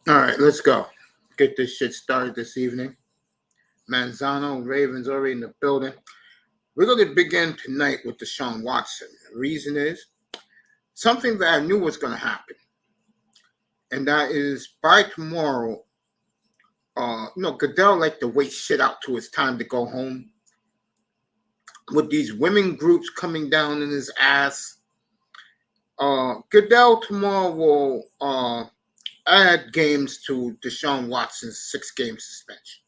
All right, let's go. Get this shit started this evening. Manzano, Ravens already in the building. We're going to begin tonight with Deshaun Watson. The reason is something that I knew was going to happen, and that is by tomorrow. Goodell like to wait shit out to his time to go home. With these women groups coming down in his ass, Goodell tomorrow will add games to Deshaun Watson's 6-game suspension.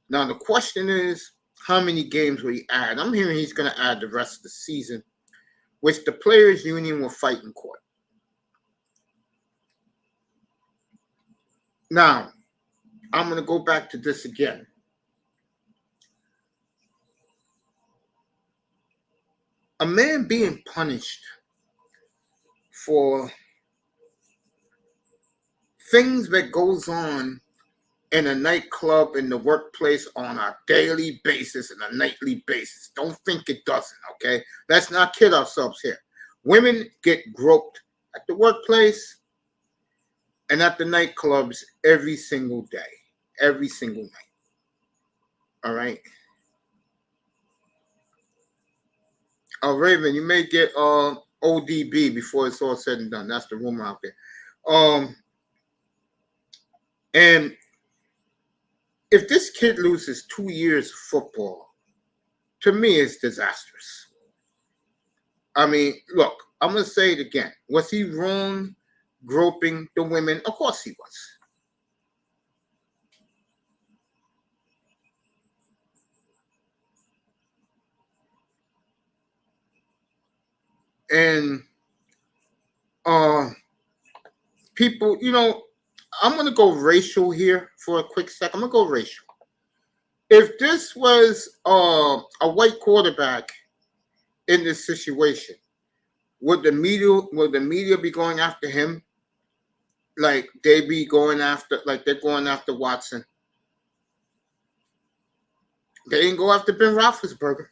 Now, the question is, how many games will he add? I'm hearing he's going to add the rest of the season, which the players' union will fight in court. Now, I'm going to go back to this again. A man being punished for things that goes on in a nightclub, in the workplace on a daily basis and a nightly basis. Don't think it doesn't, okay? Let's not kid ourselves here. Women get groped at the workplace and at the nightclubs every single day, every single night. All right? Raven, you may get ODB before it's all said and done. That's the rumor out there. And if this kid loses 2 years of football, to me, it's disastrous. I mean, look, I'm going to say it again. Was he wrong groping the women? Of course he was. And people, I'm going to go racial here for a quick second. I'm going to go racial. If this was a white quarterback in this situation, would the media be going after him like they're going after Watson? They didn't go after Ben Roethlisberger.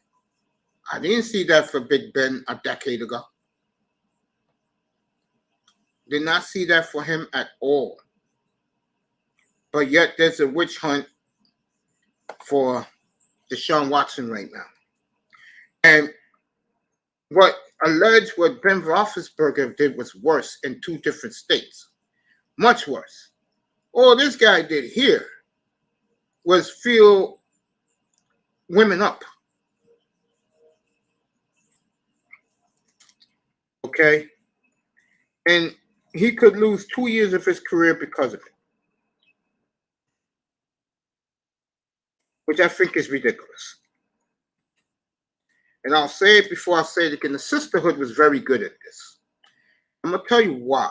I didn't see that for Big Ben a decade ago. Did not see that for him at all. But yet there's a witch hunt for Deshaun Watson right now. And what Ben Roethlisberger did was worse in 2 different states. Much worse. All this guy did here was feel women up. Okay? And he could lose 2 years of his career because of it. Which I think is ridiculous. And I'll say it before I say it again. The sisterhood was very good at this. I'm going to tell you why.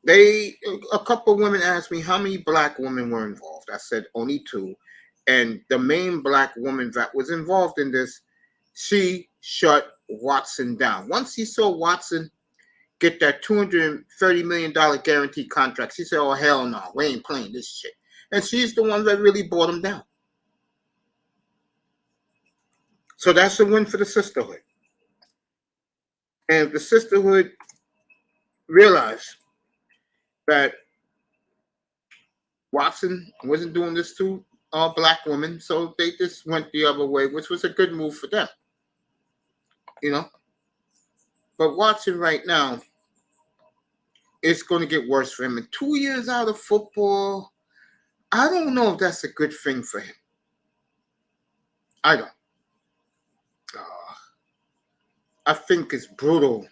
A couple of women asked me how many black women were involved. I said only 2. And the main black woman that was involved in this, she shut Watson down. Once he saw Watson get that $230 million guaranteed contract, she said, oh, hell no, we ain't playing this shit. And she's the one that really brought him down. So that's a win for the sisterhood. And the sisterhood realized that Watson wasn't doing this to black women, so they just went the other way, which was a good move for them. But Watson right now, it's going to get worse for him. And 2 years out of football, I don't know if that's a good thing for him. I don't. I think it's brutal.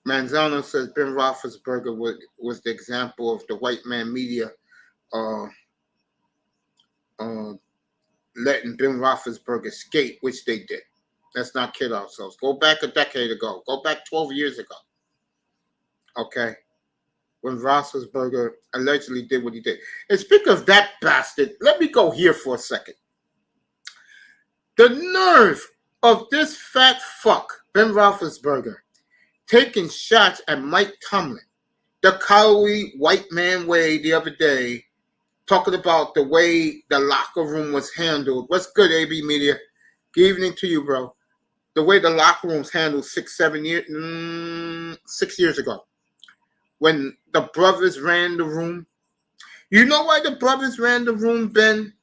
Manzano says Ben Roethlisberger was the example of the white man media letting Ben Roethlisberger escape, which they did. Let's not kid ourselves. Go back a decade ago. Go back 12 years ago. Okay? When Roethlisberger allegedly did what he did. And speaking of that bastard, let me go here for a second. The nerve of this fat fuck, Ben Roethlisberger, taking shots at Mike Tomlin, the cowardly white man way the other day, talking about the way the locker room was handled. What's good, AB Media? Good evening to you, bro. the way the locker rooms handled 6 years ago, when the brothers ran the room. You know why the brothers ran the room, Ben?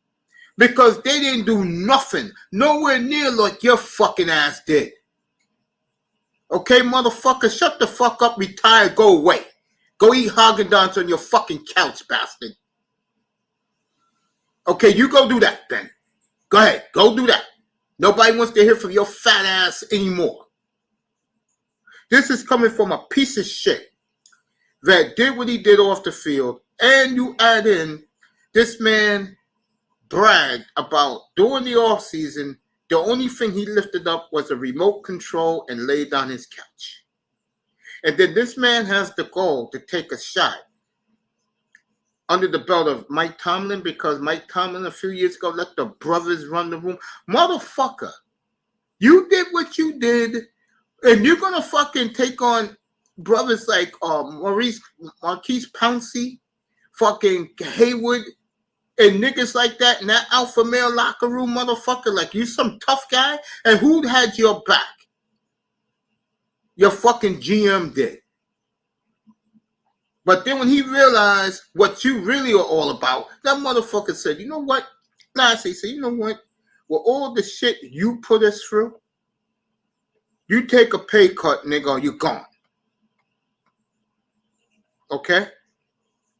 Because they didn't do nothing, nowhere near like your fucking ass did. Okay, motherfucker, shut the fuck up, retire, go away. Go eat Haagen-Dazs on your fucking couch, bastard. Okay, you go do that, Ben. Go ahead, go do that. Nobody wants to hear from your fat ass anymore. This is coming from a piece of shit that did what he did off the field, and you add in this man bragged about during the offseason, the only thing he lifted up was a remote control and laid on his couch. And then this man has the goal to take a shot under the belt of Mike Tomlin, because Mike Tomlin a few years ago let the brothers run the room. Motherfucker, you did what you did, and you're going to fucking take on brothers like Marquise Pouncey, fucking Haywood, and niggas like that in that alpha male locker room, motherfucker, like you some tough guy? And who had your back? Your fucking GM did. But then when he realized what you really are all about, that motherfucker said, you know what? Lastly, he said, you know what? With all the shit you put us through, you take a pay cut, nigga, you're gone. Okay?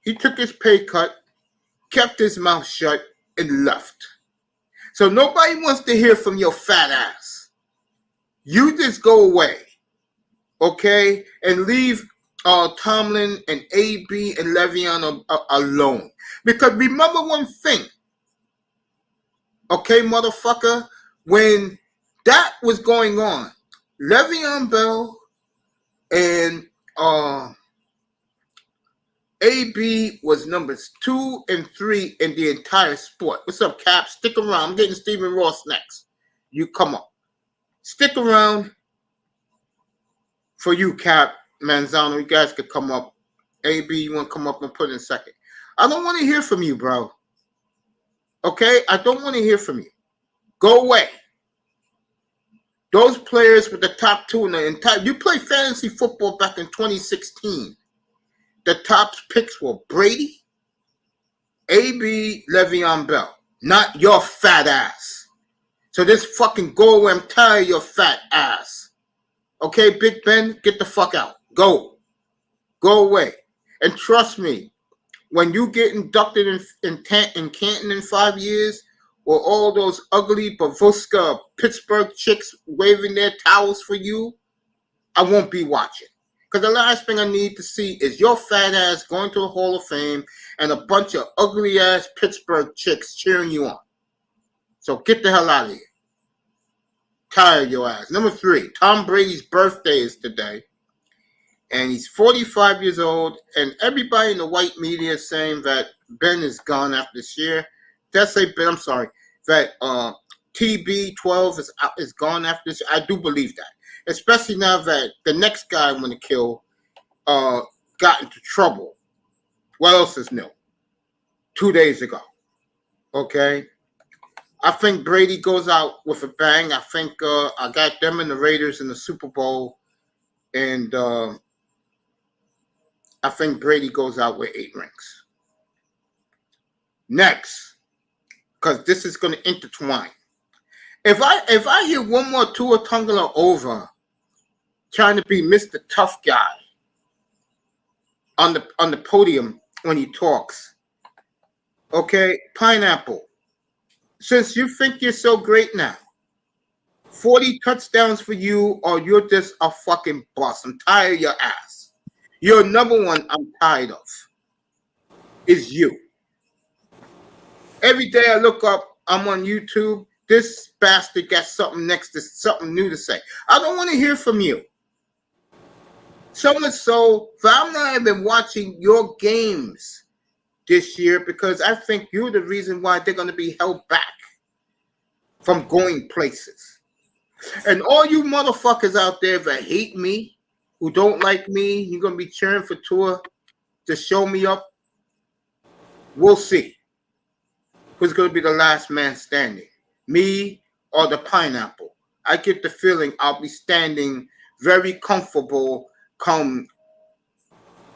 He took his pay cut, kept his mouth shut, and left. So nobody wants to hear from your fat ass. You just go away, okay, and leave Tomlin and AB and Le'Veon alone. Because remember one thing, okay, motherfucker, when that was going on, Le'Veon Bell and AB was numbers 2 and 3 in the entire sport. What's up, Cap? Stick around. I'm getting Stephen Ross next. You come up. Stick around for you, Cap, Manzano. You guys could come up. AB, you want to come up and put in a second. I don't want to hear from you, bro. Okay? I don't want to hear from you. Go away. Those players with the top 2 in the entire... You played fantasy football back in 2016. The top picks were Brady, AB, Le'Veon Bell. Not your fat ass. So this fucking go away. I'm tired of your fat ass. Okay, Big Ben, get the fuck out. Go. Go away. And trust me, when you get inducted in Canton in 5 years, or all those ugly Bavuska Pittsburgh chicks waving their towels for you, I won't be watching. Because the last thing I need to see is your fat ass going to the Hall of Fame and a bunch of ugly ass Pittsburgh chicks cheering you on. So get the hell out of here. Tired of your ass. Number 3, Tom Brady's birthday is today. And he's 45 years old. And everybody in the white media is saying that Ben is gone after this year. That's say Ben, I'm sorry. That TB12 is gone after this year. I do believe that. Especially now that the next guy I'm going to kill got into trouble. What else is new? 2 days ago. Okay? I think Brady goes out with a bang. I think I got them and the Raiders in the Super Bowl. And I think Brady goes out with 8 rings. Next, because this is going to intertwine. If I hear one more Tua Tagovailoa trying to be Mr. Tough Guy on the podium when he talks, okay, Pineapple, since you think you're so great now, 40 touchdowns for you, or you're just a fucking boss. I'm tired of your ass. You're number one I'm tired of is you. Every day I look up, I'm on YouTube, this bastard got something new to say. I don't want to hear from you. So much so that I'm not even watching your games this year because I think you're the reason why they're going to be held back from going places. And all you motherfuckers out there that hate me, who don't like me, you're going to be cheering for Tua to show me up. We'll see who's going to be the last man standing, me or the Pineapple. I get the feeling I'll be standing very comfortable come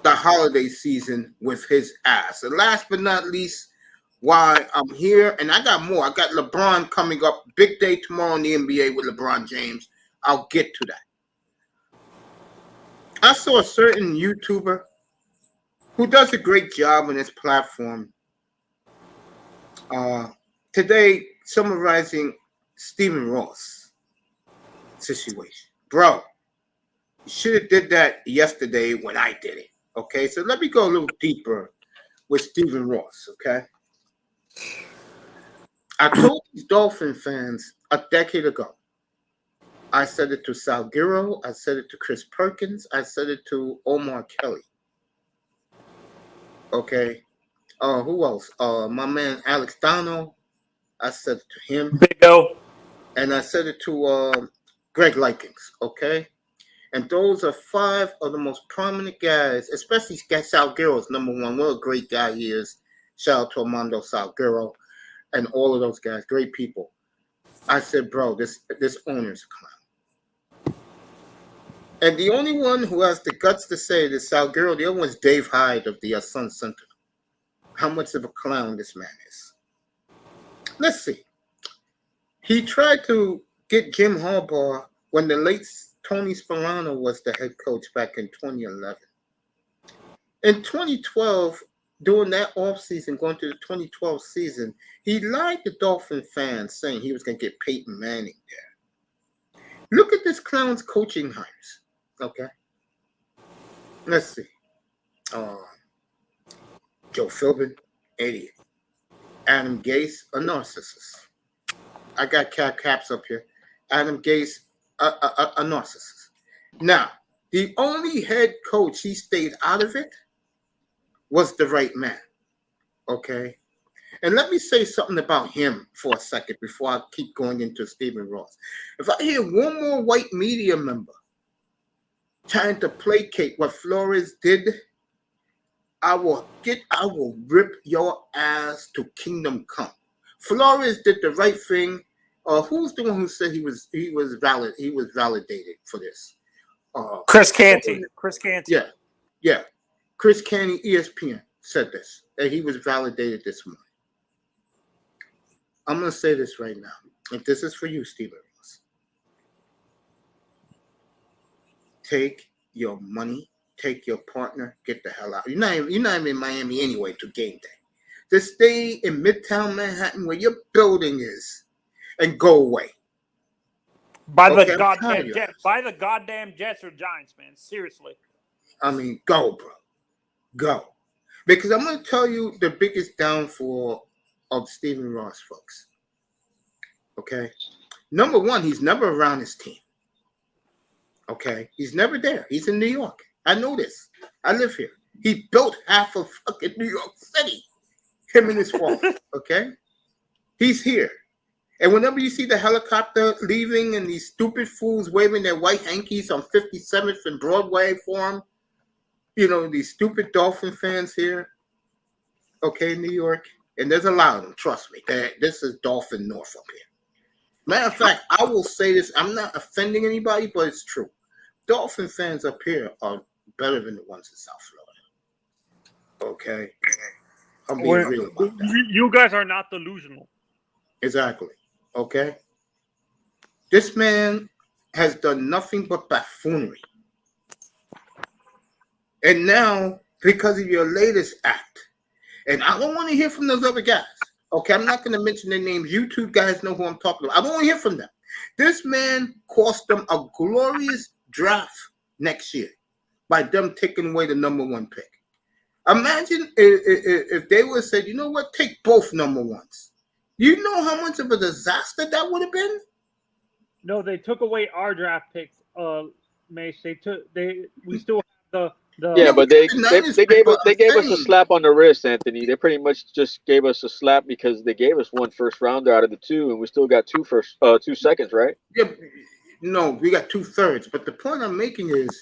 the holiday season with his ass. And last but not least, why I'm here, and I got more. I got LeBron coming up. Big day tomorrow in the NBA with LeBron James. I'll get to that. I saw a certain YouTuber who does a great job on his platform today summarizing Stephen Ross situation. Bro, you should have did that yesterday when I did it. Okay, so let me go a little deeper with Stephen Ross, okay? I told these Dolphin fans a decade ago. I said it to Salguero. I said it to Chris Perkins. I said it to Omar Kelly. Okay. Who else? My man Alex Donald. I said it to him. Big O. And I said it to Greg Likings. Okay. And those are 5 of the most prominent guys, especially Salguero's number one. What a great guy he is. Shout out to Armando Salguero and all of those guys. Great people. I said, bro, this owner's a clown. And the only one who has the guts to say it is Salguero. The other one is Dave Hyde of the Sun Center. How much of a clown this man is. Let's see. He tried to get Jim Harbaugh when the late Tony Sparano was the head coach back in 2011. In 2012, during that offseason, going to the 2012 season, he lied to Dolphin fans saying he was going to get Peyton Manning there. Look at this clown's coaching hires. Okay. Let's see. Joe Philbin, idiot. Adam Gase, a narcissist. I got caps up here. Adam Gase, a narcissist. Now, the only head coach he stayed out of it was the right man. Okay. And let me say something about him for a second before I keep going into Stephen Ross. If I hear one more white media member trying to placate what Flores did, I will rip your ass to kingdom come. Flores did the right thing. Who's the one who said he was validated for this? Chris Canty. Chris Canty. Yeah. Chris Canty, ESPN, said this, that he was validated this morning. I'm going to say this right now. If this is for you, Stephen Ross. Take your money, take your partner, get the hell out. You're not even in Miami anyway to game day. Just stay in Midtown Manhattan where your building is and go away. By the goddamn Jets or Giants, man. Seriously. I mean, go, bro. Go. Because I'm going to tell you the biggest downfall of Stephen Ross, folks. Okay? Number one, he's never around his team. Okay? He's never there. He's in New York. I know this. I live here. He built half of fucking New York City. Him and his father. Okay? He's here. And whenever you see the helicopter leaving and these stupid fools waving their white hankies on 57th and Broadway for him, you know, these stupid Dolphin fans here, okay, New York, and there's a lot of them, trust me. This is Dolphin North up here. Matter of fact, I will say this, I'm not offending anybody, but it's true. Dolphin fans up here are better than the ones in South Florida. Okay? I'm being real about that. You guys are not delusional. Exactly. Okay? This man has done nothing but buffoonery. And now, because of your latest act, and I don't want to hear from those other guys. Okay, I'm not going to mention their names. You two guys know who I'm talking about. I don't want to hear from them. This man cost them a glorious draft next year by them taking away the number one pick. Imagine if they would have said, you know what, take both number ones. You know how much of a disaster that would have been? No, they took away our draft picks, Mace. We still have Yeah, but they gave us a slap on the wrist, Anthony. They pretty much just gave us a slap because they gave us one first rounder out of the two, and we still got two seconds, right? Yeah, no, we got 2/3. But the point I'm making is,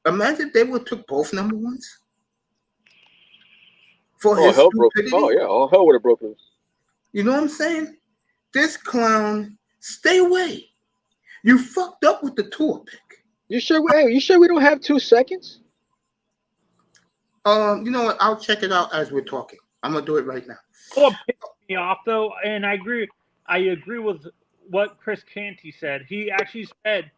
imagine if they would have took both number ones. For his stupidity. All hell would have broke loose. You know what I'm saying? This clown, stay away. You fucked up with the Tua pick. You sure? Hey, you sure we don't have 2 seconds? You know what? I'll check it out as we're talking. I'm gonna do it right now. What pissed me off though, and I agree with what Chris Canty said. He actually said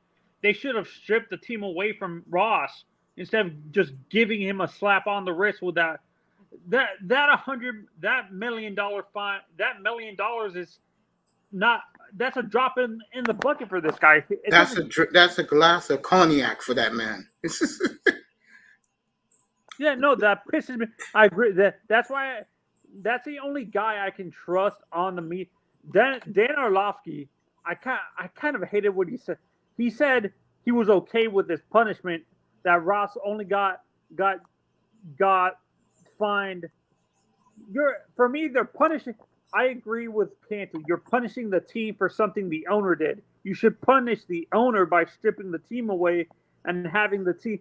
they should have stripped the team away from Ross instead of just giving him a slap on the wrist with that $1 million fine. That $1 million is not. That's a drop in the bucket for this guy. That's a glass of cognac for that man. Yeah, no, that pisses me. I agree. That's why. That's the only guy I can trust on the meet. Dan Orlovsky, I kind of hated what he said. He said he was okay with this punishment that Ross only got fined. For me, they're punishing. I agree with Canty. You're punishing the team for something the owner did. You should punish the owner by stripping the team away and having the team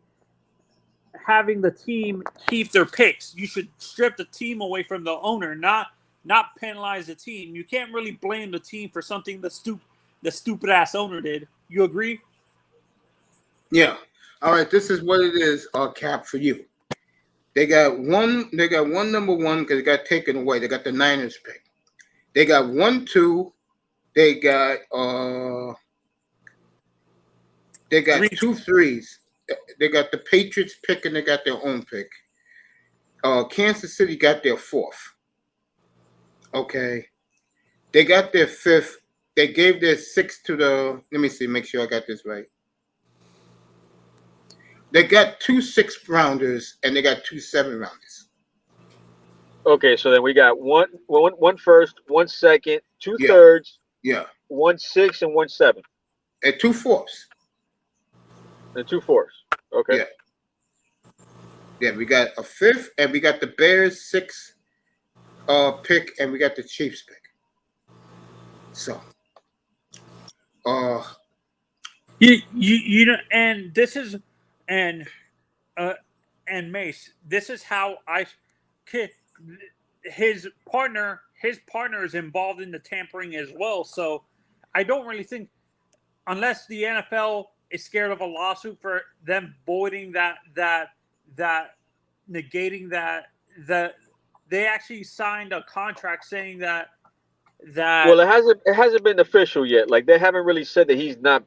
keep their picks. You should strip the team away from the owner, not penalize the team. You can't really blame the team for something the stupid ass owner did. You agree? Yeah. All right. This is what it is. Cap for you. They got one number one because it got taken away. They got the Niners pick. They got 1, 2. They got 2 3s. They got the Patriots pick and they got their own pick. Kansas City got their 4th. Okay. They got their 5th. They gave their 6th to the. Let me see. Make sure I got this right. They got 2 6th rounders and they got 2 7th rounders. Okay, so then we got one first, 1 second, 2 thirds, 1 6 and 1 7, and 2 4ths. And 2 4ths. Okay. Yeah, we got a 5th, and we got the Bears 6th pick, and we got the Chiefs pick. So, you know, and this is and Mace, this is how his partner is involved in the tampering as well. So I don't really think, unless the NFL is scared of a lawsuit for them voiding that negating that they actually signed a contract saying that. Well, it hasn't been official yet. Like, they haven't really said that he's not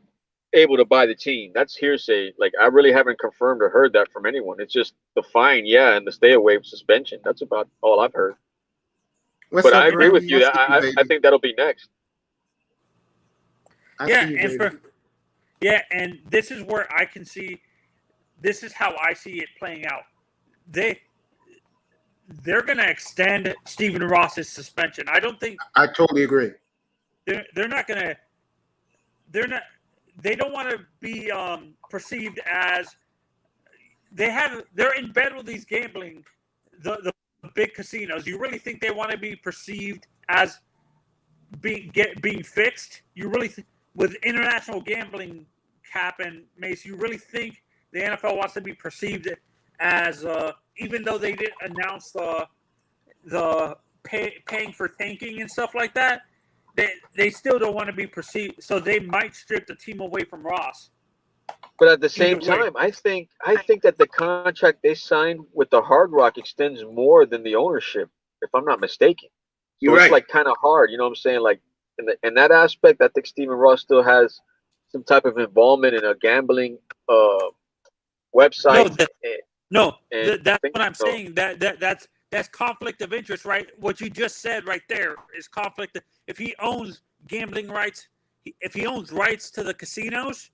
able to buy the team. That's hearsay. Like, I really haven't confirmed or heard that from anyone. It's just the fine, and the stay away suspension. That's about all I've heard. But I agree with you. I think that'll be next. And this is where I can see. This is how I see it playing out. They're going to extend Stephen Ross's suspension. I don't think. I totally agree. They're not going to. They don't want to be perceived as they're in bed with these gambling, the big casinos. You really think they want to be perceived as being fixed? You really with international gambling, Cap and Mace, you really think the NFL wants to be perceived as even though they didn't announce the paying for tanking and stuff like that? They still don't want to be perceived, so they might strip the team away from Ross. But at the same time, I think that the contract they signed with the Hard Rock extends more than the ownership, if I'm not mistaken. So You're it's right. like kind of hard, you know what I'm saying? Like in that aspect, I think Stephen Ross still has some type of involvement in a gambling website. That's what I'm saying. That's conflict of interest, right? What you just said right there is conflict. If he owns gambling rights, if he owns rights to the casinos,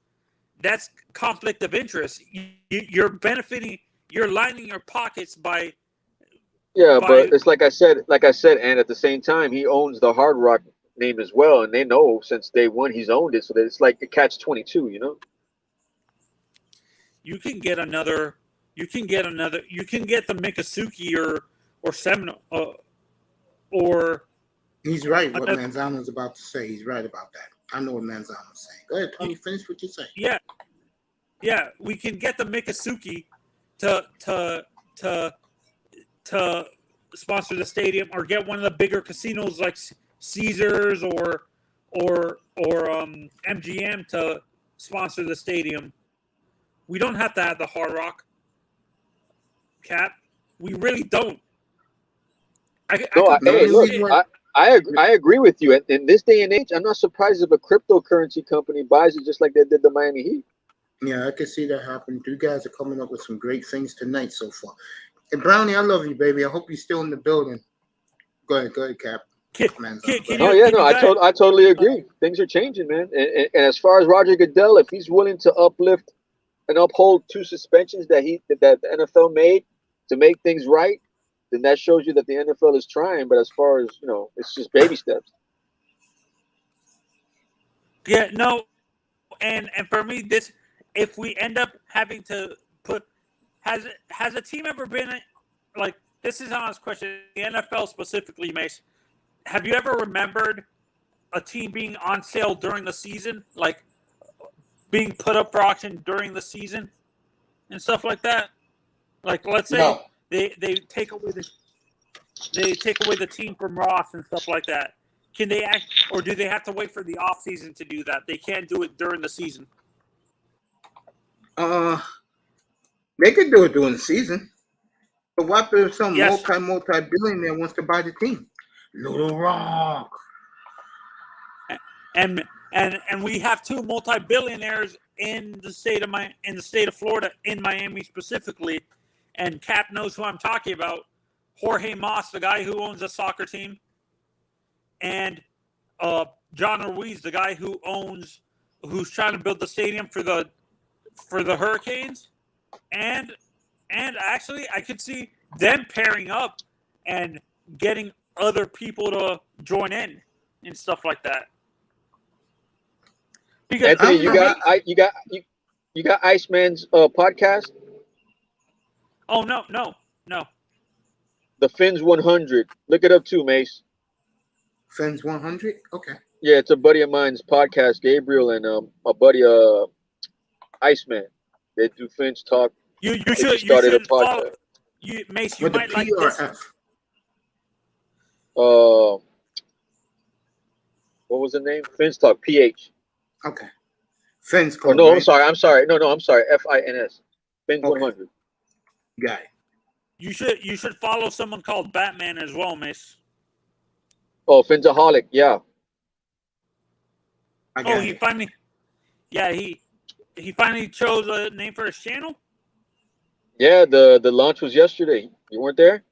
that's conflict of interest. You're benefiting. You're lining your pockets by. Yeah, but it's like I said, and at the same time, he owns the Hard Rock name as well, and they know since day one he's owned it, so that it's like a catch-22, you know. You can get another. You can get the Miccosukee or Seminole or. He's right. What Manzano's about to say, he's right about that. I know what Manzano's saying. Go ahead, Tony. Finish what you're saying. Yeah. We can get the Miccosukee to sponsor the stadium, or get one of the bigger casinos like Caesars or MGM sponsor the stadium. We don't have to have the Hard Rock, Cap. We really don't. Hey, look, I agree with you. In this day and age, I'm not surprised if a cryptocurrency company buys it just like they did the Miami Heat. Yeah, I can see that happen. You guys are coming up with some great things tonight so far. And Brownie, I love you, baby. I hope you're still in the building. Go ahead, Cap. I totally agree. Things are changing, man. And as far as Roger Goodell, if he's willing to uplift and uphold 2 suspensions that the NFL made to make things right, then that shows you that the NFL is trying. But as far as, it's just baby steps. Yeah, no. And for me, if we end up having to put, has a team ever been like, this is an honest question, the NFL specifically, Mace, have you ever remembered a team being on sale during the season, like being put up for auction during the season and stuff like that? Like, let's say they take away the team from Ross and stuff like that. Can they act, or do they have to wait for the off season to do that? They can't do it during the season. They could do it during the season. But what if some multi-billionaire wants to buy the team? Little Rock. And we have 2 multi-billionaires in the state of Florida, in Miami specifically, and Cap knows who I'm talking about. Jorge Mas, the guy who owns a soccer team, and John Ruiz, the guy who's trying to build the stadium for the Hurricanes, and actually I could see them pairing up and getting other people to join in and stuff like that. Because Anthony, you got Iceman's podcast? Oh no. The Fins 100. Look it up too, Mace. Fins 100? Okay. Yeah, it's a buddy of mine's podcast, Gabriel, and a buddy Iceman. They do Fins talk. You should follow. Mace, you might like this. What was the name? Fins Talk, PH. Okay. Fins. Oh, no, right? I'm sorry. No, I'm sorry. FINS. Fins 100. Got it. You should follow someone called Batman as well, Mace. Oh, Finsaholic, yeah. He finally chose a name for his channel? Yeah, the launch was yesterday. You weren't there?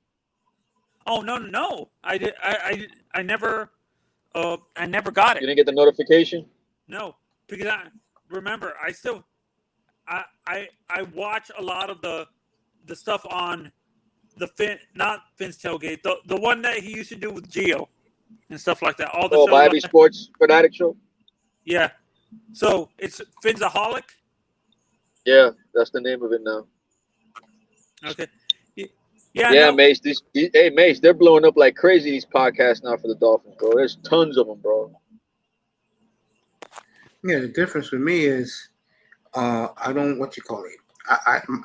Oh no. I never got it. You didn't get the notification? No, because I watch a lot of the stuff on the not Finn's Tailgate, the one that he used to do with Gio and stuff like that. All the Miami Sports Fanatic Show. Yeah, so it's Finsaholic. Yeah, that's the name of it now. Okay. Yeah, Mace. Mace, they're blowing up like crazy. These podcasts now for the Dolphins, bro. There's tons of them, bro. Yeah, the difference with me is, I don't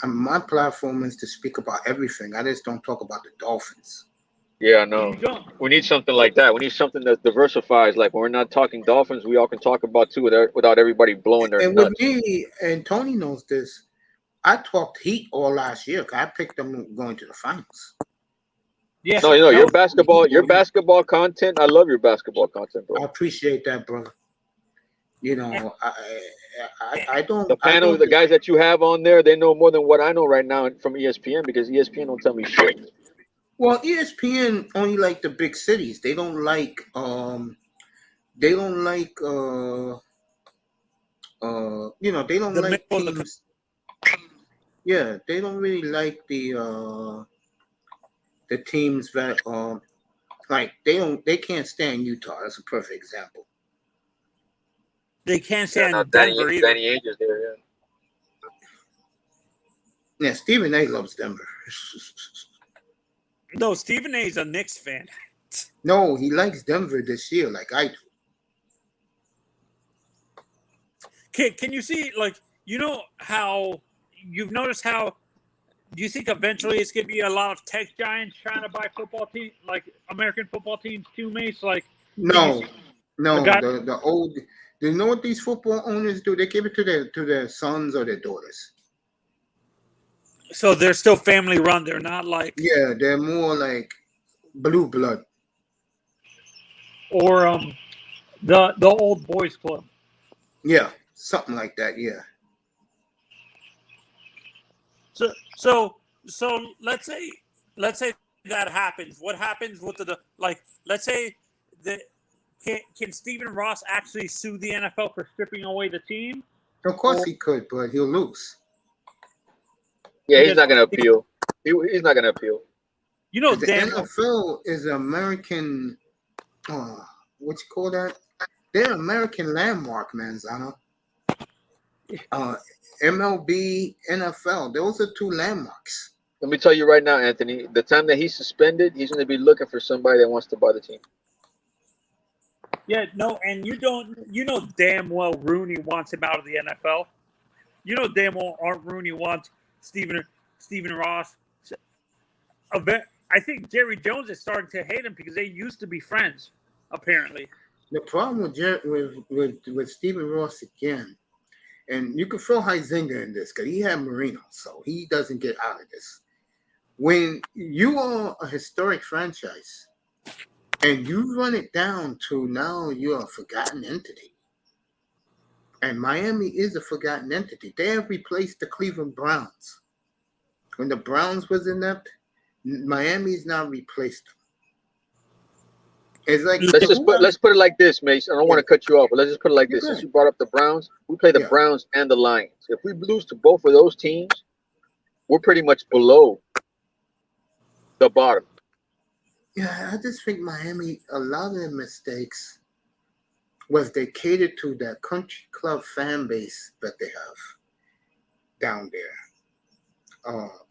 my platform is to speak about everything. I just don't talk about the Dolphins. Yeah, I know. We need something like that. We need something that diversifies. Like when we're not talking Dolphins, we all can talk about too without everybody blowing their nuts. With me, and Tony knows this, I talked Heat all last year because I picked them going to the finals. Yeah. No, your basketball content. I love your basketball content, bro. I appreciate that, brother. I don't. The panel, the guys that you have on there, they know more than what I know right now from ESPN because ESPN don't tell me shit. Well, ESPN only like the big cities. They don't like. They don't like. They don't like teams. Yeah, they don't really like the teams that they can't stand Utah. That's a perfect example. They can't stand Denver either. Danny Ainge is there, yeah. Yeah, Stephen A. loves Denver. No, Stephen A. is a Knicks fan. No, he likes Denver this year, like I do. Can you see, how you've noticed how? Do you think eventually it's going to be a lot of tech giants trying to buy football teams, like American football teams too, Mace? The Do you know what these football owners do? They give it to their sons or their daughters. So they're still family run. They're not like they're more like blue blood. Or the old boys club. Yeah, something like that. Yeah. So let's say that happens. What happens with the like? Let's say that can Stephen Ross actually sue the NFL for stripping away the team? Of course he could, but he'll lose. Yeah, he's not going to appeal. He's not going to appeal. You know, The damn NFL is American. What you call that? They're American landmark, man, Zano. MLB, NFL, those are two landmarks. Let me tell you right now, Anthony, the time that he's suspended, he's going to be looking for somebody that wants to buy the team. Yeah, no, and you know damn well Rooney wants him out of the NFL. You know damn well Art Rooney wants Stephen Ross. I think Jerry Jones is starting to hate him because they used to be friends, apparently. The problem with Stephen Ross again, and you can throw Huizinga in this because he had Marino, so he doesn't get out of this. When you are a historic franchise and you run it down to now you're a forgotten entity, and Miami is a forgotten entity. They have replaced the Cleveland Browns. When the Browns was inept, Miami's now replaced them. It's like let's put it like this, Mace. I don't want to cut you off, but let's just put it like this. Since you brought up the Browns, we play the Browns and the Lions. If we lose to both of those teams, we're pretty much below the bottom. Yeah, I just think Miami, a lot of their mistakes was they catered to that country club fan base that they have down there.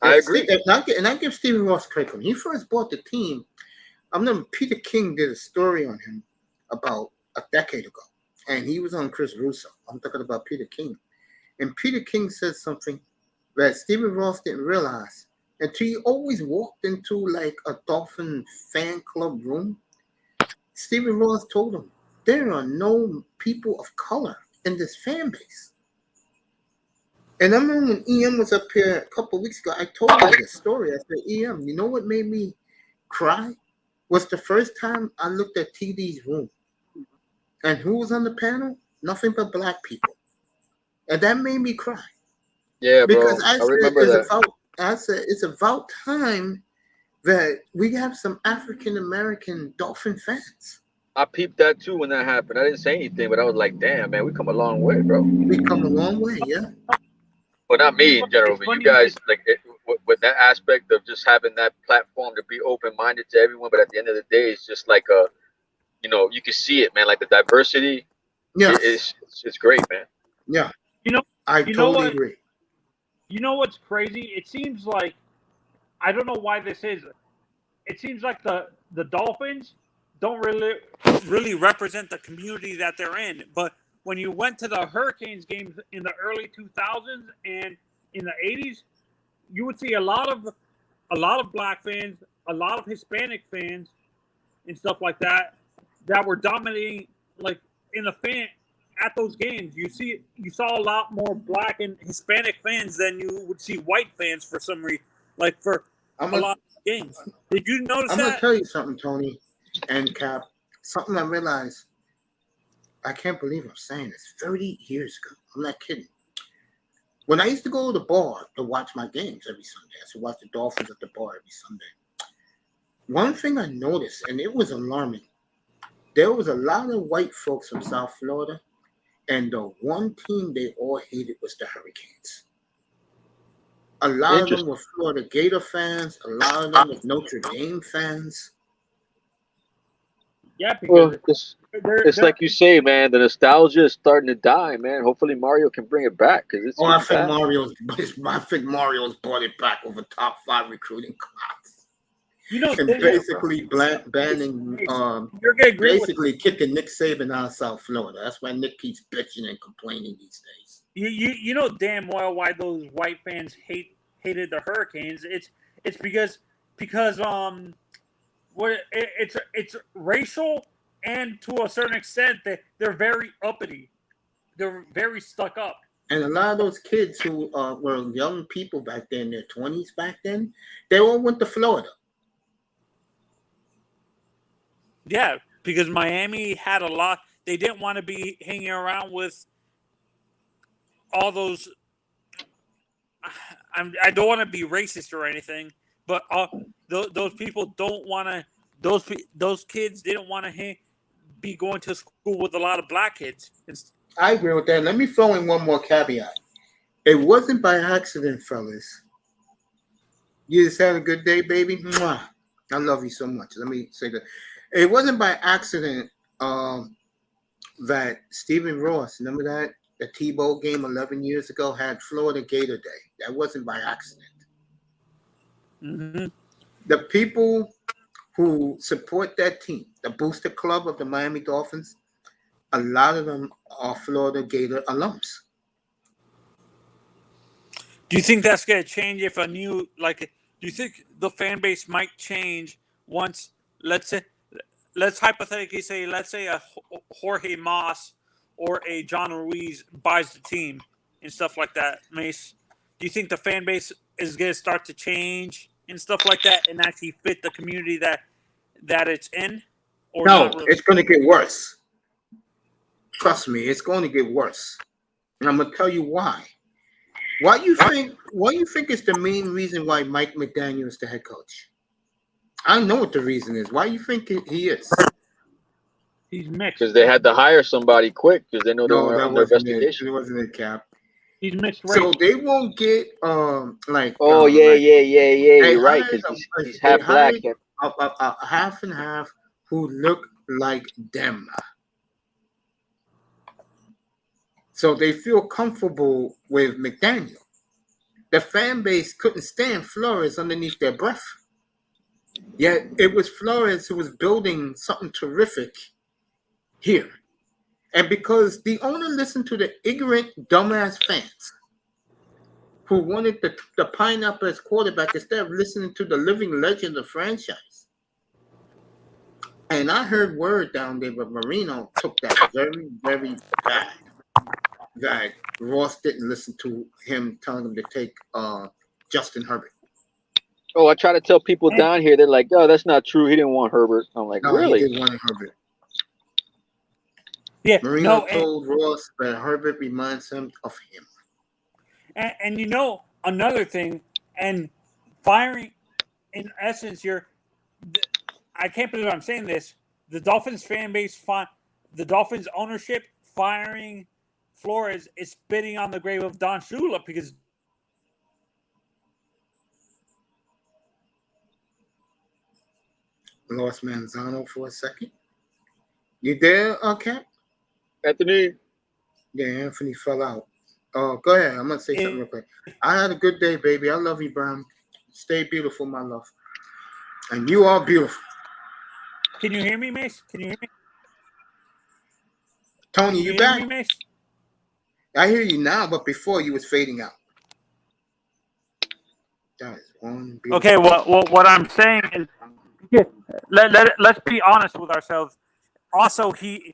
I agree. And I give Stephen Ross credit. When he first bought the team, I remember Peter King did a story on him about a decade ago, and he was on Chris Russo. I'm talking about Peter King. And Peter King said something that Stephen Ross didn't realize until he always walked into like a Dolphin fan club room. Stephen Ross told him, there are no people of color in this fan base. And I remember when EM was up here a couple of weeks ago, I told him the story. I said, EM, you know what made me cry? Was the first time I looked at TD's room. And who was on the panel? Nothing but black people. And that made me cry. Yeah, because bro. I remember that. I said it's about time that we have some African American Dolphin fans. I peeped that too when that happened. I didn't say anything, but I was like, damn, man, we come a long way, bro. We come a long way, yeah. Well, not me in general, but you guys, like, with that aspect of just having that platform to be open-minded to everyone, but at the end of the day, it's just like you can see it, man. Like the diversity, it's great, man. Yeah, I totally agree. You know what's crazy? It seems like I don't know why this is. It seems like the Dolphins don't really represent the community that they're in, but when you went to the Hurricanes games in the early 2000s and in the 80s, you would see a lot of black fans, a lot of Hispanic fans, and stuff like that were dominating like in the fan at those games. You saw a lot more black and Hispanic fans than you would see white fans for some reason. Like for a lot of games. Did you notice that? I'm gonna tell you something, Tony and Cap. Something I realized. I can't believe I'm saying this. 30 years ago. I'm not kidding. When I used to go to the bar to watch my games every Sunday, I used to watch the Dolphins at the bar every Sunday. One thing I noticed, and it was alarming, there was a lot of white folks from South Florida, and the one team they all hated was the Hurricanes. A lot of them were Florida Gator fans. A lot of them were Notre Dame fans. Yeah, because it's like you say, man. The nostalgia is starting to die, man. Hopefully Mario can bring it back because it's. I think Mario's brought it back over top 5 recruiting class. And basically banning, basically kicking Nick Saban out of South Florida. That's why Nick keeps bitching and complaining these days. You know damn well why those white fans hated the Hurricanes. It's because it's racial, and to a certain extent they're very uppity. they're very stuck up. And a lot of those kids who were young people back then, in their 20s back then, they all went to Florida. Yeah, because Miami had a lot. They didn't want to be hanging around with all those. I don't want to be racist or anything, but those people don't want to. Those kids didn't want to be going to school with a lot of black kids. I agree with that. Let me throw in one more caveat. It wasn't by accident, fellas. You just had a good day, baby. Mwah. I love you so much. Let me say that. It wasn't by accident that Stephen Ross, remember that? The T-Bowl game 11 years ago had Florida Gator Day. That wasn't by accident. Mm-hmm. The people who support that team, the booster club of the Miami Dolphins, a lot of them are Florida Gator alums. Do you think that's going to change if a new, do you think the fan base might change once, let's hypothetically say, a Jorge Moss or a John Ruiz buys the team and stuff like that, Mace? Do you think the fan base is going to start to change and stuff like that and actually fit the community that it's in? Or no, not really? It's going to get worse. Trust me, it's going to get worse. And I'm going to tell you why. Why you think is the main reason why Mike McDaniel is the head coach? I know what the reason is. Why you think he is? He's mixed. Because they had to hire somebody quick because they know they were under investigation. It wasn't a cap. He's mixed race. So they won't get Oh yeah. You're right because he's half black. A half and half who look like them. So they feel comfortable with McDaniel. The fan base couldn't stand Flores underneath their breath. Yet it was Flores who was building something terrific here. And because the owner listened to the ignorant, dumbass fans who wanted the pineapple as quarterback instead of listening to the living legend of the franchise. And I heard word down there, but Marino took that very, very bad. That Ross didn't listen to him telling him to take Justin Herbert. Oh, I try to tell people down here, they're like, "Oh, that's not true. He didn't want Herbert." I'm like, no, really? He didn't want Herbert. Yeah, Marino told Ross that Herbert reminds him of him. And you know another thing, and firing, in essence, I can't believe I'm saying this. The Dolphins fan base, the Dolphins ownership firing Flores is spitting on the grave of Don Shula because Lost Manzano for a second. You there, Cap? Anthony? Yeah, Anthony fell out. Oh, go ahead. I'm gonna say something real quick. I had a good day, baby. I love you, Brown. Stay beautiful, my love. And you are beautiful. Can you hear me, Mace? Can you hear me? Tony, you back? Hear me, Mace? I hear you now, but before you was fading out. That is one beautiful. Okay, what I'm saying is, let's be honest with ourselves. Also, he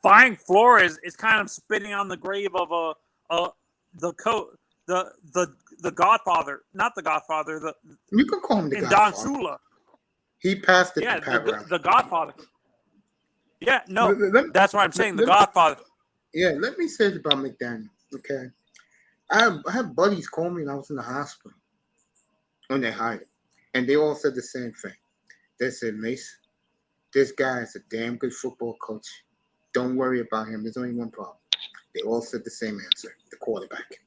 firing Flores is kind of spitting on the grave of the Godfather, not the Godfather. You can call him the Don Godfather. Shula. He passed it Yeah, to Pat the Godfather. Yeah, no, that's what I'm saying. The let- Godfather. Yeah, let me say this about McDaniel. Okay, I had buddies call me when I was in the hospital when they hired him, and they all said the same thing. They said, "Mace, this guy is a damn good football coach. Don't worry about him. There's only one problem." They all said the same answer: the quarterback.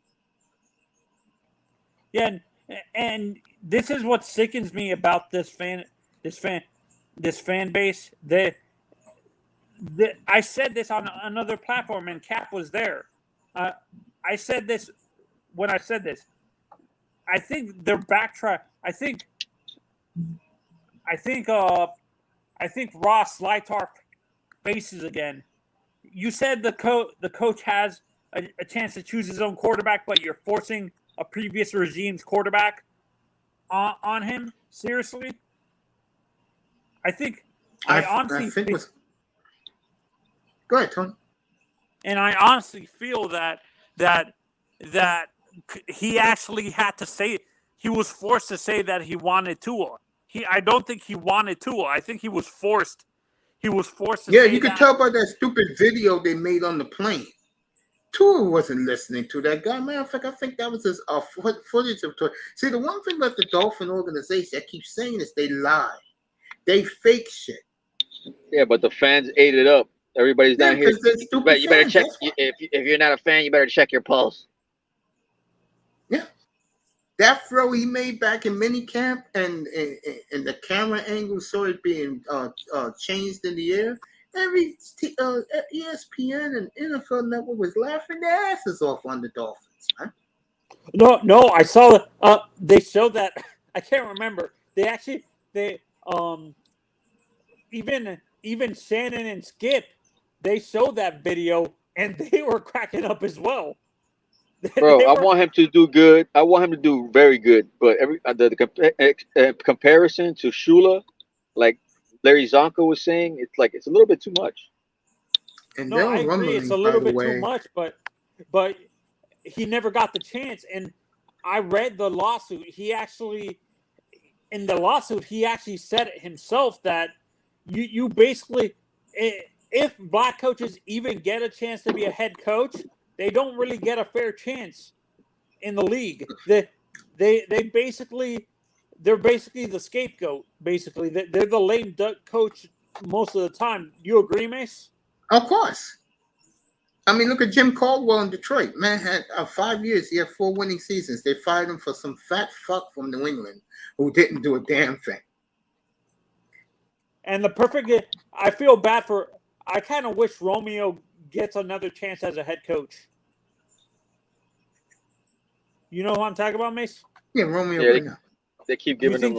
Yeah, and this is what sickens me about this fan base. I said this on another platform, and Cap was there. I said this when I said this. I think they're backtrack. I think Ross Lightar faces again. You said the coach has a chance to choose his own quarterback, but you're forcing a previous regime's quarterback on him. Seriously, I honestly think. Go ahead, Tony. And I honestly feel that he actually had to say, he was forced to say that he wanted Tua. I don't think he wanted Tua. I think he was forced. He was forced to Yeah, say you could that. tell by that stupid video they made on the plane. Tua wasn't listening to that guy. Matter of fact, I think that was his footage of Tua. See, the one thing about the Dolphin organization, I keep saying is they lie. They fake shit. Yeah, but the fans ate it up. Everybody's down here. Because they're stupid You better fans. check. If you're not a fan, you better check your pulse. Yeah. That throw he made back in minicamp and the camera angle saw it being changed in the air. Every ESPN and NFL Network was laughing their asses off on the Dolphins, man. No, I saw that. They showed that. I can't remember. Even Shannon and Skip, they showed that video and they were cracking up as well. Bro, I want him to do good. I want him to do very good. But the comparison to Shula, like Larry Zonko was saying, it's a little bit too much. And no, I agree. It's a little bit too much, but he never got the chance. And I read the lawsuit. In the lawsuit, he actually said it himself that you basically, if black coaches even get a chance to be a head coach, they don't really get a fair chance in the league. They're basically the scapegoat. Basically, they're the lame duck coach most of the time. You agree, Mace? Of course. I mean, look at Jim Caldwell in Detroit. Man had 5 years. He had 4 winning seasons. They fired him for some fat fuck from New England who didn't do a damn thing. And I feel bad for. I kind of wish Romeo gets another chance as a head coach. You know who I'm talking about, Mace? Yeah, Romeo. Yeah, they keep giving him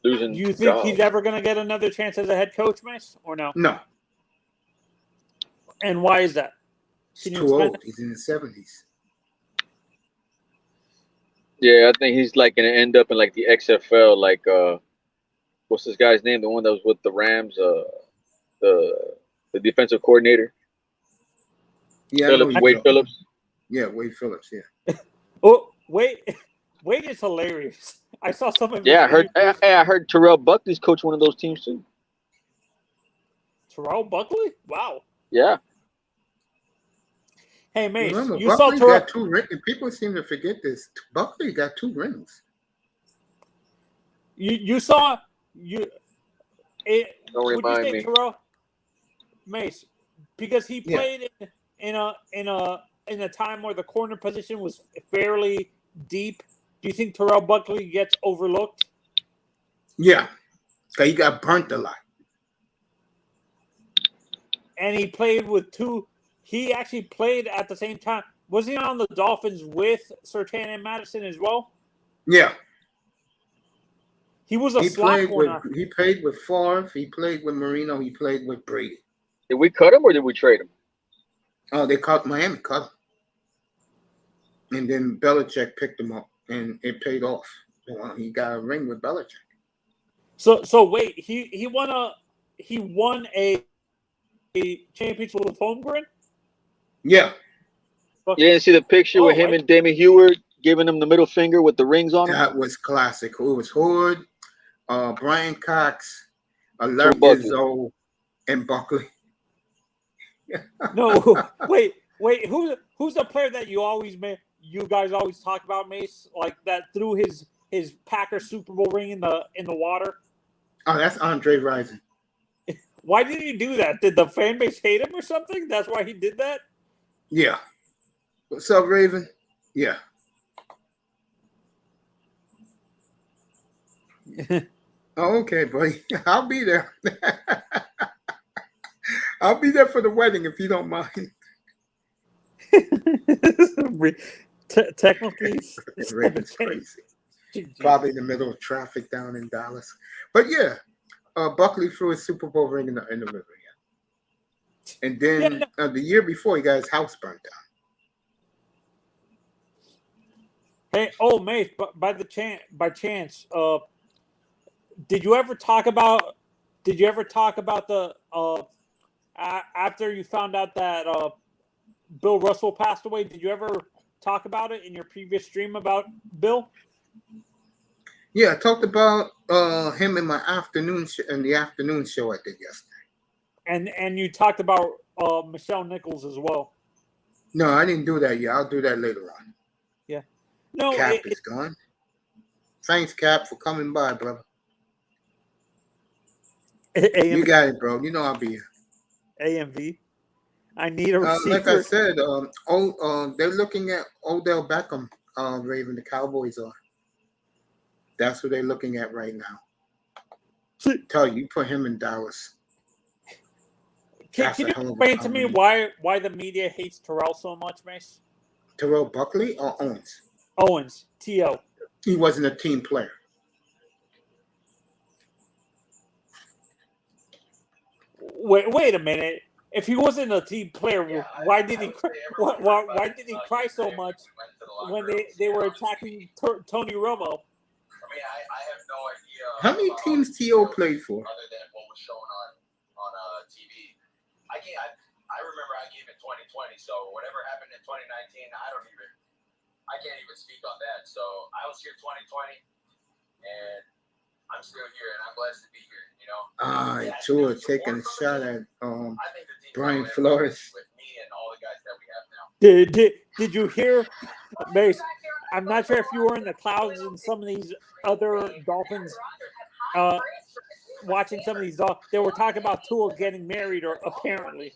losing. Do you think he's ever going to get another chance as a head coach, Mace, or no? No. And why is that? He's too old. He's in his 70s. Yeah, I think he's going to end up in the XFL. What's this guy's name? The one that was with the Rams, the defensive coordinator. Yeah, Wade Phillips. Yeah, Wade Phillips. Yeah. Oh, Wade is hilarious. I saw some of. Yeah, I heard Terrell Buckley's coach one of those teams too. Terrell Buckley? Wow. Yeah. Hey, Mace, remember, you Buckley saw Terrell. got 2 rings. People seem to forget this. Buckley got 2 rings. You saw you. Don't remind me, Terrell Mace, because he played in a time where the corner position was fairly deep. Do you think Terrell Buckley gets overlooked? Yeah, because he got burnt a lot. And he played with 2. He actually played at the same time. Was he on the Dolphins with Surtain and Madison as well? Yeah. He was a slot corner. He played with Favre. He played with Marino. He played with Brady. Did we cut him or did we trade him? Oh, Miami cut him. And then Belichick picked him up, and it paid off. He got a ring with Belichick. So wait, he won a championship with Holmgren? Yeah. You didn't see the picture with him and Damon Heward giving him the middle finger with the rings on him? That was classic. It was Hood, Brian Cox, Larry Izzo, and Buckley. No, wait. Who's the player that you guys always talk about, Mace? Like that threw his Packers Super Bowl ring in the water? Oh, that's Andre Rison. Why did he do that? Did the fan base hate him or something? That's why he did that? Yeah. What's up, Raven? Yeah. Oh, okay, buddy. I'll be there. I'll be there for the wedding if you don't mind. Technically, Raven's crazy. Probably in the middle of traffic down in Dallas. But yeah, Buckley threw his Super Bowl ring in the river. Yeah. And then the year before, he got his house burnt down. Hey, Mace, by chance, did you ever talk about the after you found out that Bill Russell passed away, did you ever talk about it in your previous stream about Bill? Yeah, I talked about him in my afternoon in the afternoon show I did yesterday. And you talked about Michelle Nichols as well. No, I didn't do that yet. I'll do that later on. Yeah. No, Cap is gone. Thanks, Cap, for coming by, brother. You got it, bro. You know I'll be here. AMV. I need a receiver. Like I said, they're looking at Odell Beckham, Raven. The Cowboys are. That's what they're looking at right now. Tell you put him in Dallas. Can you explain to me why the media hates Terrell so much, Mace? Terrell Buckley or Owens? Owens, T.O. He wasn't a team player. Wait a minute. If he wasn't a team player, why did he cry so much when they were attacking Tony Romo? I mean, I have no idea. How many teams T.O. played for? Other than what was shown on TV. I remember I gave it 2020, so whatever happened in 2019, I can't even speak on that. So I was here 2020, and I'm still here, and I'm blessed to be here, you know. Tua taking a shot at Brian Flores. With me and all the guys that we have now. Did you hear, Mace? I'm not sure if you were in the clouds and some of these other Dolphins watching some of these Dolphins. They were talking about Tua getting married, or apparently.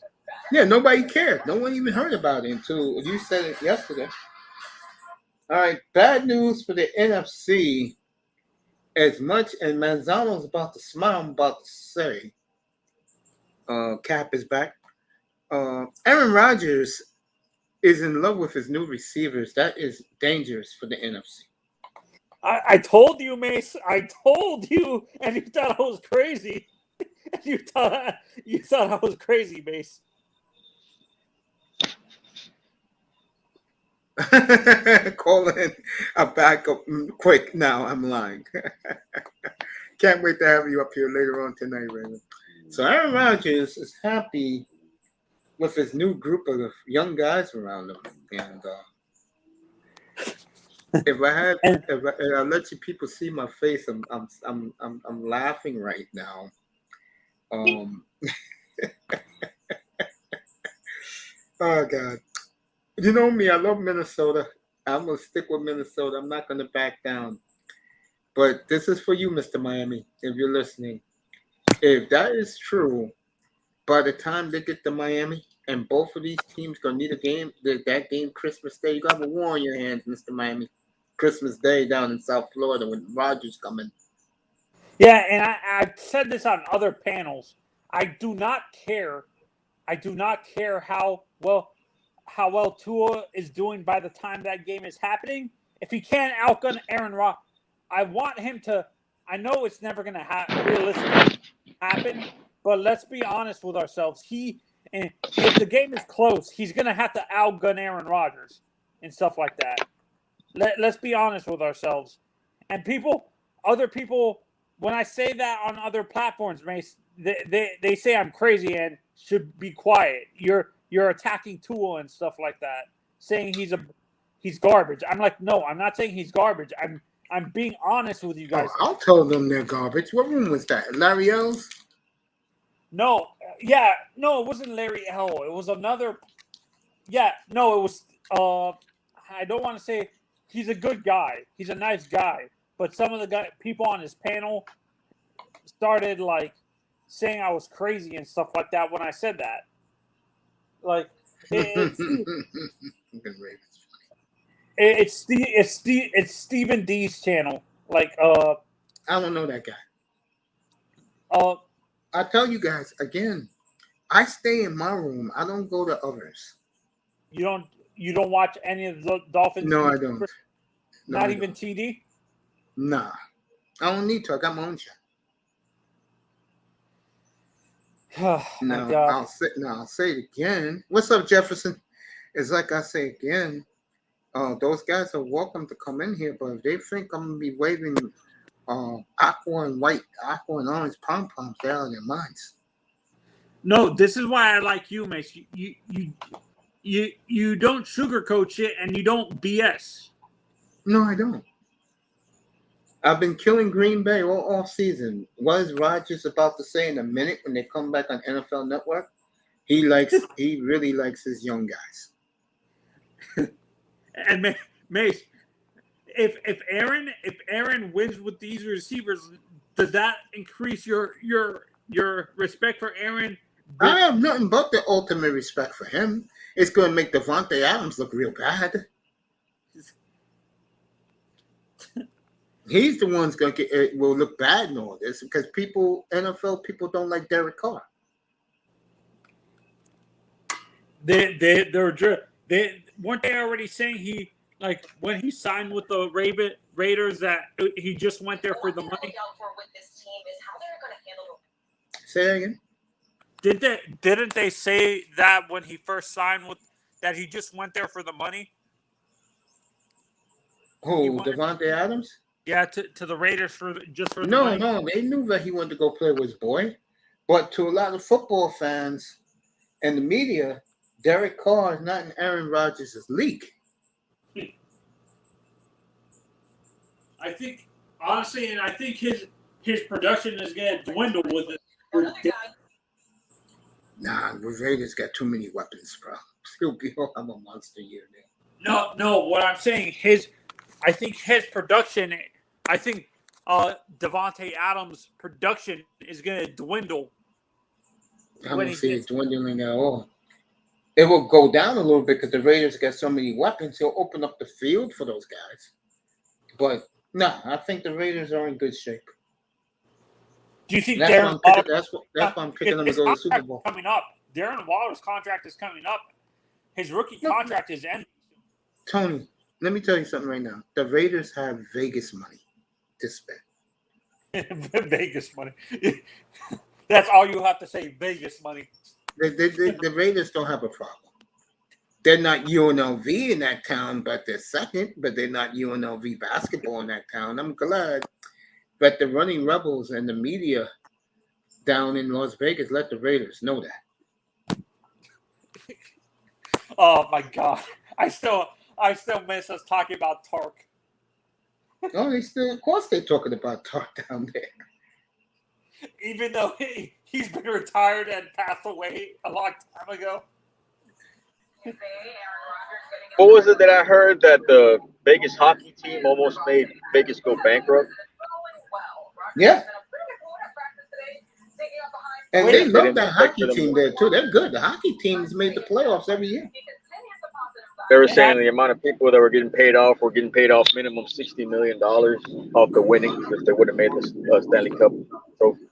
Yeah, nobody cared. No one even heard about it until you said it yesterday. All right, bad news for the NFC. As much as Manzano's about to smile, I'm about to say, Cap is back. Aaron Rodgers is in love with his new receivers. That is dangerous for the NFC. I told you, Mace. I told you, and you thought I was crazy. you thought I was crazy, Mace. Call in a backup quick now. I'm lying. Can't wait to have you up here later on tonight, Raymond. So Aaron Rodgers is happy with his new group of young guys around him, and if I let you people see my face, I'm laughing right now. Oh God. You know me, I love Minnesota. I'm going to stick with Minnesota. I'm not going to back down. But this is for you, Mr. Miami, if you're listening. If that is true, by the time they get to Miami, and both of these teams going to need a game, that game Christmas Day, you got a war on your hands, Mr. Miami. Christmas Day down in South Florida when Rodgers coming. Yeah, and I said this on other panels. I do not care how well Tua is doing by the time that game is happening. If he can't outgun Aaron Rodgers, I want him to. I know it's never going to realistically happen, but let's be honest with ourselves. And if the game is close, he's going to have to outgun Aaron Rodgers and stuff like that. Let's be honest with ourselves. And other people, when I say that on other platforms, Mace, they say I'm crazy and should be quiet. You're attacking Tua and stuff like that, saying he's garbage. I'm like, no, I'm not saying he's garbage. I'm being honest with you guys. I'll tell them they're garbage. What room was that? Larry L's? No, it wasn't Larry L. It was another. Yeah, no, it was. I don't want to say he's a good guy. He's a nice guy, but some of the people on his panel started like saying I was crazy and stuff like that when I said that. Like it's Stephen D's channel. Like I don't know that guy. I tell you guys again, I stay in my room. I don't go to others. You don't watch any of the Dolphins? No, I don't. Not even TD? Nah. I don't need to. I got my own channel. I'll say it again. What's up, Jefferson? It's like I say again. Those guys are welcome to come in here, but if they think I'm gonna be waving aqua and orange pom poms, they're out of their minds. No, this is why I like you, Mace. You don't sugarcoat shit and you don't BS. No, I don't. I've been killing Green Bay all season. What is Rodgers about to say in a minute when they come back on NFL Network? He really likes his young guys. And Mace, if Aaron wins with these receivers, does that increase your respect for Aaron? I have nothing but the ultimate respect for him. It's going to make Davante Adams look real bad. He's the one's going to get will look bad in all this because NFL people don't like Derek Carr. They weren't they already saying he like when he signed with the Raiders that he just went there for the money. Say that again. Didn't they say that when he first signed with that he just went there for the money? Who, Davante Adams? Yeah, to the Raiders for the money. No, they knew that he wanted to go play with his boy, but to a lot of football fans and the media, Derek Carr is not in Aaron Rodgers' league. I think honestly, and I think his production is going to dwindle with it. Nah, the Raiders got too many weapons, bro. He'll have a monster year there. No. What I'm saying, I think his production. I think Davante Adams' production is going to dwindle. I don't see it dwindling at all. It will go down a little bit because the Raiders got so many weapons. He'll open up the field for those guys. But no, I think the Raiders are in good shape. Do you think that's why I'm picking them to go to the Super Bowl? Coming up, Darren Waller's contract is coming up. His rookie contract is ending. Tony, let me tell you something right now. The Raiders have Vegas money to spend. Vegas money. That's all you have to say. Vegas money. The Raiders don't have a problem. They're not UNLV in that town, but they're second. But they're not UNLV basketball in that town. I'm glad that the running Rebels and the media down in Las Vegas let the Raiders know that. Oh my God! I still miss us talking about Tark. Oh, of course, they're talking about Tark down there. Even though he's been retired and passed away a long time ago. What was it that I heard that the Vegas hockey team almost made Vegas go bankrupt? Yeah. And they love that hockey team there, too. They're good. The hockey teams made the playoffs every year. They were saying the amount of people that were getting paid off were getting paid off minimum $60 million off the winnings if they would have made the Stanley Cup trophy.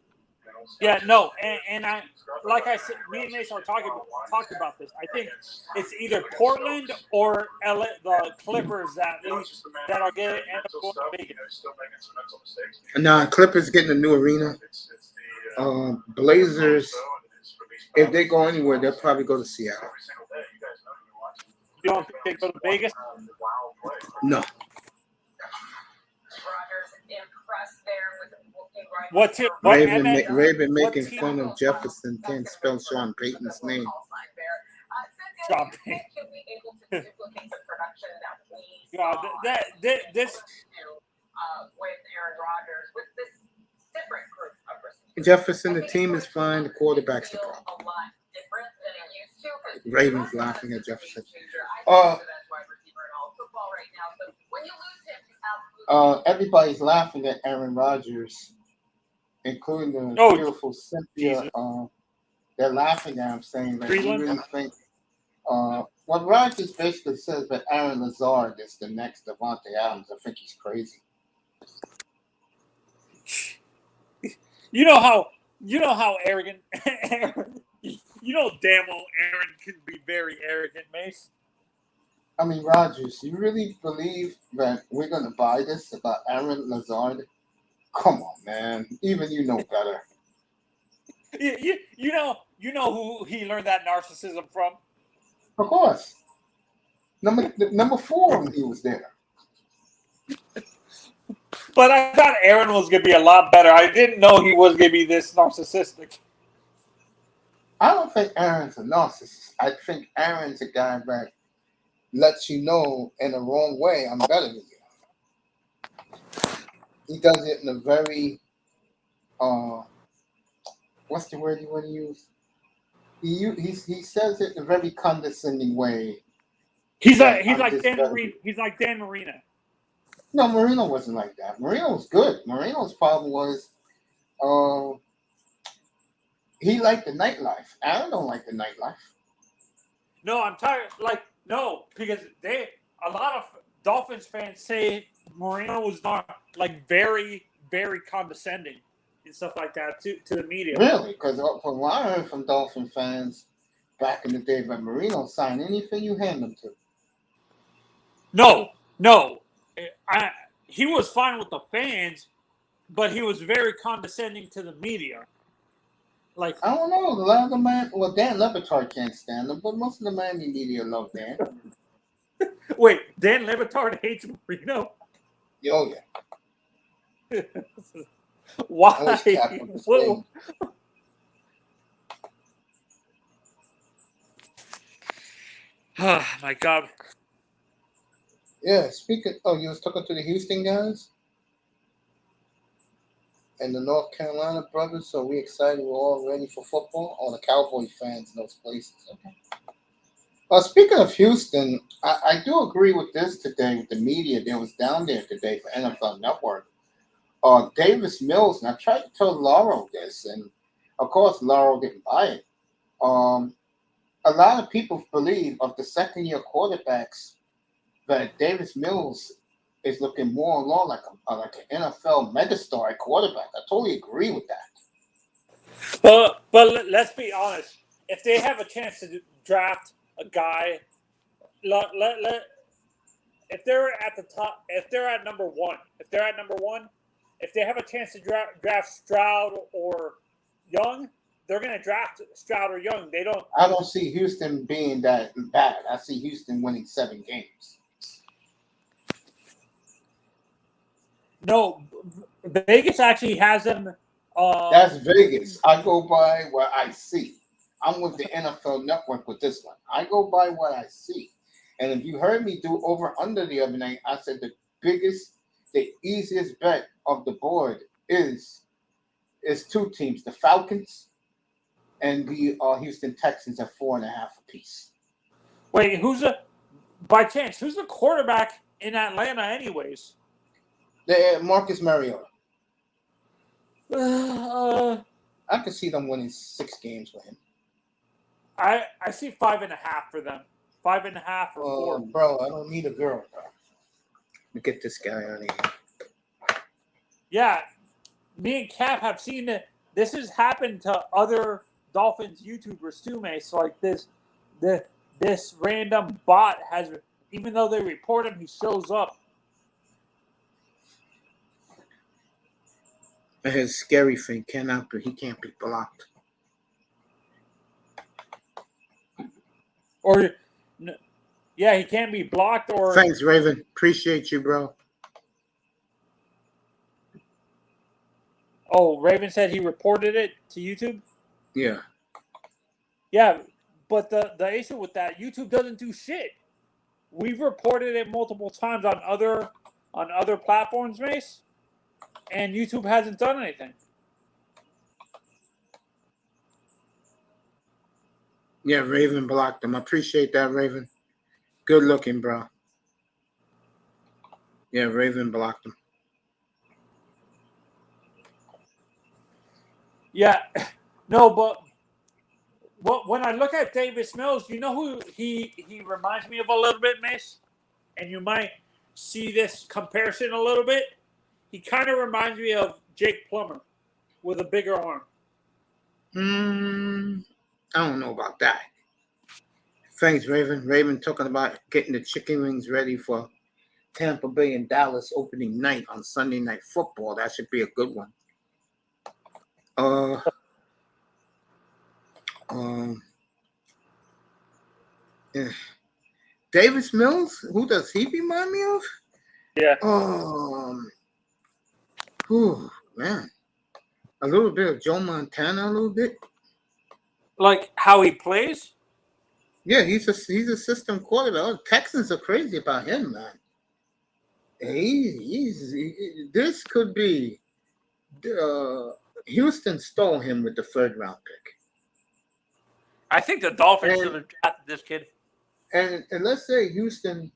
Yeah, no, and I like I said, me and Mason were talked about this. I think it's either Portland or LA, the Clippers that are getting end up going to Vegas. Nah, Clippers getting a new arena. Blazers, if they go anywhere, they'll probably go to Seattle. You don't think they go to Vegas? No. What's it? Raven making fun of Jefferson can't spell Sean Payton's name. Sean Payton. God, this. Jefferson, the team is fine. The quarterback's the problem. Ravens laughing at Jefferson. Everybody's laughing at Aaron Rodgers, including the beautiful Cynthia. They're laughing at him, saying that he really think. What Rodgers basically says that Aaron Lazard is the next Davante Adams. I think he's crazy. You know how arrogant. You know damn well Aaron can be very arrogant, Mace. I mean, Rodgers, you really believe that we're going to buy this about Aaron Lazard? Come on, man. Even you know better. You know who he learned that narcissism from? Of course. Number 4 when he was there. But I thought Aaron was going to be a lot better. I didn't know he was going to be this narcissistic. I don't think Aaron's a narcissist. I think Aaron's a guy that lets you know in the wrong way, I'm better than you. He does it in a very, what's the word you want to use? He says it in a very condescending way. He's that like I'm just Dan better. Marino. He's like Dan Marino. No, Marino wasn't like that. Marino was good. Marino's problem was, he liked the nightlife. Aaron don't like the nightlife. No, I'm tired. Like, no, because a lot of Dolphins fans say Marino was not like very, very condescending and stuff like that to the media. Really? Because from what I heard from Dolphin fans back in the day, that Marino signed anything you hand him to. No. He was fine with the fans, but he was very condescending to the media. Like, I don't know. A lot of the man, well, Dan Lebatard can't stand him, but most of the Miami media love Dan. wait, Dan Lebatard hates Marino? Oh yeah. Why? I wish Cap would explain. Oh my God. Yeah, speaking. Oh, you was talking to the Houston guys and the North Carolina brothers. So we excited. We're all ready for football. All the Cowboy fans in those places. Okay. Speaking of Houston, I do agree with this today with the media that was down there today for NFL Network. Davis Mills, and I tried to tell Laurel this, and of course Laurel didn't buy it. A lot of people believe of the second-year quarterbacks that Davis Mills is looking more and more like an NFL megastar at quarterback. I totally agree with that. But let's be honest. If they have a chance to draft a guy, if they're at the top, if they're at number one, if they have a chance to draft Stroud or Young, they're going to draft Stroud or Young. They don't. I don't see Houston being that bad. I see Houston winning 7 games. No, Vegas actually has them. That's Vegas. I go by what I see. I'm with the NFL Network with this one. I go by what I see. And if you heard me do over under the other night, I said the easiest bet of the board is 2 teams, the Falcons and the Houston Texans at 4.5 apiece. Wait, who's the quarterback in Atlanta anyways? Marcus Mariota. I I could see them winning 6 games with him. I see 5.5 for them. 5.5 or 4. Bro, I don't need a girl, bro. Let me get this guy out of here. Yeah, me and Cap have seen it. This has happened to other Dolphins YouTubers too, Mace. Like this random bot has, even though they report him, he shows up. His scary thing he can't be blocked. Or, yeah, he can't be blocked or. Thanks, Raven. Appreciate you, bro. Oh, Raven said he reported it to YouTube? Yeah. Yeah, but the issue with that, YouTube doesn't do shit. We've reported it multiple times on other platforms, Mace, and YouTube hasn't done anything. Yeah, Raven blocked him. I appreciate that, Raven. Good looking, bro. Yeah, Raven blocked him. Yeah, no, but when I look at Davis Mills, you know who he reminds me of a little bit, Mace? And you might see this comparison a little bit. He kind of reminds me of Jake Plummer with a bigger arm. I don't know about that. Thanks, Raven. Raven talking about getting the chicken wings ready for Tampa Bay and Dallas opening night on Sunday Night Football. That should be a good one. Yeah. Davis Mills, who does he remind me of? Yeah. Man. A little bit of Joe Montana, a little bit. Like how he plays? Yeah, he's a system quarterback. Texans are crazy about him, man. This could be Houston stole him with the 3rd-round pick. I think the Dolphins And- should have drafted this kid. And let's say Houston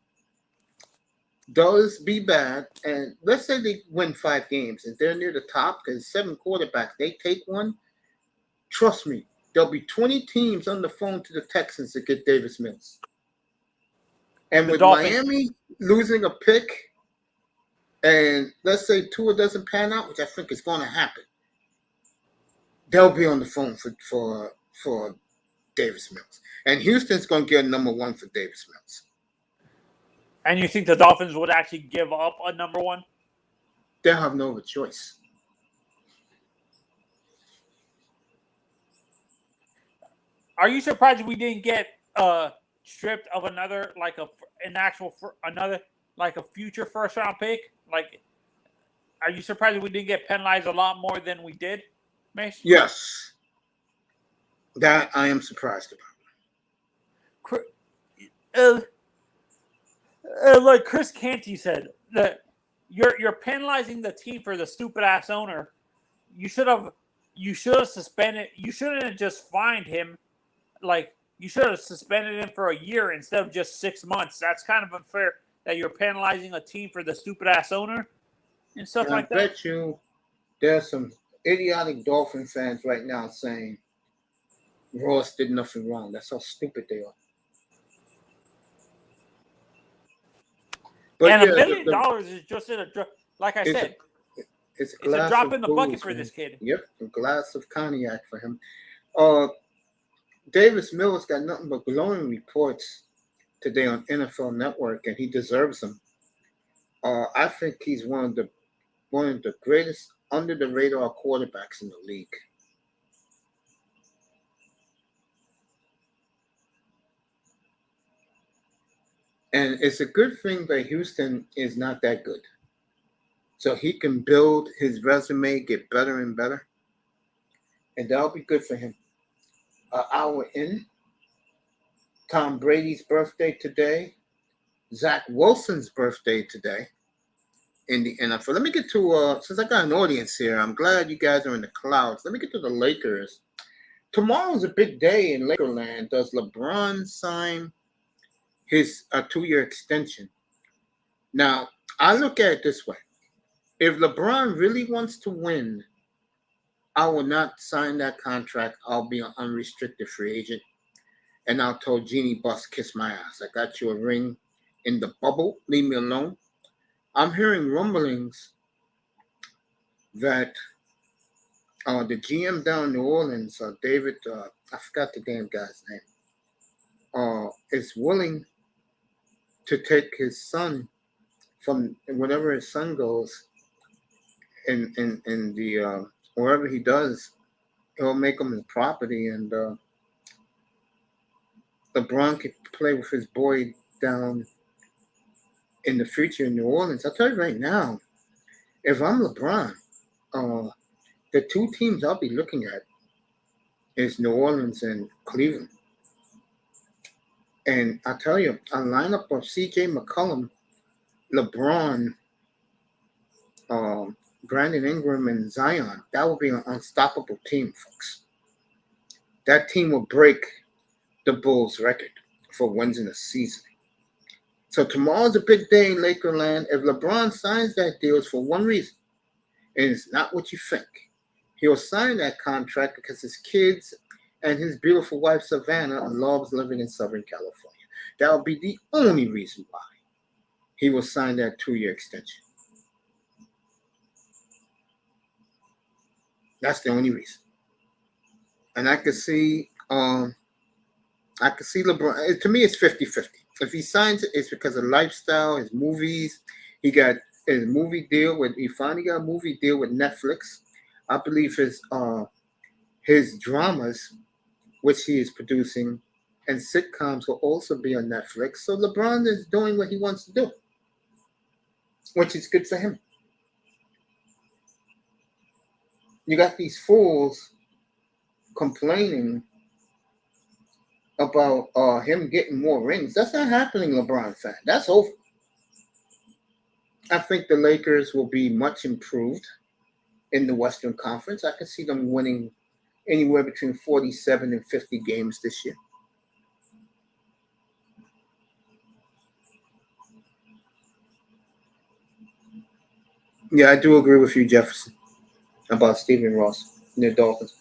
does be bad, and let's say they win 5 games and they're near the top because 7 quarterbacks, they take one. Trust me, there'll be 20 teams on the phone to the Texans to get Davis Mills. And The with Dolphins- Miami losing a pick, and let's say Tua doesn't pan out, which I think is going to happen, they'll be on the phone for Davis Mills. And Houston's going to get number 1 for Davis Mills. And you think the Dolphins would actually give up a number 1? They'll have no other choice. Are you surprised we didn't get stripped of another a future 1st-round pick? Like, are you surprised we didn't get penalized a lot more than we did, Mace? Yes. That I am surprised about. Like Chris Canty said, that you're penalizing the team for the stupid ass owner. You should have suspended. You shouldn't have just fined him. Like, you should have suspended him for a year instead of just 6 months. That's kind of unfair that you're penalizing a team for the stupid ass owner and stuff And like I that. bet you there's some idiotic Dolphin fans right now saying Ross did nothing wrong. That's how stupid they are. But And yeah, $1 million is just in a like I It's a said, it's it's a drop in the bucket for this kid. Yep, a glass of cognac for him. Davis Mills got nothing but glowing reports today on NFL Network, and he deserves them. I think he's one of the greatest under the radar quarterbacks in the league. And it's a good thing that Houston is not that good. So he can build his resume, get better and better. And that'll be good for him. An hour in, Tom Brady's birthday today, Zach Wilson's birthday today in the NFL. Let me get to, since I got an audience here, I'm glad you guys are in the clouds. Let me get to the Lakers. Tomorrow's a big day in Lakerland. Does LeBron sign his 2-year extension? Now, I look at it this way. If LeBron really wants to win, I will not sign that contract. I'll be an unrestricted free agent. And I'll tell Jeannie Buss, kiss my ass. I got you a ring in the bubble. Leave me alone. I'm hearing rumblings that the GM down in New Orleans, David, I forgot the damn guy's name, is willing to take his son from whenever his son goes in the wherever he does, he'll make him his property, and LeBron could play with his boy down in the future in New Orleans. I'll tell you right now, if I'm LeBron, the 2 teams I'll be looking at is New Orleans and Cleveland. And I'll tell you, a lineup of C.J. McCollum, LeBron, Brandon Ingram, and Zion, that would be an unstoppable team, folks. That team will break the Bulls' record for wins in a season. So tomorrow's a big day in Lakerland. If LeBron signs that deal, it's for one reason, and it's not what you think. He'll sign that contract because his kids and his beautiful wife, Savannah, loves living in Southern California. That will be the only reason why he will sign that 2-year extension. That's the only reason. And I could see LeBron. To me, it's 50-50. If he signs it, it's because of lifestyle, his movies. He got his movie deal he finally got a movie deal with Netflix. I believe his dramas, which he is producing, and sitcoms will also be on Netflix. So LeBron is doing what he wants to do, which is good for him. You got these fools complaining about him getting more rings. That's not happening, LeBron fan. That's over. I think the Lakers will be much improved in the Western Conference. I can see them winning anywhere between 47 and 50 games this year. Yeah, I do agree with you, Jefferson, about Stephen Ross and the Dolphins.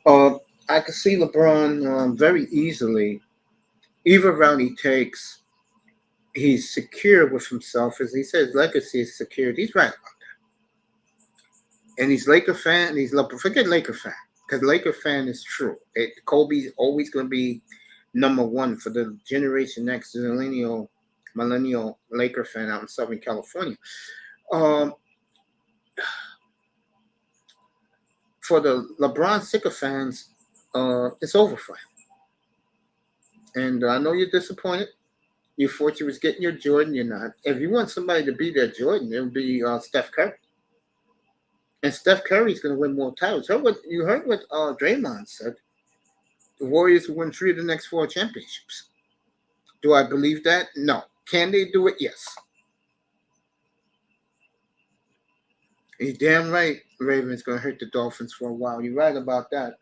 I can see LeBron very easily, either route he takes, he's secure with himself. As he says, legacy is secured. He's right about that. And he's Laker fan. Forget Laker fan, because Laker fan is true. Kobe's always going to be number one for the Generation Next millennial Laker fan out in Southern California. For the LeBron sycophants, it's over for him. And I know you're disappointed. You thought you was getting your Jordan. You're not. If you want somebody to be their Jordan, it would be Steph Curry. And Steph Curry's going to win more titles. You heard what Draymond said. The Warriors will win 3 of the next 4 championships. Do I believe that? No. Can they do it? Yes. He's damn right Ravens going to hurt the Dolphins for a while. You're right about that.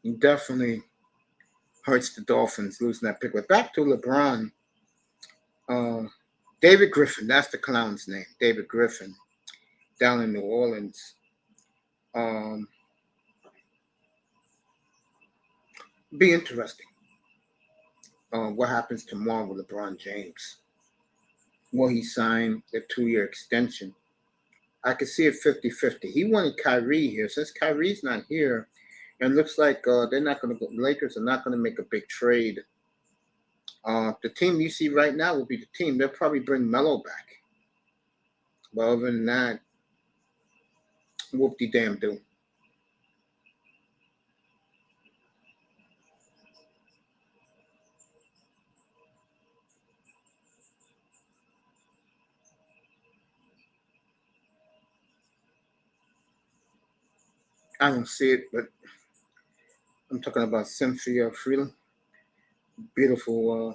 It definitely hurts the Dolphins losing that pick. But back to LeBron. David Griffin, that's the clown's name. David Griffin, down in New Orleans. Be interesting. What happens tomorrow with LeBron James? Will he sign the 2-year extension? I could see it 50-50. He wanted Kyrie here. Since Kyrie's not here, and it looks like they're not going to go. The Lakers are not going to make a big trade. The team you see right now will be the team. They'll probably bring Melo back. But other than that, whoop-de-damn-do. I don't see it, but I'm talking about Cynthia Freeland. Beautiful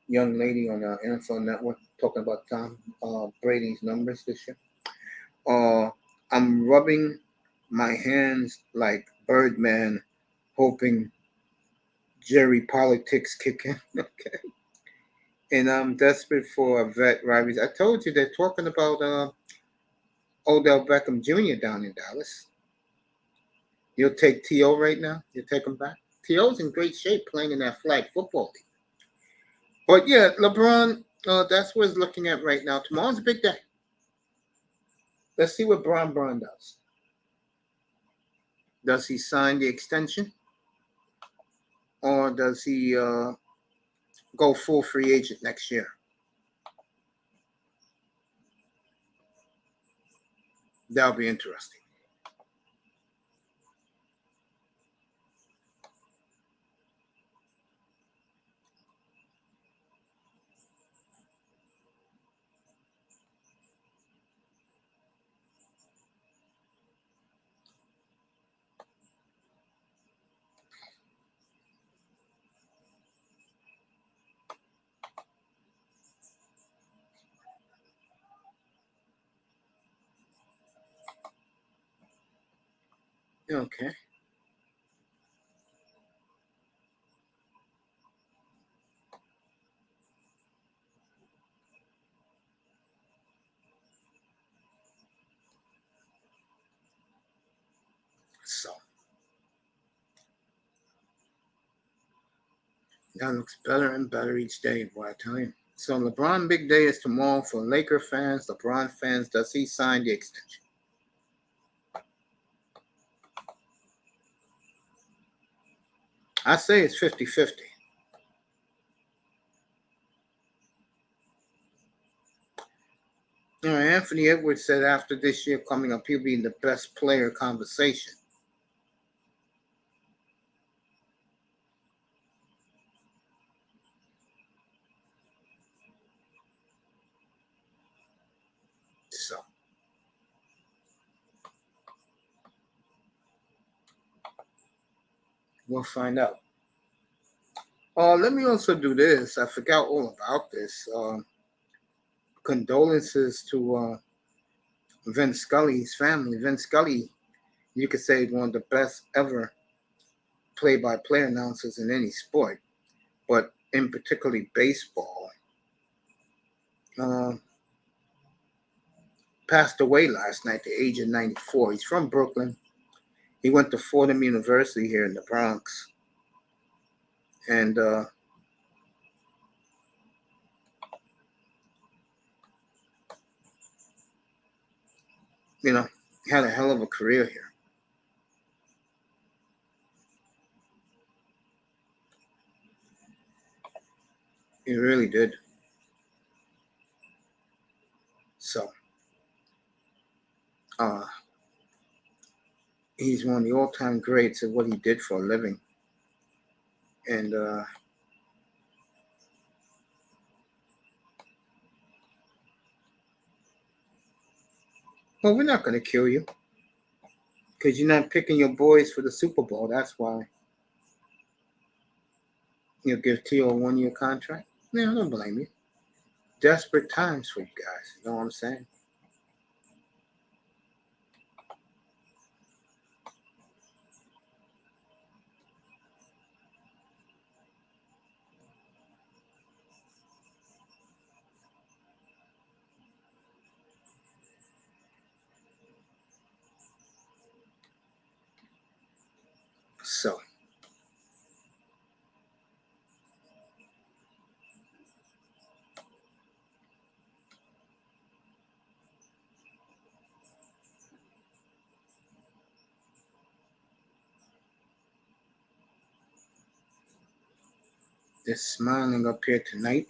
young lady on the NFL Network talking about Tom Brady's numbers this year. I'm rubbing my hands like Birdman, hoping Jerry politics kick in. Okay. And I'm desperate for a vet rivalry. I told you they're talking about Odell Beckham Jr. down in Dallas. You'll take T.O. right now? You'll take him back? T.O.'s in great shape playing in that flag football league. But yeah, LeBron, that's what he's looking at right now. Tomorrow's a big day. Let's see what Bron does. Does he sign the extension? Or does he go full free agent next year? That'll be interesting. Okay. So that looks better and better each day, boy, I tell you. So LeBron big day is tomorrow for Laker fans, LeBron fans. Does he sign the extension? I say it's 50-50. Anthony Edwards said after this year coming up, he'll be in the best player conversation. We'll find out. Let me also do this. I forgot all about this. Condolences to Vince Scully's family. Vince Scully, you could say, one of the best ever play-by-play announcers in any sport, but in particularly baseball. Passed away last night at the age of 94. He's from Brooklyn. He went to Fordham University here in the Bronx. And you know, had a hell of a career here. He really did. So, he's one of the all-time greats of what he did for a living. And well, we're not going to kill you because you're not picking your boys for the Super Bowl. That's why. You'll give T.O. a 1-year contract? Yeah, I don't blame you. Desperate times for you guys. You know what I'm saying? So, they're smiling up here tonight.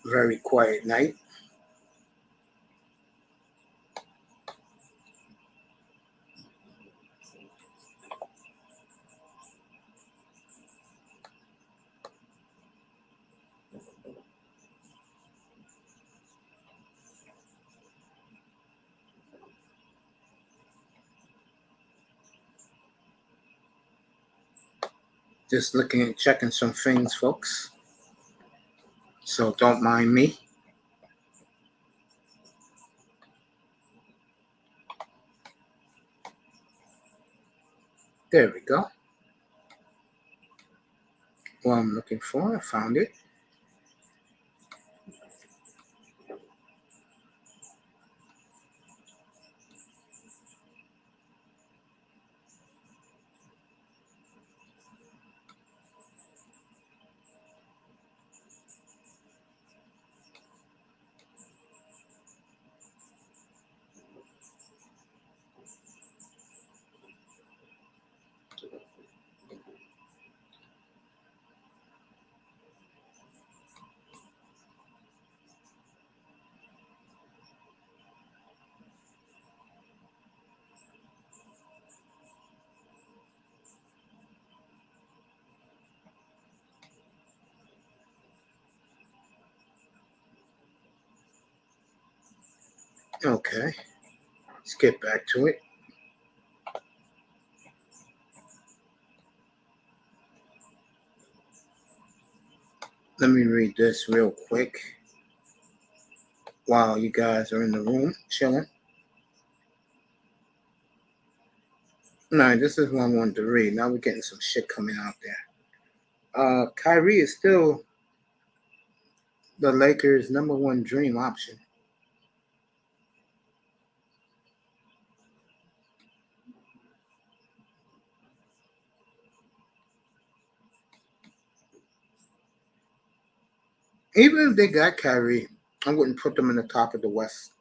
Very quiet night. Just looking and checking some things, folks. So don't mind me. There we go. What I'm looking for, I found it. Okay, let's get back to it. Let me read this real quick while you guys are in the room chilling. All right, this is what I wanted to read. Now we're getting some shit coming out there. Kyrie is still the Lakers' #1 dream option. Even if they got Kyrie, I wouldn't put them in the top of the West.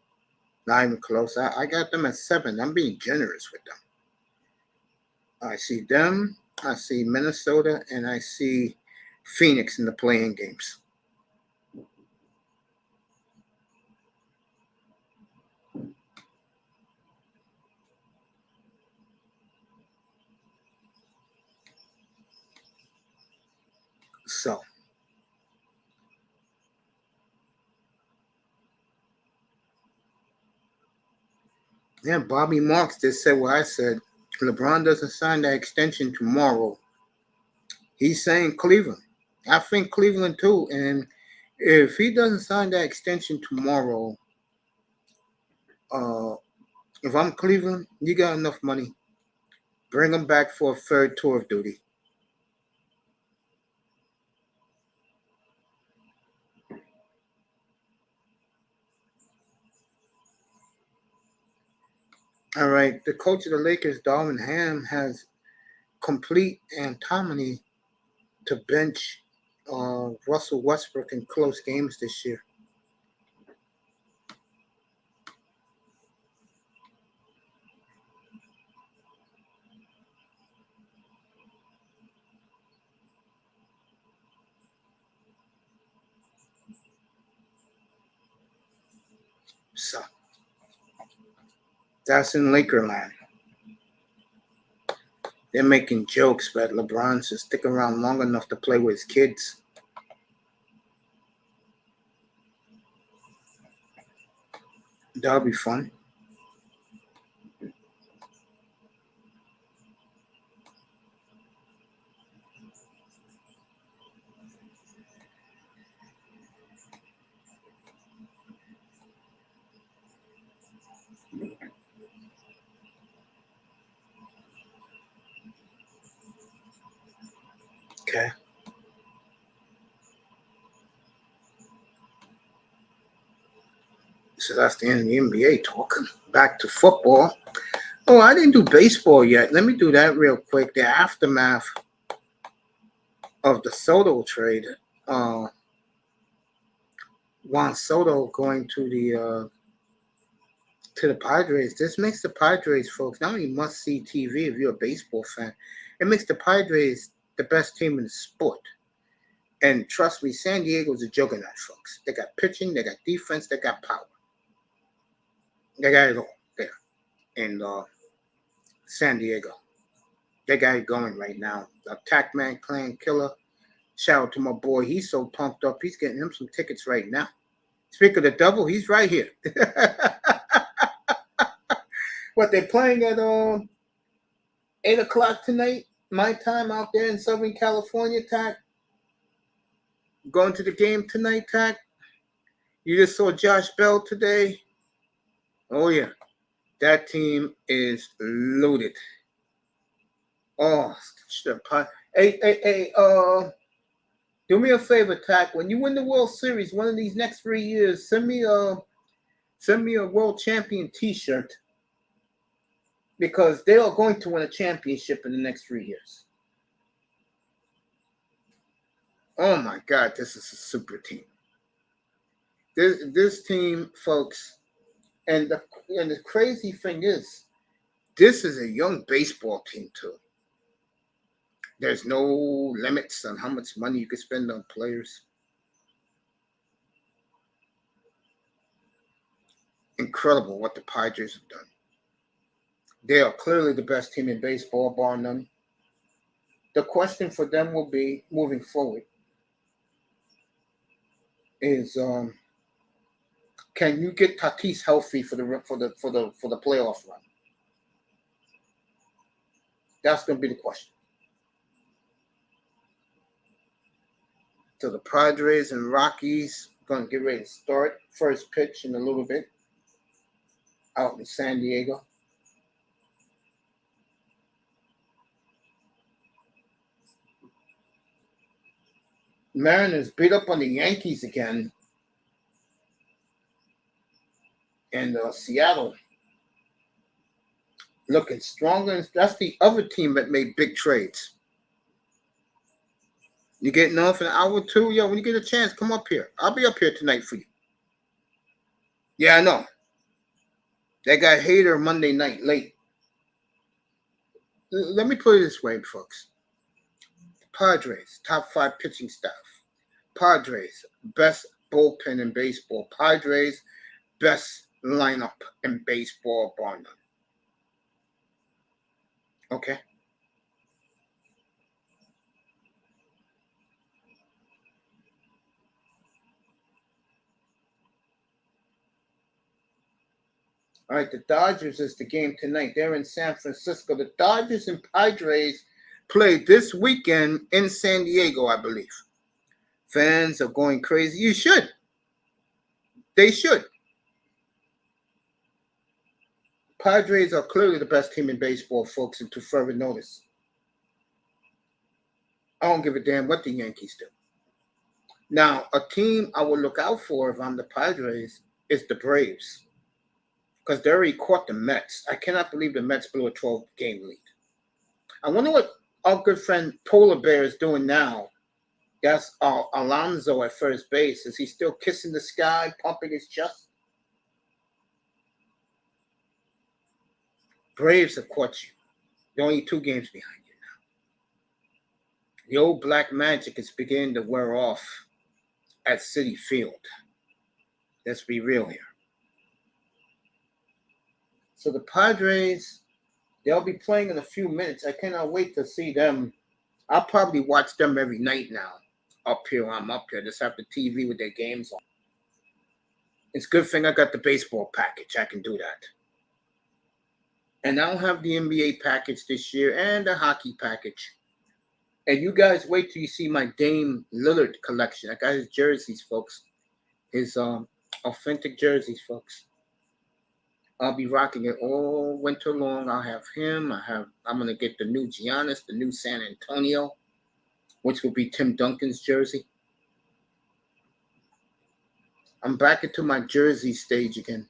Not even close. I got them at 7. I'm being generous with them. I see them, I see Minnesota, and I see Phoenix in the play-in games. So, yeah, Bobby Marks just said what I said. LeBron doesn't sign that extension tomorrow. He's saying Cleveland. I think Cleveland too. And if he doesn't sign that extension tomorrow, if I'm Cleveland, you got enough money. Bring him back for a third tour of duty. All right. The coach of the Lakers, Darvin Ham, has complete autonomy to bench Russell Westbrook in close games this year. So that's in Lakerland. They're making jokes that LeBron should stick around long enough to play with his kids. That'll be fun. Okay. So that's the end of the NBA talk. Back to football. Oh, I didn't do baseball yet. Let me do that real quick. The aftermath of the Soto trade. Juan Soto going to the Padres. This makes the Padres, folks, not only must-see TV if you're a baseball fan, it makes the Padres the best team in the sport. And trust me, San Diego's a juggernaut, folks. They got pitching, they got defense, they got power. They got it all there in San Diego. They got it going right now. Attack Man Clan Killer. Shout out to my boy. He's so pumped up. He's getting him some tickets right now. Speak of the devil, he's right here. What, they're playing at 8 o'clock tonight, my time out there in Southern California, Tack? Going to the game tonight, Tack? You just saw Josh Bell today? Oh, yeah. That team is loaded. Oh, hey, do me a favor, Tack. When you win the World Series one of these next 3 years, send me a World Champion T-shirt, because they are going to win a championship in the next 3 years. Oh my God, this is a super team. This team, folks, and the crazy thing is, this is a young baseball team too. There's no limits on how much money you can spend on players. Incredible what the Padres have done. They are clearly the best team in baseball, bar none. The question for them will be, moving forward, is can you get Tatis healthy for the playoff run? That's going to be the question. So the Padres and Rockies going to get ready to start. First pitch in a little bit out in San Diego. Mariners beat up on the Yankees again. And Seattle looking stronger. That's the other team that made big trades. You getting on for an hour or two? Yo, when you get a chance, come up here. I'll be up here tonight for you. Yeah, I know. They got Hater Monday night late. Let me put it this way, folks. Padres, top 5 pitching staff. Padres, best bullpen in baseball. Padres, best lineup in baseball, bar none. Okay. All right, the Dodgers is the game tonight. They're in San Francisco. The Dodgers and Padres play this weekend in San Diego, I believe. Fans are going crazy. You should. They should. Padres are clearly the best team in baseball, folks, and to further notice. I don't give a damn what the Yankees do. Now, a team I will look out for if I'm the Padres is the Braves, because they already caught the Mets. I cannot believe the Mets blew a 12-game lead. I wonder what our good friend Polar Bear is doing now. That's Alonso at first base. Is he still kissing the sky, pumping his chest? Braves have caught you. They're only 2 games behind you now. The old black magic is beginning to wear off at Citi Field. Let's be real here. So the Padres, they'll be playing in a few minutes. I cannot wait to see them. I'll probably watch them every night now. Up here, I'm up here. Just have the TV with their games on. It's a good thing I got the baseball package. I can do that. And I'll have the NBA package this year and the hockey package. And you guys wait till you see my Dame Lillard collection. I got his jerseys, folks. His authentic jerseys, folks. I'll be rocking it all winter long. I'll have him. I'm gonna get the new Giannis, the new San Antonio, which will be Tim Duncan's jersey. I'm back into my jersey stage again.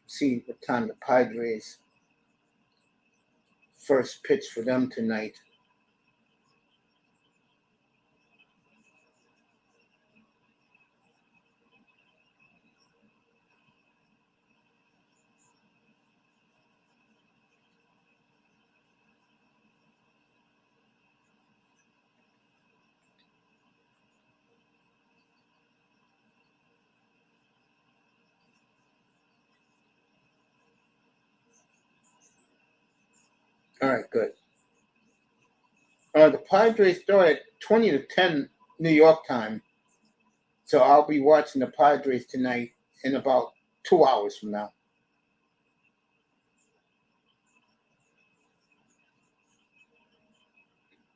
See what time the Padres first pitch for them tonight. All right, good. The Padres start at 20-10 New York time. So I'll be watching the Padres tonight in about 2 hours from now.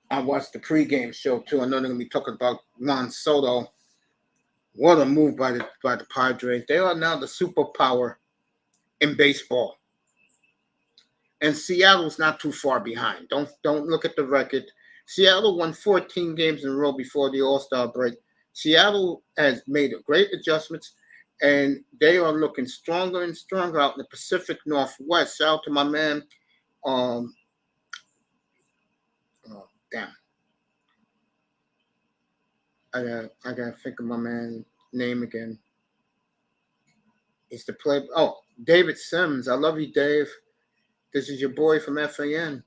I watched the pregame show too. I know they're gonna be talking about Juan Soto. What a move by the Padres. They are now the superpower in baseball. And Seattle's not too far behind. Don't look at the record. Seattle won 14 games in a row before the All-Star break. Seattle has made great adjustments, and they are looking stronger and stronger out in the Pacific Northwest. Shout out to my man. I gotta think of my man's name again. It's the play. Oh, David Sims. I love you, Dave. This is your boy from FAN.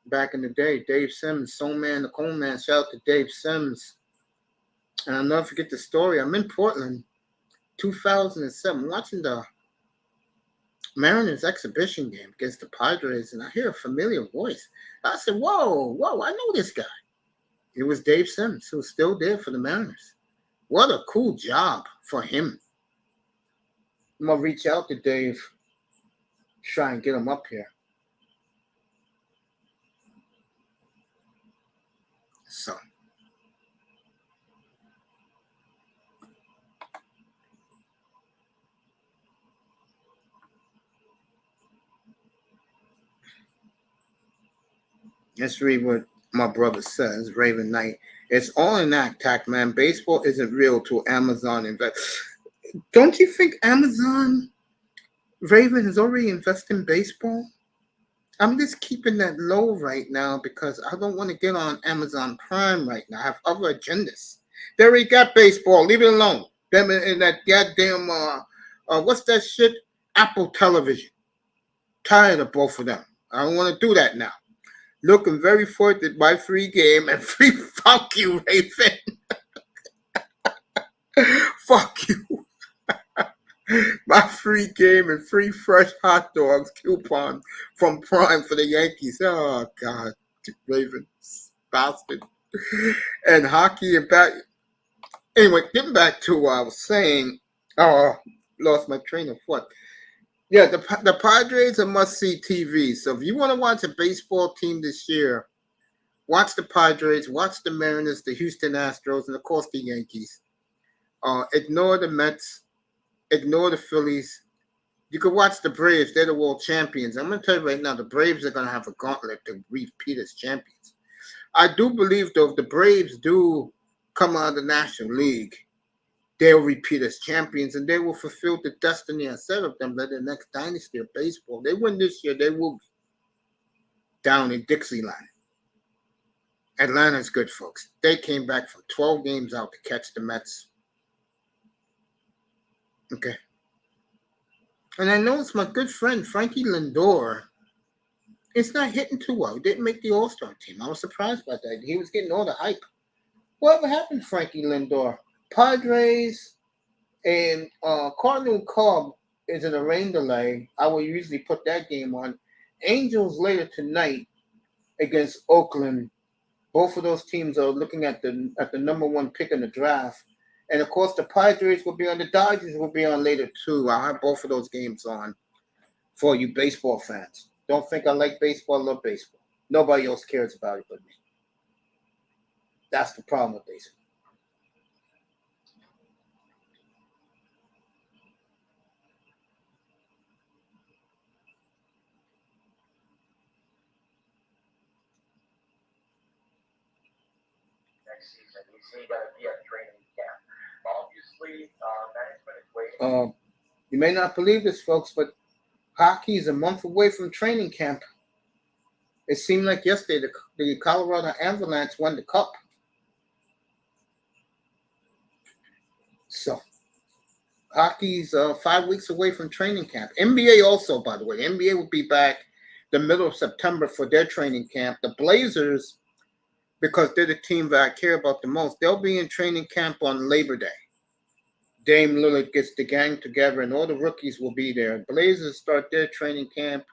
Back in the day, Dave Sims, Soul Man, the Coal Man. Shout out to Dave Sims. And I'll never forget the story. I'm in Portland, 2007, watching the Mariners exhibition game against the Padres, and I hear a familiar voice. I said, whoa, I know this guy. It was Dave Sims, who's still there for the Mariners. What a cool job for him. I'm going to reach out to Dave, try and get him up here. So. Let's read what my brother says, Raven Knight. It's all an act, man. Baseball isn't real till Amazon invests. Don't you think Amazon, Raven, has already invested in baseball? I'm just keeping that low right now because I don't want to get on Amazon Prime right now. I have other agendas. They already got baseball. Leave it alone. Them in that goddamn, what's that shit? Apple Television. Tired of both of them. I don't want to do that now. Looking very forward to my free game and free fuck you, Raven. Fuck you. My free game and free fresh hot dogs coupon from Prime for the Yankees. Oh, God. Raven, bastard. And hockey and back. Anyway, getting back to what I was saying. Oh, lost my train of thought. Yeah, the Padres are must-see TV. So if you want to watch a baseball team this year, watch the Padres, watch the Mariners, the Houston Astros, and of course the Yankees. Ignore the Mets, ignore the Phillies. You could watch the Braves. They're the world champions. I'm going to tell you right now, the Braves are going to have a gauntlet to repeat as champions. I do believe, though, if the Braves do come out of the National League, they'll repeat as champions, and they will fulfill the destiny ahead of them. They're the next dynasty of baseball. They win this year, they will be down in Dixieland. Atlanta's good, folks. They came back from 12 games out to catch the Mets. Okay. And I noticed my good friend, Frankie Lindor, is not hitting too well. He didn't make the All-Star team. I was surprised by that. He was getting all the hype. Whatever happened to Frankie Lindor? Padres and Cardinal Cub is in a rain delay. I will usually put that game on. Angels later tonight against Oakland. Both of those teams are looking at the number one pick in the draft. And, of course, the Padres will be on. The Dodgers will be on later, too. I'll have both of those games on for you baseball fans. Don't think I like baseball. I love baseball. Nobody else cares about it but me. That's the problem with baseball. Next season, you see, got to be at training camp. Obviously, management is waiting. You may not believe this, folks, but hockey is a month away from training camp. It seemed like yesterday the Colorado Avalanche won the cup. So, hockey's 5 weeks away from training camp. NBA also, by the way. NBA will be back the middle of September for their training camp. The Blazers, because they're the team that I care about the most, they'll be in training camp on Labor Day. Dame Lillard gets the gang together, and all the rookies will be there. Blazers start their training camp,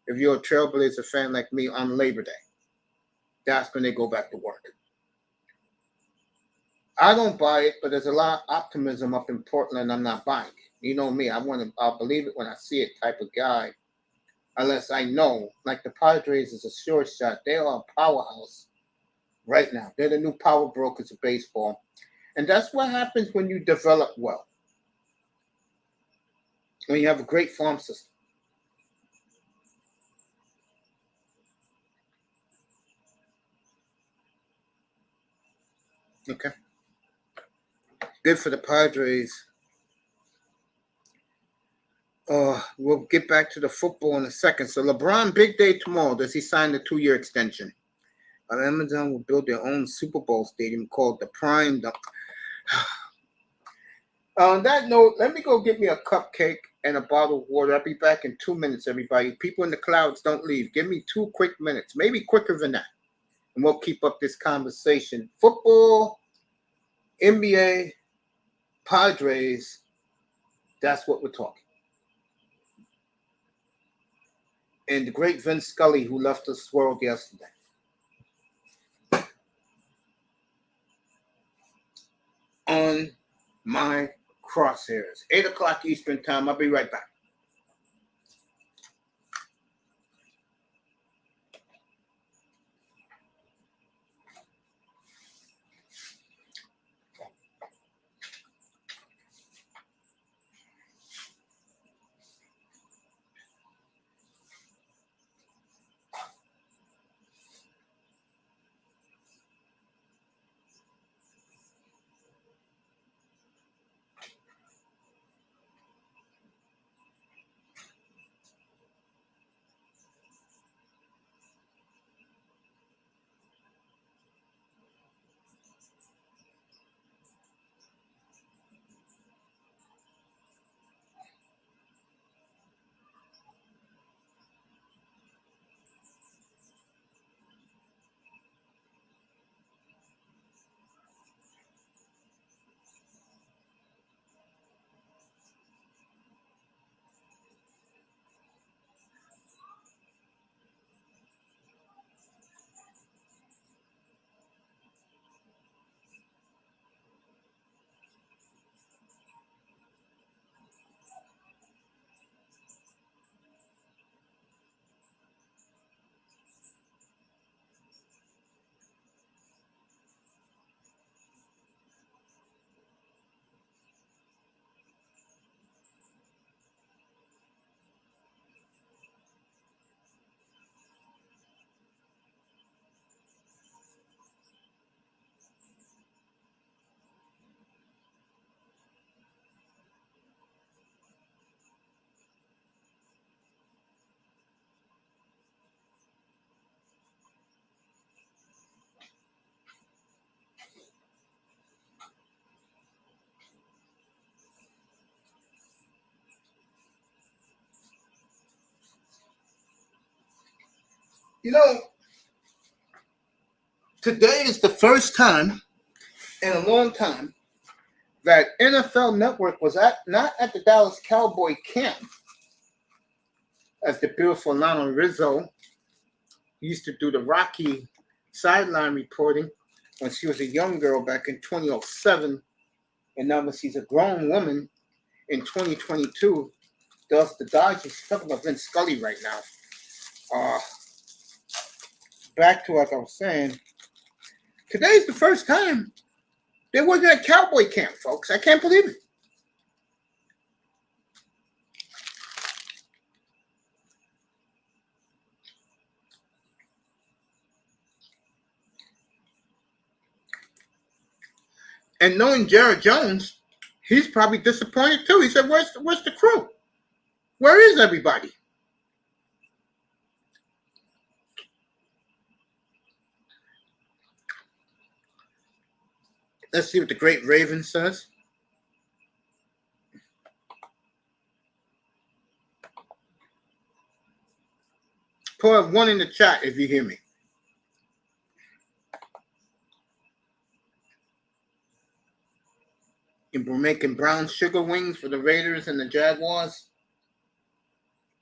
if you're a Trailblazer fan like me, on Labor Day. That's when they go back to work. I don't buy it, but there's a lot of optimism up in Portland. I'm not buying it. You know me. I'll believe it when I see it type of guy. Unless I know, like the Padres is a sure shot. They are a powerhouse right now. They're the new power brokers of baseball. And that's what happens when you develop well. When you have a great farm system. Okay. Good for the Padres. We'll get back to the football in a second. So LeBron, big day tomorrow. Does he sign the 2-year extension? Amazon will build their own Super Bowl stadium called the Prime. On that note, let me go get me a cupcake and a bottle of water. I'll be back in 2 minutes, everybody. People in the clouds, don't leave. Give me 2 quick minutes, maybe quicker than that. And we'll keep up this conversation. Football, NBA, Padres, that's what we're talking. And the great Vince Scully, who left us world yesterday. On my crosshairs. 8 o'clock Eastern time. I'll be right back. You know, today is the first time in a long time that NFL Network was not at the Dallas Cowboy camp, as the beautiful Lana Rizzo used to do the Rocky sideline reporting when she was a young girl back in 2007, and now that she's a grown woman in 2022, does the Dodgers. Talking about Vince Scully right now. Back to what I was saying. Today's the first time they wasn't at Cowboy camp, folks. I can't believe it. And knowing Jared Jones, he's probably disappointed too. He said, where's the crew? Where is everybody? Let's see what the great Raven says. Put one in the chat if you hear me. And we're making brown sugar wings for the Raiders and the Jaguars.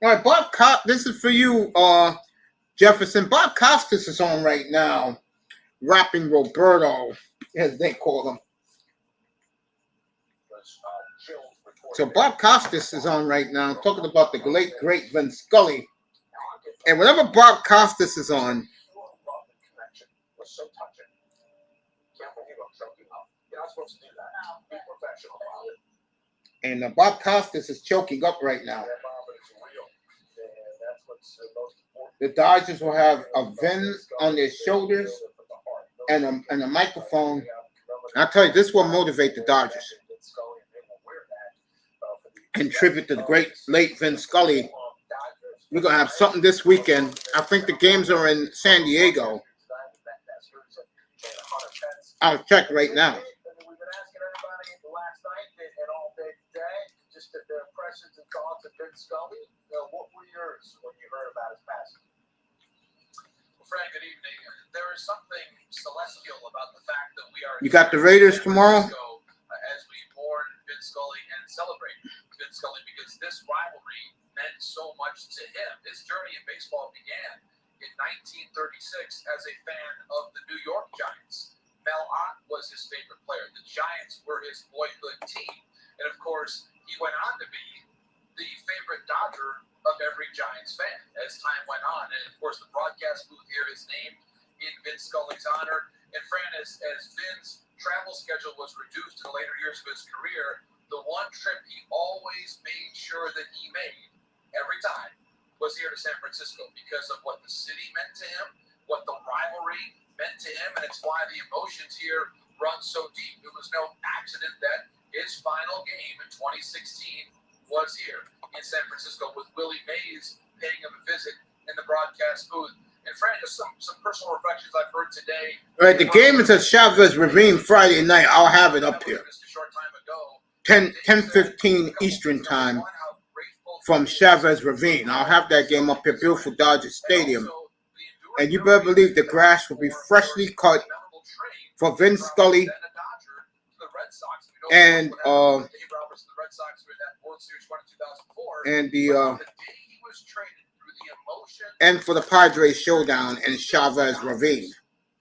All right, Bob Costas, this is for you, Jefferson. Bob Costas is on right now, rapping Roberto, as they call him. So Bob Costas is on right now, talking about the great Vince Scully. And whenever Bob Costas is on, and Bob Costas is choking up right now. The Dodgers will have a Vin on their shoulders and a microphone. I'll tell you, this will motivate the Dodgers. In tribute to the great late Vin Scully, we're going to have something this weekend. I think the games are in San Diego. I'll check right now. Frank, good evening. There is something celestial about the fact that we are. You got the Raiders tomorrow? As we mourn Vince Scully and celebrate Vince Scully, because this rivalry meant so much to him. His journey in baseball began in 1936 as a fan of the New York Giants. Mel Ott was his favorite player. The Giants were his boyhood team. And of course, he went on to be the favorite Dodger of every Giants fan as time went on. And of course, the broadcast booth here is named in Vince Scully's honor. And Fran, as Vin's travel schedule was reduced in the later years of his career, the one trip he always made sure that he made every time was here to San Francisco because of what the city meant to him, what the rivalry meant to him, and it's why the emotions here run so deep. It was no accident that his final game in 2016 was here in San Francisco with Willie Mays paying him a visit in the broadcast booth. And Fran, just some personal reflections I've heard today. All right, the game is at Chavez Ravine Friday night. I'll have it up here. 10:15 Eastern time from Chavez Ravine. I'll have that game up here, beautiful Dodger Stadium. And you better believe the grass will be freshly cut for Vince Scully and for the Padres showdown in Chavez Ravine.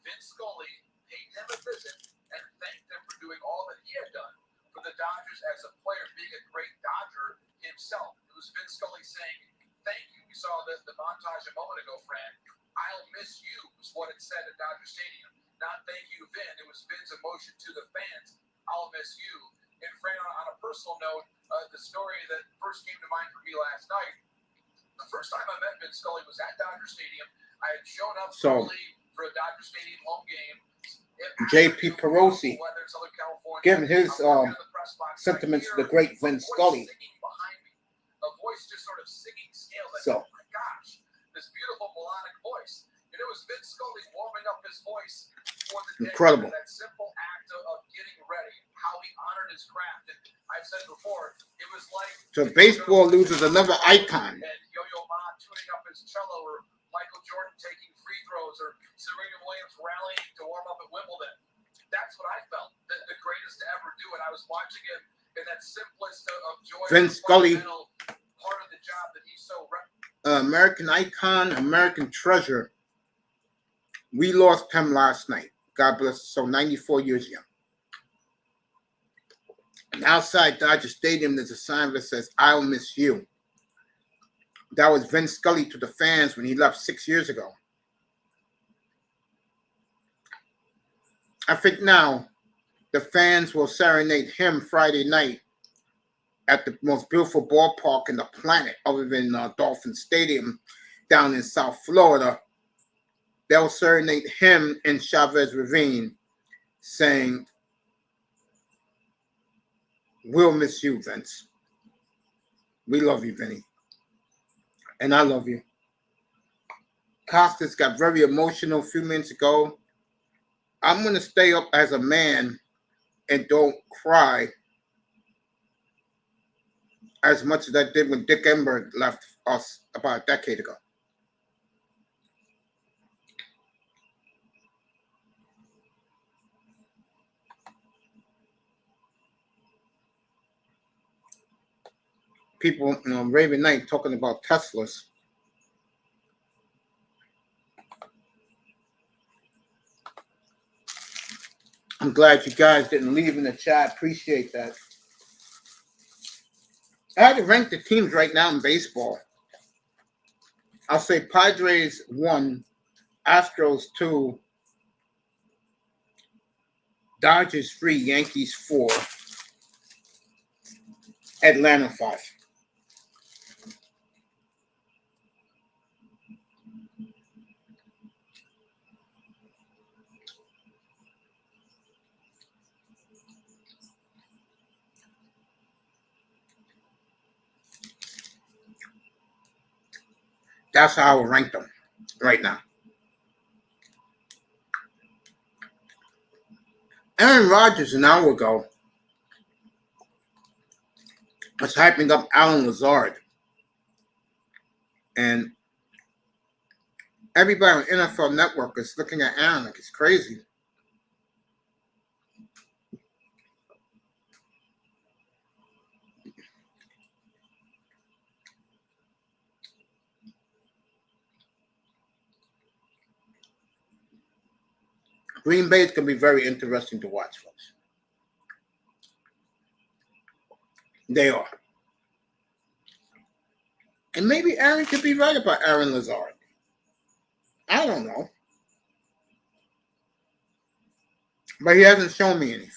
Vince Scully paid him a visit and thanked him for doing all that he had done for the Dodgers as a player, being a great Dodger himself. It was Vince Scully saying, thank you. We saw the montage a moment ago, Fran. I'll miss you was what it said at Dodger Stadium. Not thank you, Vin. It was Vin's emotion to the fans. I'll miss you. And Fran, on a personal note, the story that first came to mind for me last night, the first time I met Vince Scully was at Dodger Stadium. I had shown up early for a Dodger Stadium home game. J.P. Perosi giving his sentiments to the great Vince Scully. A voice just sort of singing scales. So, oh my gosh, this beautiful melodic voice. And it was Vince Scully warming up his voice for the day. Incredible. That simple act of getting ready, how he honored his craft. And I've said before, it was like. So baseball loses another icon. And Yo-Yo Ma tuning up his cello or Michael Jordan taking free throws or Serena Williams rallying to warm up at Wimbledon. That's what I felt. The greatest to ever do it. I was watching him in that simplest of joy. Vince Scully, part of the job that he's so American icon, American treasure. We lost him last night. God bless his soul, 94 years young. And outside Dodger Stadium, there's a sign that says, "I'll miss you." That was Vince Scully to the fans when he left 6 years ago. I think now the fans will serenade him Friday night at the most beautiful ballpark in the planet, other than Dolphin Stadium down in South Florida. They'll serenade him in Chavez Ravine saying, "We'll miss you, Vince. We love you, Vinny. And I love you." Costas got very emotional a few minutes ago. I'm going to stay up as a man and don't cry as much as I did when Dick Enberg left us about a decade ago. People, Raven Knight talking about Teslas. I'm glad you guys didn't leave in the chat. Appreciate that. I had to rank the teams right now in baseball. I'll say Padres 1, Astros 2, Dodgers 3, Yankees 4, Atlanta 5. That's how I would rank them right now. Aaron Rodgers an hour ago was hyping up Alan Lazard. And everybody on NFL Network is looking at Aaron like it's crazy. Green Bay is going to be very interesting to watch, folks. They are. And maybe Aaron could be right about Aaron Lazard. I don't know. But he hasn't shown me anything.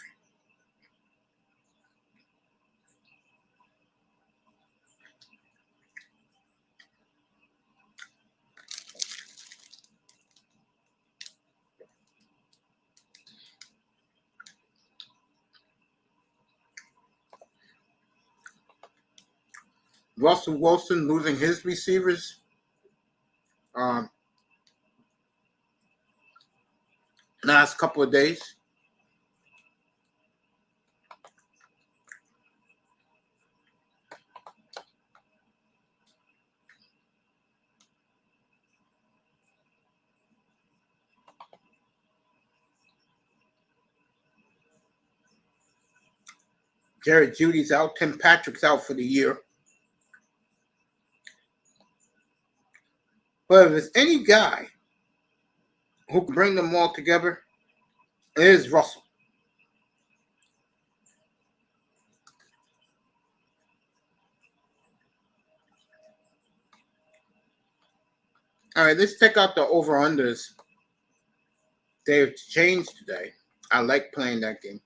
Russell Wilson losing his receivers. Last couple of days. Jared Judy's out. Tim Patrick's out for the year. But if there's any guy who can bring them all together, it is Russell. All right, let's check out the over-unders. They've changed today. I like playing that game.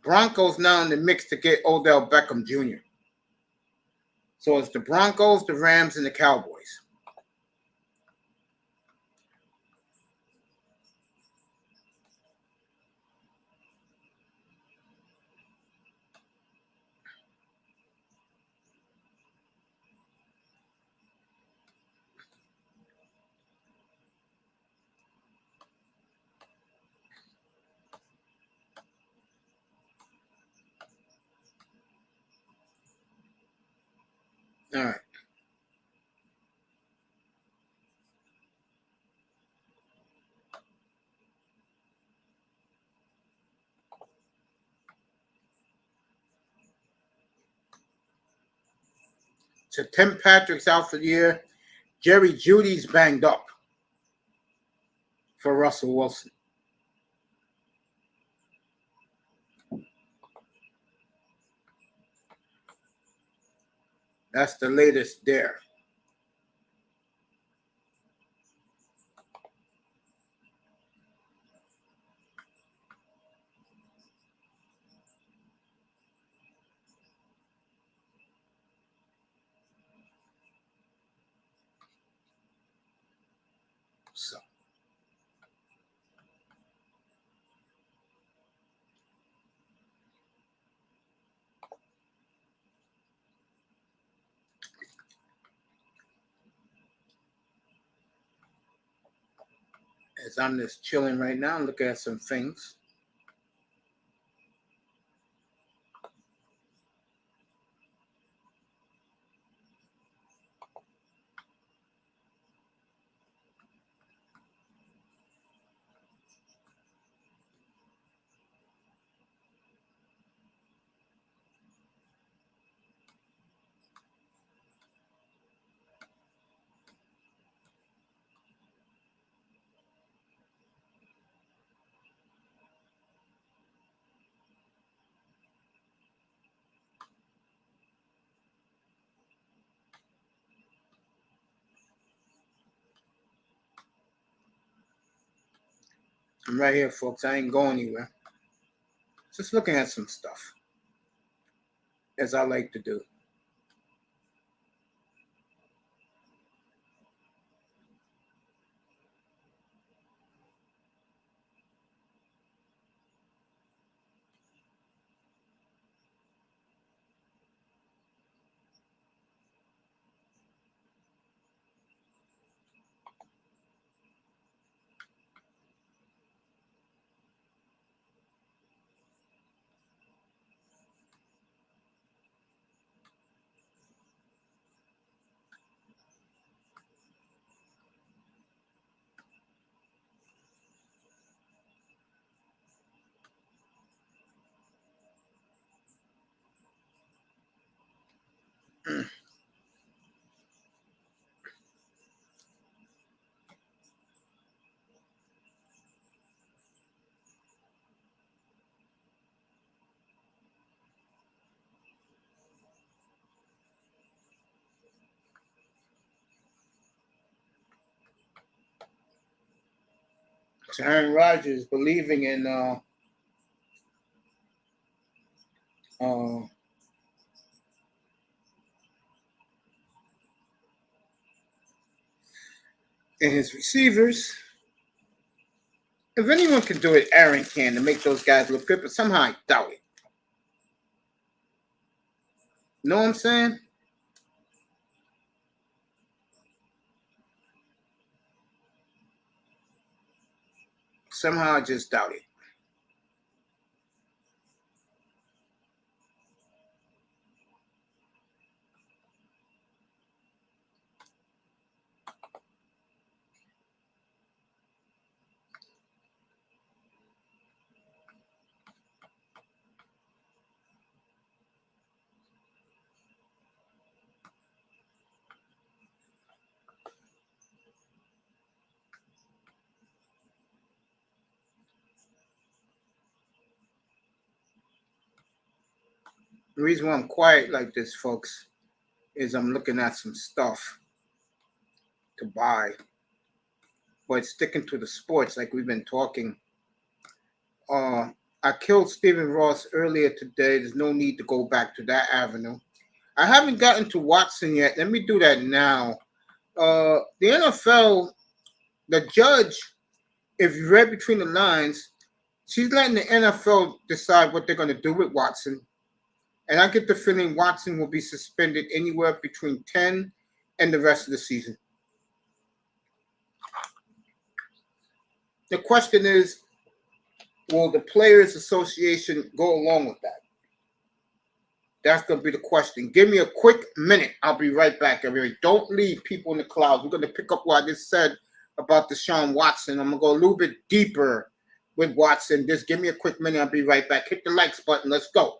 Broncos now in the mix to get Odell Beckham Jr. So it's the Broncos, the Rams, and the Cowboys. All right. So Tim Patrick's out for the year. Jerry Judy's banged up for Russell Wilson. That's the latest there. So. As I'm just chilling right now, looking at some things. I'm right here, folks. I ain't going anywhere. Just looking at some stuff, as I like to do. So Aaron Rodgers believing in his receivers. If anyone can do it, Aaron can to make those guys look good, but somehow I doubt it. Know what I'm saying? Somehow I just doubt it. The reason why I'm quiet like this, folks, is I'm looking at some stuff to buy. But sticking to the sports like we've been talking. I killed Stephen Ross earlier today. There's no need to go back to that avenue. I haven't gotten to Watson yet. Let me do that now. The NFL, the judge, if you read between the lines, she's letting the NFL decide what they're going to do with Watson. And I get the feeling Watson will be suspended anywhere between 10 and the rest of the season. The question is, will the Players Association go along with that? That's going to be the question. Give me a quick minute. I'll be right back, everybody. Don't leave people in the clouds. We're going to pick up what I just said about Deshaun Watson. I'm going to go a little bit deeper with Watson. Just give me a quick minute. I'll be right back. Hit the likes button. Let's go.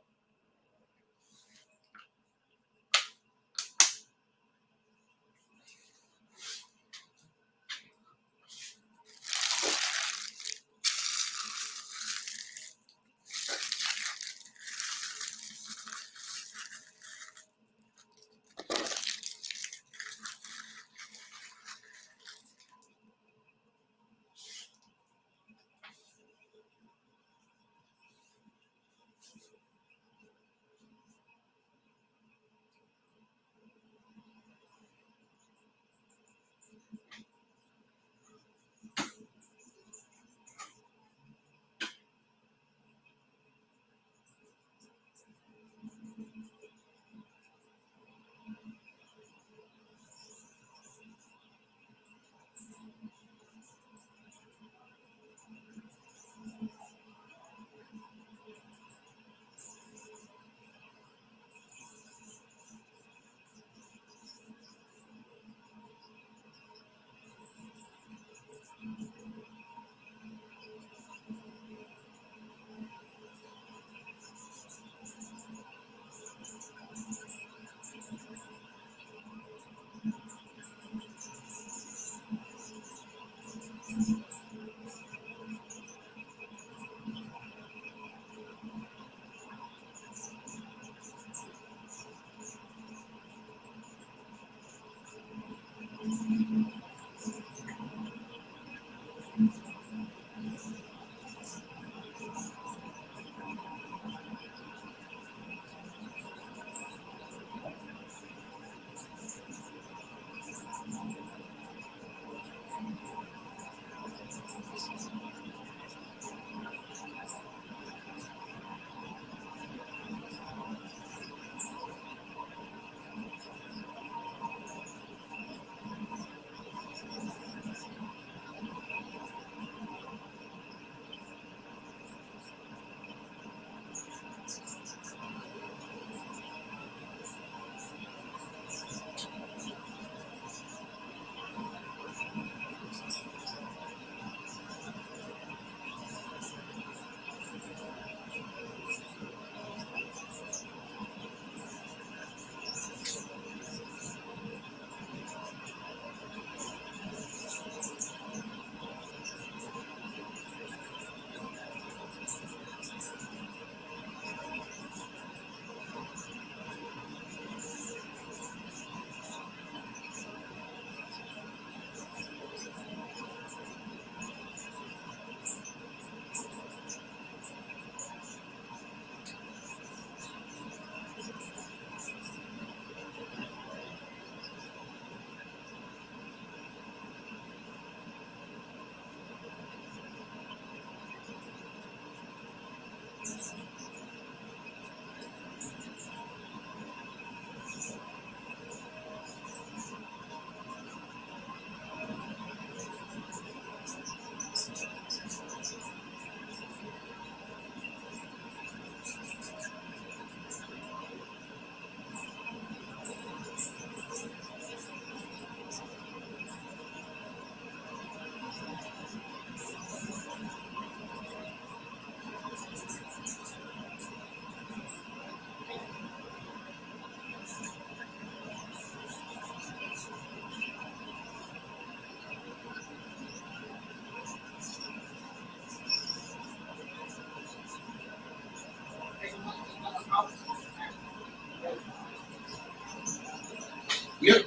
Yep,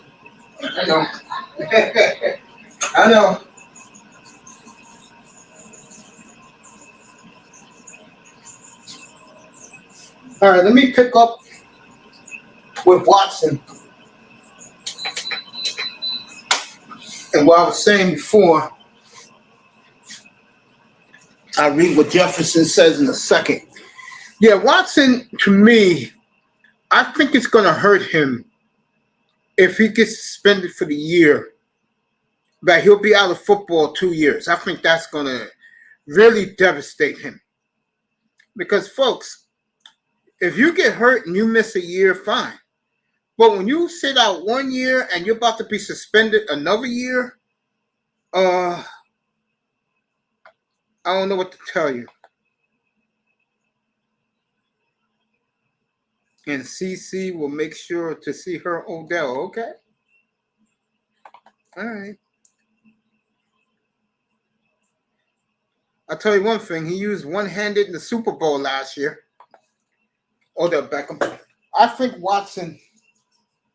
I know. I know. All right, let me pick up with Watson. And what I was saying before, I'll read what Jefferson says in a second. Yeah, Watson, to me, I think it's going to hurt him if he gets suspended for the year, that he'll be out of football 2 years. I think that's going to really devastate him. Because, folks, If you get hurt and you miss a year, fine. But when you sit out 1 year and you're about to be suspended another year, I don't know what to tell you. And CC will make sure to see her Odell, okay? All right. I'll tell you one thing. He used one-handed in the Super Bowl last year. Odell Beckham. I think Watson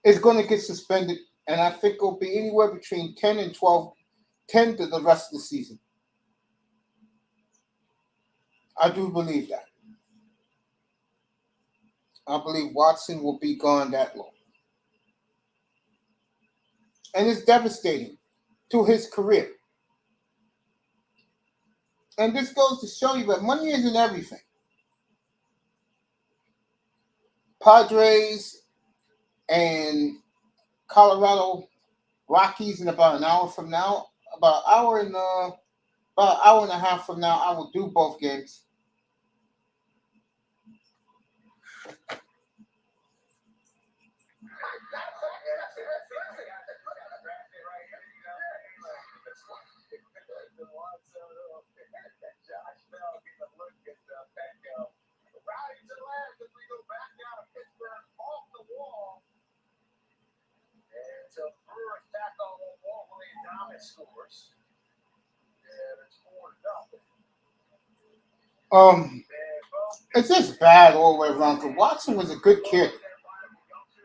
is going to get suspended, and I think it'll be anywhere between 10 and 12, 10 to the rest of the season. I do believe that. I believe Watson will be gone that long. And it's devastating to his career. And this goes to show you that money isn't everything. Padres and Colorado Rockies in about an hour from now, about an hour and a half from now, I will do both games. It's just bad all the way around. Because Watson was a good kid.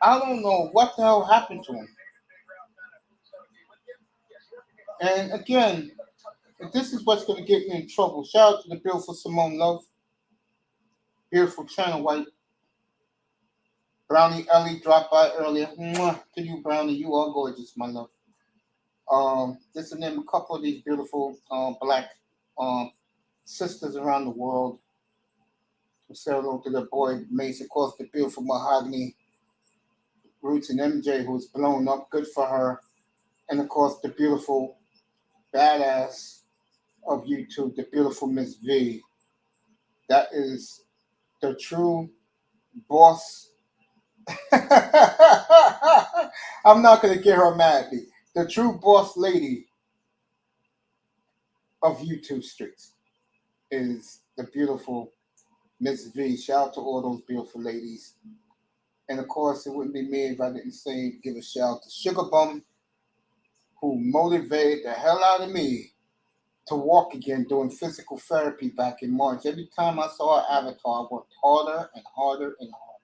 I don't know what the hell happened to him. And again, this is what's going to get me in trouble. Shout out to the beautiful Simone Love. Beautiful China White. Brownie Ellie dropped by earlier. Mwah to you, Brownie. You are gorgeous, my love. Just to name a couple of these beautiful black sisters around the world. Say hello to the boy Mace, of course, the beautiful Mahogany Roots and MJ, who's blown up. Good for her. And of course, the beautiful badass of YouTube, the beautiful Miss V. That is the true boss. I'm not going to get her mad at me. The true boss lady of YouTube streets is the beautiful Miss V. Shout out to all those beautiful ladies. And of course, it wouldn't be me if I didn't give a shout out to Sugar Bum, who motivated the hell out of me to walk again doing physical therapy back in March. Every time I saw her avatar, I worked harder and harder and harder.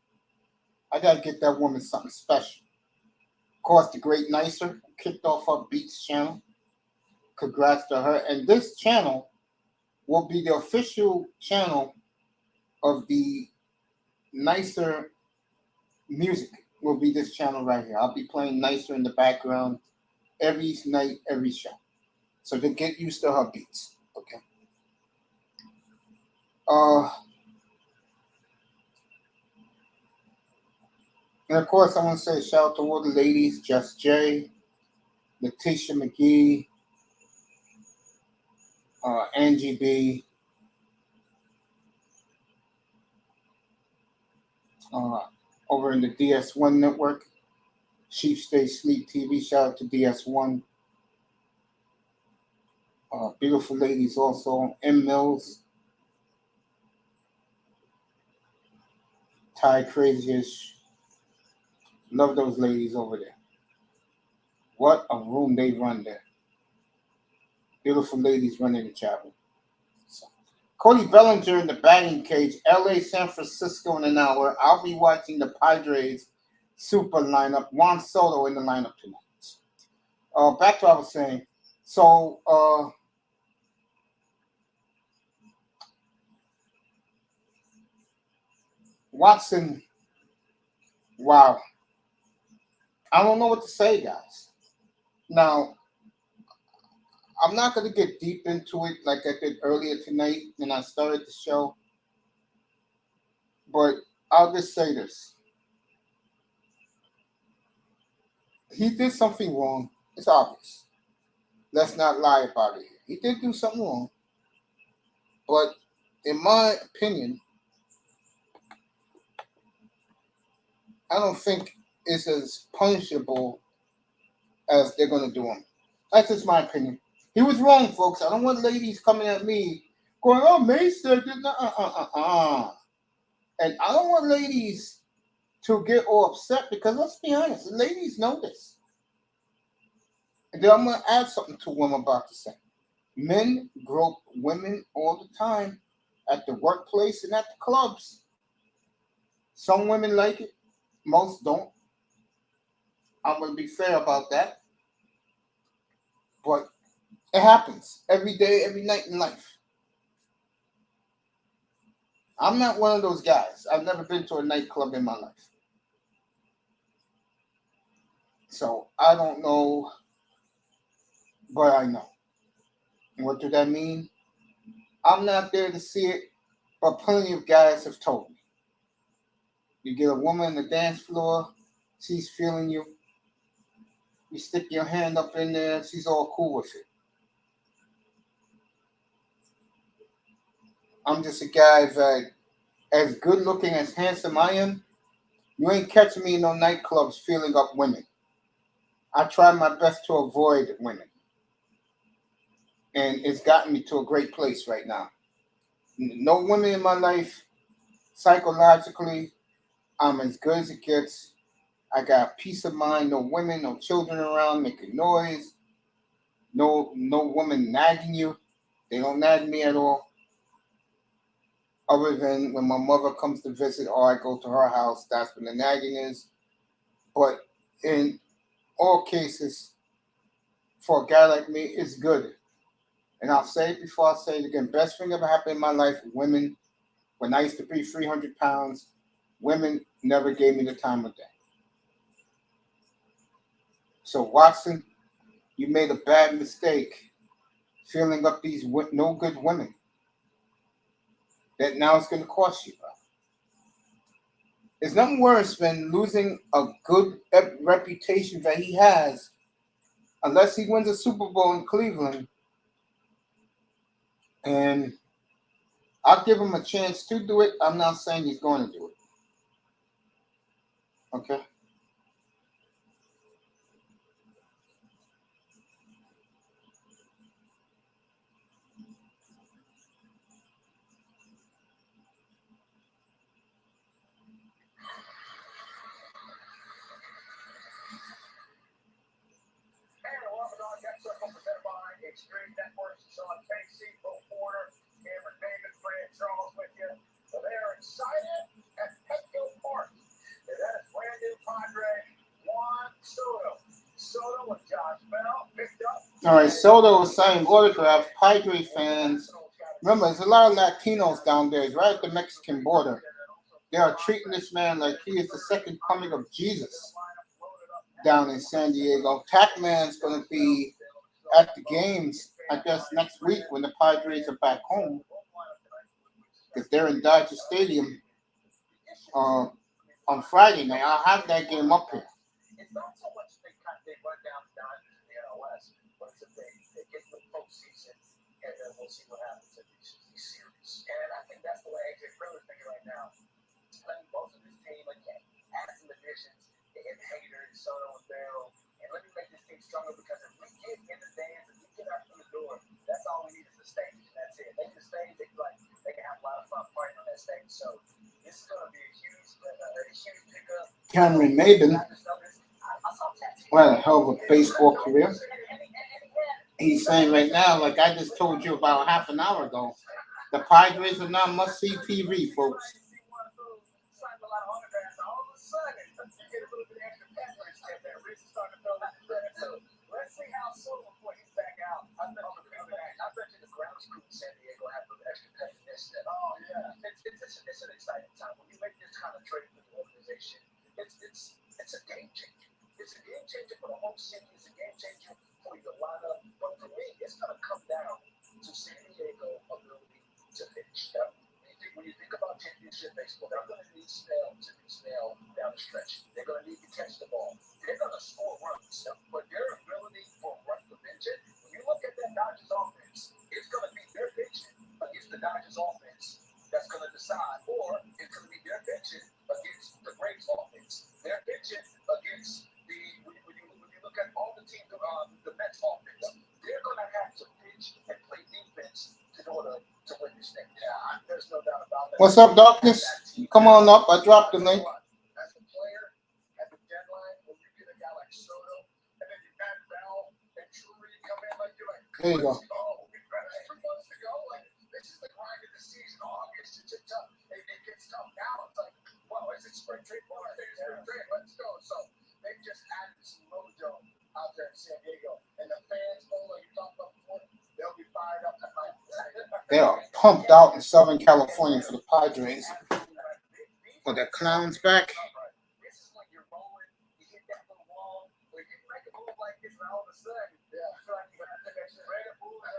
I got to get that woman something special. Of course, the great Nicer kicked off her Beats channel. Congrats to her. And this channel will be the official channel of the Nicer music. Will be this channel right here. I'll be playing Nicer in the background every night, every show. So to get used to her beats. Okay. And of course, I want to say a shout out to all the ladies, Just J, Letitia McGee, Angie B, over in the DS1 network, Sheep Stay Sleep TV. Shout out to DS1. Beautiful ladies also, M Mills, Ty Crazyish. Love those ladies over there. What a room they run there. Beautiful ladies running the chat room. So, Cody Bellinger in the batting cage, LA, San Francisco in an hour. I'll be watching the Padres super lineup. Juan Soto in the lineup tonight. Back to what I was saying. So, Watson, wow. I don't know what to say, guys. Now, I'm not going to get deep into it like I did earlier tonight when I started the show. But I'll just say this. He did something wrong. It's obvious. Let's not lie about it. He did do something wrong. But in my opinion, I don't think it's as punishable as they're going to do him. That's just my opinion. He was wrong, folks. I don't want ladies coming at me going, "Oh, Mace said that." And I don't want ladies to get all upset because let's be honest, the ladies know this. And then I'm going to add something to what I'm about to say. Men grope women all the time at the workplace and at the clubs. Some women like it, most don't. I'm going to be fair about that. But it happens every day, every night in life. I'm not one of those guys. I've never been to a nightclub in my life. So I don't know, but I know. And what does that mean? I'm not there to see it, but plenty of guys have told me. You get a woman on the dance floor, she's feeling you. You stick your hand up in there, she's all cool with it. I'm just a guy that, as good looking, as handsome I am, you ain't catching me in no nightclubs feeling up women. I try my best to avoid women. And it's gotten me to a great place right now. No women in my life. Psychologically, I'm as good as it gets. I got peace of mind. No women, no children around making noise. No woman nagging you. They don't nag me at all. Other than when my mother comes to visit or I go to her house, that's when the nagging is. But in all cases, for a guy like me, it's good. And I'll say it before I say it again. Best thing ever happened in my life, women. When I used to be 300 pounds, women never gave me the time of day. So, Watson, you made a bad mistake filling up these no good women. That now it's going to cost you, bro. There's nothing worse than losing a good reputation that he has, unless he wins a Super Bowl in Cleveland. And I'll give him a chance to do it. I'm not saying he's going to do it. Okay? Extreme Networks, Sean Casey, Bo Porter, Cameron David, Fred Charles with you. So they are excited at Petco Park. And that is brand new Padre Juan Soto. Soto and Josh Bell picked up. All right, Soto was signing autographs. Padre fans. Remember, there's a lot of Latinos down there. It's right at the Mexican border. They are treating this man like he is the second coming of Jesus down in San Diego. Pac-Man's going to be at the games, I guess, next week when the Padres are back home, because they're in Dodger Stadium on Friday night. I'll have that game up here. It's not so much they run down the Dodgers in the NOS, but it's they get to the postseason, and then we'll see what happens in these series. And I think that's the way AJ Priller's thinking right now. Let me both of this team again, add some additions, and Hader and Soto and Bell, and let me make this team stronger, because if we get in the dance, if we get out through the door, that's all we need is the stage, and that's it. They can stage, they can have a lot of fun fighting on that stage. So this is going to be a huge pickup. Cameron Maben, what a hell of a baseball career. He's saying right now, like I just told you about half an hour ago, the Padres are not must-see TV, folks. Let's see how Soto before he's back out. I bet you the grounds crew in San Diego have a little extra pettiness. Oh yeah, it's an exciting time when you make this kind of trade for the organization. It's a game changer. It's a game changer for the whole city. It's a game changer for your lineup. But for me, it's gonna come down to San Diego ability to pitch. When you think about championship baseball, they're going to need Snell to be Snell down the stretch. They're going to need to catch the ball. They're going to score runs, but their ability for run prevention, when you look at that Dodgers offense, it's going to be their pitching against the Dodgers offense that's going to decide, or it's going to be their pitching against the Braves offense. What's up, Darkness? Come on up. I dropped the link. As a player, at the deadline, when you get a guy like Soto, and then you add Bell and Drury come in, like you're like, There you go. oh, 3 months to go. Like this is the grind of the season. August, it's tough. It gets tough now. It's like, well, is it spring training? Well, I think it's spring training. Let's go. So they just added some mojo out there in San Diego, and the fans, like you talked about before, they'll be fired up tonight. They are pumped out in Southern California for the Padres. With their clowns back. This is when you're rolling, you hit that little wall, where you make a move like this, and all of a sudden, you feel like you got to take that straight up move, you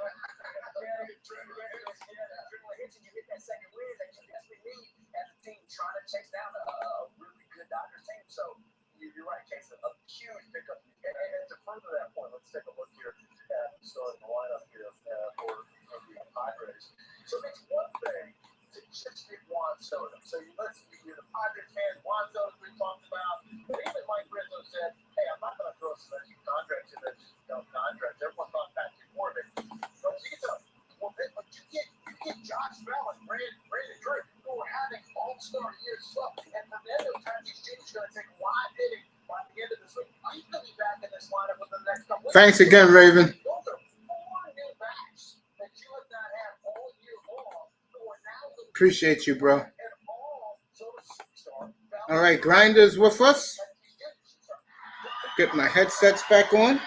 hit that second win that you desperately need as a team trying to chase down a really good Dodgers team. So you're right, Case, a huge pickup. And to further that point, let's take a look here at the starting lineup here for the Padres. So it's one thing to just get Juan Soto. So let's be here, the Padres fans, Juan Soto we talked about. But even Mike Rizzo said, hey, I'm not going to throw some extra contracts in this contract. Everyone thought Patrick Corbin. But he's a but you get Josh Bell and Brandon Drake, who are having all-star years stuff. And from the end of time, these teams are going to take wide hitting by the end of this week. He's going to be back in this lineup with the next couple. Thanks again, Raven. Those are 4 new backs that you have not had all year long. Who are now Appreciate you, bro. All right, Grinders with us. Get my headsets back on.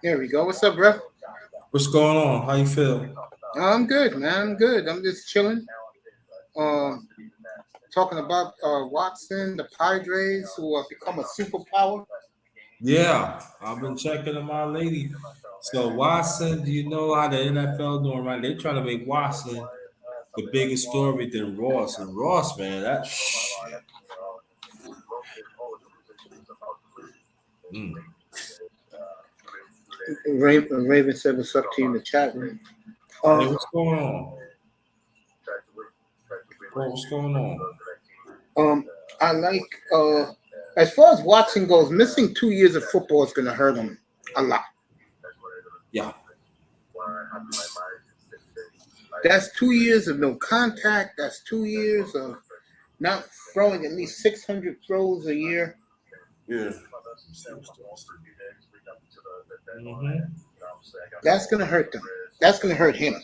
There we go. What's up, bro? What's going on? How you feel? I'm good, man. I'm good. I'm just chilling. Talking about Watson, the Padres, who have become a superpower. Yeah, I've been checking on my lady. So Watson, do you know how the NFL doing right? They trying to make Watson the biggest story than Ross. And Ross, man, that shit. Raven said what's up to you in the chat room. Hey, what's going on? What's going on? I like as far as Watson goes, missing 2 years of football is gonna hurt him a lot. Yeah. That's 2 years of no contact. That's 2 years of not throwing at least 600 throws a year. Yeah. Mm-hmm. That's gonna hurt them. That's gonna hurt him.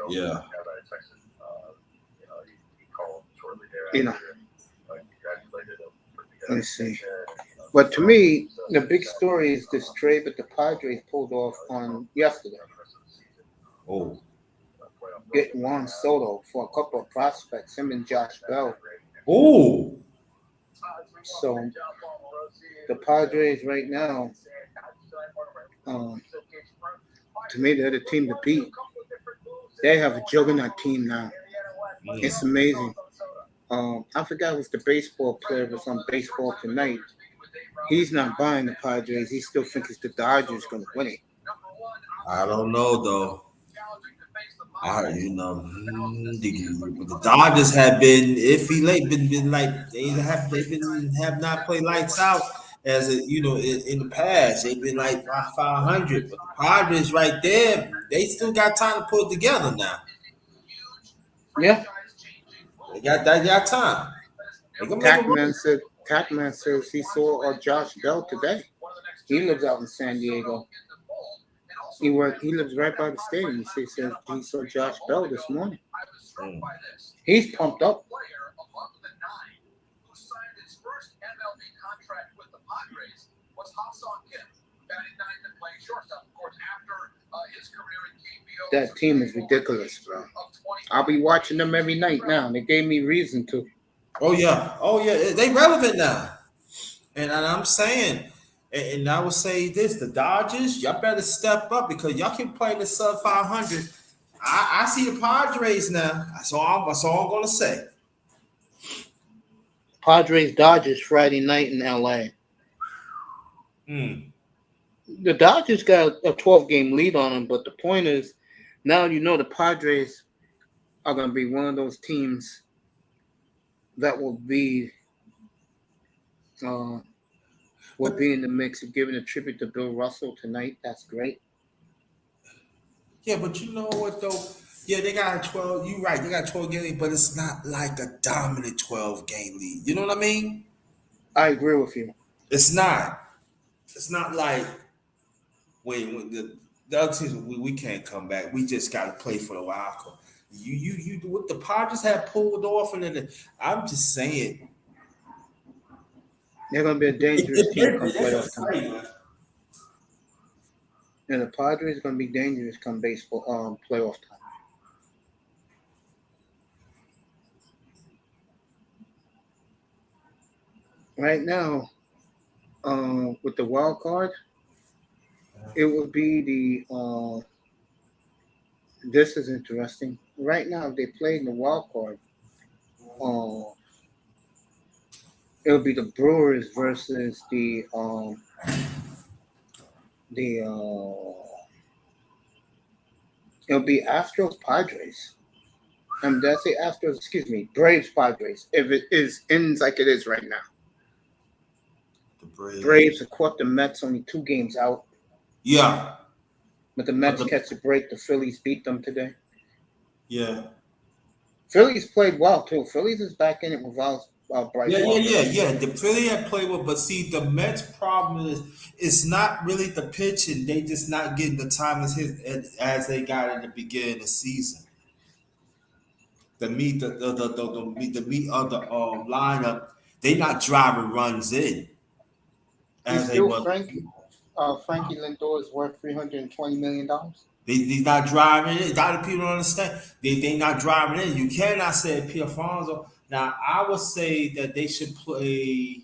Yeah. You know. Let me see. But to me, the big story is this trade that the Padres pulled off on yesterday. Oh. Getting Juan Soto for a couple of prospects, him and Josh Bell. Oh. So the Padres right now, to me, they're the team to beat. They have a juggernaut team now. It's amazing. I forgot who's the baseball player was on Baseball Tonight. He's not buying the Padres. He still thinks the Dodgers going to win it. I don't know though. The Dodgers have been iffy late. Been like they have not played lights out as in the past. They've been like 500, but the Padres right there, they still got time to put it together now. Yeah, they got time. Catman says he saw Josh Bell today. He lives out in San Diego. He lives right by the stadium. He says he saw Josh Bell this morning. He's pumped up. That team is ridiculous, bro. I'll be watching them every night now. They gave me reason to. Oh yeah, they relevant now. And I'm saying, and I would say this: the Dodgers, y'all better step up because y'all keep playing the sub 500. I see the Padres now. That's all I'm gonna say. Padres Dodgers Friday night in LA. The Dodgers got a 12-game lead on them, but the point is, now the Padres are going to be one of those teams that will be in the mix of giving a tribute to Bill Russell tonight. That's great. Yeah, but you know what though? Yeah, they got a 12. You're right. They got a 12 game lead, but it's not like a dominant 12 game lead. You know what I mean? I agree with you. It's not. It's not like when the other teams we can't come back. We just got to play for the wild card. You what the Padres have pulled off, and then I'm just saying They're going to be a dangerous team come playoff time. And the Padres are going to be dangerous come baseball playoff time. Right now, with the wild card, it would be the. This is interesting. Right now, if they play in the wild card, it'll be the Brewers versus it'll be Astros Padres. Did I say Astros? Excuse me, Braves Padres. If it ends like it is right now, the Braves have caught the Mets only 2 games out. Yeah, but the Mets catch a break. The Phillies beat them today. Yeah, Phillies played well too. Phillies is back in it without Bryce. Yeah. The Philly had played well, but see, the Mets' problem is it's not really the pitching. They just not getting the time as they got in the beginning of the season. The meat of the lineup, they not driving runs in. As they was. Frankie Lindor is worth $320 million. They not driving in. A lot of people don't understand. They not driving in. You cannot say P. Alfonso. Now I would say that they should play.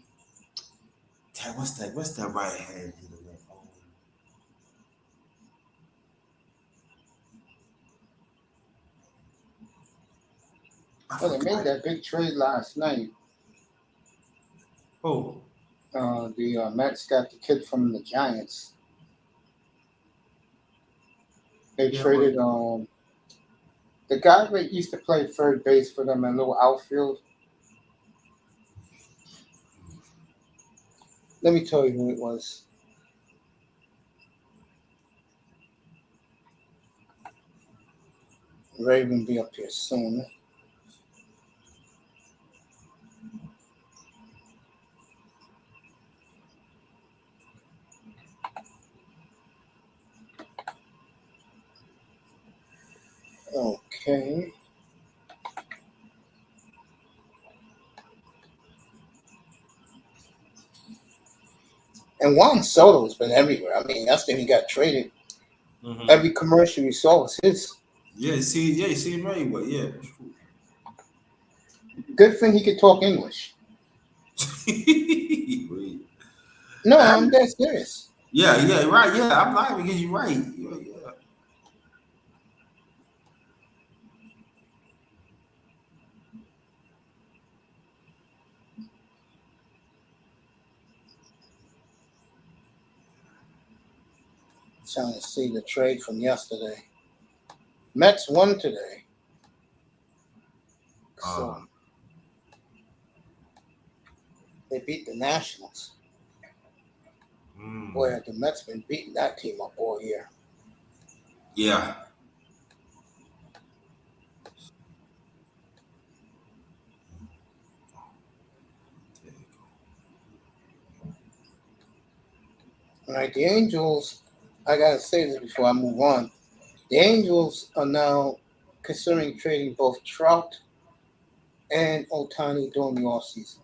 What's that right hand hitter? Well, they made that big trade last night. Oh. The Mets got the kid from the Giants. They traded the guy that used to play third base for them in a little outfield. Let me tell you who it was. Raven be up here soon. Okay. And Juan Soto's been everywhere. I mean, that's when he got traded. Mm-hmm. Every commercial you saw was his. Yeah, you see him right away. Yeah. Good thing he could talk English. No, I'm dead serious. Yeah, right. Yeah, I'm not even getting you right. Yeah. Trying to see the trade from yesterday. Mets won today. So they beat the Nationals. Boy, the Mets been beating that team up all year. Yeah. All right, the Angels, I got to say this before I move on. The Angels are now considering trading both Trout and Ohtani during the offseason.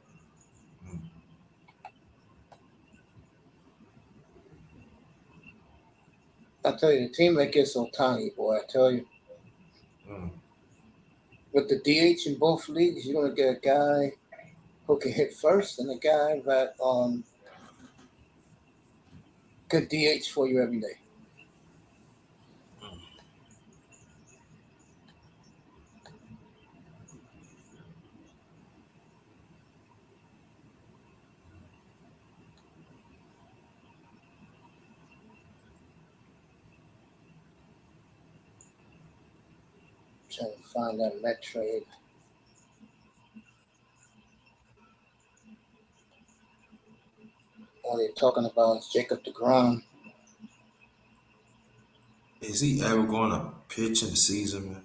I tell you, the team that gets Ohtani, boy, I tell you. With the DH in both leagues, you're going to get a guy who can hit first and a guy that could DH for you every day. Trying to find that Met trade. All they're talking about is Jacob deGrom. Is he ever going to pitch in the season, man?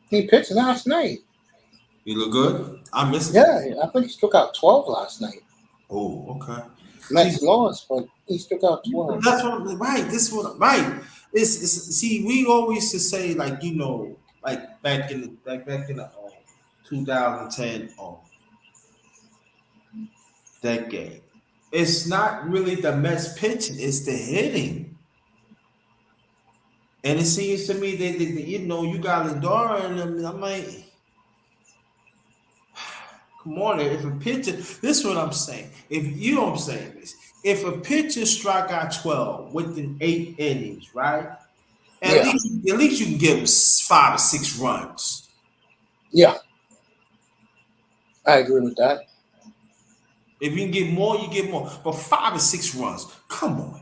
He pitched last night. He look good? I missed it. Yeah, I think he struck out 12 last night. Oh, okay. Mets lost, but he struck out 12. That's what, right. This one, right. It's see, we always used to say, like, you know, like back in the 2010 decade. It's not really the Mets pitching; it's the hitting. And it seems to me that you know, you got Lindor, and I'm like, come on, if a pitcher, this is what I'm saying. If you know what I'm saying this, if a pitcher strike out 12 within 8 innings, right? At least you can give him 5 or 6 runs. Yeah. I agree with that. If you can get more, you get more. But 5 or 6 runs, come on now.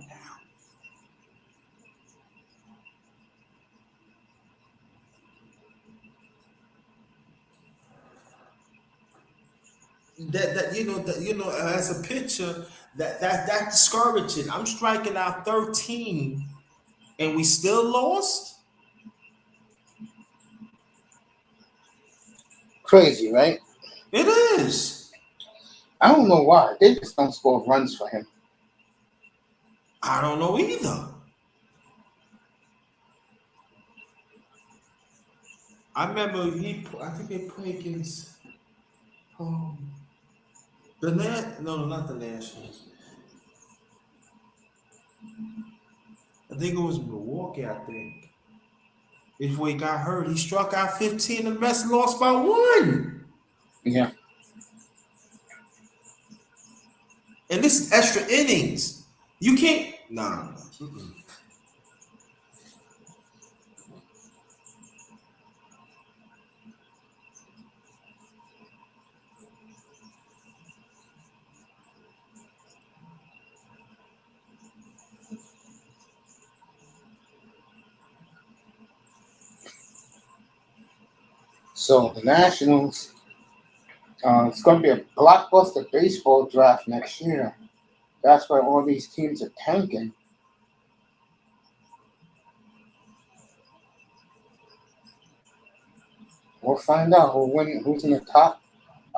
That you know, as a pitcher, that discouraging. I'm striking out 13, and we still lost. Crazy, right? It is. I don't know why. They just don't score runs for him. I don't know either. I remember I think they played against not the Nationals. I think it was Milwaukee, I think. Before he got hurt, he struck out 15 and the Mets lost by 1. Yeah. And this is extra innings. You can't. No. So the Nationals, it's going to be a blockbuster baseball draft next year. That's why all these teams are tanking. We'll find out who's in the top.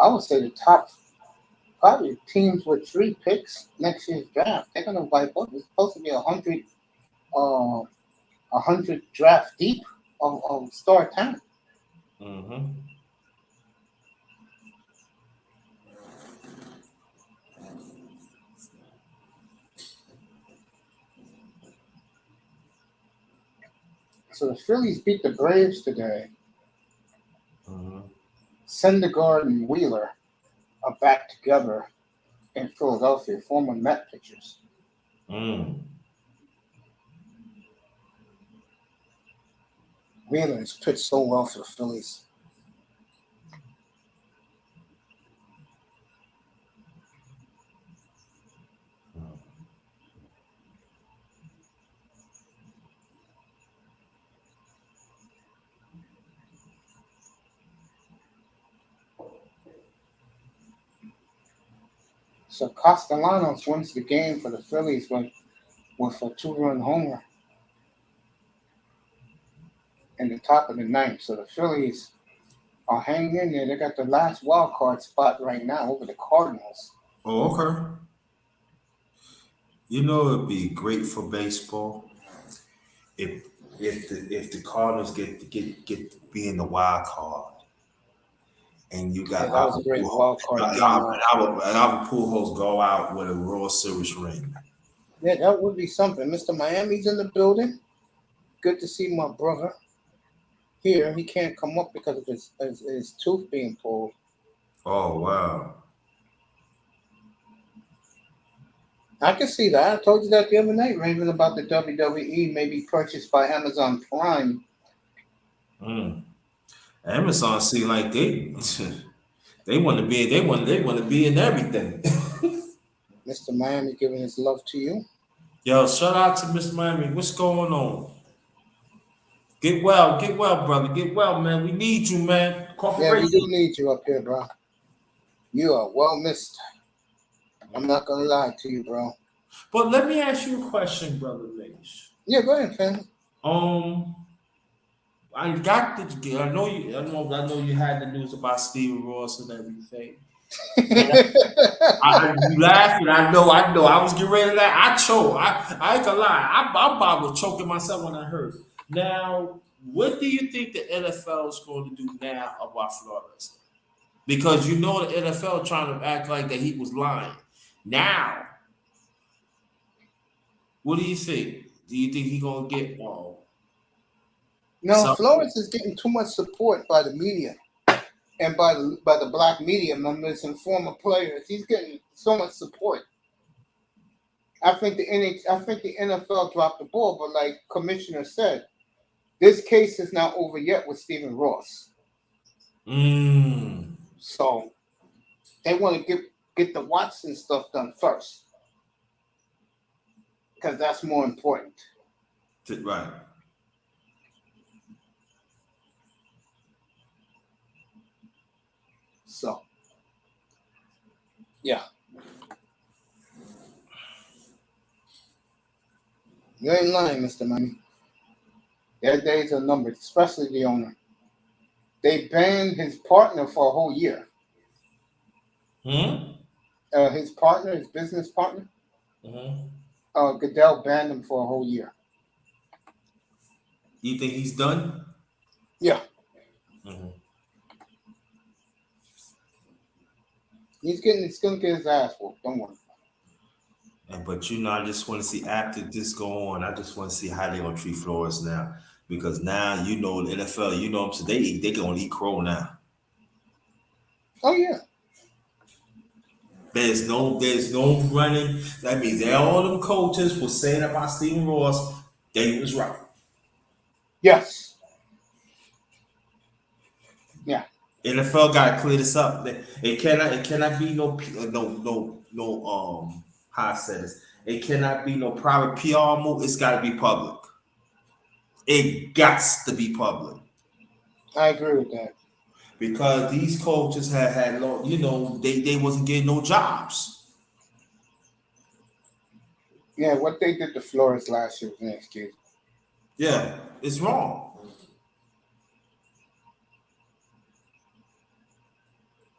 I would say the top probably teams with 3 picks next year's draft. They're going to wipe up. It's supposed to be 100 draft deep of star talent. Mm-hmm. So the Phillies beat the Braves today. Mm-hmm. Syndergaard and Wheeler are back together in Philadelphia, former Met pitchers. Wheeler has pitched so well for the Phillies. So Castellanos wins the game for the Phillies with a 2-run homer in the top of the 9th. So the Phillies are hanging in there. They got the last wild card spot right now over the Cardinals. Oh, okay. You know, it'd be great for baseball if the Cardinals get to be in the wild card. And you got that was a great wild card. Albert Pujols go out with a World Series ring. Yeah, that would be something. Mr. Miami's in the building. Good to see my brother here. He can't come up because of his tooth being pulled. Oh, wow. I can see that. I told you that the other night, Raven, about the WWE may be purchased by Amazon Prime. Amazon seem like they want to be in everything. Mr. Miami giving his love to you. Yo, shout out to Mr. Miami. What's going on? Get well, brother. Get well, man. We need you, man. Yeah, we Corporation. do need you up here, bro. You are well missed. I'm not gonna lie to you, bro. But let me ask you a question, brother Mace. Yeah, go ahead, fam. I got the. I know you. I know you had the news about Steven Ross and everything. You laughing? I know. I was getting ready to laugh. I choked. I ain't gonna lie. I about was choking myself when I heard. Now, what do you think the NFL is going to do now about Florida? Because you know the NFL trying to act like that he was lying. Now, what do you think? Do you think he's gonna get No, So- Flores is getting too much support by the media and by the black media members and former players. He's getting so much support. I think the NFL dropped the ball, but like Commissioner said, this case is not over yet with Stephen Ross. So they want to get the Watson stuff done first, because that's more important. Right. So, yeah. You ain't lying, Mr. Money. Their days are numbered, especially the owner. They banned his partner for a whole year. His partner, his business partner, Goodell banned him for a whole year. You think he's done? Yeah. He's gonna get his ass whooped. Don't worry. But I just want to see after this go on. I just want to see how they gonna treat Flores now, because now the NFL. You know, so they gonna eat crow now. Oh yeah. There's no running. That means all them coaches were saying about Stephen Ross, they was right. Yes. Yeah. NFL got to clear this up. It cannot be no how I said this. It cannot be no private PR move. It's got to be public. It got to be public. I agree with that. Because these coaches had they wasn't getting no jobs. Yeah, what they did to Flores last year was inexcusable. Yeah, it's wrong.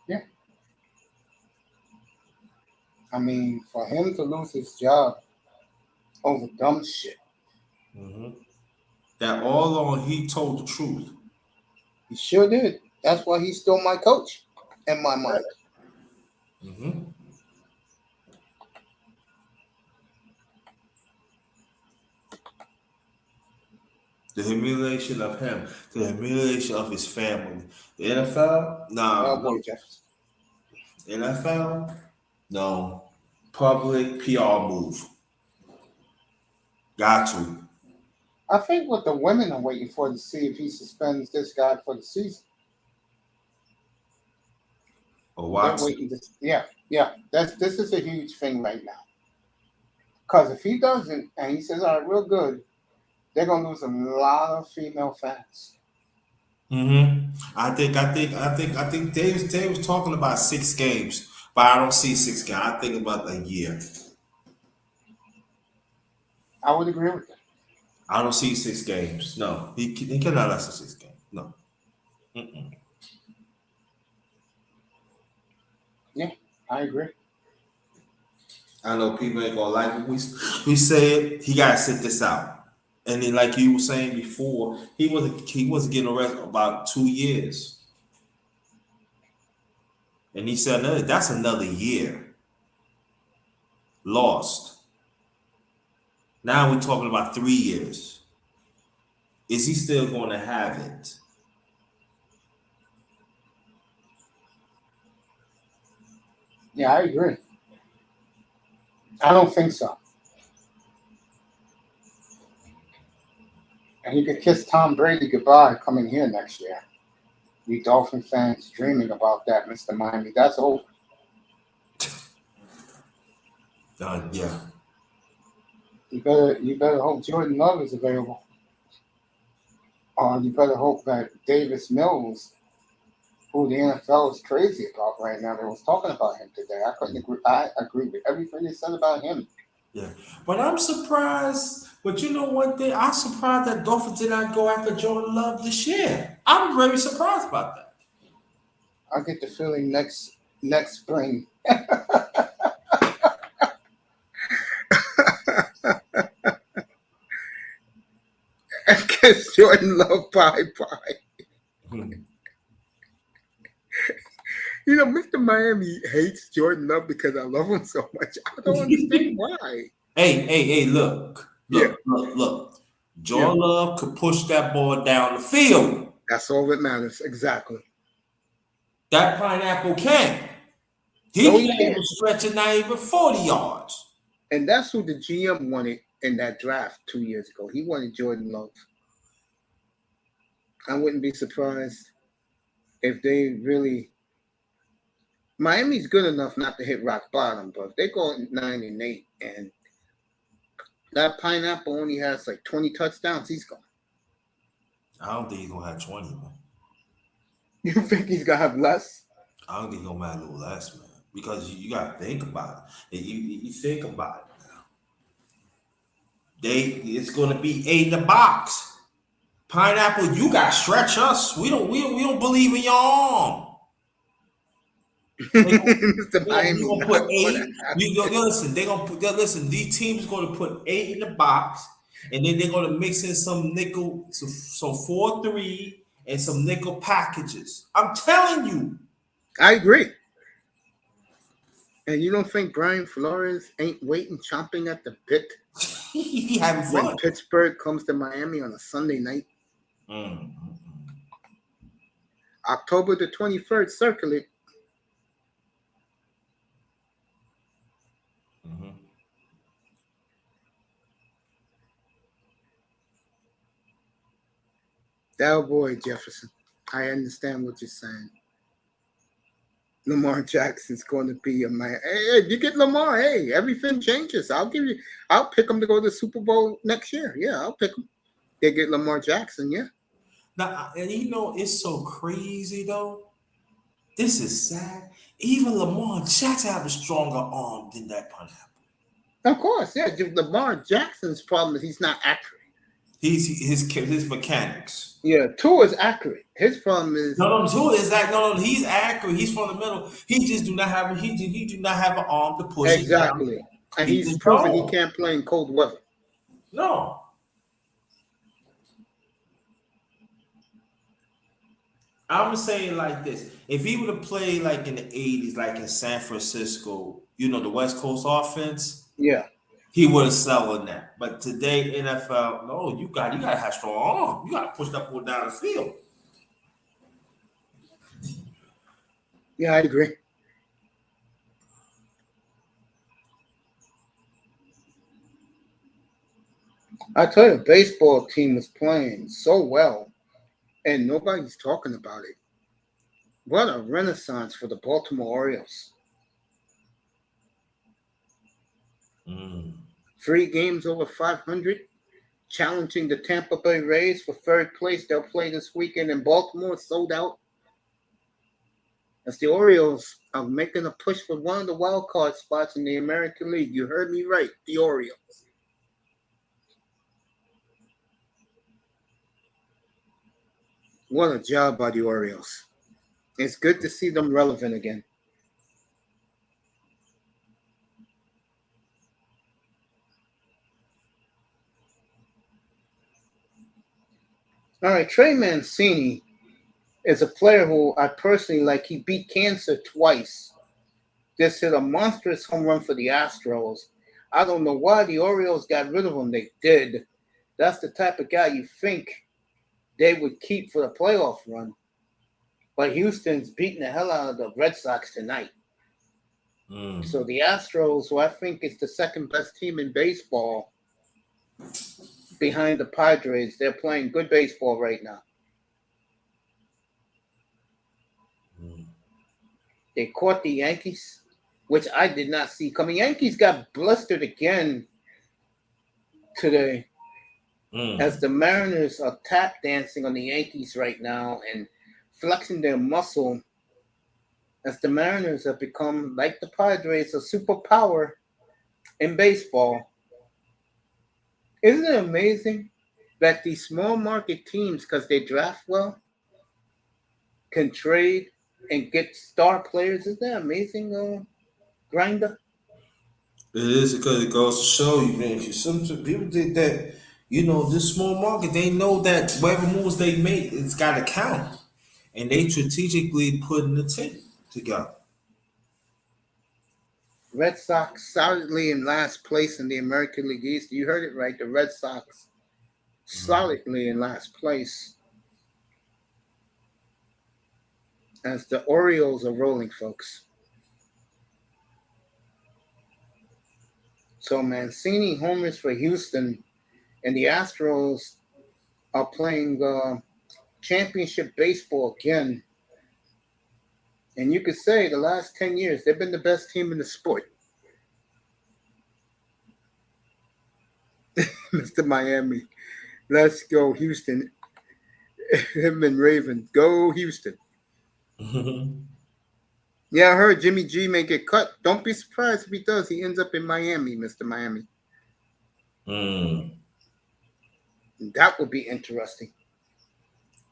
Yeah. I mean, for him to lose his job over dumb shit. That all along he told the truth. He sure did. That's why he's still my coach in my mind. The humiliation of him, the humiliation of his family. The NFL, nah. Boy, Jefferson. NFL, no. Public PR move. Got to. I think what the women are waiting for to see if he suspends this guy for the season. Or what? Yeah. This is a huge thing right now. Because if he doesn't, and he says, all right, real good, they're gonna lose a lot of female fans. I think they was talking about 6 games, but I don't see 6 games. I think about a year. I would agree with that. I don't see 6 games. No, he cannot last 6 games. No. Yeah, I agree. I know people ain't gonna like it. We say it. He gotta sit this out. And then, like you were saying before, he wasn't getting arrested about 2 years. And he said that's another year lost. Now we're talking about 3 years. Is he still going to have it? Yeah, I agree. I don't think so. And he could kiss Tom Brady goodbye coming here next year. You Dolphin fans dreaming about that, Mr. Miami. That's over. Yeah. You better hope Jordan Love is available. You better hope that Davis Mills, who the NFL is crazy about right now, they was talking about him today. I couldn't agree. I agree with everything they said about him. Yeah, but I'm surprised. But you know one thing, I'm surprised that Dolphins did not go after Jordan Love this year. I'm very surprised about that. I get the feeling next spring. I guess Jordan Love bye. You know, Mr. Miami hates Jordan Love because I love him so much. I don't understand why. Hey, look. Jordan Love could push that ball down the field. That's all that matters. Exactly. That pineapple can. He can't even stretch it, not even 40 yards. And that's who the GM wanted in that draft 2 years ago. He wanted Jordan Love. I wouldn't be surprised if they really. Miami's good enough not to hit rock bottom, but if they go 9-8 and that pineapple only has like 20 touchdowns, he's gone. I don't think he's gonna have 20, man. You think he's gonna have less? I don't think he's gonna have a little less, man. Because you gotta think about it. You think about it now. It's gonna be 8 in the box. Pineapple, you gotta stretch us. We don't believe in your arm. They're gonna put 8. Listen. These teams gonna put 8 in the box, and then they're gonna mix in some nickel, some 4-3, and some nickel packages. I'm telling you. I agree. And you don't think Brian Flores ain't waiting, chomping at the bit? He having fun. When Pittsburgh comes to Miami on a Sunday night. October the 23rd, circle it. That boy Jefferson. I understand what you're saying. Lamar Jackson's going to be a man. Hey, if you get Lamar, hey, everything changes. I'll pick him to go to the Super Bowl next year. Yeah, I'll pick him. They get Lamar Jackson, yeah. Now, and you know, it's so crazy though. This is sad. Even Lamar Jackson have a stronger arm than that pineapple. Of course, yeah. Lamar Jackson's problem is he's not accurate. His mechanics. Yeah, Tua is accurate. His problem is Tua is like he's accurate. He's from the middle. He just do not have he do not have an arm to push. Exactly, and he's proven he can't play in cold weather. No. I'm saying like this: if he would have played like in the '80s, like in San Francisco, you know, the West Coast offense, yeah, he would have settled that. But today, NFL, no, you gotta have strong arm. You gotta push that ball down the field. Yeah, I agree. I tell you, baseball team was playing so well, and nobody's talking about it. What a renaissance for the Baltimore Orioles. 3 games over 500, challenging the Tampa Bay Rays for 3rd place. They'll play this weekend in Baltimore, sold out. As the Orioles are making a push for one of the wild card spots in the American League. You heard me right, the Orioles. What a job by the Orioles. It's good to see them relevant again. All right, Trey Mancini is a player who I personally like. He beat cancer twice. Just hit a monstrous home run for the Astros. I don't know why the Orioles got rid of him. They did. That's the type of guy you think they would keep for the playoff run. But Houston's beating the hell out of the Red Sox tonight. So the Astros, who I think is the 2nd best team in baseball behind the Padres, they're playing good baseball right now. They caught the Yankees, which I did not see coming. Yankees got blistered again today. As the Mariners are tap dancing on the Yankees right now and flexing their muscle, as the Mariners have become, like the Padres, a superpower in baseball. Isn't it amazing that these small market teams, because they draft well, can trade and get star players? Isn't that amazing, Grinder? It is because it goes to show you, man. Some people think that, this small market, they know that whatever moves they make, it's got to count. And they strategically putting the team together. Red Sox solidly in last place in the American League East. You heard it right. The Red Sox solidly in last place. As the Orioles are rolling, folks. So Mancini homers for Houston, and the Astros are playing championship baseball again. And you could say the last 10 years, they've been the best team in the sport. Mr. Miami, let's go Houston. Him and Raven, go Houston. Yeah, I heard Jimmy G may get cut. Don't be surprised if he does. He ends up in Miami, Mr. Miami. That would be interesting.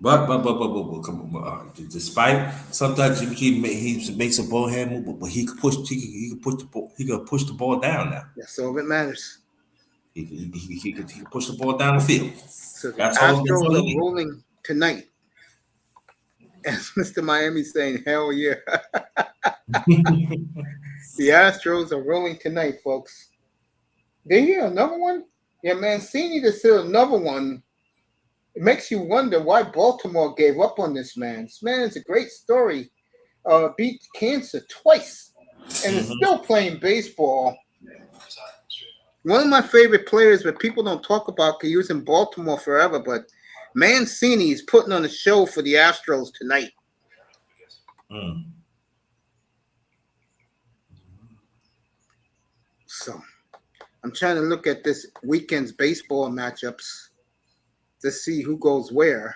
But come on. Despite sometimes Jimmy he makes a ball hand move, but he could push the ball down now. That's all that matters. He could push the ball down the field. So the That's all Astros are rolling tonight. As Mr. Miami saying, hell yeah. The Astros are rolling tonight, folks. Did you hear another one? Yeah, Mancini to see another one. It makes you wonder why Baltimore gave up on this man. This man is a great story. Beat cancer twice and is still playing baseball. One of my favorite players that people don't talk about, because he was in Baltimore forever, but Mancini is putting on a show for the Astros tonight. So I'm trying to look at this weekend's baseball matchups to see who goes where.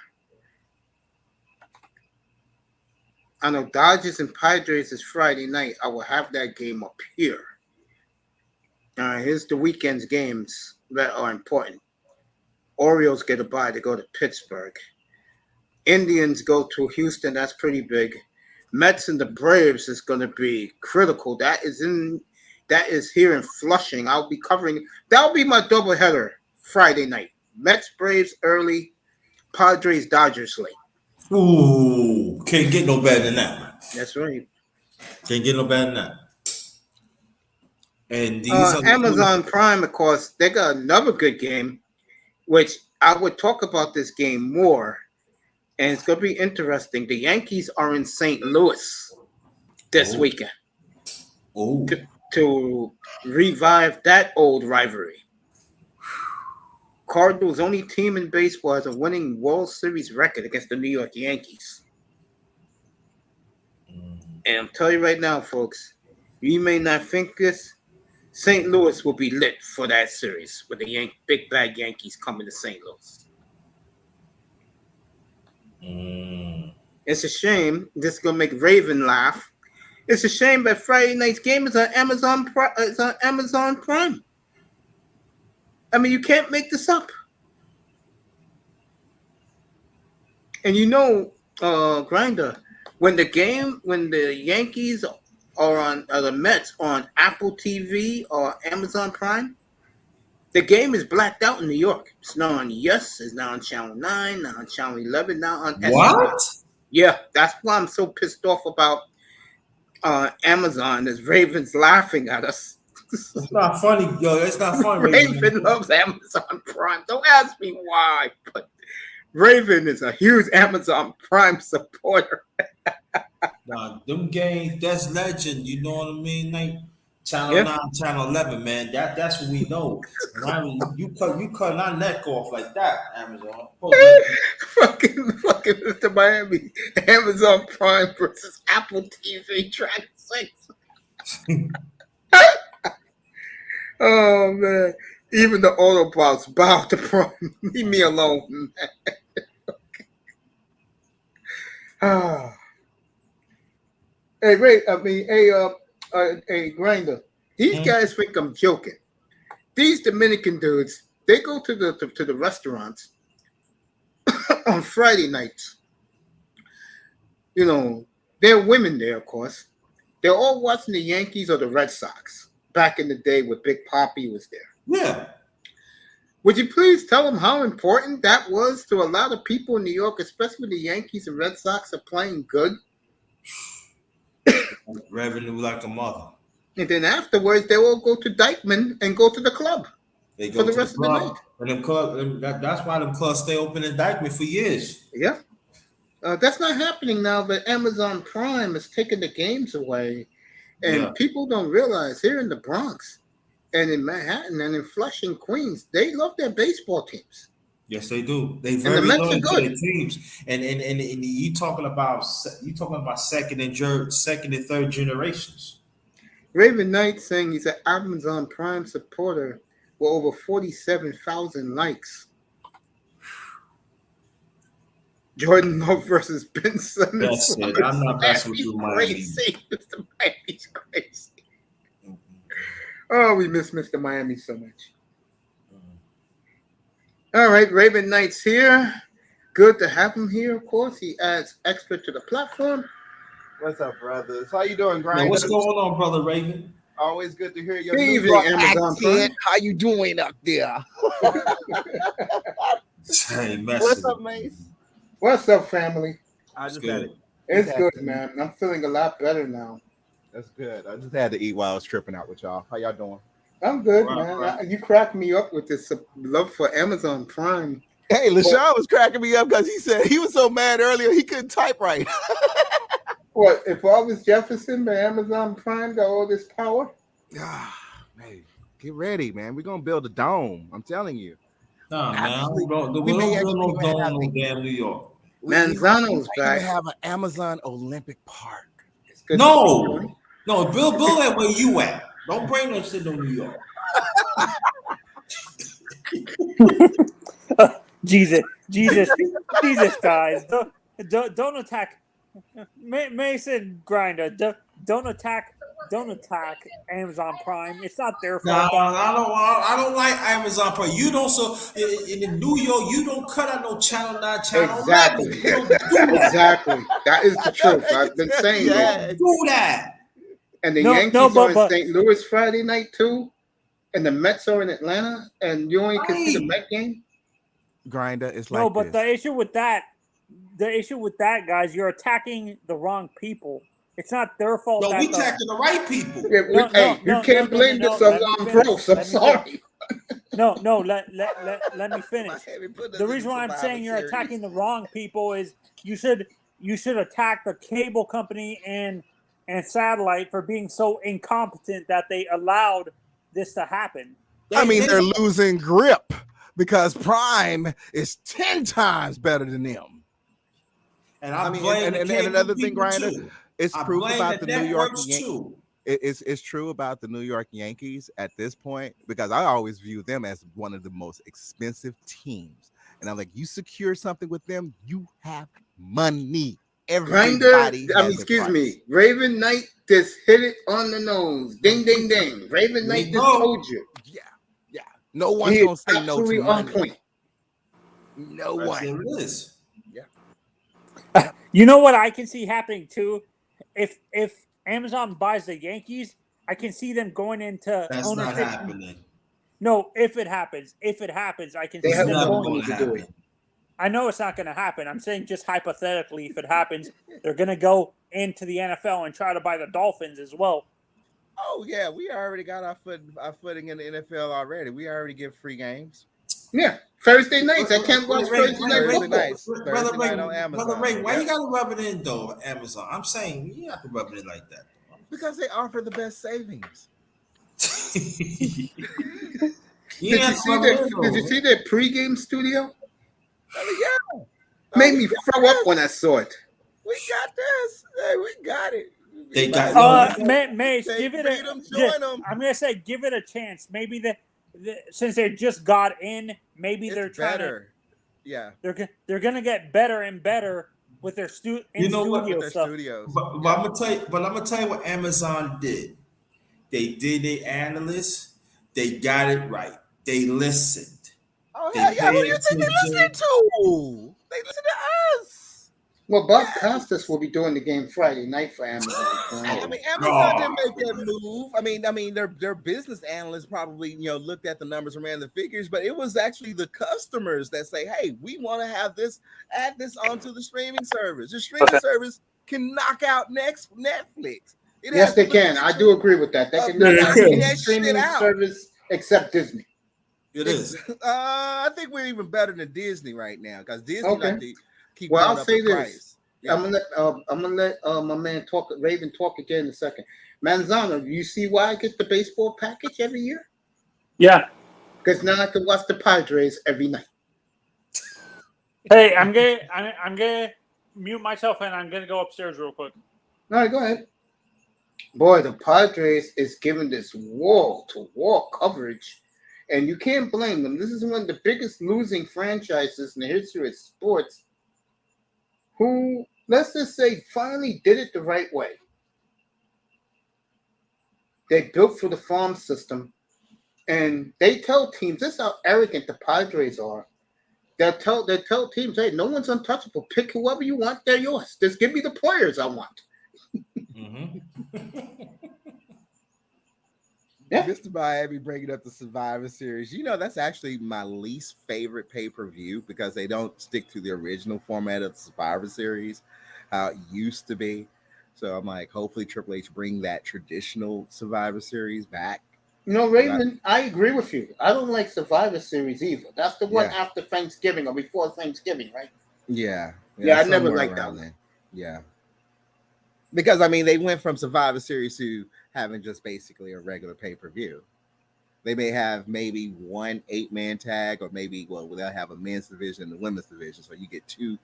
I know Dodgers and Padres is Friday night. I will have that game up here. All right, here's the weekend's games that are important. Orioles get a bye to go to Pittsburgh. Indians go to Houston. That's pretty big. Mets and the Braves is going to be critical. That is here in Flushing. I'll be covering. That'll be my doubleheader Friday night. Mets, Braves early, Padres, Dodgers late. Ooh, can't get no better than that. That's right. Can't get no better than that. And these Amazon Prime, of course, they got another good game, which I would talk about this game more, and it's going to be interesting. The Yankees are in St. Louis this weekend to revive that old rivalry. Cardinals' only team in baseball has a winning World Series record against the New York Yankees. And I'm telling you right now, folks, you may not think this, St. Louis will be lit for that series with the big bad Yankees coming to St. Louis. It's a shame. This is gonna make Raven laugh. It's a shame that Friday night's game is on Amazon Prime. I mean, you can't make this up. And Grinder, when the Yankees are on the Mets on Apple TV or Amazon Prime, the game is blacked out in New York. It's now on Yes, it's now on Channel 9, now on Channel 11, now on what? Yeah, that's why I'm so pissed off about Amazon. There's Ravens laughing at us. It's not funny, yo. It's not funny. Raven loves Amazon Prime. Don't ask me why, but Raven is a huge Amazon Prime supporter. Nah, them games, that's legend. You know what I mean? Like Channel 9, Channel 11, man. That's what we know. You cut our neck off like that, Amazon. fucking Mr. Miami. Amazon Prime versus Apple TV track 6. Oh man. Even the Autobots bow to Prime. Leave me alone. Hey, wait. I mean, hey, Grinder. These guys think I'm joking. These Dominican dudes, they go to the restaurants on Friday nights. You know, there are women there, of course. They're all watching the Yankees or the Red Sox. Back in the day when Big Papi was there. Yeah. Would you please tell them how important that was to a lot of people in New York, especially when the Yankees and Red Sox are playing good? Revenue like a mother. And then afterwards, they all go to Dykeman and go to the club They for go the to rest the of the club, night. and them club, that's why them clubs stay open in Dykeman for years. Yeah. That's not happening now that Amazon Prime is taking the games away. And people don't realize here in the Bronx and in Manhattan and in Flushing, Queens, they love their baseball teams. Yes, they do. They the very Mets loyal are to good. their teams. And you talking about second and third generations. Raven Knight saying he's an Amazon Prime supporter with over 47,000 likes. Jordan Love versus Ben Simmons. That's it. I'm not messing with you, Miami. Crazy. Mr. Miami's crazy. Oh, we miss Mr. Miami so much. All right, Raven Knight's here. Good to have him here, of course. He adds extra to the platform. What's up, brothers? How you doing, Grinder? Now, what's going on, Brother Raven? Always good to hear your Good New evening, York Amazon Prime. accent. How you doing up there? What's up, Mace? What's up, family? I just good. had it. It's good, man. I'm feeling a lot better now. That's good. I just had to eat while I was tripping out with y'all. How y'all doing? I'm good, Right, man. right. You cracked me up with this love for Amazon Prime. Hey, LaShawn was cracking me up because he said he was so mad earlier he couldn't type right. What, if all this Jefferson, but Amazon Prime got all this power? Hey, get ready, man. We're gonna build a dome. I'm telling you. Nah, man. Actually, We don't we may build no actually dome have no damn New York. Manzano's We back. have an Amazon Olympic Park. It's good to No. see you. No, build that where you at. Don't bring no shit to New York. Jesus, guys, don't attack Mason Grinder. Don't attack Amazon Prime. It's not their Nah, fault. I don't like Amazon Prime. You don't in New York. You don't cut out no channel 9, channel Exactly. 11. You don't do that. Exactly. That is the truth. I've been saying it. Do that. And the No, Yankees no, are in but- St. Louis Friday night too. And the Mets are in Atlanta. And you only can see the Met game. Grinder is like No, but this. the issue with that, guys, you're attacking the wrong people. It's not their fault. No, that we the- attacking the right people. Yeah, you can't blame this on let me Lon finish. Prost. I'm Let me sorry. No, let me finish. Miami put us The in reason why I'm Survivor saying you're Series. attacking the wrong people is you should attack the cable company and satellite for being so incompetent that they allowed this to happen. I mean, they're losing grip because Prime is 10 times better than them. And I mean, blame and the cable another thing, people, Grinder, too. it's I proof blame about the the New York networks, Yankees. too. It's true about the New York Yankees at this point because I always view them as one of the most expensive teams. And I'm like, you secure something with them, you have money. Grinder, Everybody has a excuse price. me. Raven Knight just hit it on the nose. Ding, ding, ding. Raven Knight just told you. Yeah. No one's He gonna is say no absolutely to on money. point. No That's one. what it is. You know what I can see happening too? If Amazon buys the Yankees, I can see them going into That's not ownership. happening. No, if it happens, I can They see have them no going. money to do it. I know it's not going to happen. I'm saying just hypothetically, if it happens, they're going to go into the NFL and try to buy the Dolphins as well. Oh yeah, we already got our footing in the NFL already. We already give free games. Yeah. Thursday nights. I can't watch Thursday night Thursday football. nights. Brother Thursday Ray, night on Amazon. Brother Ray, why Yeah. you gotta rub it in though, Amazon? I'm saying you have to rub it in like that. Because they offer the best savings. You Did have you to see rub their it in, though. their pregame studio? Yeah. Made me throw up when I saw it. We got this. Hey, we got it. They got Mace, Hey, give it beat 'em, a. join 'em. I'm going to say give it a chance. Maybe since they just got in, maybe they're It's trying better. Yeah. they're gonna get better and better with their You know what? studio Their stuff. studios. But I'm gonna tell you what Amazon did. They did their analysts. They got it right. They listened. Oh They hell yeah! Who do paid you think they listening attention. to? They listen to us. Well, Bob Costas will be doing the game Friday night for Amazon. I mean, Amazon God. didn't make that move. I mean, their business analysts probably looked at the numbers and ran the figures, but it was actually the customers that say, "Hey, we want to have this, add this onto the streaming service. The streaming service can knock out Netflix." Yes, they can. I do agree with that. They can Yeah, knock they out can. any streaming service except Disney. It is. I think we're even better than Disney right now because Disney Okay. like to keep Well, going I'll up say in this. price. Yeah. I'm gonna let my man talk. Raven talk again in a second. Manzano, you see why I get the baseball package every year? Yeah. Because now I can watch the Padres every night. Hey, I'm gonna mute myself and I'm gonna go upstairs real quick. All right, go ahead. Boy, the Padres is giving this wall-to-wall coverage, and you can't blame them. This is one of the biggest losing franchises in the history of sports, who, let's just say, finally did it the right way. They built for the farm system, and they tell teams, this is how arrogant the Padres are. They tell teams, hey, no one's untouchable. Pick whoever you want, they're yours. Just give me the players I want. Mm-hmm. Yeah. Mr. Miami bringing up the Survivor Series. That's actually my least favorite pay-per-view because they don't stick to the original format of the Survivor Series, how it used to be. So I'm like, hopefully Triple H bring that traditional Survivor Series back. Raven, I agree with you. I don't like Survivor Series either. That's the one Yeah. after Thanksgiving or before Thanksgiving, right? Yeah, Yeah, I never somewhere liked that around one. there. Yeah. Because, they went from Survivor Series to having just basically a regular pay-per-view. They may have maybe one 8-man tag, or maybe, they'll have a men's division and a women's division. So you get 2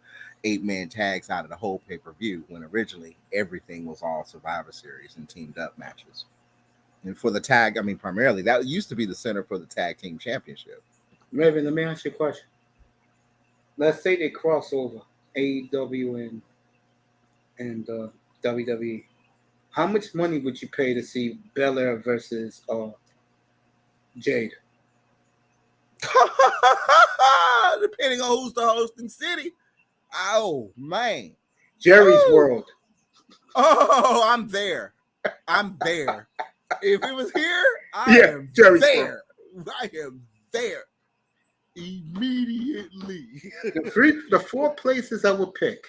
8-man tags out of the whole pay-per-view when originally everything was all Survivor Series and teamed up matches. And for the tag, primarily, that used to be the center for the tag team championship. Raven, let me ask you a question. Let's say they cross over AEW and WWE. How much money would you pay to see Belair versus Jade? Depending on who's the hosting city. Oh, man. Jerry's Woo! World. Oh, I'm there. If it was here, I am Jerry's there. I am there immediately. The 4 places I would pick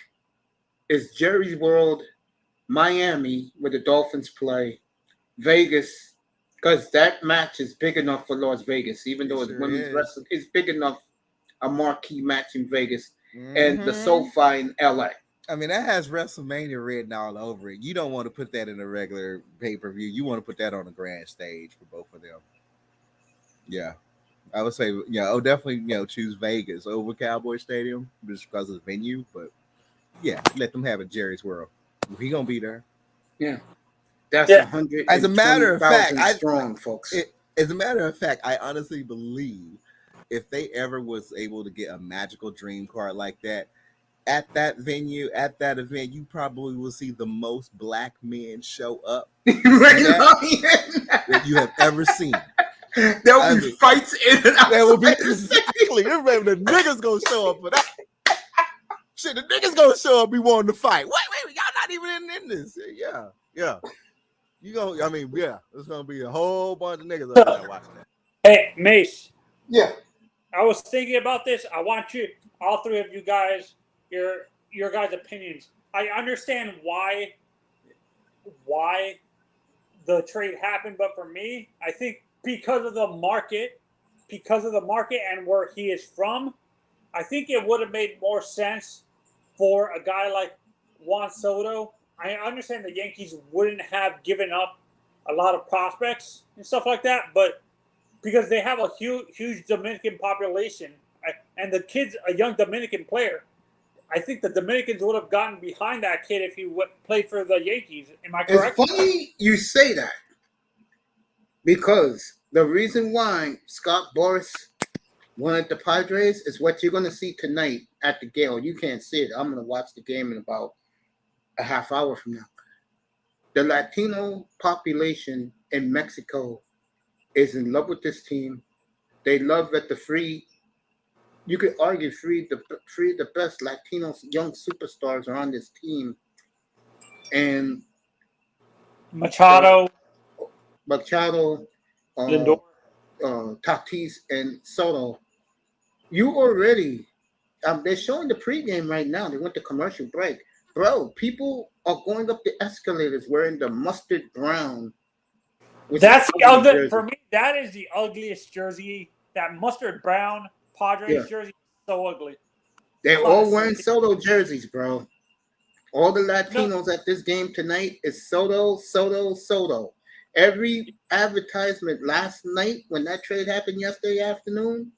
is Jerry's World, Miami, where the Dolphins play, Vegas, because that match is big enough for Las Vegas, even though it's women's wrestling. It's big enough, a marquee match in Vegas, and the SoFi in LA. That has WrestleMania written all over it. You don't want to put that in a regular pay-per-view. You want to put that on a grand stage for both of them. Yeah. I would say, definitely, choose Vegas over Cowboy Stadium just because of the venue. But yeah, let them have a Jerry's World. He gonna be there. Yeah, that's 100. As a matter of fact, strong, folks. As a matter of fact, I honestly believe if they ever was able to get a magical dream card like that at that venue, at that event, you probably will see the most black men show up that you have ever seen. There'll be fights in and out. There will be exactly. The niggas gonna show up for that. Shit, the niggas gonna show up. Be wanting to fight. Wait, y'all not even in this. Yeah. You gonna? There's gonna be a whole bunch of niggas out there watching that. Hey, Mace. Yeah. I was thinking about this. I want you, all 3 of you guys, your guys' opinions. I understand why the trade happened, but for me, I think because of the market and where he is from, I think it would have made more sense for a guy like Juan Soto. I understand the Yankees wouldn't have given up a lot of prospects and stuff like that, but because they have a huge Dominican population, and the kid's a young Dominican player, I think the Dominicans would have gotten behind that kid if he played for the Yankees. Am I correct? It's funny you say that, because The reason why Scott Boras wanted the Padres is what you're going to see tonight at the game. You can't see it. I'm going to watch the game in about a half hour from now. The Latino population in Mexico is in love with this team. They love that you could argue the best Latinos young superstars are on this team. And Machado, Lindor. Tatis, and Soto. You already, they're showing the pregame right now. They went to commercial break. Bro, people are going up the escalators wearing the mustard brown. That's the ugly for me. That is the ugliest jersey. That mustard brown Padres jersey is so ugly. They're all wearing Soto jerseys, bro. All the Latinos at this game tonight is Soto, Soto, Soto. Every advertisement last night when that trade happened yesterday afternoon,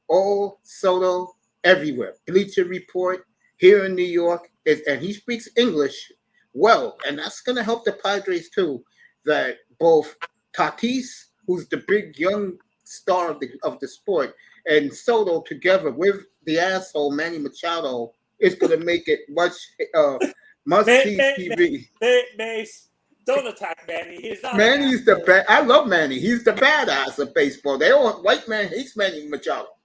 all Soto everywhere. Bleacher Report here in New York, and he speaks English well, and that's going to help the Padres too. That both Tatis, who's the big young star of the sport, and Soto together with the asshole Manny Machado is going to make it must-see TV. Mace, don't attack Manny. He's not. Manny's the bad. I love Manny. He's the badass of baseball. White man hates Manny Machado.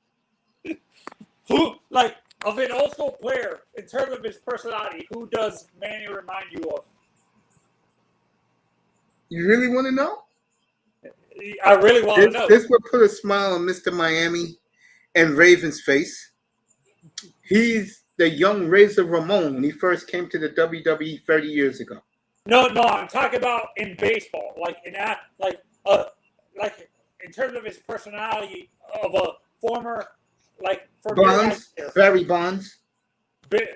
Who, like, of an old school player, in terms of his personality, who does Manny remind you of? You really want to know? I really want to know. This would put a smile on Mr. Miami and Raven's face. He's the young Razor Ramon when he first came to the WWE 30 years ago. No, I'm talking about in baseball, like in terms of his personality of a former, like for Bonds, Barry Bonds.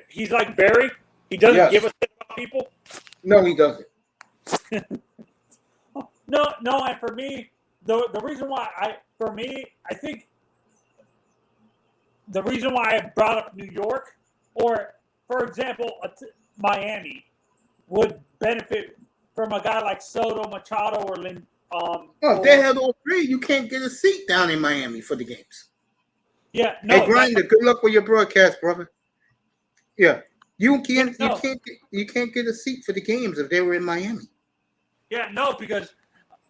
He's like Barry. He doesn't give a shit about people. No, he doesn't. No, and for me, the reason why I think the reason why I brought up New York, or for example, Miami, would benefit from a guy like Soto, Machado, or Lynn. If they had all three, you can't get a seat down in Miami for the games. Yeah, no. Hey, Grinder, good luck with your broadcast, brother. Yeah, you can't get a seat for the games if they were in Miami. Yeah, no, because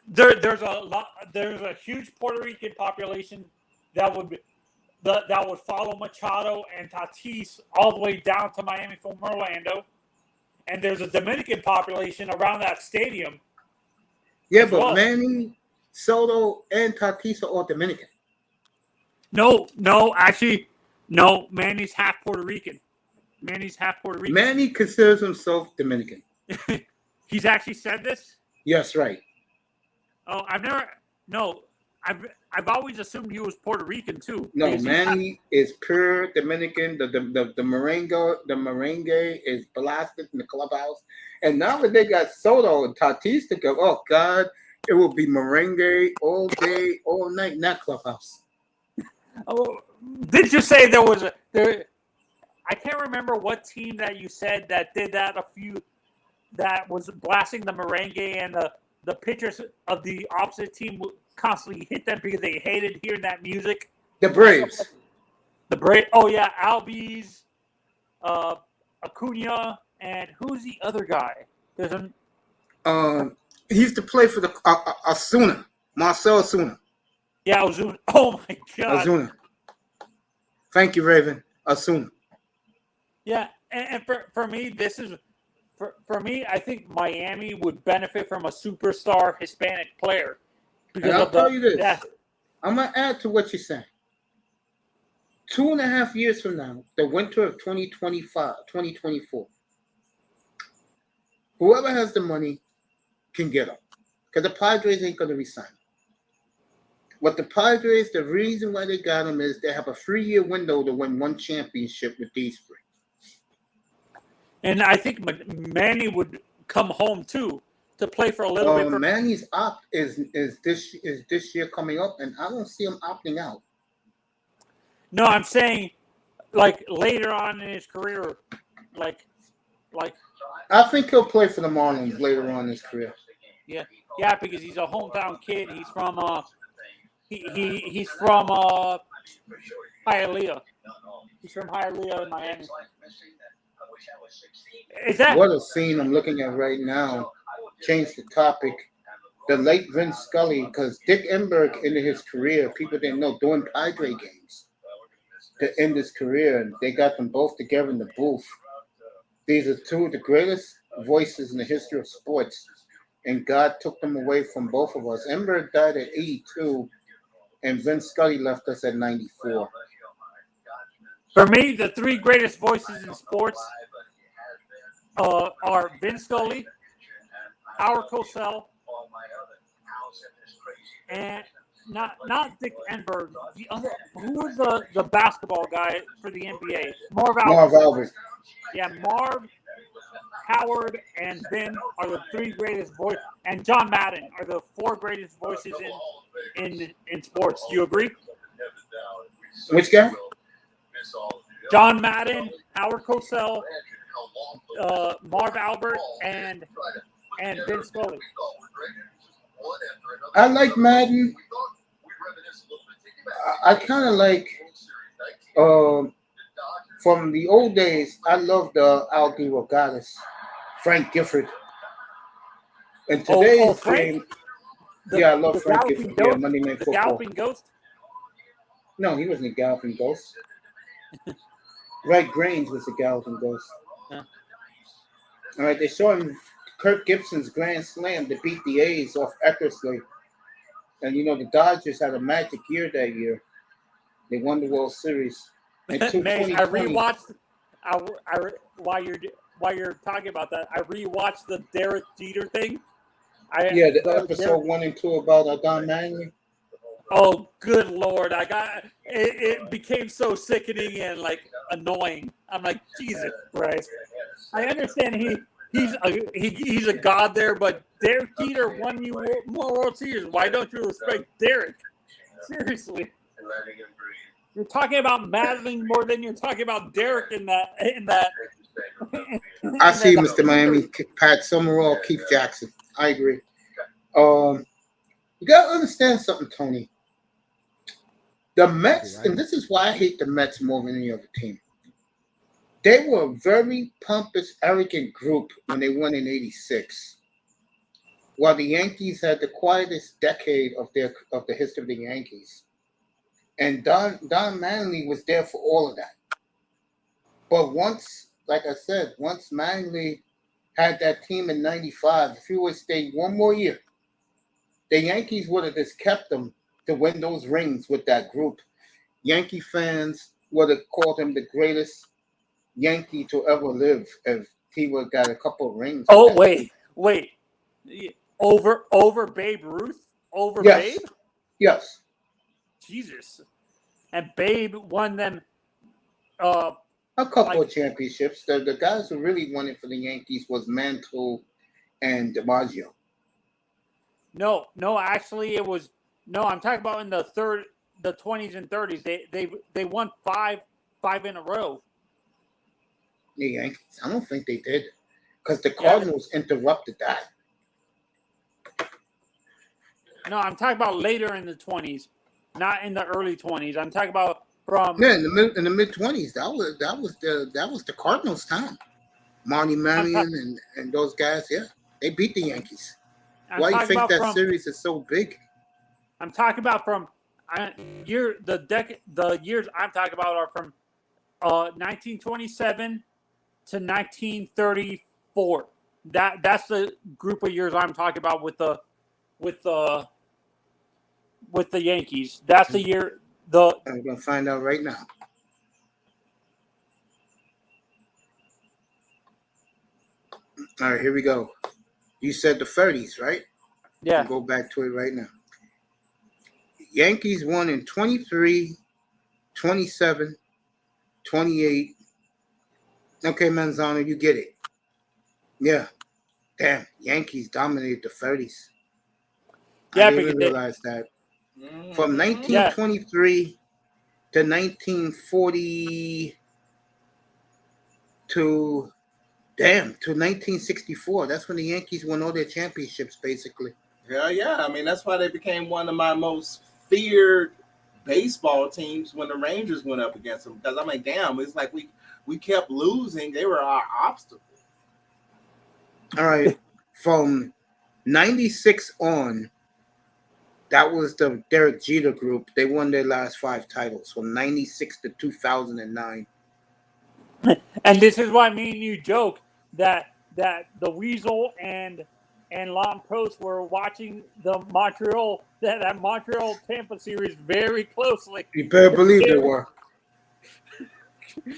there's a huge Puerto Rican population that would follow Machado and Tatis all the way down to Miami from Orlando, and there's a Dominican population around that stadium. Yeah, but Manny, Soto, and Tatis are all Dominican. No, actually, no. Manny's half Puerto Rican. Manny considers himself Dominican. He's actually said this? Yes, right. Oh, I've always assumed he was Puerto Rican too. No, Manny is pure Dominican. The merengue is blasted in the clubhouse. And now that they got Soto and Tatis to go, oh God, it will be merengue all day, all night in that clubhouse. Oh, did you say there? I can't remember what team that you said that did that. That was blasting the merengue, and the pitchers of the opposite team would constantly hit them because they hated hearing that music. The Braves. Oh yeah, Albies, Acuna, and who's the other guy? There's he used to play for the Osuna, Marcell Osuna. Yeah, Ozuna. Oh my God. Ozuna. Thank you, Raven. Osuna. Yeah, and for me, this is for me. I think Miami would benefit from a superstar Hispanic player. And I'll tell you this. I'm gonna add to what you're saying. 2.5 years from now, the winter of 2024, whoever has the money can get them, because the Padres ain't gonna resign. What the Padres, the reason why they got them is they have a 3-year window to win one championship with these three. And I think Manny would come home too to play for a little bit. Manny's opt is this year coming up, and I don't see him opting out. No, I'm saying like later on in his career, like. I think he'll play for the Marlins later on in his career. Yeah, because he's a hometown kid. He's from He's from Hialeah. He's from Hialeah in Miami. Is that What a scene I'm looking at right now. Change the topic. The late Vince Scully, because Dick Enberg ended his career, people didn't know, doing Padre games to end his career, and they got them both together in the booth. These are two of the greatest voices in the history of sports, and God took them away from both of us. Enberg died at 82, and Vince Scully left us at 94. For me, the three greatest voices in sports are Vince Scully, Howard Cosell, and not Dick Enberg. The other, who was the basketball guy for the NBA? Marv Albert. Yeah, Marv, Howard, and Vin are the three greatest voices, and John Madden are the four greatest voices in sports. Do you agree? Which guy? John Madden, Howard Cosell, Marv Albert, and Vin Scully. I like Madden. I kind of like from the old days. I loved Aldi Rogatis, Frank Gifford. And today's game, I love Frank Gifford. Yeah, Monday Night Football. The Galloping Ghost? No, he wasn't a Galloping Ghost. Red Grange was a Galloping Ghost. Yeah. All right, they saw him. Kirk Gibson's grand slam to beat the A's off Eckersley. And, the Dodgers had a magic year that year. They won the World Series. Man, I rewatched while you're talking about that, I rewatched the Derek Jeter thing. The episode 1 and 2 about Don Manley. Oh, good Lord. It became so sickening and annoying. I'm like, Jesus Christ. I understand he's a god there, but Derek Jeter won you more World Series. Why don't you respect Derek? Seriously. You're talking about Madeline more than you're talking about Derek in that. I see, Mr. Miami, Pat Summerall, Keith Jackson. I agree. You got to understand something, Tony. The Mets, and this is why I hate the Mets more than any other team. They were a very pompous, arrogant group when they won in '86, while the Yankees had the quietest decade of the history of the Yankees. And Don Manley was there for all of that. But once Manley had that team in '95, if he would stay one more year, the Yankees would have just kept them to win those rings with that group. Yankee fans would have called him the greatest Yankee to ever live if he would have got a couple of rings. Oh, wait. Over Babe Ruth? Babe? Yes. Jesus. And Babe won them a couple of championships. The guys who really won it for the Yankees was Mantle and DiMaggio. No, actually it was I'm talking about in the 20s and 30s. They won five in a row. The Yankees? I don't think they did, because the Cardinals interrupted that. No, I'm talking about later in the 20s, not in the early 20s. I'm talking about from in the mid 20s. That was the Cardinals' time. Marty Marion and those guys. Yeah, they beat the Yankees. Why do you think that series is so big? I'm talking about from the years I'm talking about are from 1927 to 1934. That's the group of years I'm talking about with the Yankees. That's the year. I'm gonna find out right now. All right, here we go. You said the 30s, right? Yeah. I'll go back to it right now. Yankees won in 23, 27, 28. Okay, Manzano, you get it. Yeah. Damn, Yankees dominated the 30s. Yeah, I didn't even realize that. From 1923 to 1940 to 1964. That's when the Yankees won all their championships, basically. Yeah. I mean, that's why they became one of my most feared baseball teams when the Rangers went up against them, because I'm like, damn, it's like we kept losing. They were our obstacle. All right, from 96 on, that was the Derek Jeter group. They won their last 5 titles from 96 to 2009. And this is why me and you joke that the Weasel and Lon Prost were watching the Montreal Tampa series very closely. You better believe they were. You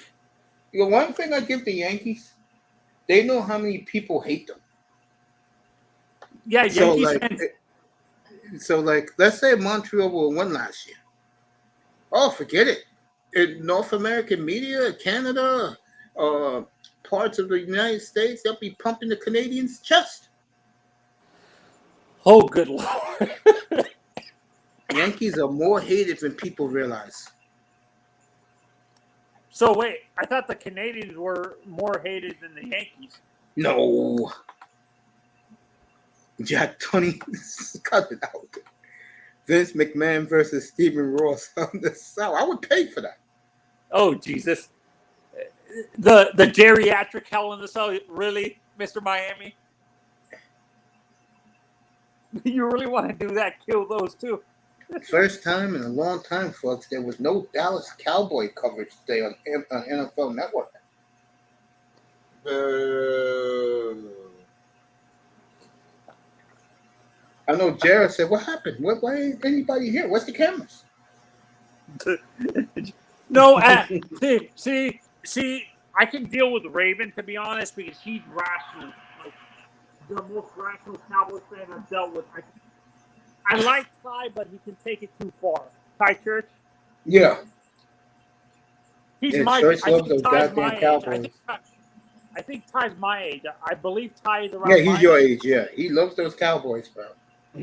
know, one thing I give the Yankees, they know how many people hate them. Yeah, Yankees fans. So, let's say Montreal will win last year. Oh, forget it. In North American media, Canada, parts of the United States, they'll be pumping the Canadians' chest. Oh, good Lord. Yankees are more hated than people realize. So, wait, I thought the Canadians were more hated than the Yankees. No. Jack Tunney, cut it out. Vince McMahon versus Stephen Ross on the South. I would pay for that. Oh, Jesus. The geriatric Hell in the Cell, really, Mr. Miami? You really want to do that? Kill those two. First time in a long time, folks, there was no Dallas Cowboy coverage today on NFL Network. I know Jared said, "What happened? Why ain't anybody here? Where's the cameras?" No, see, I can deal with Raven, to be honest, because he's rational. Like, the most rational Cowboys fan I've dealt with. I like Ty, but he can take it too far. Ty Church? Yeah. He's Yeah, my Church I loves think those Ty's goddamn my age. Cowboys. I think Ty's my age. I believe Ty is around Yeah, he's my your age. age. Yeah, he loves those Cowboys, bro. He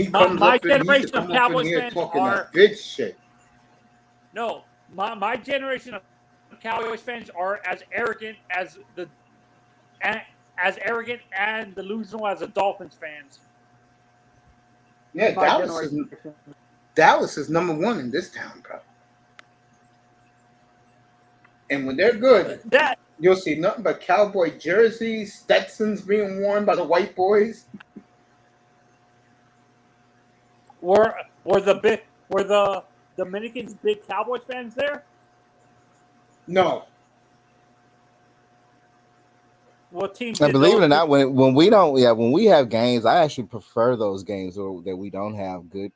My comes up and he's generation of come up in Cowboys here fans talking are that good shit. no. My generation of Cowboys fans are as arrogant and delusional as the Dolphins fans. Yeah, My Dallas is number 1 in this town, bro. And when they're good, That you'll see nothing but Cowboy jerseys, Stetsons being worn by the white boys. were the Dominicans big Cowboys fans there? No. What team? And did believe it those- or not, when we have games, I actually prefer those games that we don't have good,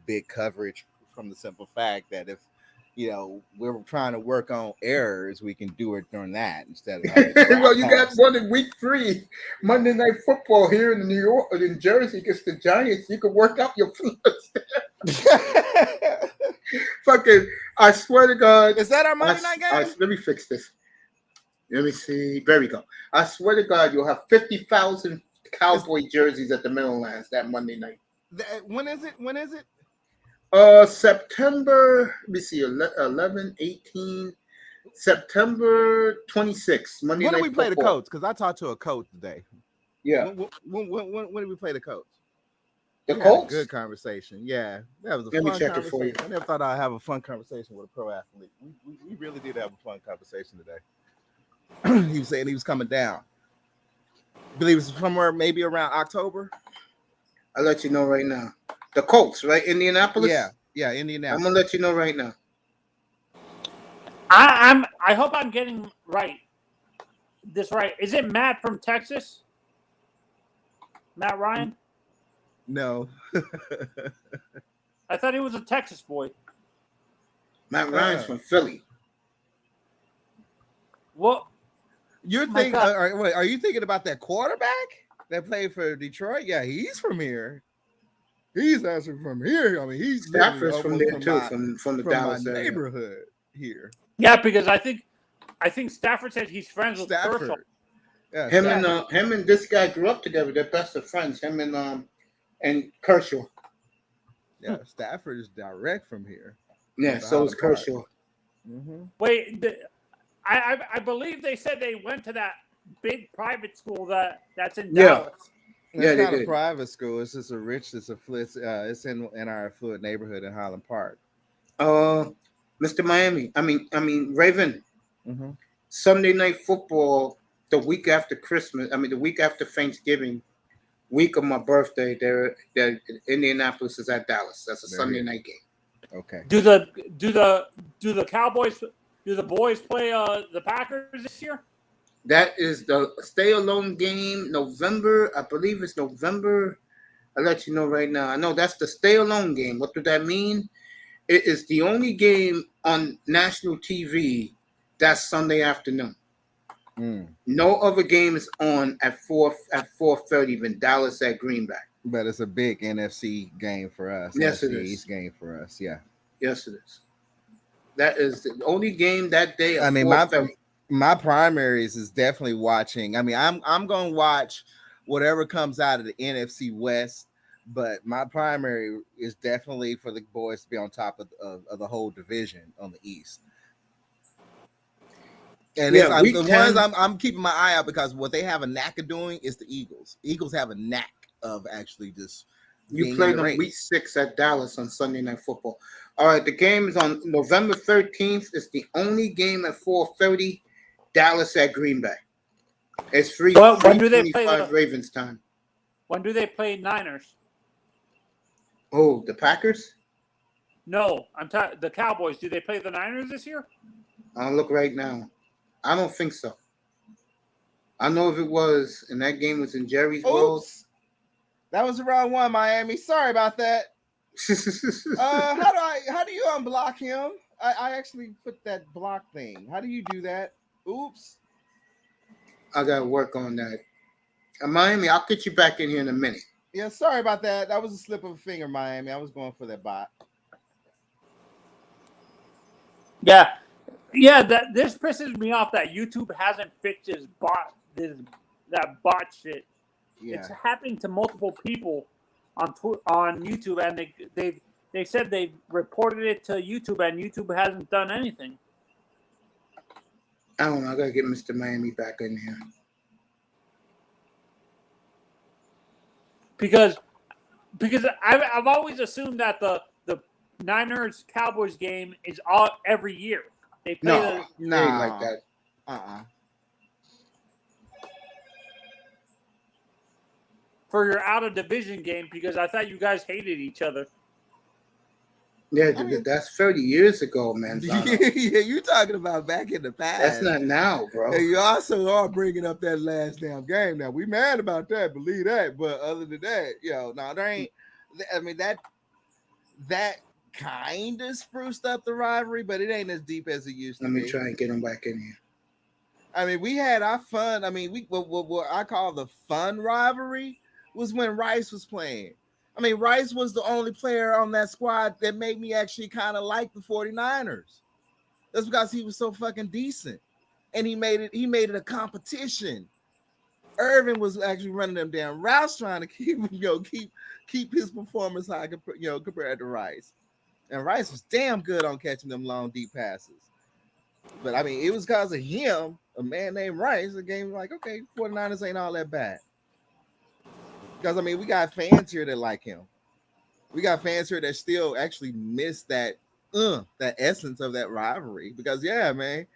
big coverage, from the simple fact that if we're trying to work on errors, we can do it during that instead of having Well, you got one in week 3, Monday Night Football here in New York or in Jersey against the Giants. You can work out your fluids. Fucking, I swear to God. Is that our Monday night game? Let me fix this. Let me see. There we go. I swear to God, you'll have 50,000 Cowboy jerseys at the Meadowlands that Monday night. When is it? September, let me see, 11, 18, September 26th. Monday When night did we play the football. coach? Because I talked to a coach today. Yeah. When did we play the coach? The We had a Colts? good conversation. Yeah, that was a Let me fun check it for you. conversation. I never thought I'd have a fun conversation with a pro athlete. We really did have a fun conversation today. He was saying he was coming down. I believe it's somewhere maybe around October. I'll let you know right now. The Colts, right? Indianapolis? Yeah, Indianapolis. I'm going to let you know right now. I hope I'm getting this right. Is it Matt from Texas? Matt Ryan? No. I thought he was a Texas boy. Matt Ryan's from Philly. What? You're My thinking? God. Are you thinking about that quarterback that played for Detroit? Yeah, he's from here. He's actually from here. I mean, he's Stafford's from there too, my, from the from Dallas my area. neighborhood here. Yeah, because I think Stafford said he's friends with Kershaw. Stafford. Yeah, Him and this guy grew up together. They're best of friends. Him and Kershaw. Yeah, Stafford is direct from here. Yeah, so is Kershaw. Mm-hmm. Wait, I believe they said they went to that big private school that's in Dallas. Yeah, It's they not a did. private school. It's just it's in our affluent neighborhood in Highland Park. Mr. Miami. I mean Raven. Mm-hmm. Sunday night football the week after Christmas. I mean the week after Thanksgiving, week of my birthday. There, Indianapolis is at Dallas. That's a They're Sunday here. night game. Okay. Do the Cowboys, do the boys play the Packers this year? That is the stay alone game. November, I believe it's November. I'll let you know right now. I know that's the stay alone game. What does that mean? It is the only game on national TV that's Sunday afternoon. Mm. No other game is on at 4:30 than Dallas at Green Bay. But it's a big NFC game for us. Yes, it NFC is. East game for us. Yeah. Yes, it is. That is the only game that day at I mean, 4:30. my primaries is definitely watching. I mean, I'm going to watch whatever comes out of the NFC West, but my primary is definitely for the boys to be on top of the whole division on the East. And Yeah, if week the 10 ones I'm keeping my eye out because what they have a knack of doing is the Eagles. Eagles have a knack of actually just You being play in the them race. week 6 at Dallas on Sunday Night Football. All right, the game is on November 13th. It's the only game at 4:30. Dallas at Green Bay. It's free. Well, when do they play 3:25 Ravens time. When do they play Niners? Oh, the Packers? No, the Cowboys. Do they play the Niners this year? I'll look right now. I don't think so. I know if it was, and that game was in Jerry's World. Oops. That was the wrong one, Miami. Sorry about that. How do you unblock him? I actually put that block thing. How do you do that? Oops. I gotta work on that. Miami, I'll get you back in here in a minute. Yeah, sorry about that. That was a slip of a finger, Miami. I was going for that bot. Yeah. This pisses me off that YouTube hasn't fixed that bot shit. Yeah. It's happening to multiple people on YouTube, and they said they reported it to YouTube, and YouTube hasn't done anything. I don't know. I gotta get Mr. Miami back in here. Because I've always assumed that the Niners Cowboys game is every year. They play No, the it ain't like that. for your out of division game, because I thought you guys hated each other. Yeah, that's 30 years ago, man. Yeah, you're talking about back in the past. That's not now, bro. And you also are bringing up that last damn game. Now we mad about that, believe that. But other than that, no, there ain't. I mean that kind of spruced up the rivalry, but it ain't as deep as it used to Let be. me try and get him back in here. I mean, we had our fun. I mean, what I call the fun rivalry was when Rice was playing. I mean, Rice was the only player on that squad that made me actually kind of like the 49ers. That's because he was so fucking decent. And he made it a competition. Irvin was actually running them damn routes trying to keep his performance high compared to Rice. And Rice was damn good on catching them long, deep passes. But I mean, it was because of him, a man named Rice, the game was like, okay, 49ers ain't all that bad. Because I mean, we got fans here that like him. We got fans here that still actually miss that essence of that rivalry. Because yeah, man,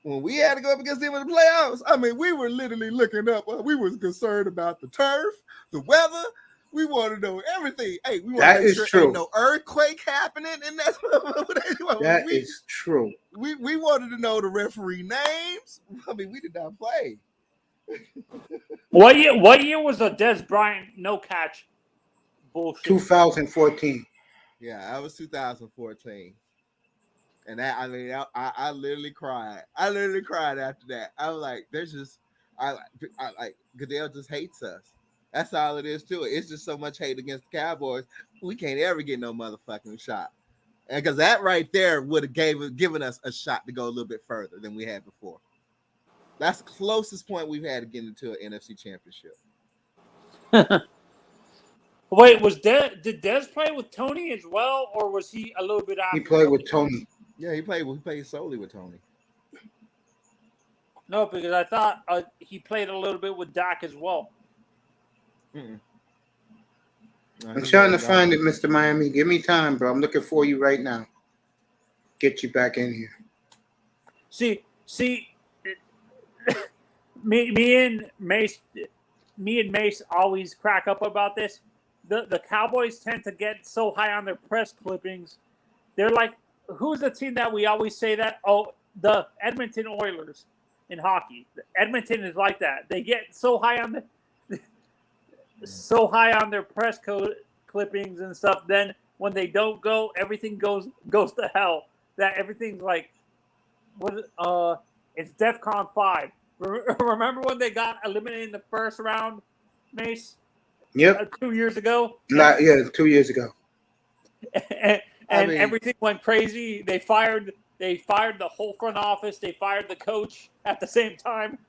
when we had to go up against them in the playoffs, I mean, we were literally looking up. We was concerned about the turf, the weather. We want to know everything. Hey, we want to make sure true. ain't no earthquake happening, and that's that is true. We wanted to know the referee names. I mean, we did not play. What year was the Des Bryant no catch bullshit? 2014. Yeah, that was 2014. And that, I mean, I literally cried. I literally cried after that. I was like, I like Goodell just hates us. That's all it is to it. It's just so much hate against the Cowboys. We can't ever get no motherfucking shot. And because that right there would have given us a shot to go a little bit further than we had before. That's the closest point we've had to get into an NFC championship. Wait, did Dez play with Tony as well, or was he a little bit after? He played with Tony. Yeah, he played solely with Tony. No, because I thought he played a little bit with Dak as well. I'm trying to find it, Mr. Miami. Give me time, bro. I'm looking for you right now. Get you back in here. See, me and Mace always crack up about this. The Cowboys tend to get so high on their press clippings. They're like, who's the team that we always say that? Oh, the Edmonton Oilers in hockey. Edmonton is like that. They get so high on their press clippings and stuff. Then when they don't go, everything goes to hell. That everything's like, it's DEFCON 5. Remember when they got eliminated in the first round, Mace? Yep. 2 years ago. Yeah, 2 years ago. and everything went crazy. They fired the whole front office. They fired the coach at the same time.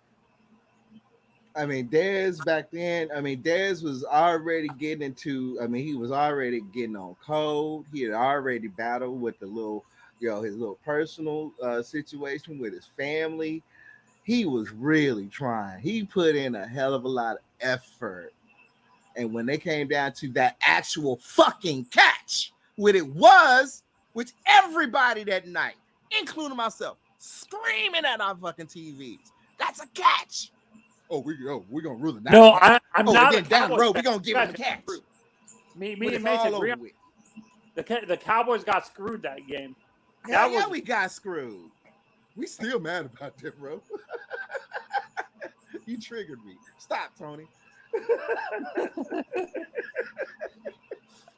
I mean, Dez back then, Dez was already getting into, he was already getting on code. He had already battled with the little, his little personal situation with his family. He was really trying. He put in a hell of a lot of effort. And when they came down to that actual fucking catch, which everybody that night, including myself, screaming at our fucking TVs, that's a catch. We're gonna rule it. No, I'm not. Then down the road, we're gonna give him a catch. Me and Mason agree. The Cowboys got screwed that game. We got screwed. We still mad about that, bro. You triggered me. Stop, Tony.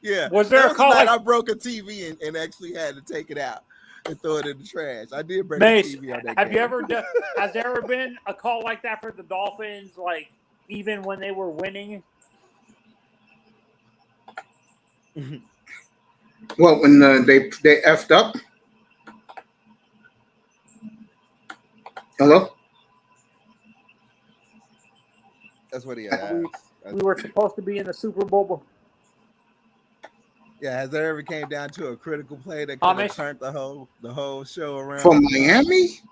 Yeah. Was there a call? I broke a TV and actually had to take it out and throw it in the trash. I did break Mace, the TV on that have game. you ever has there ever been a call like that for the Dolphins, like even when they were winning? Well, when they effed up. Hello? That's what he had. We were supposed to be in the Super Bowl. Yeah, has there ever came down to a critical play that could have turned the whole show around? From Miami?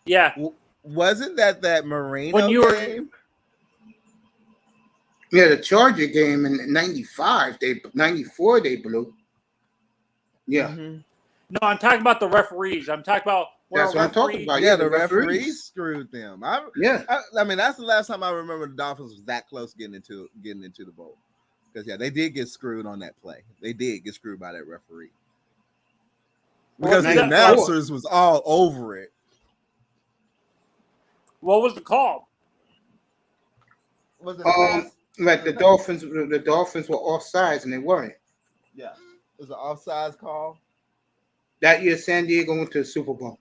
Yeah. Wasn't that Marino game? Yeah, the Charger game in 95, 94 they blew. Yeah. Mm-hmm. No, I'm talking about the referees. I'm talking about that's what I'm talking about. Yeah, the referees screwed them. I mean, that's the last time I remember the Dolphins was that close getting into the bowl. Because they did get screwed on that play. They did get screwed by that referee. Because the announcers was all over it. What was the call? Was it like the Dolphins were offsides and they weren't. Yeah. It was an offsides call. That year San Diego went to the Super Bowl.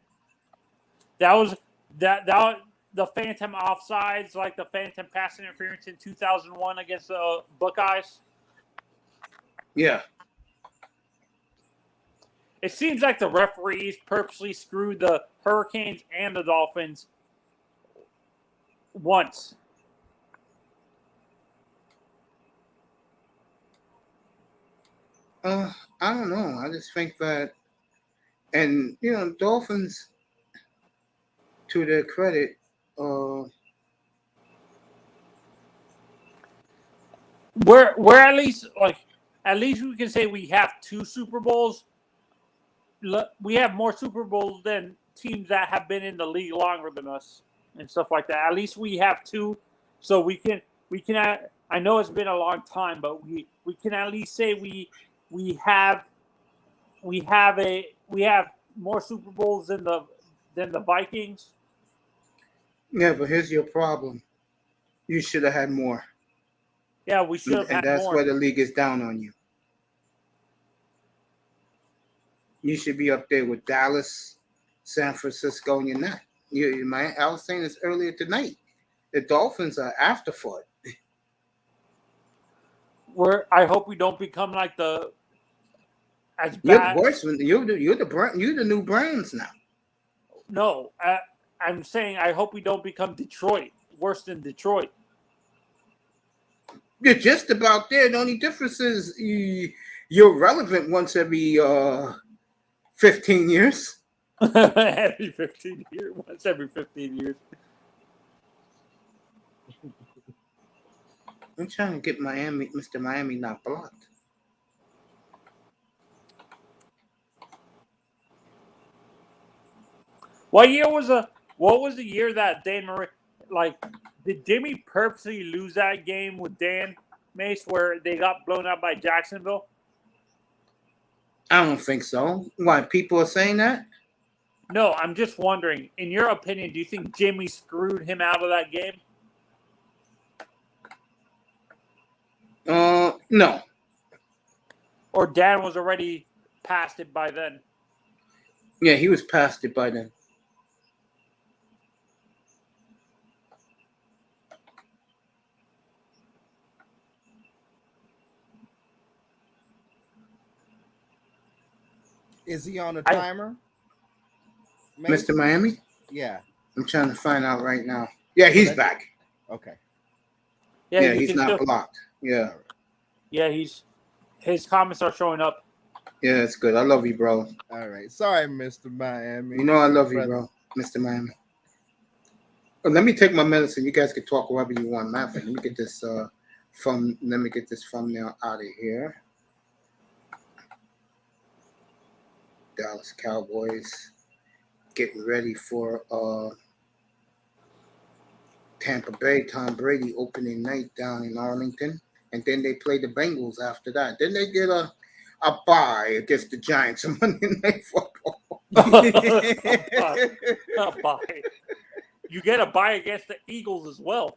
That was the phantom offsides, like the phantom pass interference in 2001 against the Buckeyes. Yeah. It seems like the referees purposely screwed the Hurricanes and the Dolphins once. I don't know. I just think that, and Dolphins, to their credit, we're at least we can say we have 2 Super Bowls. We have more Super Bowls than teams that have been in the league longer than us and stuff like that. At least we have 2, so we can. I know it's been a long time, but we can at least say we have more Super Bowls than the Vikings. Yeah, but here's your problem. You should have had more. Yeah, we should have had more. And that's where the league is down on you. You should be up there with Dallas, San Francisco, and you're not. I was saying this earlier tonight. The Dolphins are afterthought. I hope we don't become like as bad. You're worse. You're the new Brands now. No, I'm saying I hope we don't become Detroit, worse than Detroit. You're just about there. The only difference is you're relevant once every 15 years. Every 15 years. Once every 15 years. I'm trying to get Mr. Miami not blocked. What was the year that Dan Marie, like, did Jimmy purposely lose that game with Dan Mace where they got blown out by Jacksonville? I don't think so. Why people are saying that? No, I'm just wondering. In your opinion, do you think Jimmy screwed him out of that game? No. Or Dan was already past it by then? Yeah, he was past it by then. Is he on a timer? Mr. Miami? Yeah. I'm trying to find out right now. Yeah, he's back. Okay. Yeah, he's not blocked. Yeah. Yeah, his comments are showing up. Yeah, it's good. I love you, bro. All right. Sorry, Mr. Miami. You know I love you, bro. Mr. Miami. Well, let me take my medicine. You guys can talk wherever you want. Matter of fact, let me get this thumbnail out of here. Dallas Cowboys getting ready for Tampa Bay. Tom Brady opening night down in Arlington, and then they play the Bengals after that. Then they get a bye against the Giants on Monday Night Football. A bye. You get a bye against the Eagles as well.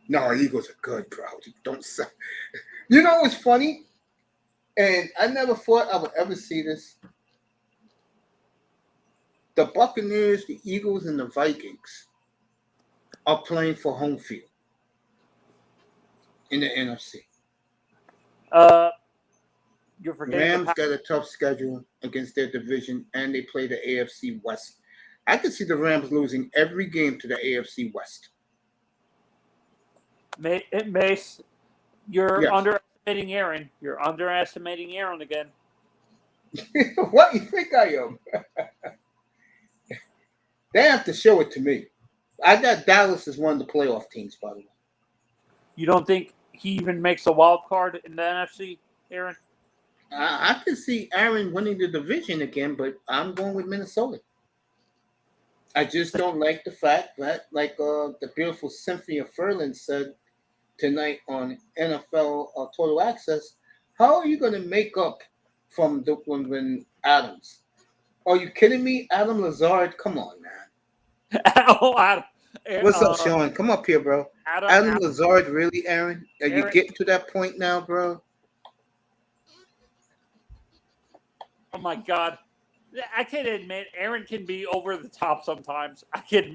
No, Eagles are good, bro. Don't say. You know what's funny? And I never thought I would ever see this. The Buccaneers, the Eagles, and the Vikings are playing for home field in the NFC. You're forgetting. Rams got a tough schedule against their division, and they play the AFC West. I could see the Rams losing every game to the AFC West. Mace, you're Yes. underestimating Aaron. You're underestimating Aaron again. What you think I am? They have to show it to me. I got Dallas as one of the playoff teams, by the way. You don't think he even makes a wild card in the NFC, Aaron? I can see Aaron winning the division again, but I'm going with Minnesota. I just don't like the fact that, like the beautiful Cynthia Furlan said tonight on NFL Total Access, how are you going to make up from when Adams? Are you kidding me? Adam Lazard, come on, man. Oh, Adam. What's up, Sean? Come up here, bro. Adam Adam. Lazard, really, Aaron? Are you getting to that point now, bro? Oh, my God. I can admit Aaron can be over the top sometimes. I can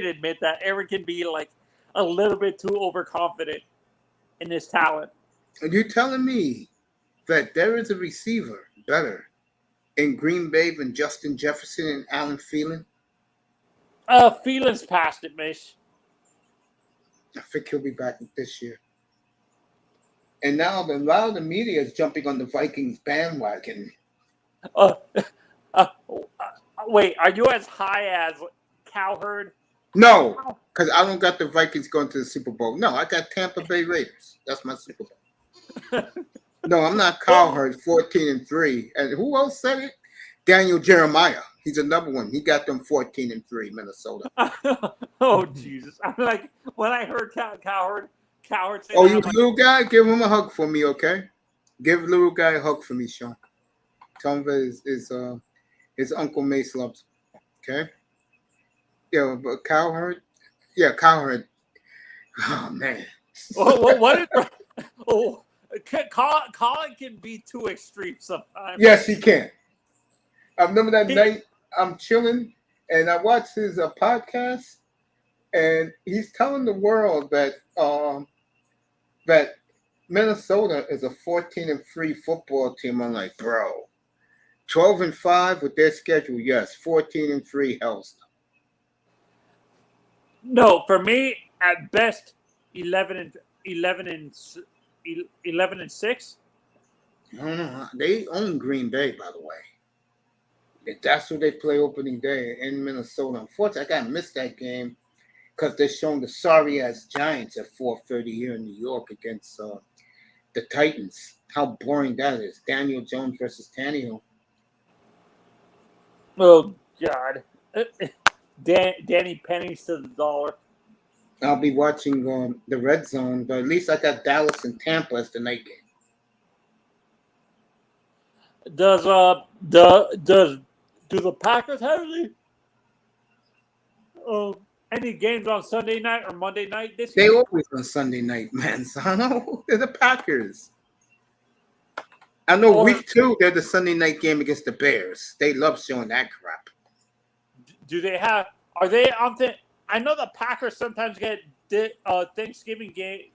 admit that Aaron can be like a little bit too overconfident in his talent. Are you telling me that there is a receiver better in Green Bay than Justin Jefferson and Alan Thielen? Thielen's past it, Mace. I think he'll be back this year. And now a lot of the media is jumping on the Vikings bandwagon. Wait, are you as high as Cowherd? No, because I don't got the Vikings going to the Super Bowl. No, I got Tampa Bay Raiders. That's my Super Bowl. No, I'm not Cowherd, 14-3. And who else said it? Daniel Jeremiah. He's another one. He got them 14-3, Minnesota. Oh, Jesus. I'm like, when I heard Cowherd say Oh, that, you I'm like, little guy? Give him a hug for me, okay? Give little guy a hug for me, Sean. Tell him that his Uncle Mace loves him, okay? Yeah, but Cowherd? Yeah, Cowherd. Oh, man. what is... Oh, Colin can be too extreme sometimes. Yes, he can. I remember that night I'm chilling and I watched his podcast, and he's telling the world that that Minnesota is a 14-3 football team. I'm like, bro, 12-5 with their schedule, yes. 14-3, hell's No, for me, at best, 11 and 6. I don't know. They own Green Bay, by the way. If that's who they play opening day in Minnesota. Unfortunately, I got to miss that game. because they're showing the sorry ass Giants at 4:30 here in New York against the Titans. How boring that is. Daniel Jones versus Tannehill. Oh God, Danny pennies to the dollar. I'll be watching the Red Zone, but at least I got Dallas and Tampa as the night game. Does do the Packers have any games on Sunday night or Monday night this They week? always on Sunday night, man. So I know they're the Packers. I know week 2 they're the Sunday night game against the Bears. They love showing that crap. Do they have? Are they on? I know the Packers sometimes get Thanksgiving day.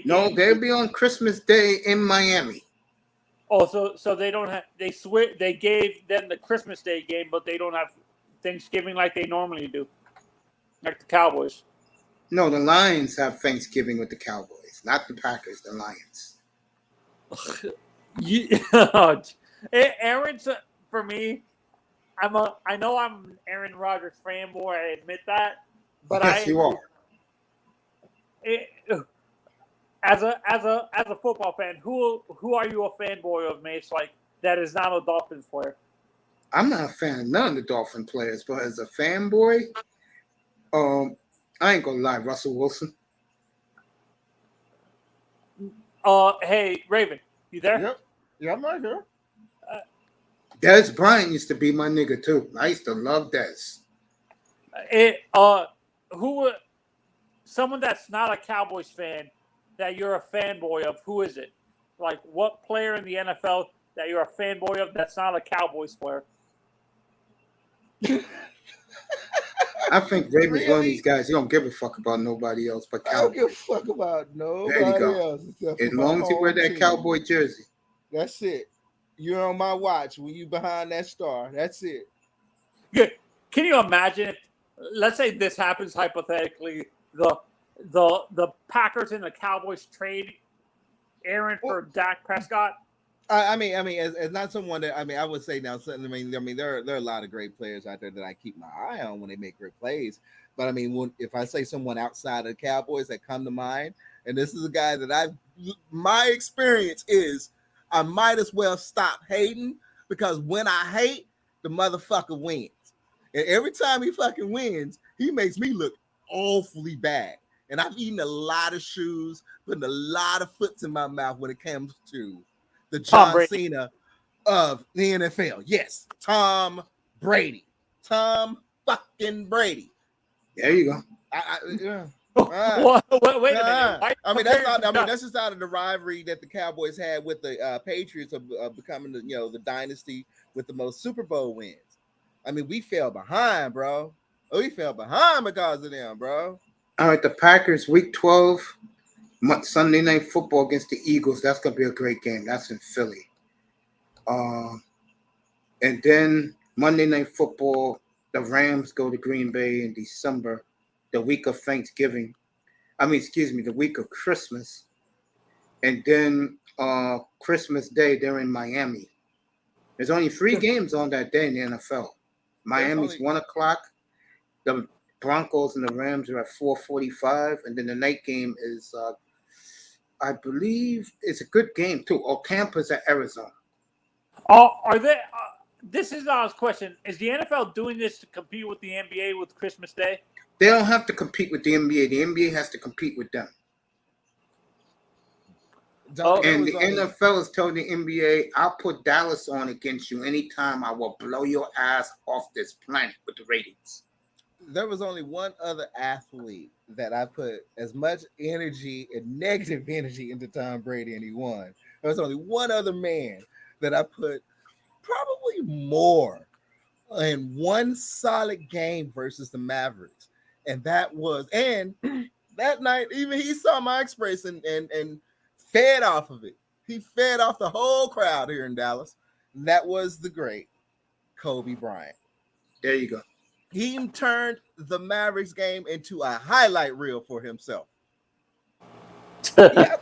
No, they'll be on Christmas Day in Miami. Oh, so they don't have. They switch. They gave them the Christmas Day game, but they don't have Thanksgiving like they normally do, like the Cowboys. No, the Lions have Thanksgiving with the Cowboys, not the Packers. The Lions. Aaron's for me. I know I'm an Aaron Rodgers fanboy. I admit that, but yes, you are. As a football fan, who are you a fanboy of, Mace? Like that is not a Dolphins player. I'm not a fan of none of the Dolphin players, but as a fanboy, I ain't gonna lie, Russell Wilson. Hey Raven, you there? Yep. Yeah, I'm right here. Dez Bryant used to be my nigga too. I used to love Dez. Someone that's not a Cowboys fan that you're a fanboy of, who is it? Like what player in the NFL that you're a fanboy of that's not a Cowboys player? I think Raven's one of these guys. He don't give a fuck about nobody else but I don't Cowboys. give a fuck about nobody There you go. else. except As for my long as you wear home that team. Cowboy jersey. That's it. You're on my watch when you behind that star. That's it. Can you imagine if, let's say this happens hypothetically, the Packers and the Cowboys trade Aaron for Dak Prescott? I mean, as not someone that I would say now. I mean, there are a lot of great players out there that I keep my eye on when they make great plays. But I mean, if I say someone outside of the Cowboys that come to mind, and this is a guy that my experience is, I might as well stop hating because when I hate, the motherfucker wins, and every time he fucking wins, he makes me look awfully bad. And I've eaten a lot of shoes, putting a lot of foots in my mouth when it comes to the John Cena of the NFL. Yes, Tom Brady. Tom fucking Brady. There you go. Wait a minute. I mean, that's just out of the rivalry that the Cowboys had with the Patriots of becoming the dynasty with the most Super Bowl wins. I mean, we fell behind, bro. We fell behind because of them, bro. All right, the Packers, week 12, Sunday Night Football against the Eagles. That's going to be a great game. That's in Philly. And then Monday Night Football, the Rams go to Green Bay in December, the week of Thanksgiving. The week of Christmas. And then Christmas Day, they're in Miami. There's only 3 games on that day in the NFL. Miami's 1 o'clock. The Broncos and the Rams are at 4:45, and then the night game is, I believe, it's a good game too. Tampa's at Arizona. Are they? This is our question: is the NFL doing this to compete with the NBA with Christmas Day? They don't have to compete with the NBA. The NBA has to compete with them. And the NFL is telling the NBA, I'll put Dallas on against you anytime. I will blow your ass off this planet with the ratings. There was only one other athlete that I put as much energy and negative energy into Tom Brady, and he won. There was only one other man that I put probably more in one solid game versus the Mavericks. And that that night, even he saw my expression and fed off of it. He fed off the whole crowd here in Dallas. And that was the great Kobe Bryant. There you go. He turned the Mavericks game into a highlight reel for himself. Yeah,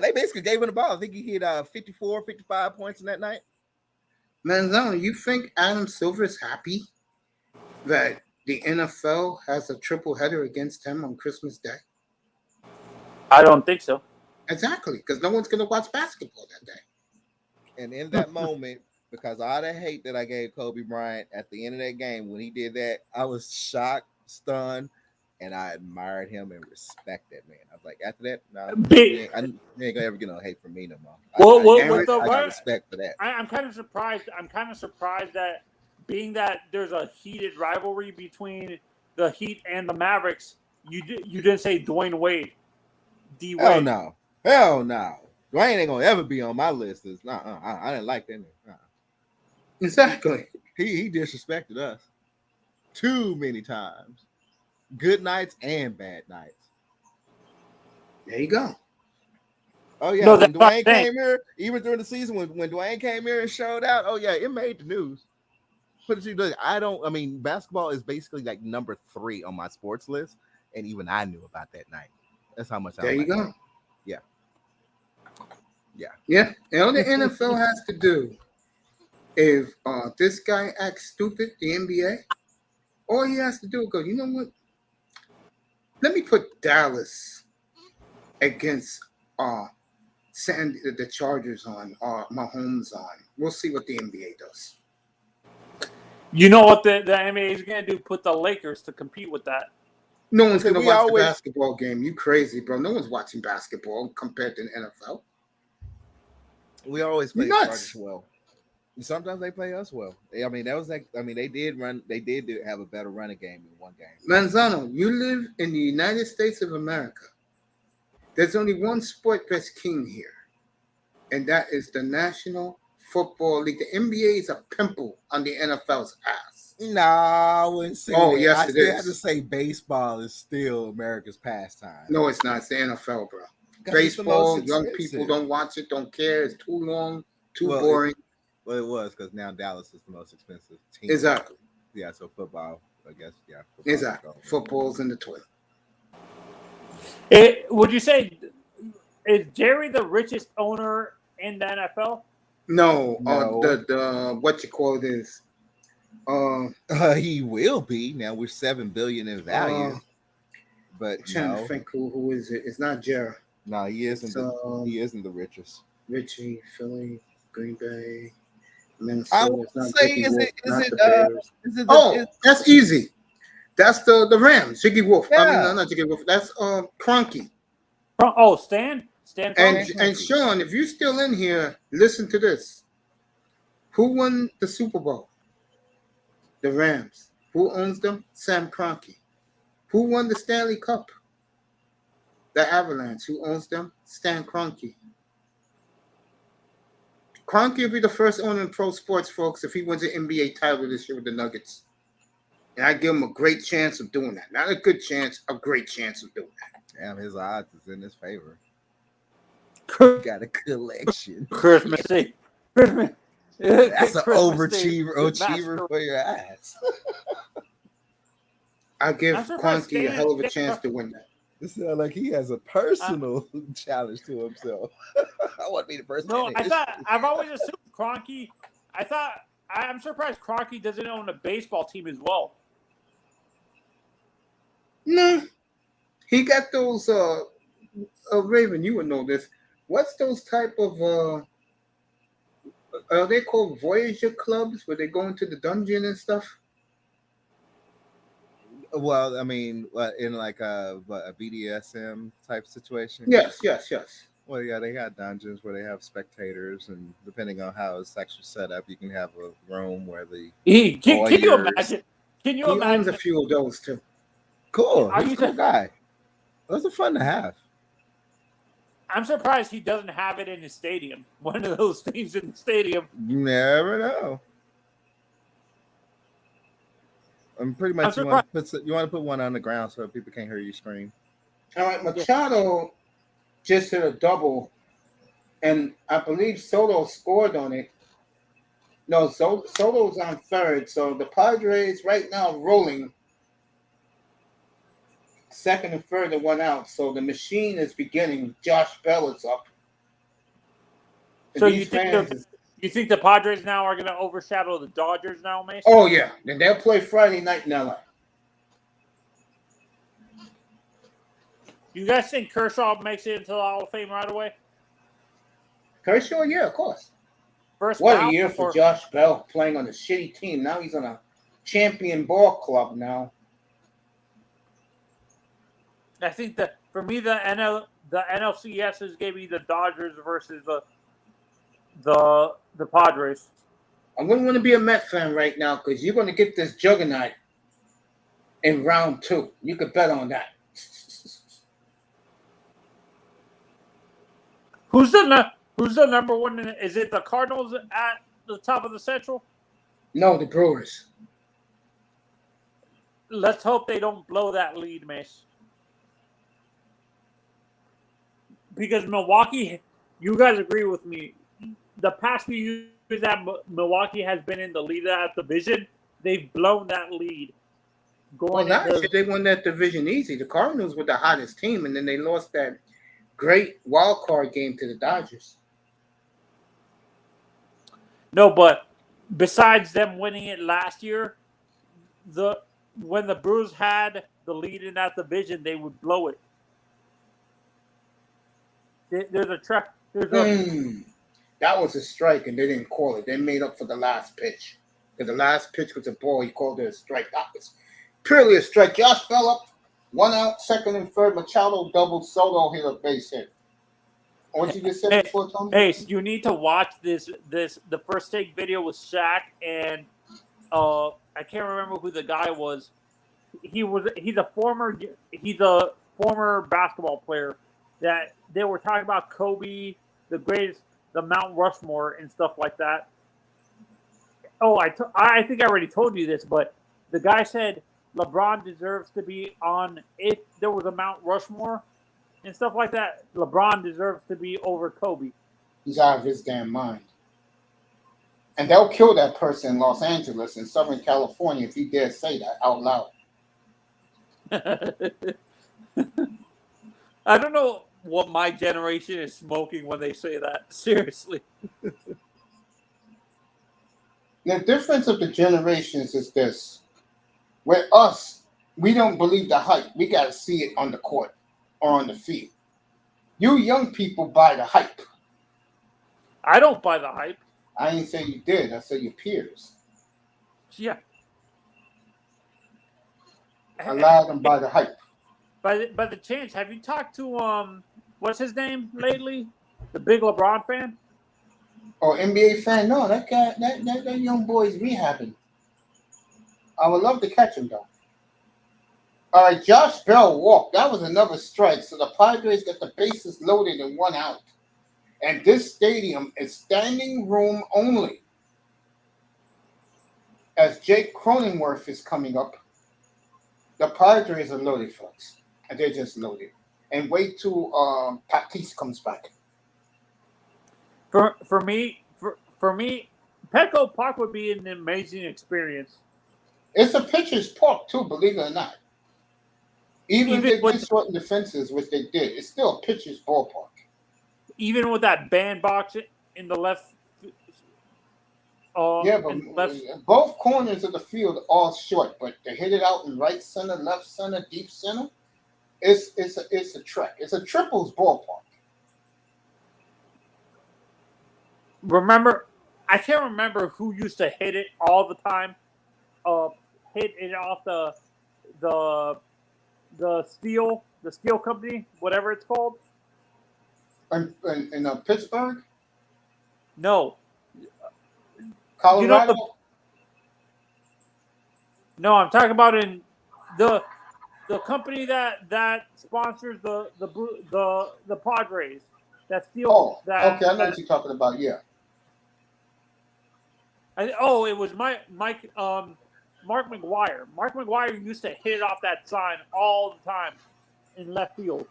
they basically gave him the ball. I think he hit 54, 55 points in that night. Manzano, you think Adam Silver is happy that the NFL has a triple header against him on Christmas Day? I don't think so. Exactly, because no one's going to watch basketball that day. And in that moment, because all the hate that I gave Kobe Bryant at the end of that game when he did that, I was shocked, stunned, and I admired him and respect that man. I was like, after that, no, you ain't gonna ever get no hate from me no more. I got respect for that. I'm kind of surprised. I'm kind of surprised that, being that there's a heated rivalry between the Heat and the Mavericks, you didn't say Dwayne Wade. D Wade. Hell no. Dwayne ain't gonna ever be on my list. I didn't like that. Exactly. He disrespected us too many times. Good nights and bad nights. There you go. Oh yeah, when Dwayne came here, even during the season when Dwayne came here and showed out, oh yeah, it made the news. But basketball is basically like number 3 on my sports list, and even I knew about that night. That's how much I There you go. Yeah. Yeah. And all the NFL has to do, if this guy acts stupid, the NBA, all he has to do is go, you know what? Let me put Dallas against the Chargers on, Mahomes on. We'll see what the NBA does. You know what the NBA is going to do? Put the Lakers to compete with that. No one's going to watch the basketball game. You crazy, bro. No one's watching basketball compared to the NFL. We always play the Chargers well. Sometimes they play us well. They did have a better running game in one game. Manzano, you live in the United States of America. There's only one sport that's king here, and that is the National Football League. The NBA is a pimple on the NFL's ass. No, I wouldn't say that. Yes, I still have to say baseball is still America's pastime. No, it's not. It's the NFL, bro. Baseball, young people don't watch it, don't care. It's too long, too boring. It was, because now Dallas is the most expensive team. Exactly. Yeah, so football, I guess, yeah. Exactly. Football's in the toilet. Would you say, is Jerry the richest owner in the NFL? No. The what you call this? He will be. Now we're $7 billion in value. But I'm trying to think who is it? It's not Jerry. No, he isn't. He isn't the richest. Richie, Philly, Green Bay, Minnesota. I would say, that's easy. That's the Rams. Jiggy Wolf. Yeah. I mean, no, not Jiggy Wolf. That's Kroenke. Oh, Stan And Sean, if you're still in here, listen to this. Who won the Super Bowl? The Rams. Who owns them? Sam Kroenke. Who won the Stanley Cup? The Avalanche. Who owns them? Stan Kroenke. Kroenke will be the first owner in pro sports, folks, if he wins an NBA title this year with the Nuggets. And I give him a great chance of doing that. Not a good chance, a great chance of doing that. Damn, his odds is in his favor. Got a collection. Christmas Eve. That's an overachiever for your ass. I give Kroenke a hell of a chance to win that. It sounds like he has a personal challenge to himself. I want to be the person. No, I've always assumed Kroenke. I'm surprised Kroenke doesn't own a baseball team as well. No, he got those. Raven, you would know this. What's those type of? Are they called Voyager clubs where they go into the dungeon and stuff? Well, I mean, in like a BDSM type situation. Yes. Well, yeah, they got dungeons where they have spectators, and depending on how it's actually set up, you can have a room where the can you imagine? Can you he imagine owns a few of those too? Cool. He's a cool guy. Those are fun to have. I'm surprised he doesn't have it in his stadium. One of those things in the stadium. You never know. I'm pretty much you want to put one on the ground so people can't hear you scream. All right, Machado just hit a double, and I believe Soto scored on it. No, Soto's on third, so the Padres right now rolling second and third and one out. So the machine is beginning. Josh Bell is up. And so you think the Padres now are going to overshadow the Dodgers now, Mason? Oh yeah, then they'll play Friday night in LA. You guys think Kershaw makes it into the Hall of Fame right away? Kershaw, yeah, of course. First What a ballot year for or- Josh Bell playing on a shitty team. Now he's on a champion ball club now. I think that for me, the NLCSs gave me the Dodgers versus the Padres. I wouldn't want to be a Met fan right now because you're going to get this juggernaut in round 2. You could bet on that. Who's the number one? Is it the Cardinals at the top of the Central? No, the Brewers. Let's hope they don't blow that lead, Mace. Because Milwaukee, you guys agree with me. The past few years that Milwaukee has been in the lead of that division, they've blown that lead. Well, last year they won that division easy. The Cardinals were the hottest team, and then they lost that great wild card game to the Dodgers. No, but besides them winning it last year, when the Brewers had the lead in that division, they would blow it. There's a track. That was a strike, and they didn't call it. They made up for the last pitch. Because the last pitch was a ball. He called it a strike. That was purely a strike. Josh fell up, 1 out, second and third. Machado doubled. Soto hit a base hit. What you just said before, Tony? Hey, you need to watch the first take video with Shaq and I can't remember who the guy was. He's a former basketball player that they were talking about Kobe, the greatest, the Mount Rushmore and stuff like that. Oh, I think I already told you this, but the guy said LeBron deserves to be on, if there was a Mount Rushmore and stuff like that, LeBron deserves to be over Kobe. He's out of his damn mind. And they'll kill that person in Los Angeles and Southern California if he dare say that out loud. I don't know what my generation is smoking when they say that. Seriously. The difference of the generations is this. With us, we don't believe the hype. We got to see it on the court or on the field. You young people buy the hype. I don't buy the hype. I didn't say you did. I said your peers. Yeah. Allow them by the hype. By the chance, have you talked to what's his name lately? The big LeBron fan? Oh, NBA fan? No, that guy, that young boy is rehabbing. I would love to catch him though. All right, Josh Bell walked. That was another strike. So the Padres got the bases loaded and 1 out. And this stadium is standing room only. As Jake Cronenworth is coming up, the Padres are loaded, folks. And they're just loaded. And wait till Tatis comes back. For me, Petco Park would be an amazing experience. It's a pitcher's park too, believe it or not. Even if they with did shorten the fences, which they did, it's still a pitcher's ballpark. Even with that bandbox in the left. Yeah, but both corners of the field are all short, but they hit it out in right center, left center, deep center. It's a trek. It's a triples ballpark. Remember, I can't remember who used to hit it all the time. Hit it off the steel company, whatever it's called. In Pittsburgh? No. Colorado? No, I'm talking about in the company that sponsors the Padres. That steel. Oh, that, okay, I know what you're talking about. Yeah. It was Mark McGuire. Mark McGuire used to hit it off that sign all the time in left field.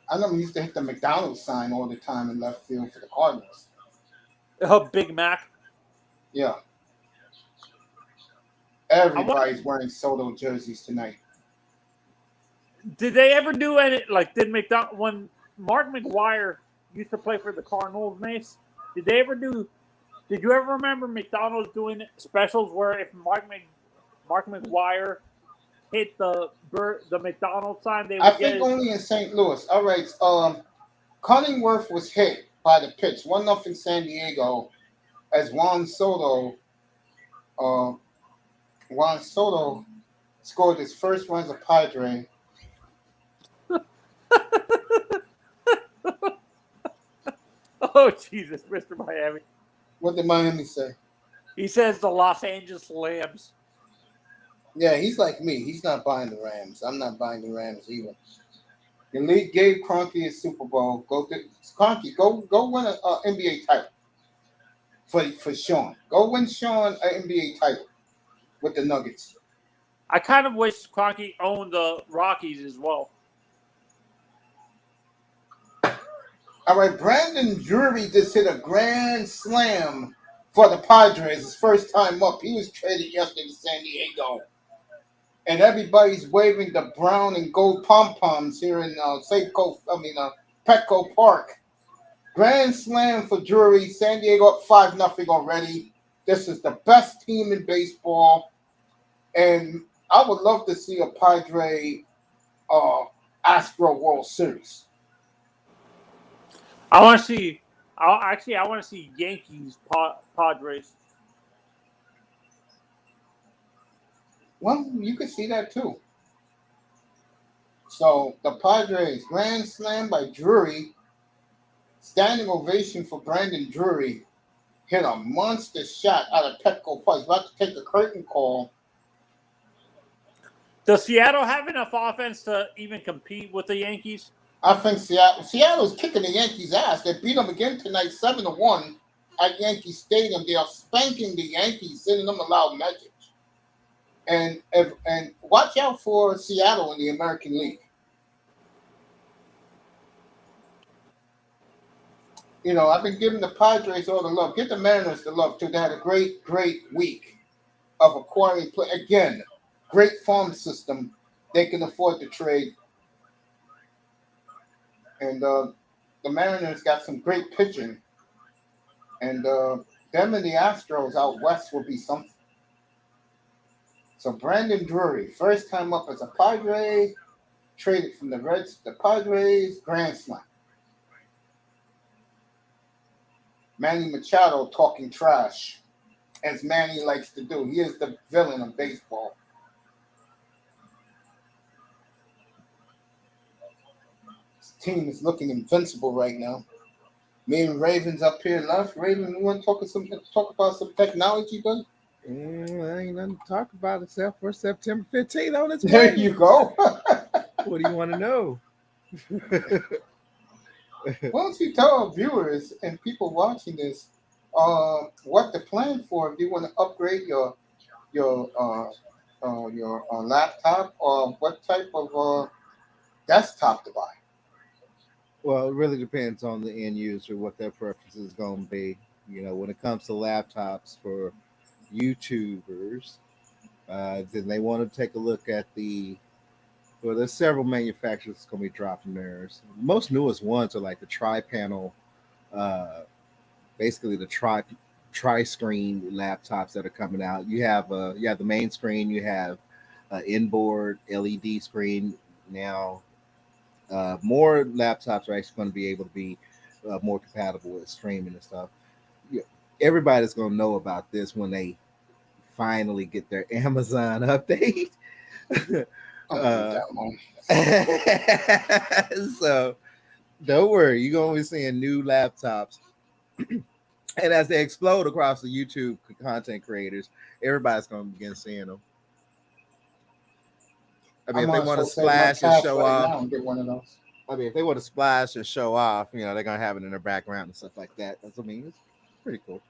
I know he used to hit the McDonald's sign all the time in left field for the Cardinals. Big Mac. Yeah. Everybody's wearing Soto jerseys tonight. Did they ever do any, when Mark McGuire used to play for the Cardinals, Mace, did you ever remember McDonald's doing specials where if Mark McGuire hit the McDonald's sign, they I would get think it. only in St. Louis. All right. Cunningworth was hit by the pitch, 1-0 San Diego, as uh, Juan Soto scored his first run as a Padre. Oh, Jesus, Mr. Miami. What did Miami say? He says the Los Angeles Lambs. Yeah, he's like me. He's not buying the Rams. I'm not buying the Rams either. The league gave Kroenke a Super Bowl. Kroenke, go win an NBA title for Sean. Go win Sean an NBA title with the Nuggets. I kind of wish Kroenke owned the Rockies as well. All right, Brandon Drury just hit a grand slam for the Padres. His first time up. He was traded yesterday to San Diego. And everybody's waving the brown and gold pom-poms here in Petco Park. Grand slam for Drury. San Diego up 5-0 already. This is the best team in baseball. And I would love to see a Padre Astro World Series. I want to see. I want to see Yankees Padres. Well, you could see that too. So the Padres grand slam by Drury, standing ovation for Brandon Drury, hit a monster shot out of Petco Park. He's about to take a curtain call. Does Seattle have enough offense to even compete with the Yankees? I think Seattle's kicking the Yankees' ass. They beat them again tonight, 7-1 at Yankee Stadium. They are spanking the Yankees, sending them a loud message. And watch out for Seattle in the American League. You know, I've been giving the Padres all the love. Give the Mariners the love too. They had a great week of acquiring play. Again, great farm system. They can afford to trade. And the Mariners got some great pitching. And them and the Astros out west will be something. So Brandon Drury, first time up as a Padre, traded from the Reds to the Padres, grand slam. Manny Machado talking trash, as Manny likes to do. He is the villain of baseball. His team is looking invincible right now. Me and Raven's up here left. Raven, you want to talk about some technology, buddy? Ain't nothing to talk about except for September 15th on its way. There you go. What do you want to know? Why don't you tell our viewers and people watching this what to plan for if you want to upgrade your laptop, or what type of desktop to buy? Well, it really depends on the end user, what their preference is going to be. You know, when it comes to laptops for YouTubers, then they want to take a look at there's several manufacturers that's going to be dropping theirs. Most newest ones are like the tri-panel, basically the tri-screen laptops that are coming out. You have the main screen, you have an inboard LED screen. Now, more laptops are actually going to be able to be more compatible with streaming and stuff. Everybody's going to know about this when they finally get their Amazon update. So don't worry, you're going to be seeing new laptops. And as they explode across the YouTube content creators, everybody's going to begin seeing them. I mean, if they want to splash and show off, get one of those. I mean, if they want to splash and show off, they're going to have it in their background and stuff like that. It's pretty cool.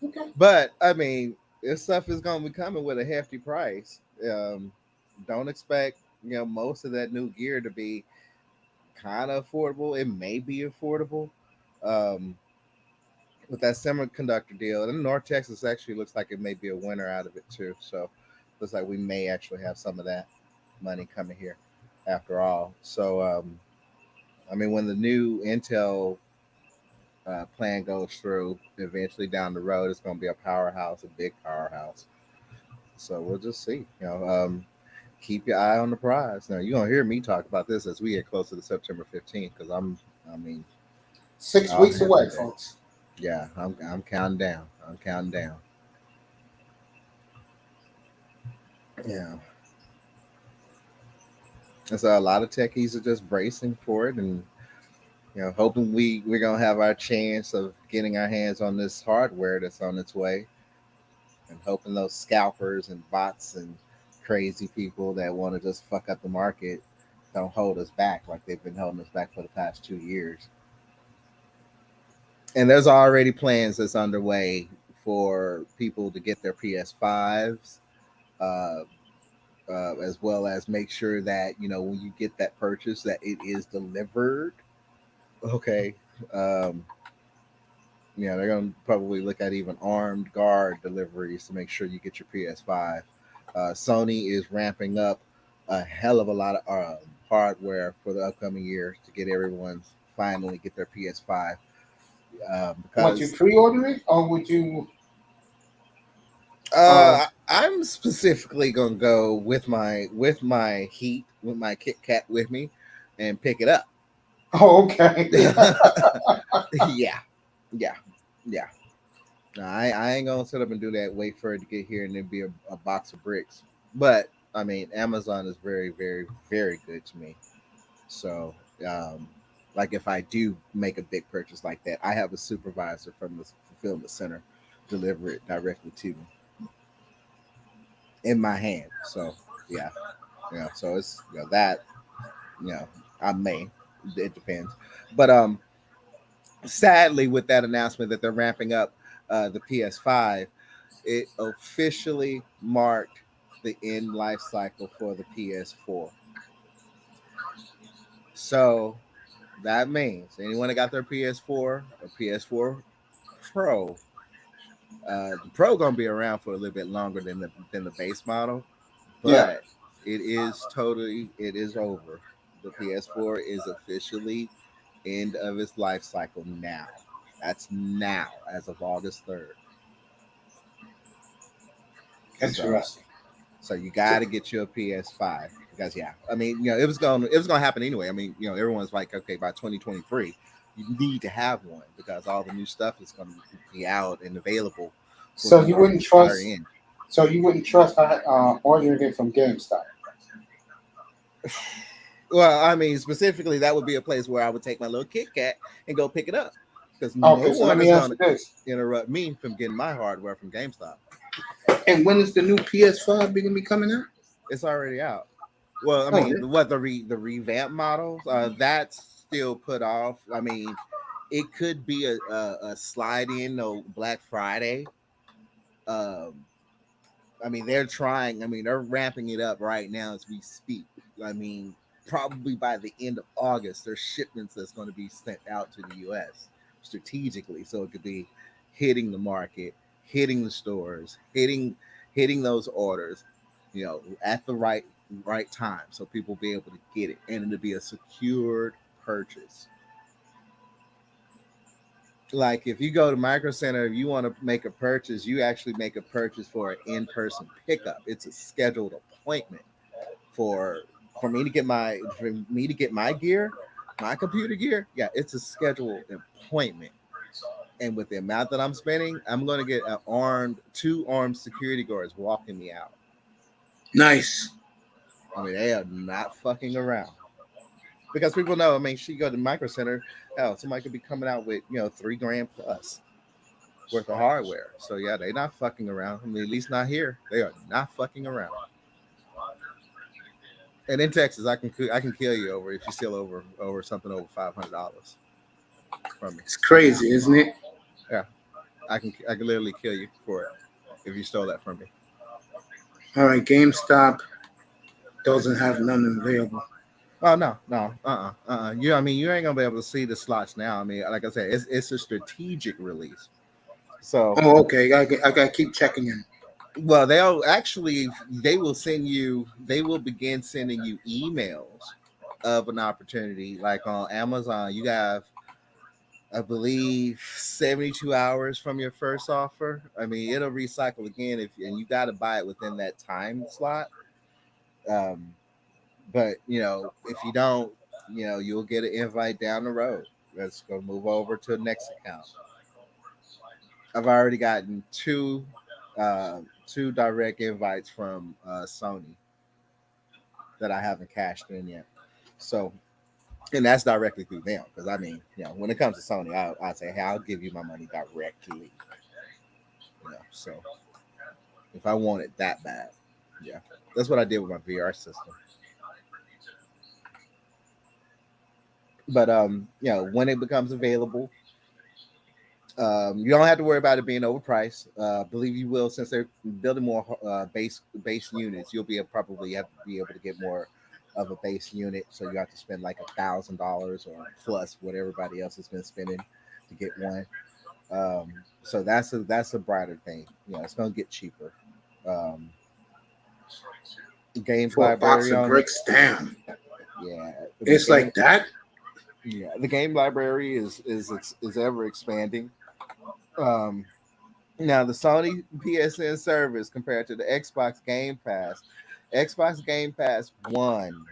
Okay. But I mean, this stuff is going to be coming with a hefty price. Don't expect most of that new gear to be kind of affordable. It may be affordable with that semiconductor deal. And North Texas actually looks like it may be a winner out of it too. So looks like we may actually have some of that money coming here after all. So I mean, when the new Intel plan goes through, eventually down the road, it's going to be a powerhouse, a big powerhouse. So we'll just see. keep your eye on the prize. Now you're gonna hear me talk about this as we get closer to September 15th, because I mean, 6 all weeks hands away, on deck. folks. Yeah, I'm counting down. I'm counting down. Yeah. And so a lot of techies are just bracing for it, and hoping we're gonna have our chance of getting our hands on this hardware that's on its way, and hoping those scalpers and bots and crazy people that want to just fuck up the market don't hold us back like they've been holding us back for the past 2 years. And there's already plans that's underway for people to get their PS5s, uh, as well as make sure that when you get that purchase that it is delivered. Okay. Um, they're going to probably look at even armed guard deliveries to make sure you get your PS5. Sony is ramping up a hell of a lot of hardware for the upcoming year to get everyone finally get their PS5. Would you Because pre-order it, or would you? I'm specifically gonna go with my Heat, with my Kit Kat with me, and pick it up. Oh, okay. Yeah, yeah, yeah. No, I ain't gonna sit up and do that. Wait for it to get here and then be a box of bricks. But I mean, Amazon is very, very, very good to me. So, like if I do make a big purchase like that, I have a supervisor from the fulfillment center deliver it directly to me in my hand. So, yeah, So it's that you know I may. It depends, but sadly, with that announcement that they're ramping up the PS5, it officially marked the end life cycle for the PS4. So that means anyone that got their PS4 or PS4 Pro, the Pro gonna be around for a little bit longer than the base model, Yeah, but it is over. The PS4 is officially end of its life cycle now. That's now, as of August 3rd. So, interesting. so you got to get you a PS5 because, yeah, I mean, it was gonna happen anyway. I mean, everyone's like, okay, by 2023, you need to have one because all the new stuff is going to be out and available for So the you market wouldn't to start trust. in. So you wouldn't trust ordering it from GameStop. Well, I mean, specifically, that would be a place where I would take my little Kit Kat and go pick it up because no Okay, so let one me is ask going you to this: interrupt me from getting my hardware from GameStop. and when is the new PS5 going to be coming out? It's already out. Well, I Oh, mean, what the revamp models? That's still put off. I mean, it could be a slide in Black Friday. Um, I mean, they're trying. I mean, they're ramping it up right now as we speak. I mean, probably by the end of August, there's shipments that's going to be sent out to the U.S. strategically, so it could be hitting the market, hitting the stores, hitting those orders, at the right time, so people be able to get it, and it'll be a secured purchase. Like if you go to Micro Center, if you want to make a purchase, you actually make a purchase for an in-person pickup. It's a scheduled appointment for for me to get my gear, my computer gear. Yeah, it's a scheduled appointment. And with the amount that I'm spending, I'm gonna get two armed security guards walking me out. nice. I mean, they are not fucking around. Because people know, I mean, she go to Micro Center, hell, somebody could be coming out with, $3 grand plus worth of hardware. So yeah, they not fucking around. I mean, at least not here. They are not fucking around. And in Texas, I can kill you over if you steal over something over $500 from me. It's crazy, isn't it? Yeah, I can literally kill you for it if you stole that from me. All right, GameStop doesn't have none available. Oh no, I mean, you ain't gonna be able to see the slots now. I mean, like I said, it's a strategic release. So, Oh, okay. I got to keep checking in. well, they will begin sending you emails of an opportunity. Like on Amazon, you have, I believe, 72 hours from your first offer. I mean, it'll recycle again and you got to buy it within that time slot. But if you don't, you'll get an invite down the road. Let's go move over to the next account. I've already gotten two direct invites from Sony that I haven't cashed in yet. So, and that's directly through them because when it comes to Sony, I say, hey, I'll give you my money directly. So if I want it that bad, that's what I did with my VR system. But when it becomes available, you don't have to worry about it being overpriced. I believe you will, since they're building more base units. You'll probably have to be able to get more of a base unit, so you have to spend like $1,000 or plus what everybody else has been spending to get one. So that's a brighter thing. It's gonna get cheaper. Game For a box library of on bricks, damn. Yeah, It's like that. Yeah, the game library is ever expanding. Now the Sony PSN service compared to the Xbox Game Pass won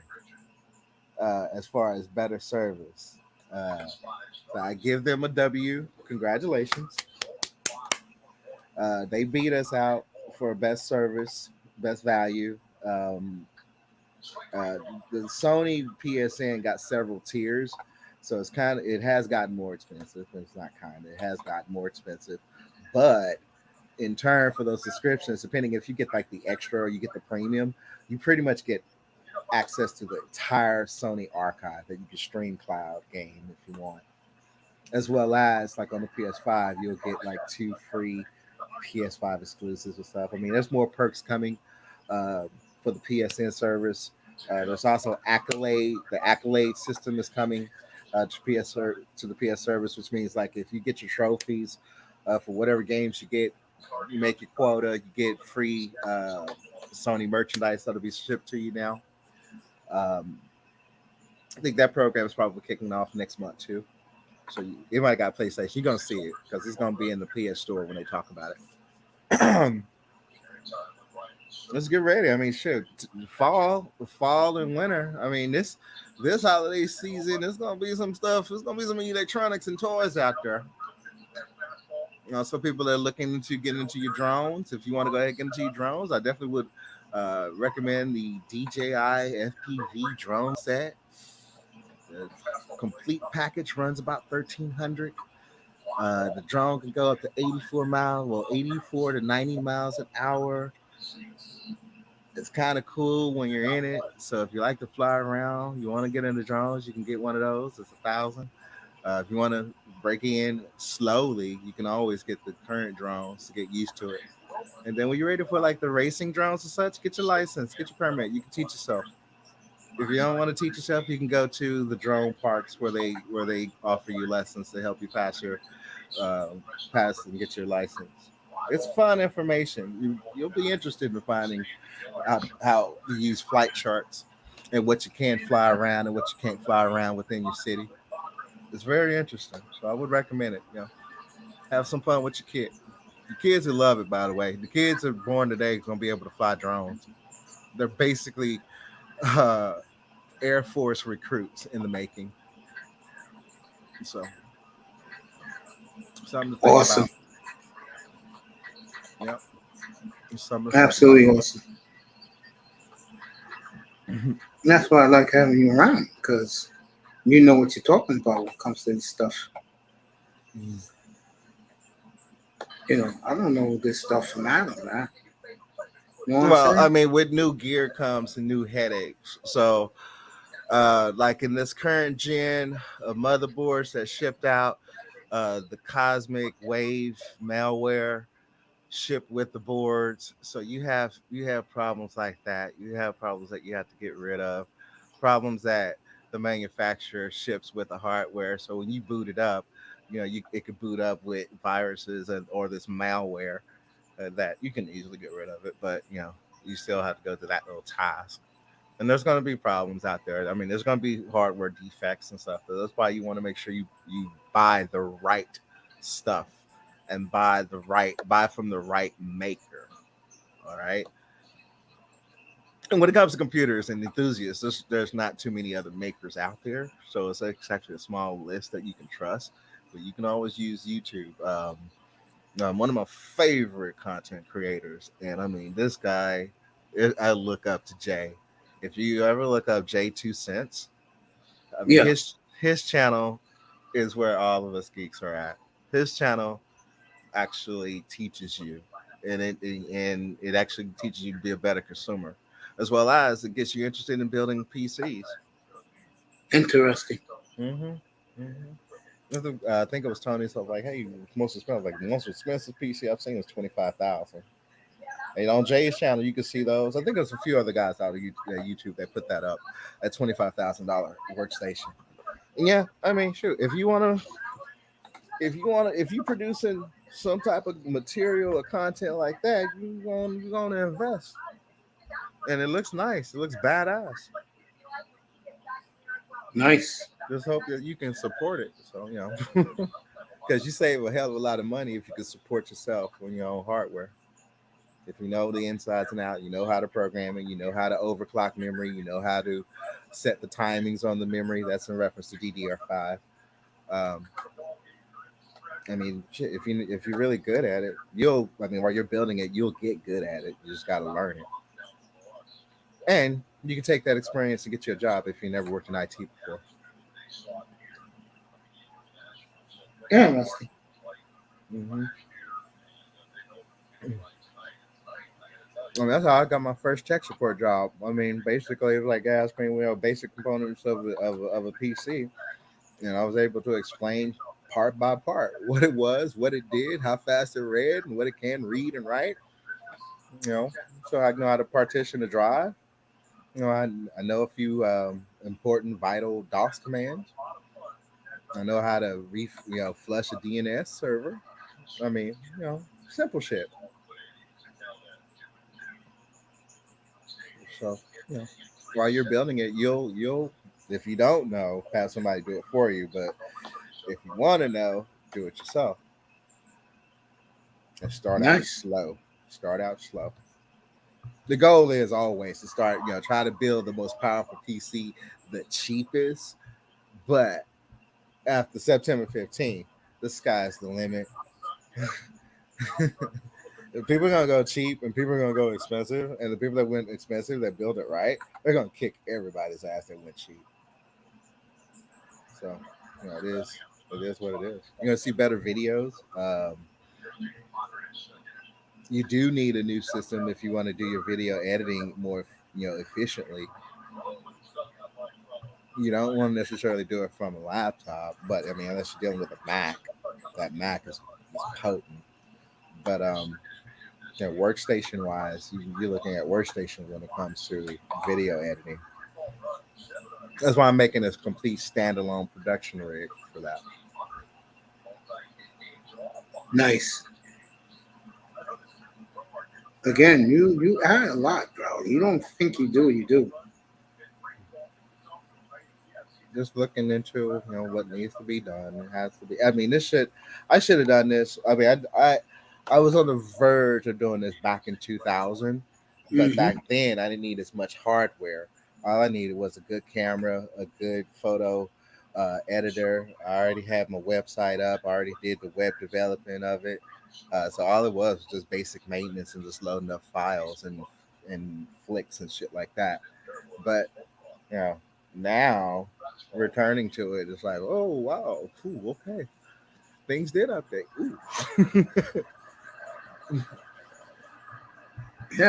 as far as better service. So I give them a W. Congratulations. They beat us out for best service, best value. The Sony PSN got several tiers, so it has gotten more expensive. It's not it has gotten more expensive, but in turn for those subscriptions, depending if you get like the extra or you get the premium, you pretty much get access to the entire Sony archive that you can stream cloud game if you want, as well as like on the PS5, you'll get like 2 free PS5 exclusives and stuff. I mean, there's more perks coming for the PSN service. There's also Accolade. The Accolade system is coming to the PS service, which means like if you get your trophies for whatever games you get, you make your quota, you get free Sony merchandise that'll be shipped to you now. I think that program is probably kicking off next month too. So you might got PlayStation. You're gonna see it because it's gonna be in the PS store when they talk about it. Let's get ready. I mean, shit, fall and winter. I mean, this holiday season, there's gonna be some stuff. There's gonna be some electronics and toys out there. Some people are looking into getting into your drones. If you want to go ahead and get into your drones, I definitely would recommend the DJI FPV drone set. The complete package runs about $1,300. The drone can go up to 84 to 90 miles an hour. It's kind of cool when you're in it. So if you like to fly around, you want to get into drones, you can get one of those. It's $1,000. If you want to break in slowly, you can always get the current drones to get used to it. And then when you're ready for like the racing drones and such, get your license, get your permit. You can teach yourself. If you don't want to teach yourself, you can go to the drone parks where they offer you lessons to help you pass and get your license. It's fun information. You'll be interested in finding out how to use flight charts and what you can fly around and what you can't fly around within your city. It's very interesting. So I would recommend it. Have some fun with your kid. The kids will love it, by the way. The kids that are born today going to be able to fly drones. They're basically Air Force recruits in the making. So something to think Awesome. about. Yep. Absolutely awesome. That's why I like having you around, because you know what you're talking about when it comes to this stuff. I don't know this stuff from Adam, man. You know what I'm saying? I mean, with new gear comes new headaches. So, like in this current gen of motherboards that shipped out, the Cosmic Wave malware shipped with the boards. So you have problems like that. You have problems that you have to get rid of. Problems that the manufacturer ships with the hardware. So when you boot it up, it could boot up with viruses or this malware that you can easily get rid of it. But you still have to go through that little task. And there's going to be problems out there. I mean, there's going to be hardware defects and stuff. So that's why you want to make sure you buy the right stuff and buy from the right maker. All right. And when it comes to computers and enthusiasts, there's not too many other makers out there. So it's actually a small list that you can trust. But you can always use YouTube. One of my favorite content creators, and I mean, this guy, I look up to Jay. If you ever look up Jay 2 Cents, I mean, Yeah. his channel is where all of us geeks are at. His channel actually teaches you, and it actually teaches you to be a better consumer, as well as it gets you interested in building PCs. Interesting. I think it was Tony. So like, hey, most expensive PC I've seen is 25,000. And on Jay's channel, you can see those. I think there's a few other guys out of YouTube that put that up at $25,000 workstation. And yeah, I mean, shoot, if you producing some type of material or content like that, you're gonna invest. And it looks nice. It looks badass. Nice. Just hope that you can support it. So, because you save a hell of a lot of money if you can support yourself on your own hardware. If you know the insides and out, you know how to program it, you know how to overclock memory, you know how to set the timings on the memory. That's in reference to DDR5. I mean, if you're really good at it, while you're building it, you'll get good at it. You just got to learn it. And you can take that experience and get you a job if you never worked in IT before. Interesting. Mm-hmm. I mean, that's how I got my first tech support job. I mean, basically, it was like asking basic components of a PC, and I was able to explain part by part what it was, what it did, how fast it read, and what it can read and write. So I know how to partition a drive. I know a few important, vital DOS commands. I know how to flush a DNS server. I mean, simple shit. So, while you're building it, you'll if you don't know, have somebody do it for you. But if you want to know, do it yourself. And start out slow. Start out slow. The goal is always to start, try to build the most powerful PC, the cheapest. But after September 15th, the sky's the limit. If people are gonna go cheap and people are gonna go expensive, and the people that went expensive that build it right, they're gonna kick everybody's ass that went cheap. So, it is what it is. You're gonna see better videos. You do need a new system if you want to do your video editing more, efficiently. You don't want to necessarily do it from a laptop, but I mean, unless you're dealing with a Mac, that Mac is potent. But workstation wise, you're looking at workstations when it comes to video editing. That's why I'm making this complete standalone production rig for that. Nice. Again, you add a lot, bro. You don't think you do, you do. Just looking into what needs to be done. It has to be. I mean, I should have done this. I mean, I was on the verge of doing this back in 2000, but back then I didn't need as much hardware. All I needed was a good camera, a good photo editor. I already had my website up. I already did the web development of it. So all it was just basic maintenance and just loading up files and flicks and shit like that. But now returning to it, it's like, oh wow, cool, okay, things did update. Ooh. Yeah,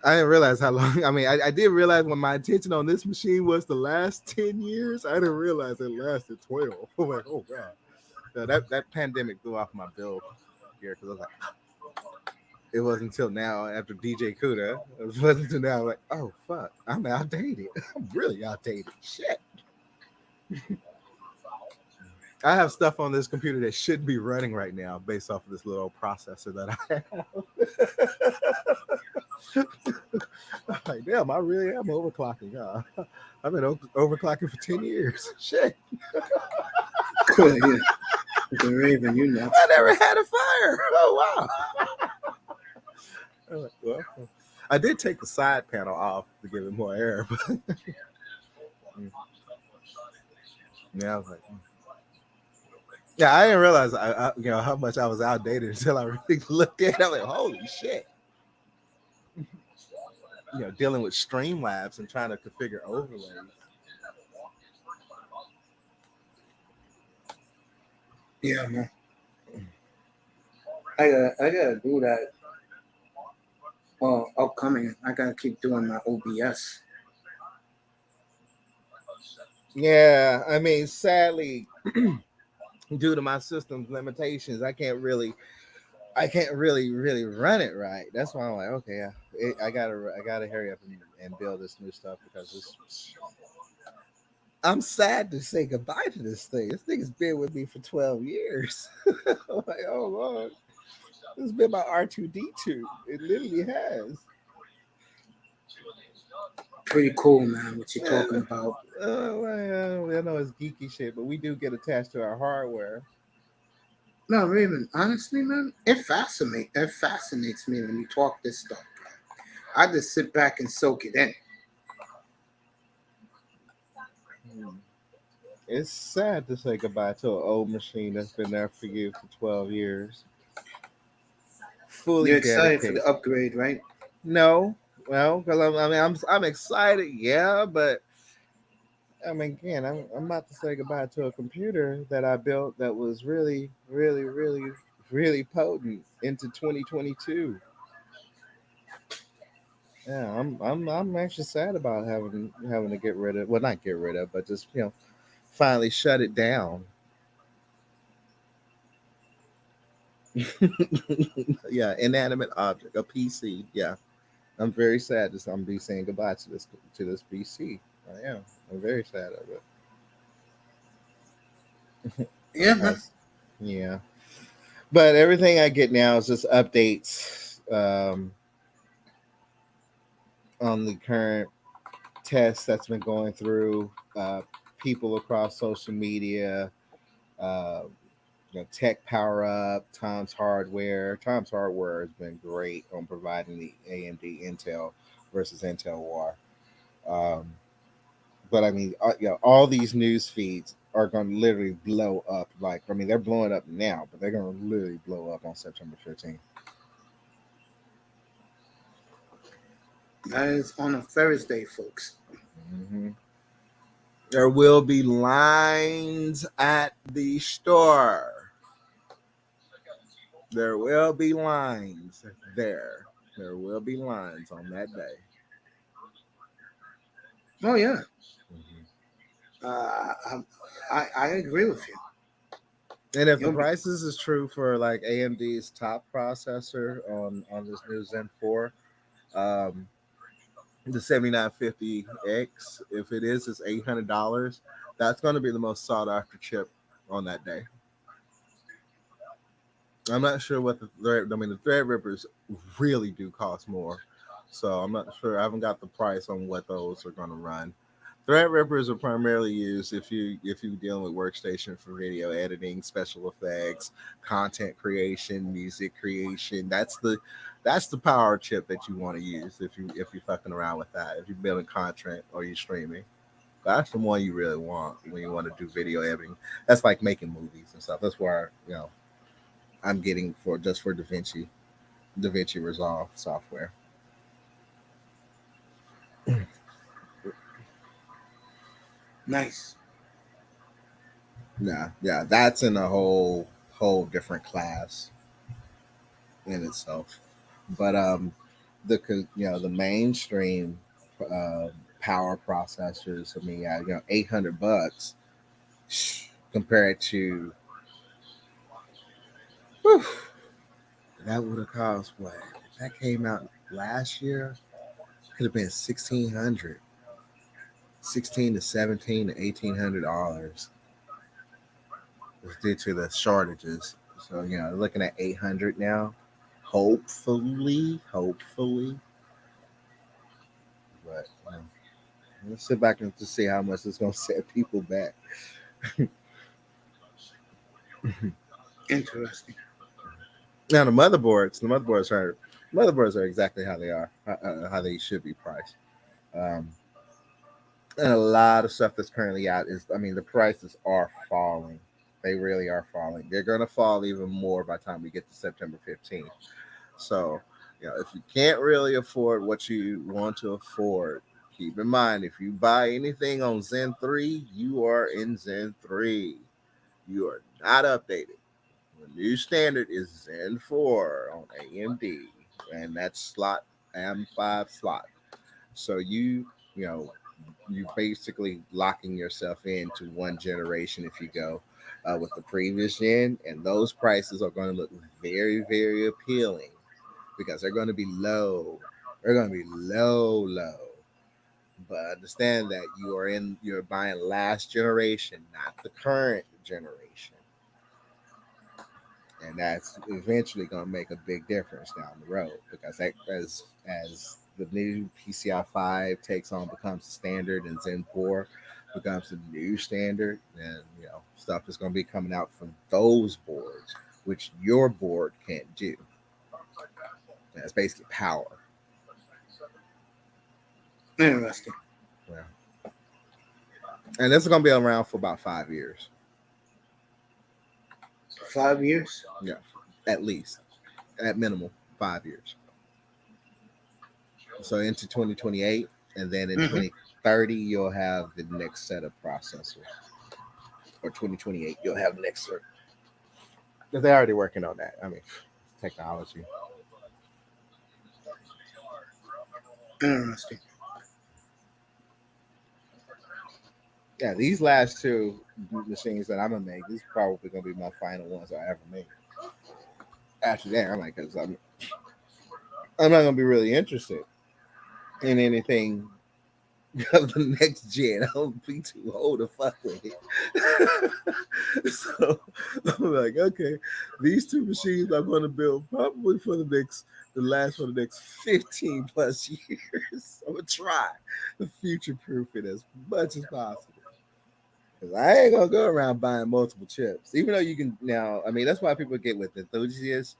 I didn't realize how long. I mean, I did realize when my attention on this machine was the last 10 years. I didn't realize it lasted 12. I'm like, oh god. So that pandemic threw off my build here because I was like, it wasn't until now after DJ Kuda. It wasn't until now like, oh fuck, I'm outdated. I'm really outdated. Shit. I have stuff on this computer that should be running right now based off of this little processor that I have. I'm like, damn, I really am overclocking. I've been overclocking for 10 years. Shit. Cool, yeah. The Raven, I never had a fire. Oh, wow. Well, I did take the side panel off to give it more air. But yeah, I was like, yeah, I didn't realize how much I was outdated until I really looked at it. I'm like, holy shit. Dealing with Streamlabs and trying to configure overlays. Yeah, man. I gotta do that. Upcoming. I gotta keep doing my OBS. Yeah, I mean, sadly, due to my system's limitations, I can't really really run it right. That's why I'm like, okay, I gotta hurry up and build this new stuff because I'm sad to say goodbye to this thing. This thing has been with me for 12 years. I'm like, oh Lord, this has been my R2D2. It literally has. Pretty cool, man. What you talking about? Well, I know it's geeky shit, but we do get attached to our hardware. No, Raymond, honestly, man, it fascinates me when you talk this stuff. I just sit back and soak it in. It's sad to say goodbye to an old machine that's been there for you for 12 years. Fully You're excited dedicated. for the upgrade, right? No, well, because I'm excited, yeah, but I mean, again, I'm about to say goodbye to a computer that I built that was really, really, really, really potent into 2022. Yeah, I'm actually sad about having to get rid of, well, not get rid of, but just finally shut it down. Yeah, inanimate object, a PC. Yeah, I'm very sad that I'm be saying goodbye to this PC. I am. I'm very sad of it. Yeah, man. Yeah, but everything I get now is just updates on the current test that's been going through. People across social media. Tech Power Up, Tom's Hardware. Tom's Hardware has been great on providing the AMD Intel versus Intel war. But I mean, all these news feeds are going to literally blow up. Like, I mean, they're blowing up now, but they're going to literally blow up on September 15th. That is on a Thursday, folks. Mm-hmm. There will be lines at the store. There will be lines there. There will be lines on that day. Oh yeah. Mm-hmm. I agree with you. And if the prices is true for like AMD's top processor on this new Zen 4, the 7950X, if it is, it's $800. That's going to be the most sought after chip on that day. I'm not sure what the Threadrippers really do cost more, so I'm not sure. I haven't got the price on what those are going to run. Threadrippers are primarily used if you're dealing with workstation for video editing, special effects, content creation, music creation. That's the power chip that you want to use if you're fucking around with that. If you're building content or you're streaming, that's the one you really want when you want to do video editing. That's like making movies and stuff. That's where I'm getting for DaVinci Resolve software. Nice. Yeah, that's in a whole different class in itself. But the mainstream power processors, I mean, $800 compared to that would have cost what? If that came out last year, could have been $1,600, $1,600 to $1,700 to $1,800 due to the shortages. So looking at 800 now, hopefully. But let's sit back and just see how much it's going to set people back. Interesting. Now the motherboards are Motherboards are exactly how they are, how they should be priced. Um, and a lot of stuff that's currently out is, I mean, the prices are falling. They really are falling. They're going to fall even more by the time we get to September 15th. So, if you can't really afford what you want to afford, keep in mind if you buy anything on Zen 3, you are in Zen 3. You are not updated. The new standard is Zen 4 on AMD, and that's slot M5 slot. So you know you basically locking yourself into one generation if you go with the previous gen, and those prices are going to look very, very appealing because they're going to be low. They're going to be low. But understand that you're buying last generation, not the current generation, and that's eventually going to make a big difference down the road because as the new PCI 5 takes on becomes the standard and Zen 4 becomes the new standard, then stuff is going to be coming out from those boards, which your board can't do. That's basically power. Interesting. Yeah. And this is going to be around for about 5 years. 5 years? Yeah, at least. At minimum, 5 years. So into 2028, and then in 2030, you'll have the next set of processors. Or 2028, you'll have the next set. Because they're already working on that. I mean, technology. Interesting. Yeah, these last two machines that I'm gonna make, these are probably gonna be my final ones I ever make. After that, I'm like, because I'm not gonna be really interested in anything of the next gen. I'll be too old to fuck with it. So I'm like, okay, these two machines I'm gonna build probably for the last 15 plus years. I'm gonna try to future proof it as much as possible. Because I ain't gonna go around buying multiple chips, even though you can now. I mean, that's why people get with enthusiast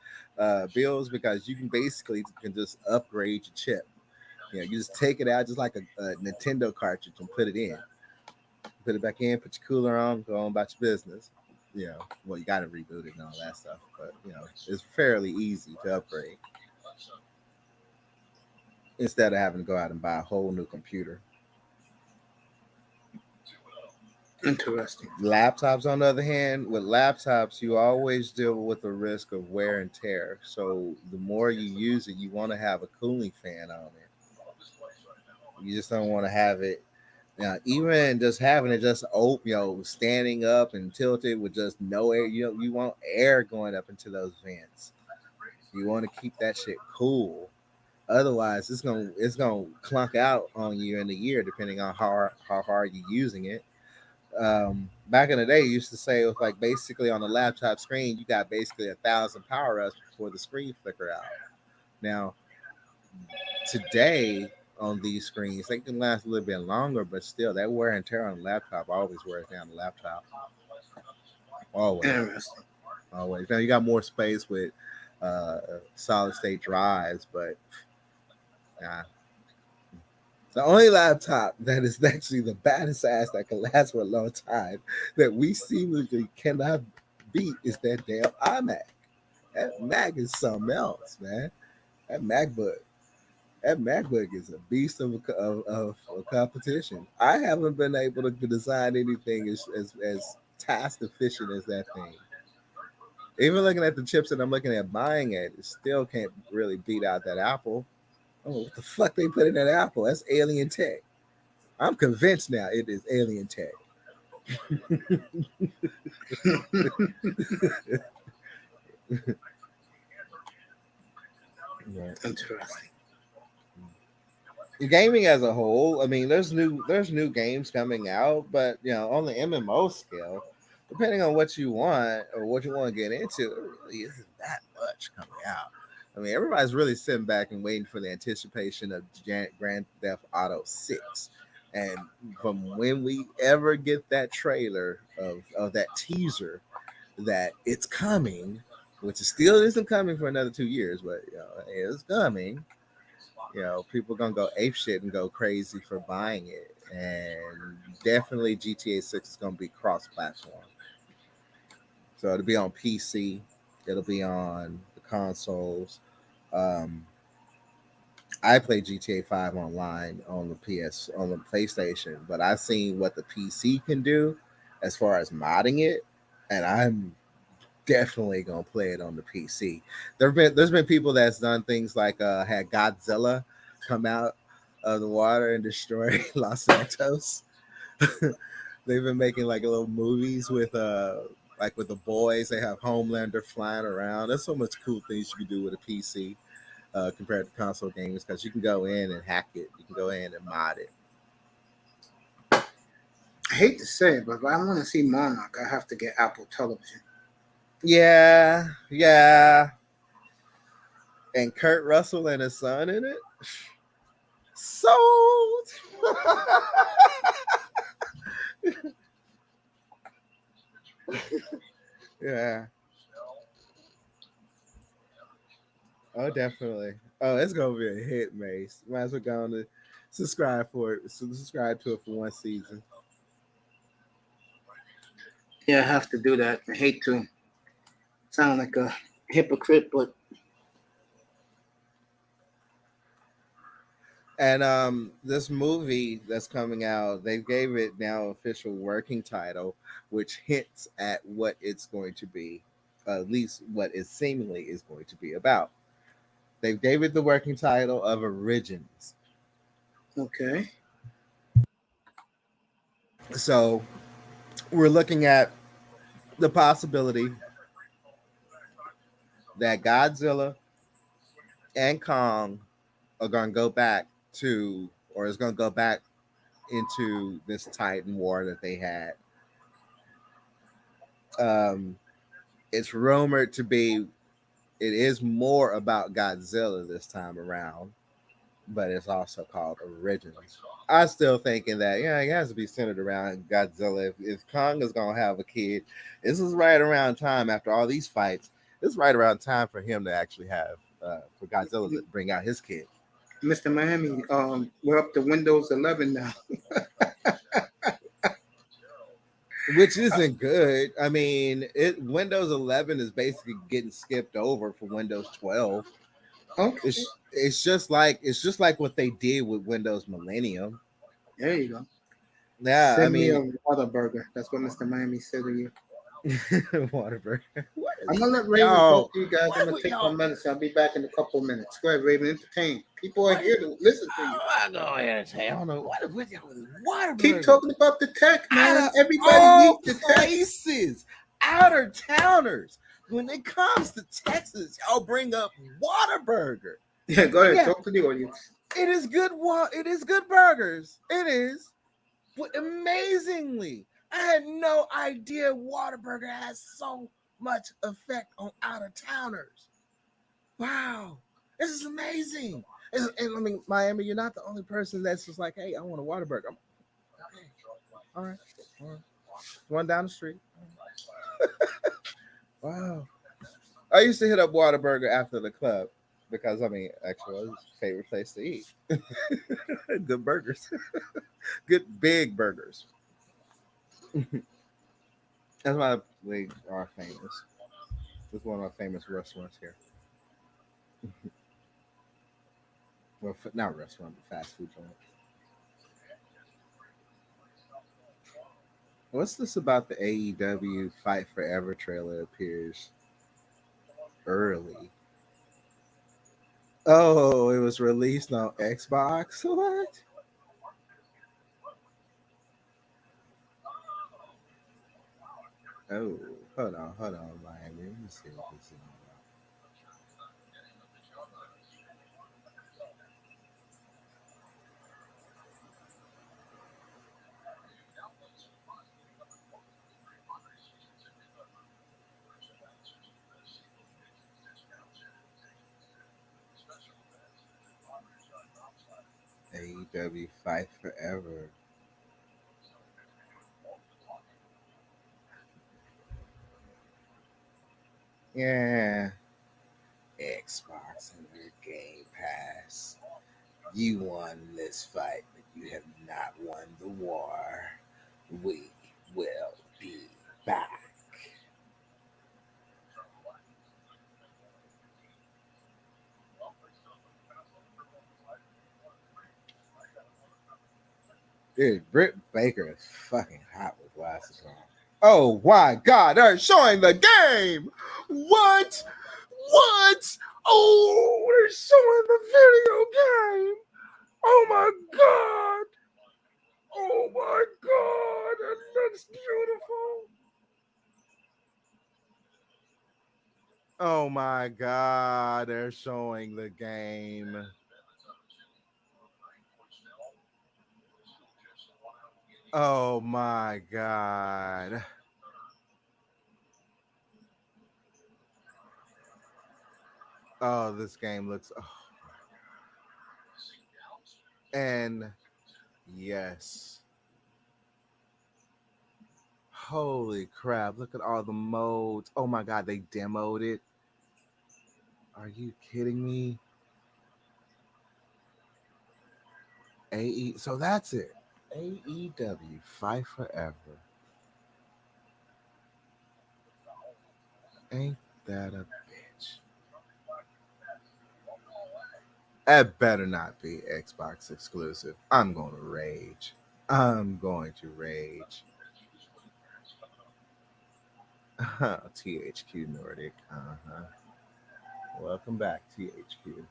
builds, because you can just upgrade your chip. You just take it out just like a Nintendo cartridge and put it back in, put your cooler on, go on about your business. Well, you got to reboot it and all that stuff, but it's fairly easy to upgrade instead of having to go out and buy a whole new computer. Interesting. Laptops, on the other hand, with laptops, you always deal with the risk of wear and tear. So the more you use it, you want to have a cooling fan on it. You just don't want to have it. Now, even just having it just open, standing up and tilted with just no air. You want air going up into those vents. You want to keep that shit cool. Otherwise, it's gonna clunk out on you in a year, depending on how hard you're using it. Back in the day, you used to say it was like basically on the laptop screen, you got basically 1,000 power ups before the screen flicker out. Now, today on these screens, they can last a little bit longer, but still, that wear and tear on the laptop always wears down the laptop. Always. Interesting. Always. Now you got more space with solid state drives, but the only laptop that is actually the baddest ass that can last for a long time that we seemingly cannot beat is that damn iMac. That Mac is something else, man. That MacBook is a beast of a competition. I haven't been able to design anything as task efficient as that thing. Even looking at the chips that I'm looking at buying it still can't really beat out that Apple. Oh, what the fuck they put in that Apple? That's alien tech. I'm convinced now it is alien tech. Interesting. Gaming as a whole, I mean, there's new games coming out, but on the MMO scale, depending on what you want or what you want to get into, it really isn't that much coming out. I mean, everybody's really sitting back and waiting for the anticipation of Grand Theft Auto 6. And from when we ever get that trailer of that teaser that it's coming, which is still isn't coming for another 2 years, but it's coming. People gonna go ape shit and go crazy for buying it, and definitely GTA 6 is gonna be cross-platform. So it'll be on PC, it'll be on the consoles. Um, I play GTA 5 online on the PlayStation, but I've seen what the PC can do as far as modding it, and I'm definitely gonna play it on the PC. There's been people that's done things like had Godzilla come out of the water and destroy Los Santos. They've been making like little movies with like with the boys. They have Homelander flying around. There's so much cool things you can do with a PC compared to console games, because you can go in and hack it. You can go in and mod it. I hate to say it, but if I want to see Monarch, I have to get Apple Television. Yeah. And Kurt Russell and his son in it. Sold. Yeah. Oh, definitely. Oh, it's gonna be a hit, Mace. Might as well go on to subscribe for it. Subscribe to it for one season. Yeah, I have to do that. I hate to sound like a hypocrite, but And this movie that's coming out, they gave it now official working title, which hints at what it's going to be, at least what it seemingly is going to be about. They gave it the working title of Origins. okay. So we're looking at the possibility that Godzilla and Kong are going to go back to, or is going to go back into this Titan war that they had. It's rumored to be, it is more about Godzilla this time around, but it's also called Origins. I'm still thinking that, it has to be centered around Godzilla. If Kong is going to have a kid, this is right around time after all these fights. This is right around time for him to actually have, for Godzilla to bring out his kid. Mr. Miami, we're up to Windows 11 now. Which isn't good. I mean, Windows 11 is basically getting skipped over for Windows 12. Okay. It's just like what they did with Windows Millennium. There you go. Yeah, Send me a Whataburger. That's what Mr. Miami said to you. Whataburger. I'm gonna let Raven talk to you guys. I'm gonna take my medicine. I'll be back in a couple of minutes. Go ahead, Raven. Entertain. People are here to listen to you. I go ahead and I don't know what y'all with Whataburger. Keep talking about the tech, man. Everybody needs the tech. Places, outer towners. When it comes to Texas, y'all bring up Whataburger. Yeah, go ahead. Talk to the audience. It is good. It is good burgers. It is, but amazingly, I had no idea Whataburger has so much effect on out of towners. Wow, this is amazing. And I mean, Miami, you're not the only person that's just like, hey, I want a Whataburger. Okay, all right. One down the street. Wow. I used to hit up Whataburger after the club because, I mean, actually, it was his favorite place to eat. Good burgers. Good big burgers. That's why they are famous. It's one of our famous restaurants here. Well, not restaurant, but fast food joint. What's this about the AEW Fight Forever trailer appears early? Oh, it was released on Xbox? What? Oh, hold on, Miami. Let me see what this is about. AEW Fight Forever. Yeah. Xbox and your Game Pass. You won this fight, but you have not won the war. We will be back. Dude, Britt Baker is fucking hot with glasses on. Oh my God, they're showing the game. What? What? Oh, they're showing the video game. Oh my God. Oh my God, that looks beautiful. Oh my God, they're showing the game. Oh my God. Oh, this game looks. Oh. And yes. Holy crap. Look at all the modes. Oh my God, they demoed it. Are you kidding me? So that's it. AEW Fight Forever. Ain't that a bitch? That better not be Xbox exclusive. I'm going to rage. I'm going to rage. THQ Nordic. Welcome back, THQ.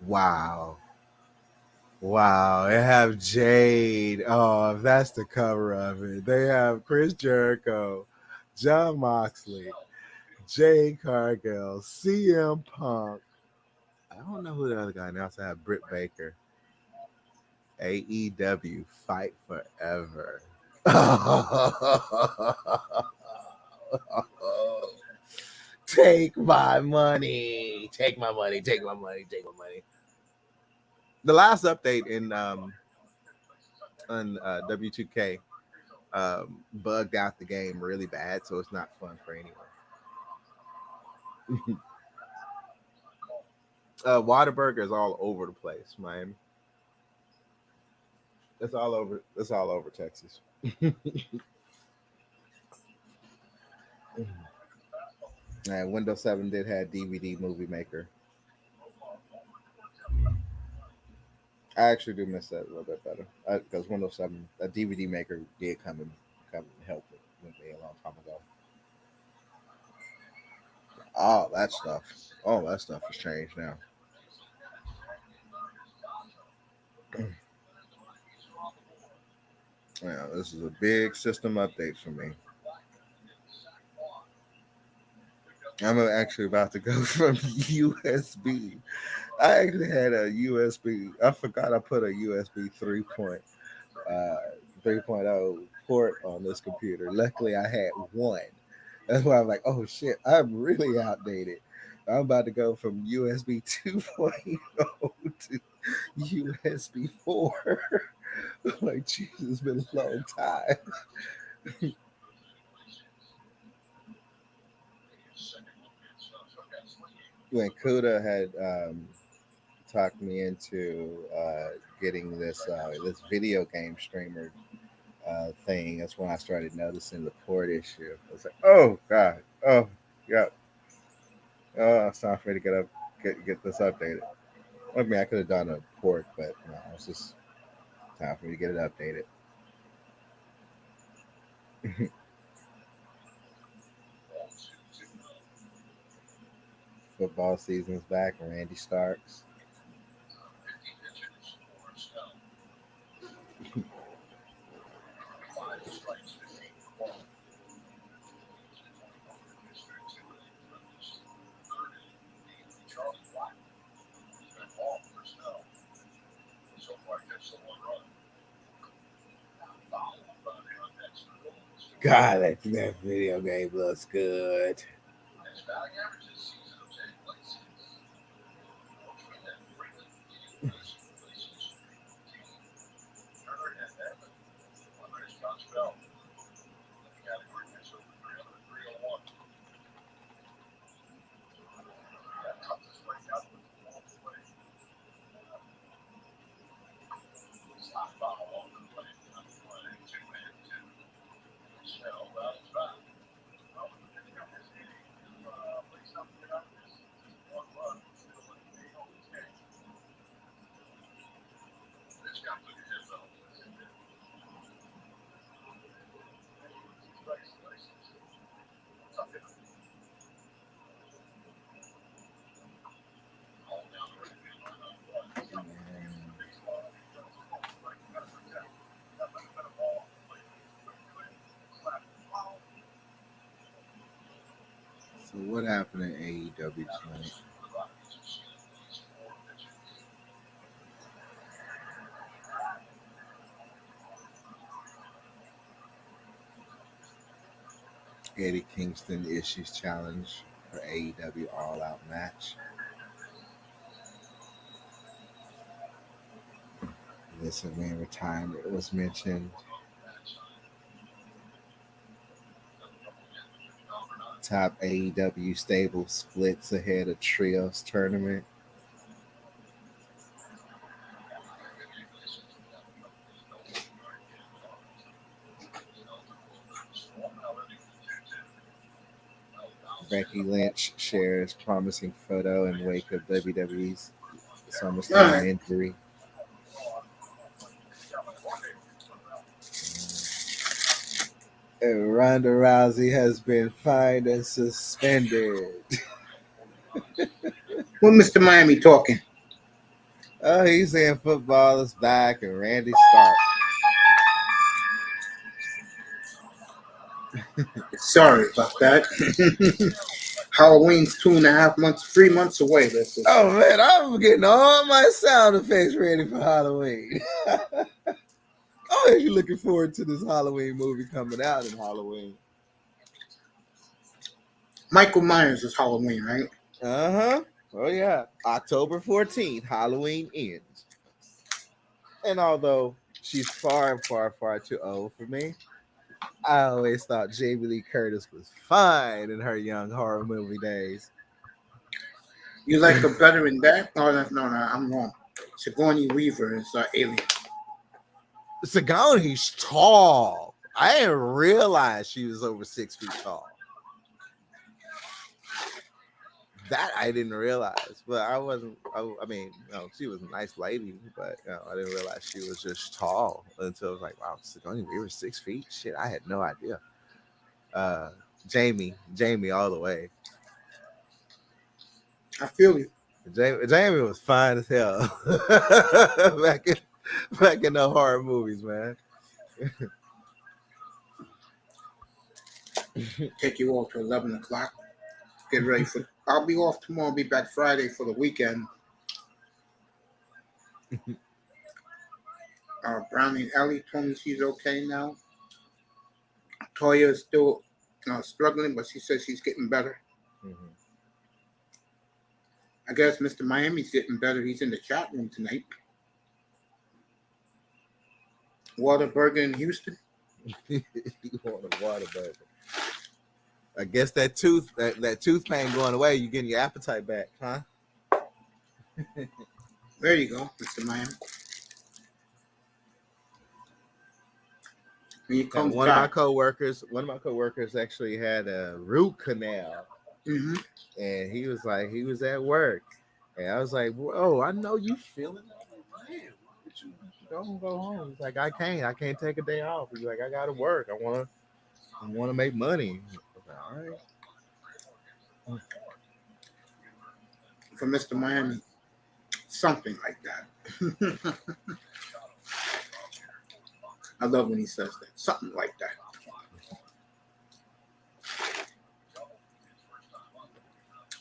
Wow. Wow. They have Jade. Oh, if that's the cover of it. They have Chris Jericho, John Moxley, Jade Cargill, CM Punk. I don't know who the other guy now. Also have Britt Baker. AEW Fight Forever. Take my money. Take my money. Take my money. Take my money. The last update in on W2K bugged out the game really bad, so it's not fun for anyone. Whataburger is all over the place, Miami. It's all over. It's all over Texas. Windows 7 did have DVD Movie Maker. I actually do miss that a little bit better because Windows 7, a DVD Maker did come and help with me a long time ago. All that stuff has changed now. Yeah, this is a big system update for me. I'm actually about to go from USB. I actually had a USB. I forgot I put a USB 3.0 port on this computer. Luckily, I had one. That's why I'm like, oh shit, I'm really outdated. I'm about to go from USB 2.0 to USB 4. Like, Jesus, it's been a long time. When Kuda had talked me into getting this video game streamer thing, that's when I started noticing the port issue. I was like, oh God, oh yeah, oh, it's time for me to get this updated. I mean, I could have done a port, but no, it's just time for me to get it updated. Football season's back. Randy Starks. God, that video game looks good. What happened in AEW tonight? Eddie Kingston issues challenge for AEW All Out match. This man retirement was mentioned. Top AEW stable splits ahead of Trios tournament. Becky Lynch shares promising photo in wake of WWE's SummerSlam injury. And Ronda Rousey has been fined and suspended. When Mr. Miami talking? Oh, he's saying football is back and Randy Stark. Sorry about that. Halloween's 3 months away. Oh man, I'm getting all my sound effects ready for Halloween. I'm actually looking forward to this Halloween movie coming out in Halloween. Michael Myers is Halloween, right? Uh-huh. Oh yeah. October 14th, Halloween ends. And although she's far too old for me, I always thought Jamie Lee Curtis was fine in her young horror movie days. You like her better in that? Oh, no, I'm wrong. Sigourney Weaver is Alien. Sigourney's tall. I didn't realize she was over 6 feet tall. That I didn't realize, but I wasn't. I mean, she was a nice lady, but I didn't realize she was just tall until I was like, wow, Sigourney Weaver 6 feet. Shit, I had no idea. Jamie, all the way. I feel you. Jamie was fine as hell back in the horror movies, man. Take you all to 11 o'clock. Get ready for. I'll be off tomorrow. I'll be back Friday for the weekend. Brownie Ellie told me she's okay now. Toya is still struggling, but she says she's getting better. Mm-hmm. I guess Mr. Miami's getting better. He's in the chat room tonight. Whataburger in Houston. You want a Whataburger? I guess that tooth pain going away. You getting your appetite back, huh? There you go, Mr. Miami. One of my coworkers actually had a root canal, and he was at work, and I was like, "Whoa, I know you feeling that, man. Why would you don't go home?" He's like, "I can't take a day off." He's like, "I gotta work. I wanna make money." I was like, all right. For Mr. Miami, something like that. I love when he says that. Something like that.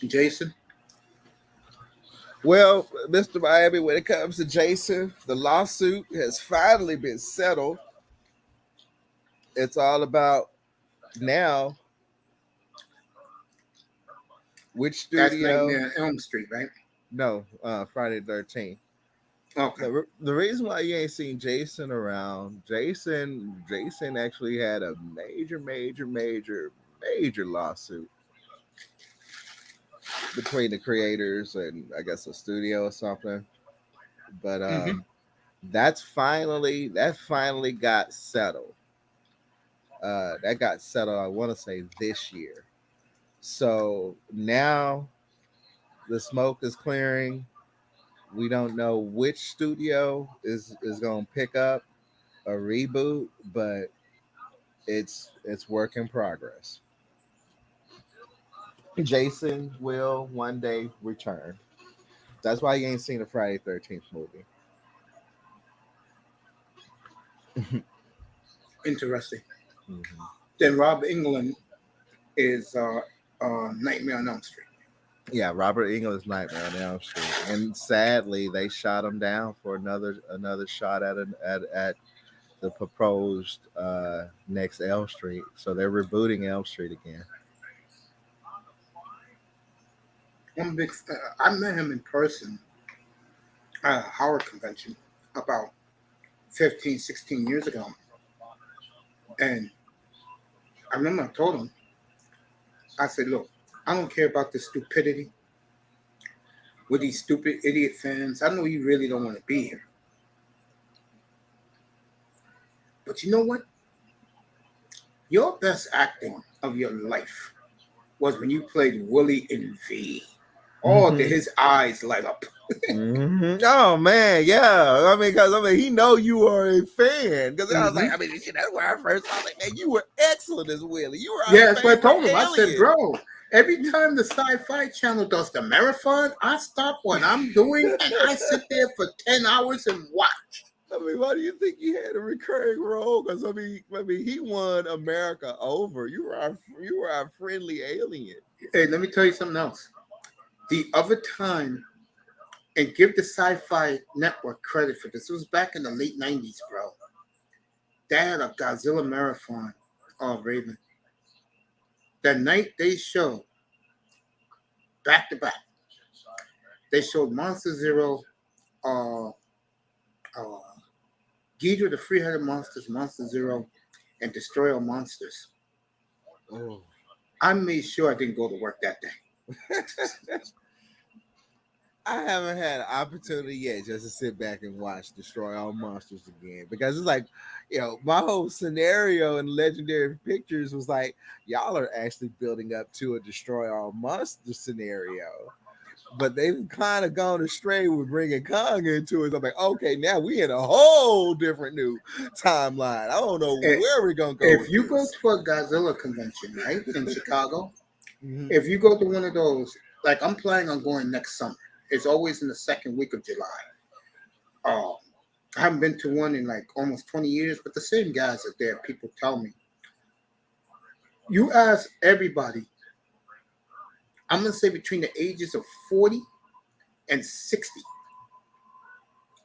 Jason? Well, Mr. Miami, when it comes to Jason, the lawsuit has finally been settled. It's all about now which studio. That's Nightmare on Elm Street, right? No, Friday the 13th. Okay. The reason why you ain't seen Jason around, Jason actually had a major lawsuit between the creators and I guess a studio or something. But that finally got settled. That got settled, I want to say this year. So now the smoke is clearing. We don't know which studio is going to pick up a reboot, but it's work in progress. Jason will one day return. That's why you ain't seen a Friday 13th movie. Interesting. Then Rob England is Nightmare on Elm Street. Yeah, Robert Englund's Nightmare on Elm Street, and sadly, they shot him down for another shot at the proposed next Elm Street. So they're rebooting Elm Street again. One big. I met him in person at a Howard convention about 15, 16 years ago, and I remember I told him, I said, "Look, I don't care about this stupidity with these stupid idiot fans. I know you really don't want to be here. But you know what? Your best acting of your life was when you played Willie in V. Oh, did his eyes light up." Oh man, yeah. Because he know you are a fan. Because I was like, that's where I first saw. I was like, man, you were excellent as Willie. You were. Yeah, that's what I told him. I said, bro, every time the Sci-Fi Channel does the marathon, I stop what I'm doing and I sit there for 10 hours and watch. I mean, why do you think he had a recurring role? Because he won America over. You were our friendly alien. Hey, let me tell you something else. The other time, and give the Sci-Fi Network credit for this. It was back in the late 90s, bro. They had a Godzilla marathon. Oh, Raven. That night they showed back to back. They showed Monster Zero, Ghidorah the Three-Headed Monsters, Monster Zero, and Destroy All Monsters. Oh. I made sure I didn't go to work that day. I haven't had an opportunity yet just to sit back and watch Destroy All Monsters again, because it's like, my whole scenario in Legendary Pictures was like, y'all are actually building up to a Destroy All Monsters scenario, but they've kind of gone astray with bringing Kong into it. I'm like, okay, now we in a whole different new timeline. I don't know where we're gonna go. If you go to a Godzilla convention, right, in Chicago, if you go to one of those, like I'm planning on going next summer. It's always in the second week of July. I haven't been to one in like almost 20 years, but the same guys are there. People tell me. You ask everybody, I'm going to say between the ages of 40 and 60.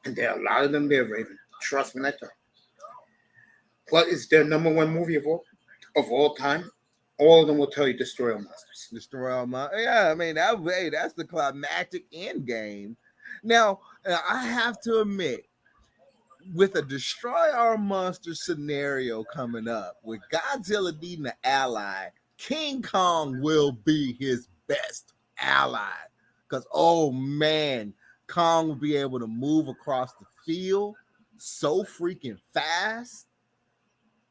And there are a lot of them there, Raven. Trust me, I tell you. What is their number one movie of all time? All of them will tell you Destroy All Monsters. Destroy All Monsters. Yeah, I mean, that's the climactic end game. Now, I have to admit, with a Destroy All Monsters scenario coming up, with Godzilla needing an ally, King Kong will be his best ally. Because, oh man, Kong will be able to move across the field so freaking fast.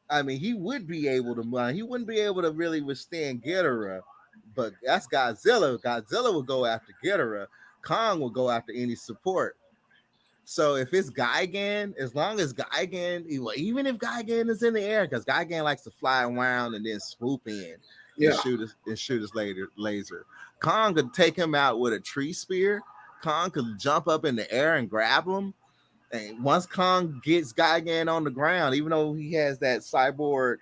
I mean, he would be able to. He wouldn't be able to really withstand Ghidorah, but that's Godzilla. Godzilla will go after Ghidorah. Kong will go after any support. So if it's Gigan, as long as Gigan, even if Gigan is in the air, because Gigan likes to fly around and then swoop in and shoot his laser. Kong could take him out with a tree spear. Kong could jump up in the air and grab him. And once Kong gets Gigan on the ground, even though he has that cyborg,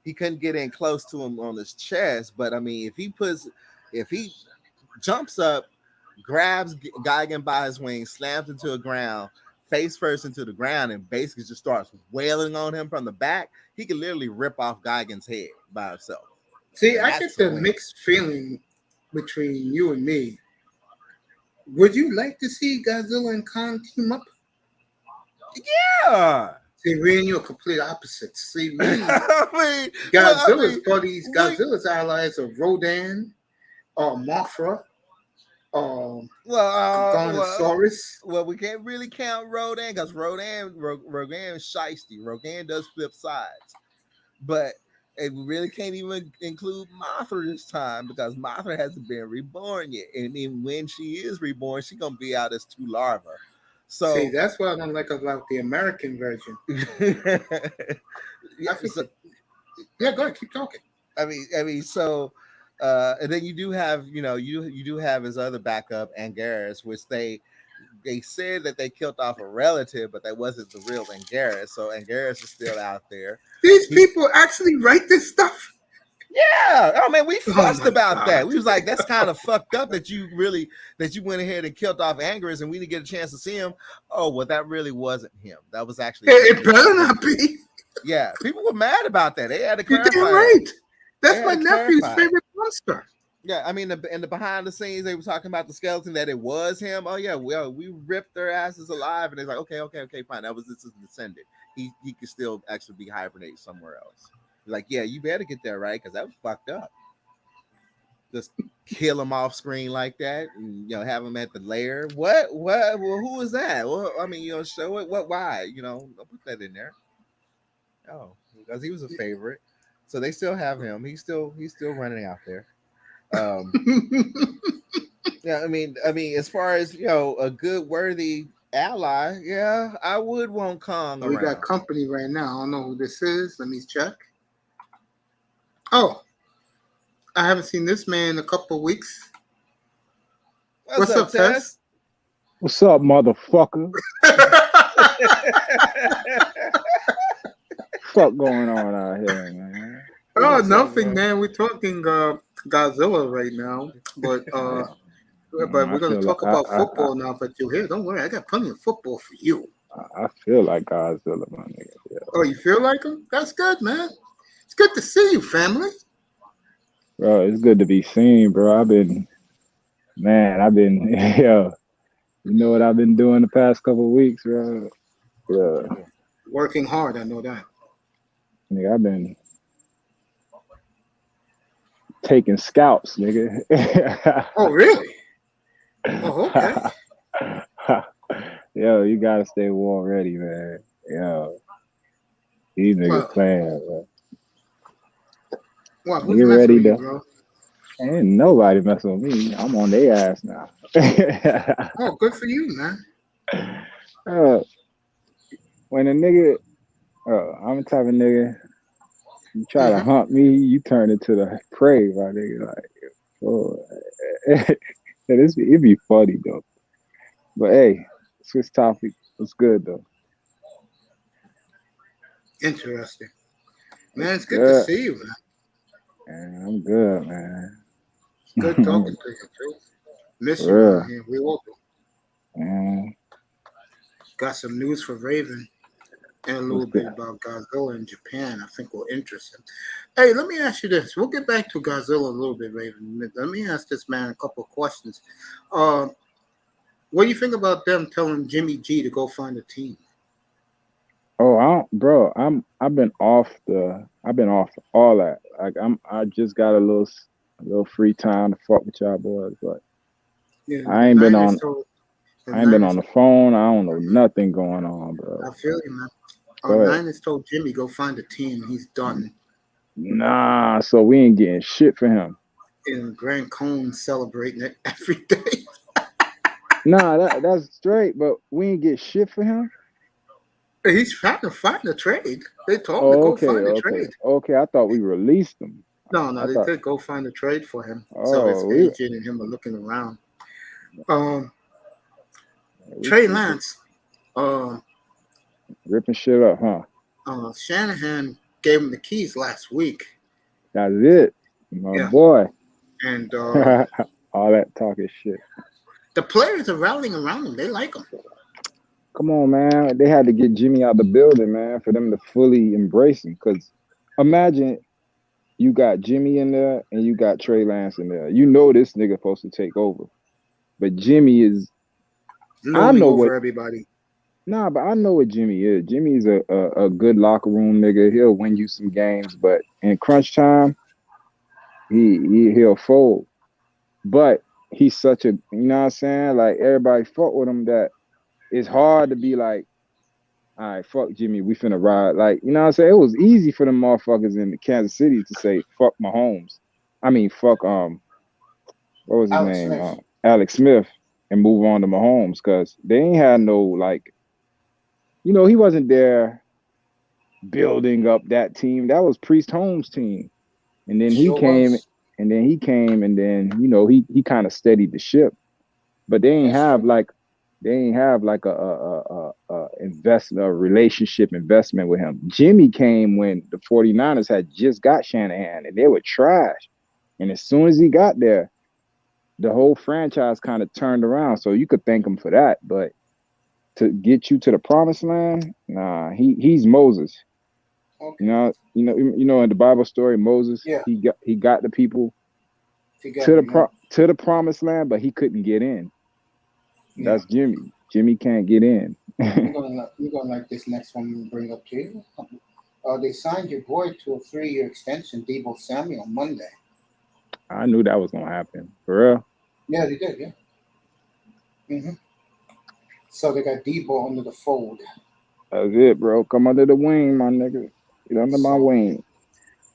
he couldn't get in close to him on his chest. But I mean, if he jumps up, grabs Gigan by his wings, slams into the ground, face first into the ground, and basically just starts wailing on him from the back, he could literally rip off Gigan's head by himself. See, I get the mixed feeling between you and me. Would you like to see Godzilla and Kong team up? Yeah. See, me and you are complete opposites. See, me, Godzilla's allies are Rodan, Mothra, Garnosaurus. Well, we can't really count Rodan because Rodan is shiesty. Rodan does flip sides, but we really can't even include Mothra this time because Mothra hasn't been reborn yet, and then when she is reborn, she's gonna be out as two larvae. So see, that's what I don't like about the American version. Yeah, go ahead, keep talking. I mean, so and then you do have, you do have his other backup, Anguirus, which they said that they killed off a relative, but that wasn't the real Anguirus. So Anguirus is still out there. These people actually write this stuff. Yeah, oh man, we fussed my about God. that. We was like, that's kind of fucked up that you went ahead and killed off Angers and we didn't get a chance to see him. Oh, well, that really wasn't him. That was actually It better not be. Yeah, people were mad about that. They had to You're clarify. damn right. That's They my had to nephew's clarify. favorite monster. Yeah, I mean, in the behind the scenes, they were talking about the skeleton that it was him. Oh yeah, well, we ripped their asses alive, and they're like, okay, fine. That was this is descendant. He could still actually be hibernated somewhere else. Like, yeah, you better get that right because that was fucked up. Just kill him off screen like that, and have him at the lair. What? Well, who is that? Well, I mean, show it. What? Why? Don't put that in there. Oh, because he was a favorite, so they still have him. He's still running out there. Yeah, I mean, as far as a good worthy ally, yeah, I would want Kong. We got company right now. I don't know who this is. Let me check. Oh, I haven't seen this man in a couple of weeks. What's up, Tess? What's up, motherfucker? Fuck going on out here, man? Oh, nothing, man. We're talking Godzilla right now, but we're going to talk about football now. But you're here. Don't worry, I got plenty of football for you. I feel like Godzilla, my nigga. Yeah. Oh, you feel like him? That's good, man. It's good to see you, family. Bro, it's good to be seen, bro. I've been, yeah. You know what I've been doing the past couple of weeks, bro? Yeah. Working hard, I know that. Nigga, I've been taking scalps, nigga. Oh, really? Oh, okay. Yo, you gotta stay war ready, man. Yo, these niggas playing, bro. What? Who's messing with you, bro? Ain't nobody messing with me. I'm on their ass now. Oh, good for you, man. When a nigga, I'm the type of nigga, you try to hunt me, you turn into the prey, my nigga. Like, oh, it'd be funny though. But hey, Swiss topic was good though. Interesting, man. It's good to see you, man. Man, I'm good, man. Good talking to you, too. Miss you around here. We welcome. Got some news for Raven and a little bit about Godzilla in Japan. I think will interest him. Hey, let me ask you this. We'll get back to Godzilla a little bit, Raven. Let me ask this man a couple of questions. What do you think about them telling Jimmy G to go find a team? Oh, I've been off all that. Like I just got a little free time to fuck with y'all boys, but yeah, I ain't been on the phone. I don't know nothing going on, bro. I feel you, man. Niners told Jimmy go find a team. He's done. Nah, so we ain't getting shit for him. In Grand Cone celebrating it every day. Nah, that's straight, but we ain't get shit for him. He's trying to find a trade. They told him to go find a trade. Okay, I thought we released him. No, they did go find a trade for him. So his agent and him are looking around. Trey Lance. Ripping shit up, huh? Shanahan gave him the keys last week. That's it, my boy. And all that talking shit. The players are rallying around him. They like him. Come on, man. They had to get Jimmy out the building, man, for them to fully embrace him. Because imagine you got Jimmy in there and you got Trey Lance in there. You know this nigga supposed to take over. But Jimmy is... I know what everybody. Nah, but I know what Jimmy is. Jimmy's a good locker room nigga. He'll win you some games, but in crunch time, he'll fold. But he's such a, you know what I'm saying? Like, everybody fuck with him that it's hard to be like, all right, fuck Jimmy, we finna ride. Like, you know what I'm saying? It was easy for them motherfuckers in Kansas City to say, fuck Mahomes. I mean, fuck, what was his name? Alex Smith, and move on to Mahomes, because they ain't had no, like, you know, he wasn't there building up that team. That was Priest Holmes' team. And then he came, and then, you know, he kind of steadied the ship. But they ain't have like They ain't have like a relationship investment with him. Jimmy came when the 49ers had just got Shanahan and they were trash. And as soon as he got there, the whole franchise kind of turned around. So you could thank him for that. But to get you to the promised land, nah, he's Moses. Okay. You know in the Bible story, Moses, Yeah. he got the people Together, to the promised land, but he couldn't get in. yeah. That's Jimmy. Jimmy can't get in. You're gonna like this next one we bring up to you. They signed your boy to a 3-year extension, Debo Samuel, on Monday. I knew that was gonna happen. For real. Yeah, they did. Yeah. So they got Debo under the fold. That's it, bro. Come under the wing, my nigga. Get under my wing.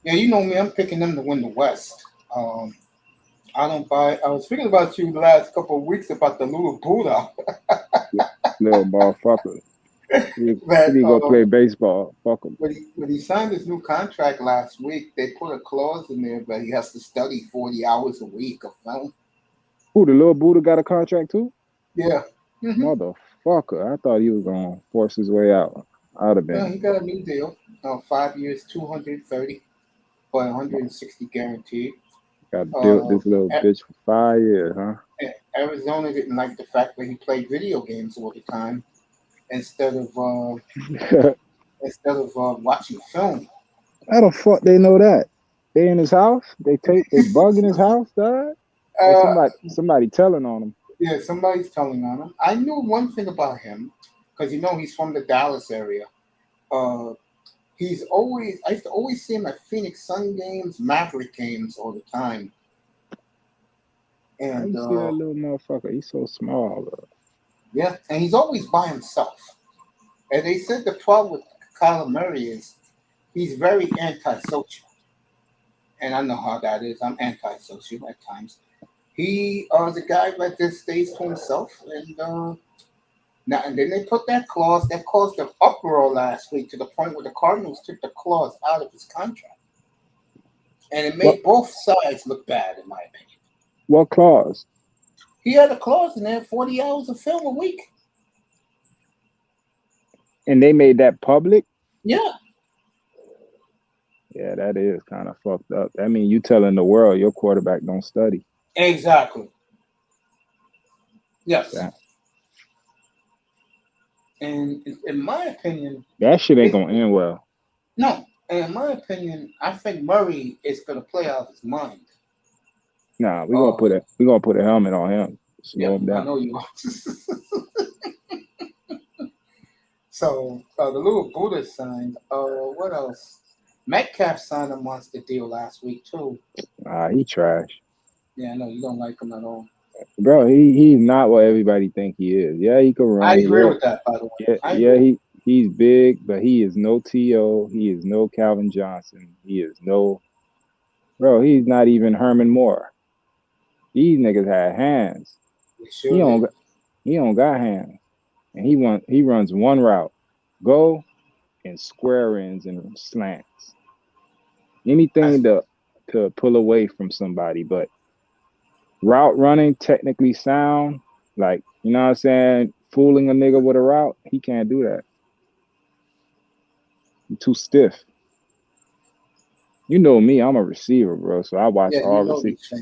Yeah, you know me. I'm picking them to win the West. I don't buy. I was thinking about you the last couple of weeks about the little Buddha. Little motherfucker. He go play baseball. Fuck him. When he signed his new contract last week, they put a clause in there that he has to study 40 hours a week of film. Who, the little Buddha got a contract too? Yeah. Motherfucker. I thought he was gonna force his way out. I'd have been. No, he got a new deal. 5 years, 230, but 160 guaranteed. Got built this little bitch for 5 years, huh? Arizona didn't like the fact that he played video games all the time instead of watching film. How the fuck they know that? They in his house? They bug in his house, dog? Somebody telling on him. Yeah, somebody's telling on him. I knew one thing about him because he's from the Dallas area. I used to always see him at Phoenix Sun games, Maverick games all the time. And you see that little motherfucker? He's so small, bro. Yeah, and he's always by himself. And they said the problem with Kyler Murray is he's very antisocial. And I know how that is. I'm antisocial at times. He is a guy that just stays to himself. And then they put that clause that caused an uproar last week to the point where the Cardinals took the clause out of his contract. And it made both sides look bad, in my opinion. What clause? He had a clause in there, 40 hours of film a week. And they made that public? Yeah. Yeah, that is kind of fucked up. That means you telling the world your quarterback don't study. Exactly. Yes. Yeah. And in my opinion, that shit ain't gonna end well. No. And in my opinion, I think Murray is gonna play out of his mind. Nah, we're gonna put a helmet on him. Slow him down. I know you are. So the little Buddha signed. What else? Metcalf signed a monster deal last week too. He trash. Yeah, I know you don't like him at all. Bro, he's not what everybody think he is. Yeah, he can run. I agree with that, by the way. He's big, but he is no T.O. He is no Calvin Johnson. He is no. Bro, he's not even Herman Moore. These niggas had hands. He don't got hands. And he runs one route. Go and square ends and slants. Anything to pull away from somebody, but route running, technically sound, like, you know what I'm saying, fooling a nigga with a route, he can't do that. He's too stiff. You know me, I'm a receiver, bro. So I watch all receivers.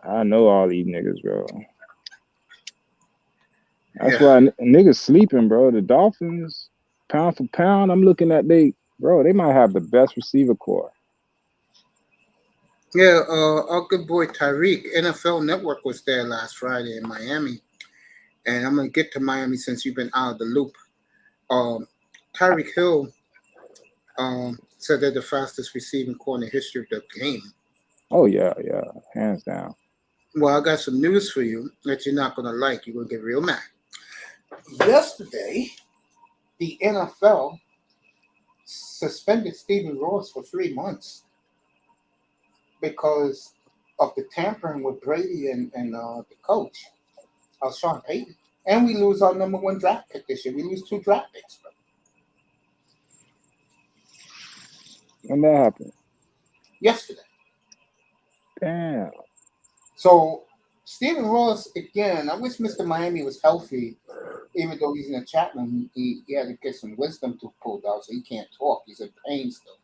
I know all these niggas, bro. That's why niggas sleeping, bro. The Dolphins, pound for pound, I'm looking at they might have the best receiver core. Yeah, our good boy Tyreek, NFL Network was there last Friday in Miami. And I'm going to get to Miami since you've been out of the loop. Tyreek Hill said they're the fastest receiving core in the history of the game. Oh, yeah, hands down. Well, I got some news for you that you're not going to like. You're going to get real mad. Yesterday, the NFL suspended Stephen Ross for 3 months because of the tampering with Brady and the coach, Sean Payton. And we lose our number 1 draft pick this year. We lose 2 draft picks. When that happened? Yesterday. Damn. So Stephen Ross, again, I wish Mr. Miami was healthy, even though he's in the chat room. He had to get some wisdom to pull out, so he can't talk. He's in pain still.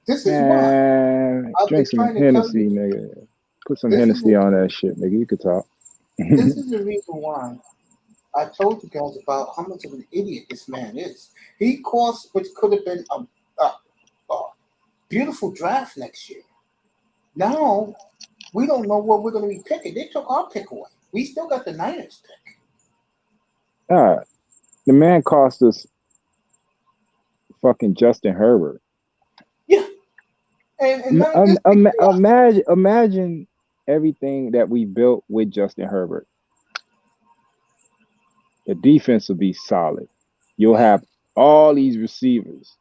This is why Man, I've been drink some trying to tell Hennessy, you. nigga. Put some This is Hennessy what- on that shit, nigga. You could talk. This is the reason why I told you guys about how much of an idiot this man is. He cost, which could have been a beautiful draft next year. Now, we don't know what we're going to be picking. They took our pick away. We still got the Niners pick. The man cost us fucking Justin Herbert. Yeah. And not just Imagine everything that we built with Justin Herbert. The defense will be solid. You'll have all these receivers.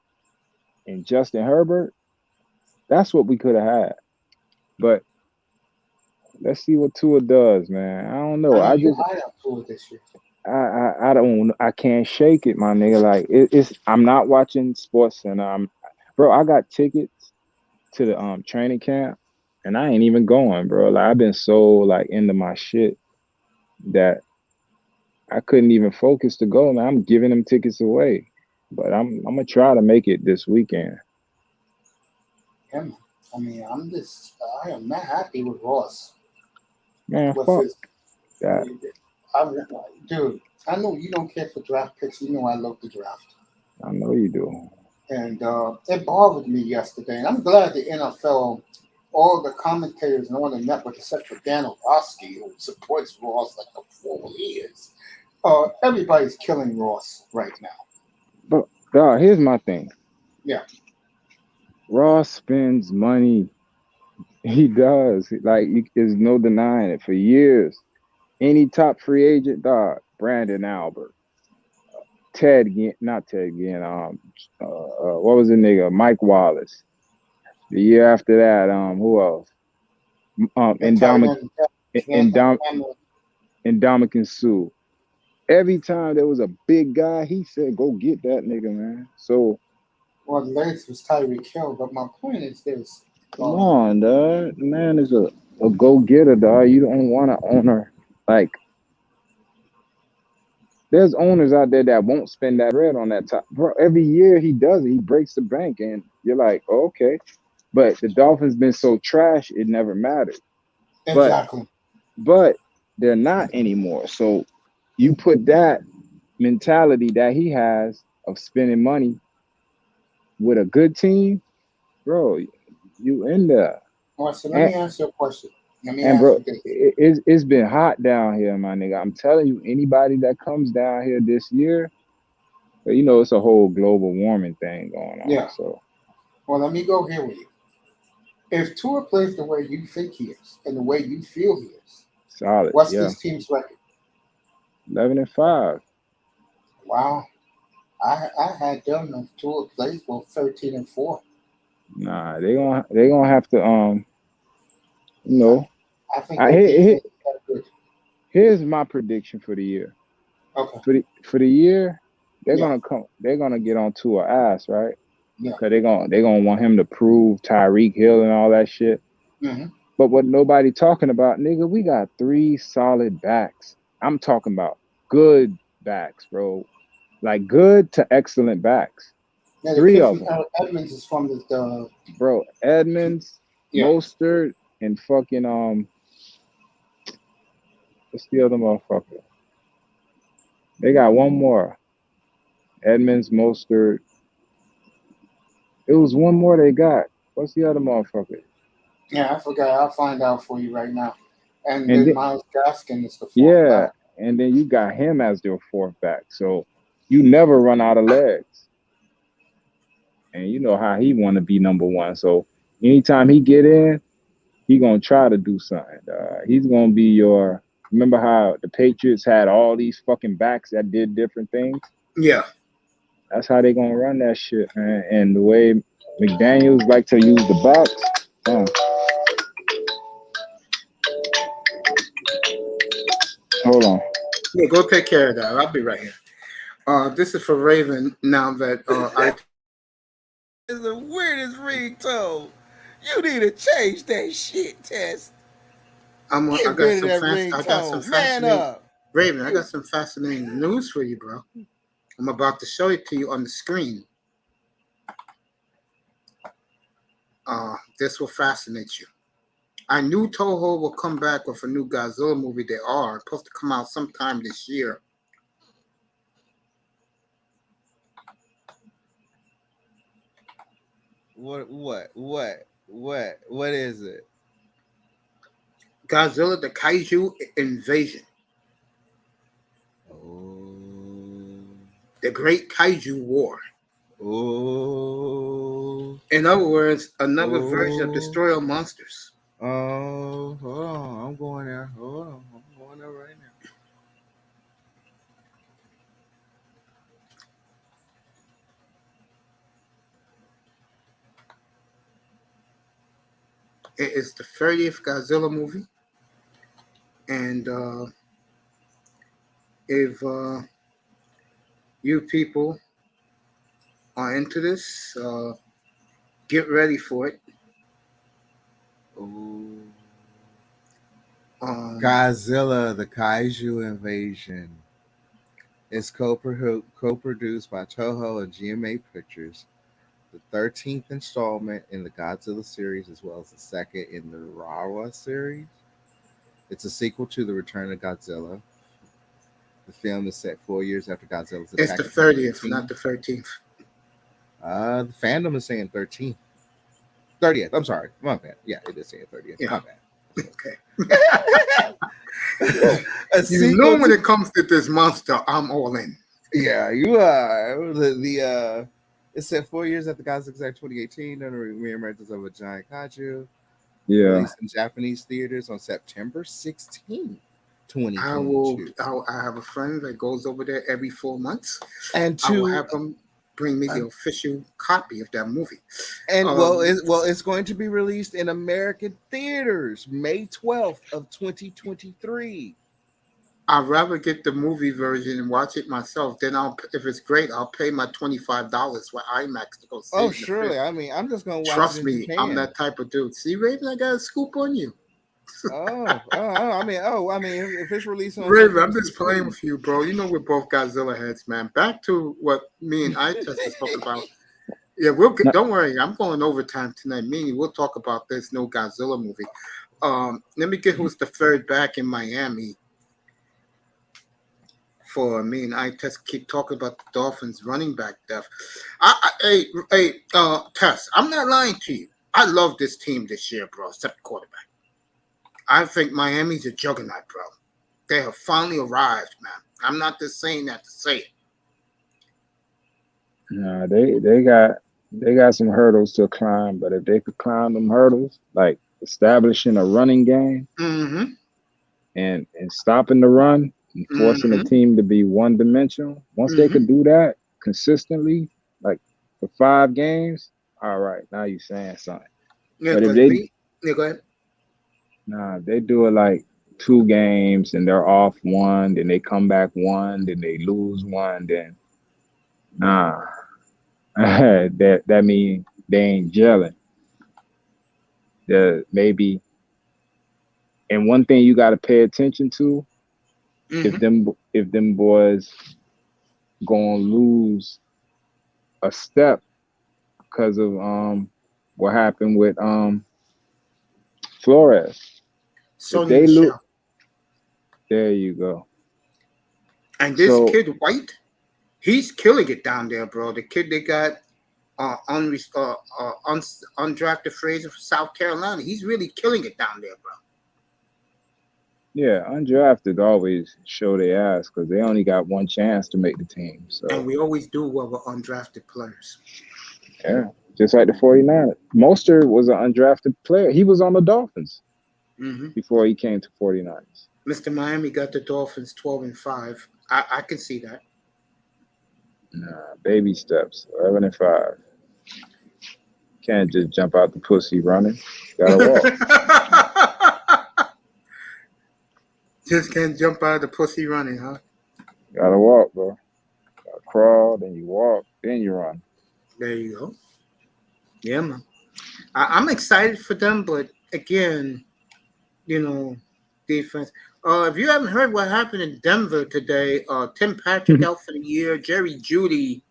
And Justin Herbert, that's what we could have had. But let's see what Tua does, man. I don't know. I Tua this year. I can't shake it, my nigga. Like it's I'm not watching Sports Center. Bro, I got tickets to the training camp and I ain't even going, bro. Like I've been so like into my shit that I couldn't even focus to go, man. I'm giving them tickets away. But I'm gonna try to make it this weekend. Yeah, I mean, I am not happy with Ross. Man, fuck that. Dude, I know you don't care for draft picks. You know I love the draft. I know you do. And it bothered me yesterday. And I'm glad the NFL, all the commentators and all the networks, except for Dan Orlovsky, who supports Ross like the fool he is, everybody's killing Ross right now. But God, here's my thing. Yeah. Ross spends money. He does. Like, there's no denying it. For years, any top free agent, dog, Brandon Albert, not Ted Ginn, what was the nigga? Mike Wallace. The year after that, who else? Ndamukong Suh. Every time there was a big guy, he said, "Go get that nigga, man." So, well, the latest was Tyreek Hill, but my point is this: come on, dog. The man is a go-getter, dog. You don't want an owner like. There's owners out there that won't spend that bread on that top. Bro, every year he does it. He breaks the bank, and you're like, oh, okay. But the Dolphins been so trash, it never mattered. Exactly. But they're not anymore. So you put that mentality that he has of spending money with a good team, bro, you in there. All right, so let me answer your question. It's been hot down here, my nigga. I'm telling you, anybody that comes down here this year, you know, it's a whole global warming thing going on. Yeah. So, well, let me go here with you. If Tua plays the way you think he is and the way you feel he is, solid. What's this team's record? 11-5. Wow. I had them if Tua plays 13-4. Nah, they gonna have to you know. I think here's my prediction for the year. Okay. For the year, they're gonna get on Tua's ass, right? Yeah. Because they're gonna want him to prove Tyreek Hill and all that shit. Mm-hmm. But what nobody talking about, nigga, we got 3 solid backs. I'm talking about good backs, bro. Like good to excellent backs. Yeah, 3 of them. Edmonds is from the bro. Edmonds, Mostert, and fucking what's the other motherfucker? They got one more. Edmonds, Mostert. It was one more they got. What's the other motherfucker? Yeah, I forgot. I'll find out for you right now. And then Myles Gaskin is the 4th back. And then you got him as their 4th back. So you never run out of legs. And you know how he want to be number 1. So anytime he get in, he gonna try to do something. He's gonna be your. Remember how the Patriots had all these fucking backs that did different things? Yeah. That's how they gonna run that shit, man. And the way McDaniels like to use the backs. Hold on. Yeah, go take care of that. I'll be right here. This is for Raven. Now that I. It's the weirdest ringtone. You need to change that shit, Tess. Get rid of that ringtone. Man up. Raven, I got some fascinating news for you, bro. I'm about to show it to you on the screen. This will fascinate you. I knew Toho will come back with a new Godzilla movie. They are supposed to come out sometime this year. What is it? Godzilla, the Kaiju Invasion. Oh. The Great Kaiju War. Oh. In other words, another version of Destroyer Monsters. Oh, hold on. I'm going there. Hold on. I'm going there right now. It is the 30th Godzilla movie. And if you people are into this, get ready for it. Ooh. Godzilla, the Kaiju Invasion is co-produced by Toho and GMA Pictures, the 13th installment in the Godzilla series, as well as the second in the Rawa series. It's a sequel to The Return of Godzilla. The film is set 4 years after Godzilla's attack. It's the 30th, not the 13th. The fandom is saying 13th. 30th. I'm sorry. My bad. Yeah, it is saying 30th. Yeah. My bad. Okay. You know, when it comes to this monster, I'm all in. Yeah, you are. It said 4 years after Godzilla attack 2018, and the reemergence of a giant kaiju. Yeah. Released in Japanese theaters on September 16th, 2022. I have a friend that goes over there every 4 months, and I will have him bring me the official copy of that movie. And it's going to be released in American theaters May 12th of 2023. I'd rather get the movie version and watch it myself. Then if it's great, I'll pay my $25 for IMAX to go see it. Oh, surely. I mean, I'm just going to watch Trust it. me, I'm that type of dude. See, Raven, I got a scoop on you. I mean, if it's released on Raven, I'm just playing with you, bro. You know we're both Godzilla heads, man. Back to what me and I just spoke about. Yeah, don't worry. I'm going overtime tonight. Meaning we'll talk about this new Godzilla movie. Let me get who's the third back in Miami. For me and I just keep talking about the Dolphins running back depth. Tess, I'm not lying to you. I love this team this year, bro, except quarterback. I think Miami's a juggernaut, bro. They have finally arrived, man. I'm not just saying that to say it. No, they got some hurdles to climb, but if they could climb them hurdles, like establishing a running game and stopping the run and forcing the team to be one-dimensional, once they could do that consistently, like for 5 games, all right, now you're saying something. Yeah, but if go ahead. Nah, they do it like 2 games and they're off 1, then they come back 1, then they lose 1, then that means they ain't gelling. Maybe, and one thing you got to pay attention to, if them boys gonna lose a step because of what happened with Flores. So they lose, there you go. And this kid White, he's killing it down there, bro. The kid they got undrafted Fraser for South Carolina, he's really killing it down there, bro. Yeah, undrafted always show their ass because they only got 1 chance to make the team. So, and we always do well with undrafted players. Yeah, just like the 49ers. Mostert was an undrafted player. He was on the Dolphins before he came to 49ers. Mr. Miami got the Dolphins 12-5. I can see that. Nah, baby steps, 11-5. Can't just jump out the pussy running. Gotta walk. Just can't jump out of the pussy running, huh? Gotta walk, bro. Gotta crawl, then you walk, then you run. There you go. Yeah, man. I'm excited for them, but again, you know, defense. If you haven't heard what happened in Denver today, Tim Patrick out for the year. Jerry Jeudy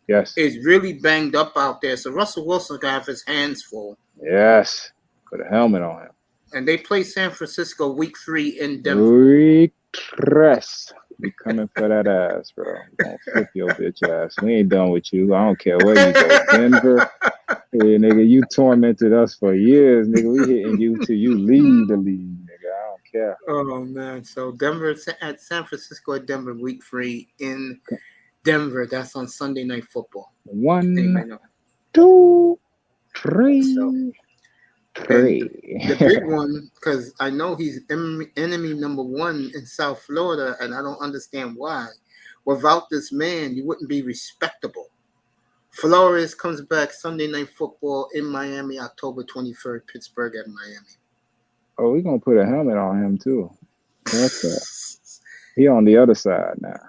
Yes. is really banged up out there. So Russell Wilson's got to have his hands full. Yes. Put a helmet on him. And they play San Francisco week 3 in Denver. We coming for that ass, bro. We gonna flip your bitch ass. We ain't done with you. I don't care where you go. Denver. Hey, nigga, you tormented us for years, nigga. We hitting you till you leave the league, nigga. I don't care. Oh, man. So Denver at San Francisco at Denver week 3 in Denver. That's on Sunday Night Football. 1, 2, 3. So, the big one, because I know he's enemy number 1 in South Florida, and I don't understand why. Without this man, you wouldn't be respectable. Flores comes back Sunday Night Football in Miami, October 23rd, Pittsburgh at Miami. Oh, we're going to put a helmet on him, too. What's that? He on the other side now.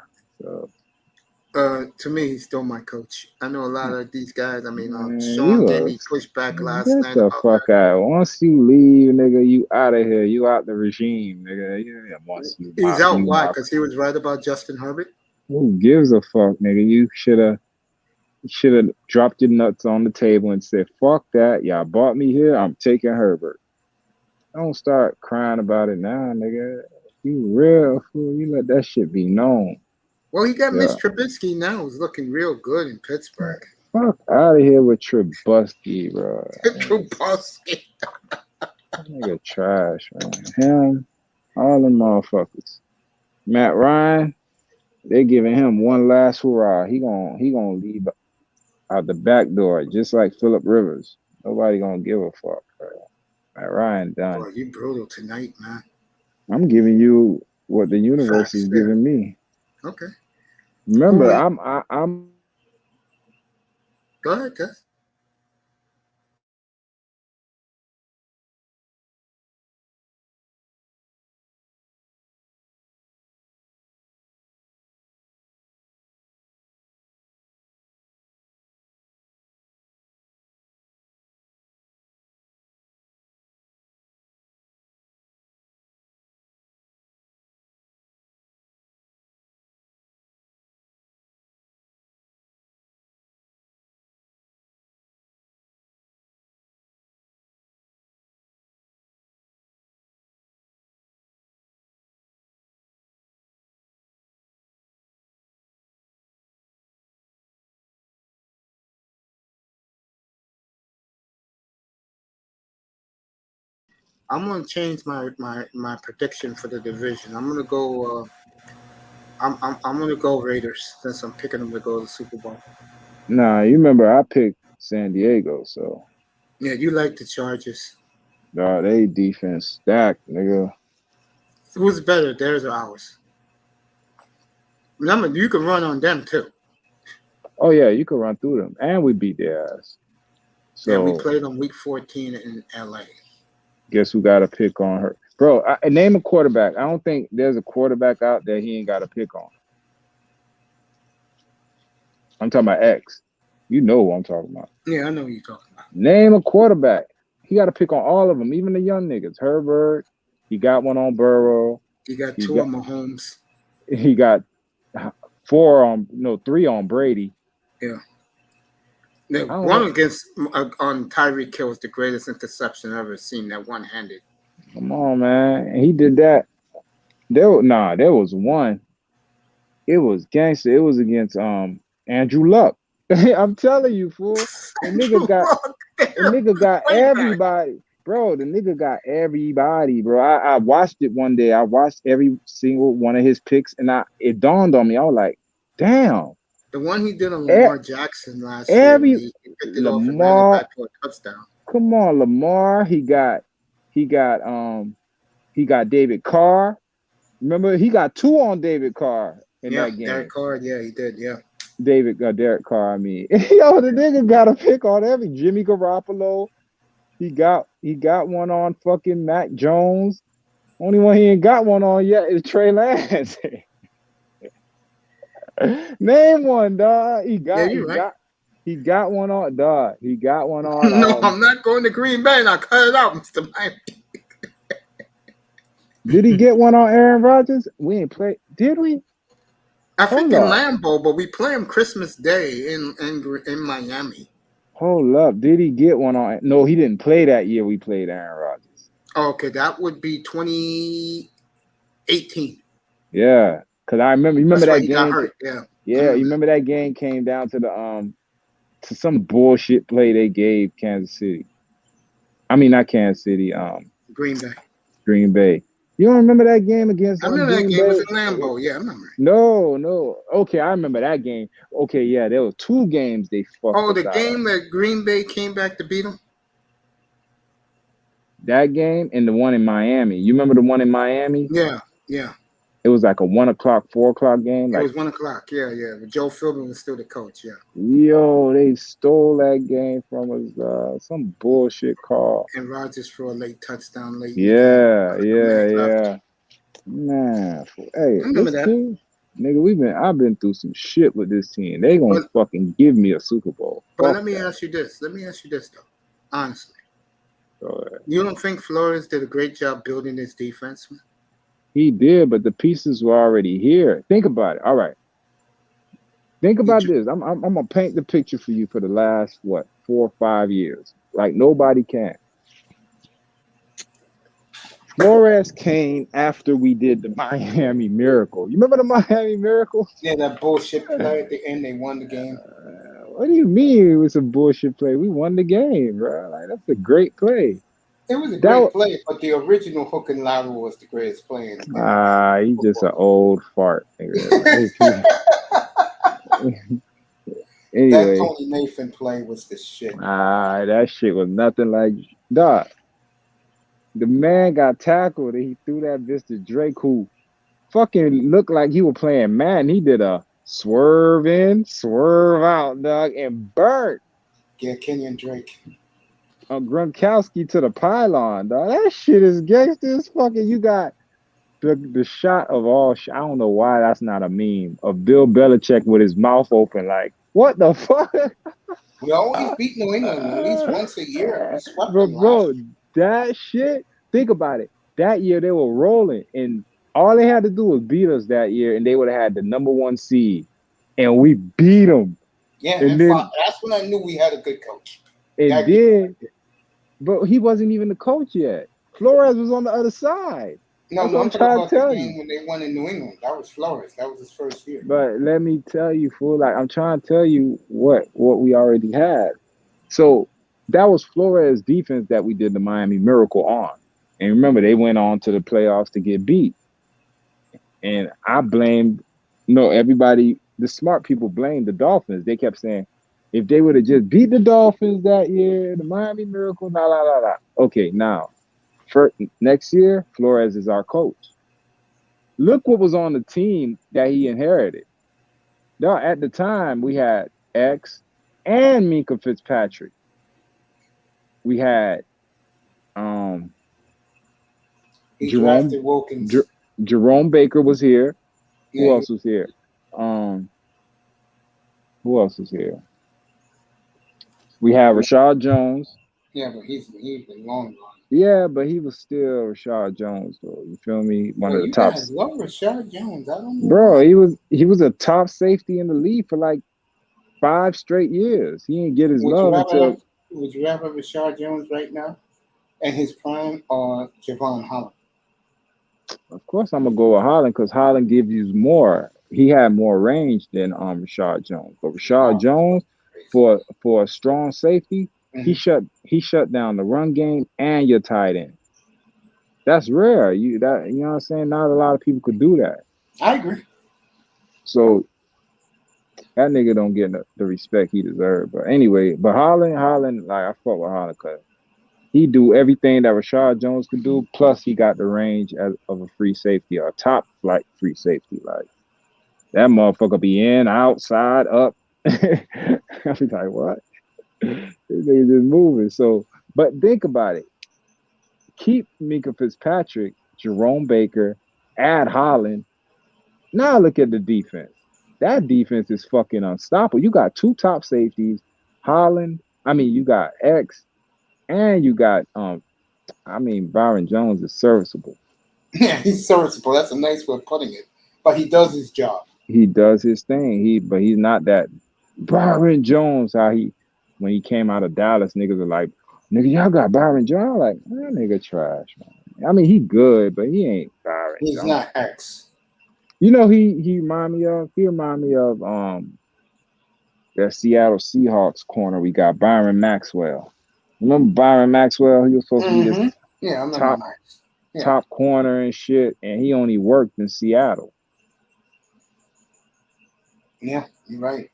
So. To me, he's still my coach. I know a lot of these guys. I mean, Sean Denny pushed back last night. Get the fuck out. Once you leave, nigga, you out of here. You out the regime, nigga. Yeah, once you he's out. Why? Because he was right about Justin Herbert? Who gives a fuck, nigga? You should have dropped your nuts on the table and said, fuck that. Y'all bought me here. I'm taking Herbert. Don't start crying about it now, nigga. You real fool. You let that shit be known. Well, he got Mitch Trubisky now. He's looking real good in Pittsburgh. Fuck out of here with Trubisky, bro. Trubisky. Nigga trash, man. Him, all them motherfuckers. Matt Ryan, they giving him one last hurrah. He gonna leave out the back door, just like Phillip Rivers. Nobody gonna give a fuck, bro. Matt Ryan done. Boy, you brutal tonight, man. I'm giving you what the universe is giving me. Okay. Remember, I'm. Go ahead, Gus. I'm gonna change my prediction for the division. I'm gonna go. I'm gonna go Raiders since I'm picking them to go to the Super Bowl. Nah, you remember I picked San Diego, so. Yeah, you like the Chargers. Nah, they defense stacked, nigga. Who's better, theirs or ours? Remember, you can run on them too. Oh yeah, you can run through them, and we beat their ass. So yeah, we played on week 14 in LA. Guess who got a pick on her, bro? Name a quarterback. I don't think there's a quarterback out there he ain't got a pick on. I'm talking about X. You know who I'm talking about. Yeah, I know who you're talking about. Name a quarterback. He got a pick on all of them, even the young niggas. Herbert. He got one on Burrow. He got two on Mahomes. He got 3 on Brady. Yeah. One against on Tyreek Hill was the greatest interception I've ever seen. That one-handed. Come on, man. He did that. There was one. It was gangster. It was against Andrew Luck. I'm telling you, fool. The nigga got everybody. Bro, the nigga got everybody, bro. I watched it one day. I watched every single one of his picks, and it dawned on me. I was like, damn. The one he did on Lamar Jackson last year. He picked it off and ran it back for a touchdown. Come on, Lamar. He got David Carr. Remember, he got 2 on David Carr in that game. Derek Carr, yeah, he did, yeah. Derek Carr, I mean. Yo, the nigga got a pick on every Jimmy Garoppolo. He got one on fucking Mac Jones. Only one he ain't got one on yet is Trey Lance. Name one, dog. He got one on, dog. He got one on. No, I'm not going to Green Bay. Now cut it out, Mr. Mike. Did he get one on Aaron Rodgers? We ain't play. Did we? I think Hold in up. Lambeau, but we play him Christmas Day in Miami. Hold up. Did he get one on? No, he didn't play that year we played Aaron Rodgers. Okay, that would be 2018. Yeah. Because I remember, you remember That's why that he got game? hurt. Yeah. Yeah, you remember that game came down to to some bullshit play they gave Kansas City. I mean, not Kansas City, Green Bay. Green Bay. You don't remember that game against I remember that Green game Bay? was in Lambeau. Yeah, I remember. No. Okay, I remember that game. Okay, yeah, there were 2 games they fucked Oh, us the out game of. that Green Bay came back to beat them? That game and the one in Miami. You remember the one in Miami? Yeah. It was like a 1 o'clock, 4 o'clock game. It Like, was 1 o'clock. Yeah. But Joe Philbin was still the coach. Yeah. yo, they stole that game from us. Some bullshit call. And Rodgers for a late touchdown late. Yeah. Man, hey, remember this that. team, nigga, I've been through some shit with this team. They gonna fucking give me a Super Bowl. But Fuck let me that. ask you this. Though. Honestly. Go ahead. You don't think Flores did a great job building his defense? He did, but the pieces were already here. Think about it. All right. Think about this. I'm gonna paint the picture for you for the last 4 or 5 years. Like nobody can. Flores came after we did the Miami Miracle. You remember the Miami Miracle? Yeah, that bullshit play at the end. They won the game. What do you mean it was a bullshit play? We won the game, bro. Like that's a great play. It was a great play, but the original hook and ladder was the greatest play in the He's just an old fart. Anyway. That Tony Nathan play was the shit. That shit was nothing like dog. The man got tackled and he threw that bitch to Drake, who fucking looked like he was playing Madden. He did a swerve in, swerve out, dog, and burnt. Yeah, Kenyon Drake. Gronkowski to the pylon, dog. That shit is gangster as fucking. You got the shot of all. I don't know why that's not a meme of Bill Belichick with his mouth open, like what the fuck. We always beat New England at least once a year. We swept them Bro, that shit. Think about it. That year they were rolling, and all they had to do was beat us that year, and they would have had the #1 seed, and we beat them. Yeah, and then, that's when I knew we had a good coach. But he wasn't even the coach yet. Flores was on the other side. No, I'm talking about the game when they won in New England. That was Flores. That was his first year. But let me tell you, fool, like I'm trying to tell you what we already had. So that was Flores' defense that we did the Miami Miracle on. And remember, they went on to the playoffs to get beat. And I blamed, everybody, the smart people blamed the Dolphins. They kept saying, if they would have just beat the Dolphins that year, the Miami Miracle, Okay, now, next year, Flores is our coach. Look what was on the team that he inherited. Now, at the time, we had X and Minka Fitzpatrick. We had Jerome Baker was here. Yeah, who else was here? Who else was here? We had Rashad Jones. Yeah, but he's been long gone. Yeah, but he was still Rashad Jones, though. You feel me? One of the top. I love Rashad Jones. I don't know. Bro, he was a top safety in the league for like 5 straight years. He didn't get his love until. Would you rather Rashad Jones right now, and his prime, or Javon Holland? Of course, I'm gonna go with Holland because Holland gives you more. He had more range than Rashad Jones. But Rashad Jones, for a strong safety, he shut down the run game and your tight end. That's rare. You know what I'm saying? Not a lot of people could do that. I agree. So that nigga don't get the respect he deserves. But anyway, Holland, like I fuck with Holland because he do everything that Rashad Jones could do. Plus, he got the range of a free safety, a top flight free safety. Like that motherfucker be in, outside, up. I be like, what? This nigga just moving. So, but think about it. Keep Minka Fitzpatrick, Jerome Baker, add Holland. Now look at the defense. That defense is fucking unstoppable. You got 2 top safeties, you got X, and you got Byron Jones is serviceable. Yeah, he's serviceable. That's a nice way of putting it. But he does his job. He does his thing. But he's not that Byron Jones. When he came out of Dallas, niggas were like, nigga, y'all got Byron Jones. Like, that nigga trash, man. I mean, he good, but he ain't Byron He's Jones. not X. You know, he remind me of that Seattle Seahawks corner. We got Byron Maxwell. Remember Byron Maxwell? He was supposed to be this Yeah, I remember Max. Yeah. top corner and shit, and he only worked in Seattle. Yeah, you're right.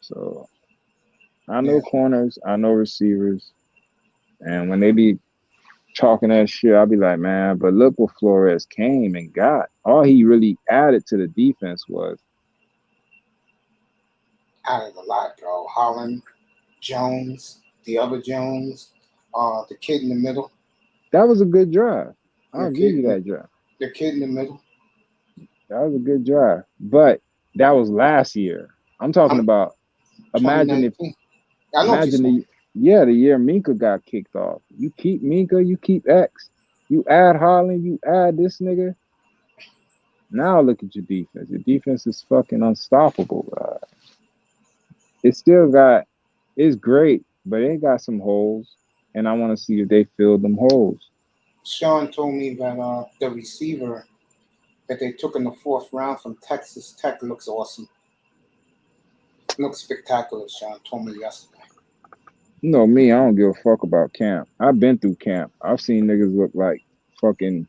So I know corners, I know receivers, and when they be talking that shit, I'll be like, man, but look what Flores came and got. All he really added to the defense was Added a lot, bro. Holland, Jones, the other Jones, the kid in the middle. that was a good drive. I'll give you that drive. The kid in the middle. That was a good drive. But that was last year. I'm talking about imagine the year Minka got kicked off. You keep Minka, you keep X. You add Holland, you add this nigga. Now look at your defense. Your defense is fucking unstoppable. It's great, but it got some holes, and I want to see if they fill them holes. Sean told me that the receiver that they took in the 4th round from Texas Tech looks awesome. Looks spectacular, Sean told me yesterday. You know me, I don't give a fuck about camp. I've been through camp. I've seen niggas look like fucking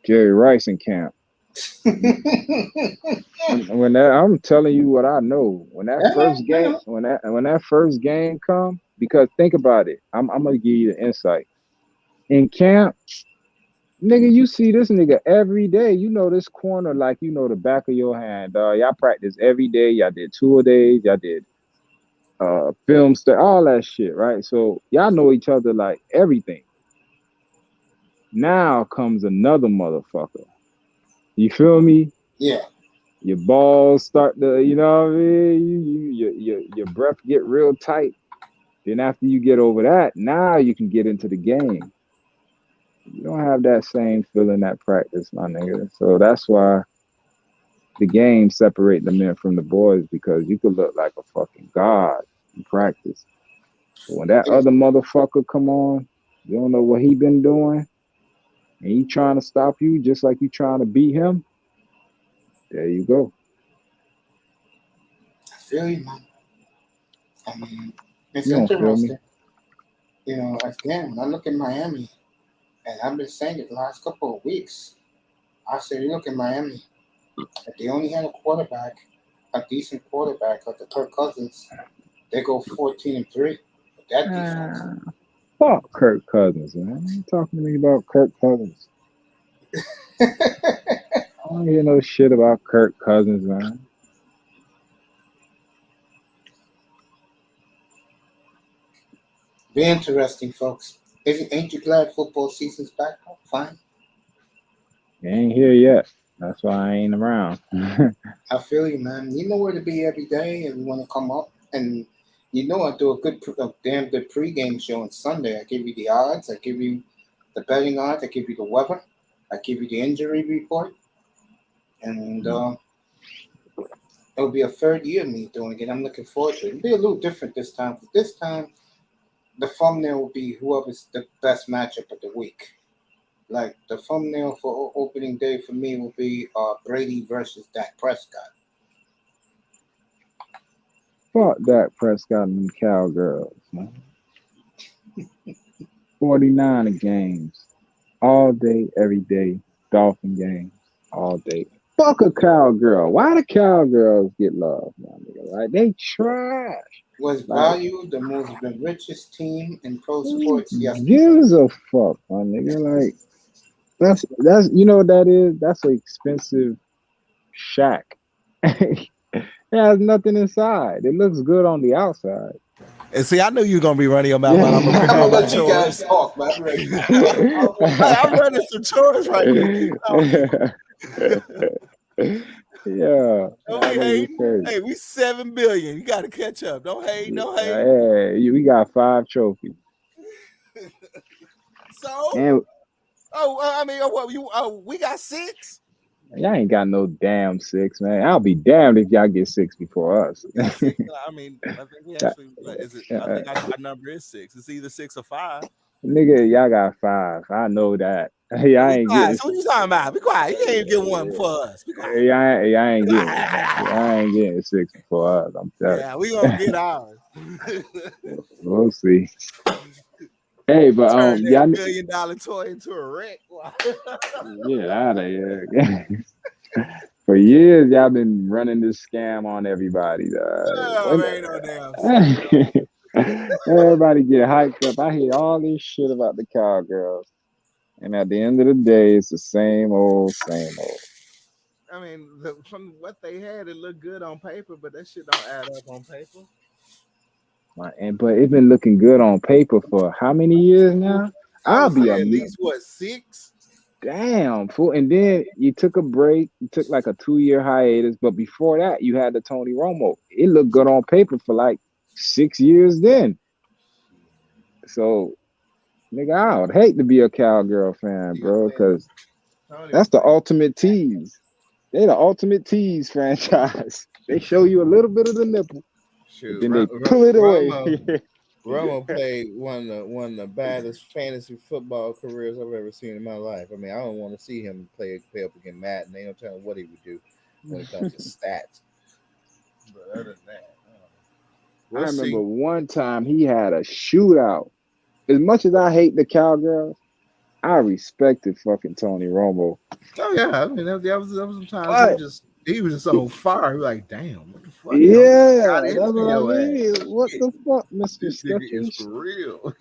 Jerry Rice in camp. I'm telling you what I know. When that first game come, because think about it. I'm gonna give you the insight. In camp, nigga, you see this nigga every day. You know this corner like you know the back of your hand. Y'all practice every day. Y'all did 2 days. Y'all did film stuff, all that shit, right? So y'all know each other like everything. Now comes another motherfucker. You feel me? Yeah. Your balls start to, you know what I mean? Your breath get real tight. Then after you get over that, now you can get into the game. You don't have that same feeling at practice, my nigga. So that's why the game separate the men from the boys, because you could look like a fucking god in practice. But when that other motherfucker come on, you don't know what he been doing, and he trying to stop you just like you trying to beat him. There you go. I feel you, man. I mean, it's You don't feel me? interesting. You know, again, when I look at Miami, and I've been saying it the last couple of weeks, I say, you look at Miami, if they only had a decent quarterback like the Kirk Cousins, they go 14-3 with that defense. Fuck Kirk Cousins, man. You talking to me about Kirk Cousins? I don't hear no shit about Kirk Cousins, man. Be interesting, folks. Ain't you glad football season's back? Oh, fine. You ain't here yet. That's why I ain't around. I feel you, man. You know where to be every day if you want to come up. And you know I do a damn good pregame show on Sunday. I give you the odds. I give you the betting odds. I give you the weather. I give you the injury report. And it'll be a 3rd year of me doing it. I'm looking forward to it. It'll be a little different this time. But this time, the thumbnail will be whoever's the best matchup of the week. Like the thumbnail for opening day for me will be Brady versus Dak Prescott. Fuck Dak Prescott and them Cowgirls, man. 49 games. All day, every day. Dolphin games. All day. Fuck a Cowgirl. Why the Cowgirls get love, man, nigga? Like, they trash. Was valued the richest team in pro sports yesterday. Gives a fuck, my nigga. Like, that's you know what that is? That's an expensive shack. It has nothing inside. It looks good on the outside. And see, I knew you were gonna be running your mouth. I'm gonna let you guys talk, man. I'm running some chores right now. Yeah. Hey, we 7 billion. You got to catch up. Don't hate. Hey, we got 5 trophies. So, and We got 6. Y'all ain't got no damn 6, man. I'll be damned if y'all get 6 before us. I think we actually I think our number is 6. It's either 6 or 5. Nigga, y'all got 5. I know that. Y'all ain't getting. So what you talking about? Be quiet. You can't get one for us. Be quiet. Y'all ain't getting 6 before us. I'm telling you. Yeah, we gonna get ours. We'll see. Hey, but Turn that y'all $1 million toy into a wreck. get out of here. For years, y'all been running this scam on everybody. Ain't no damn Everybody get hyped up. I hear all this shit about the cowgirls, and at the end of the day, it's the same old, same old. I mean, from what they had, it looked good on paper, but that shit don't add up on paper. But it's been looking good on paper for how many years now? I'll be at least 6. Damn, fool. And then you took a break. You took like a 2-year hiatus. But before that, you had the Tony Romo. It looked good on paper for like 6 years then. So, nigga, I would hate to be a cowgirl fan, bro, because that's the ultimate tease. They the ultimate tease franchise. They show you a little bit of the nipple. Shoot, then they pull it away. Romo played one of the baddest fantasy football careers I've ever seen in my life. I mean, I don't want to see him play up against Madden. They don't tell him what he would do when it comes to stats. But other than that, I remember one time he had a shootout. As much as I hate the cowgirls, I respected fucking Tony Romo. Oh yeah, I mean that was some times he was just on fire. He was like, damn, what the fuck? Yeah, that's what I mean. What the fuck, Mr. Sketches? It's for real.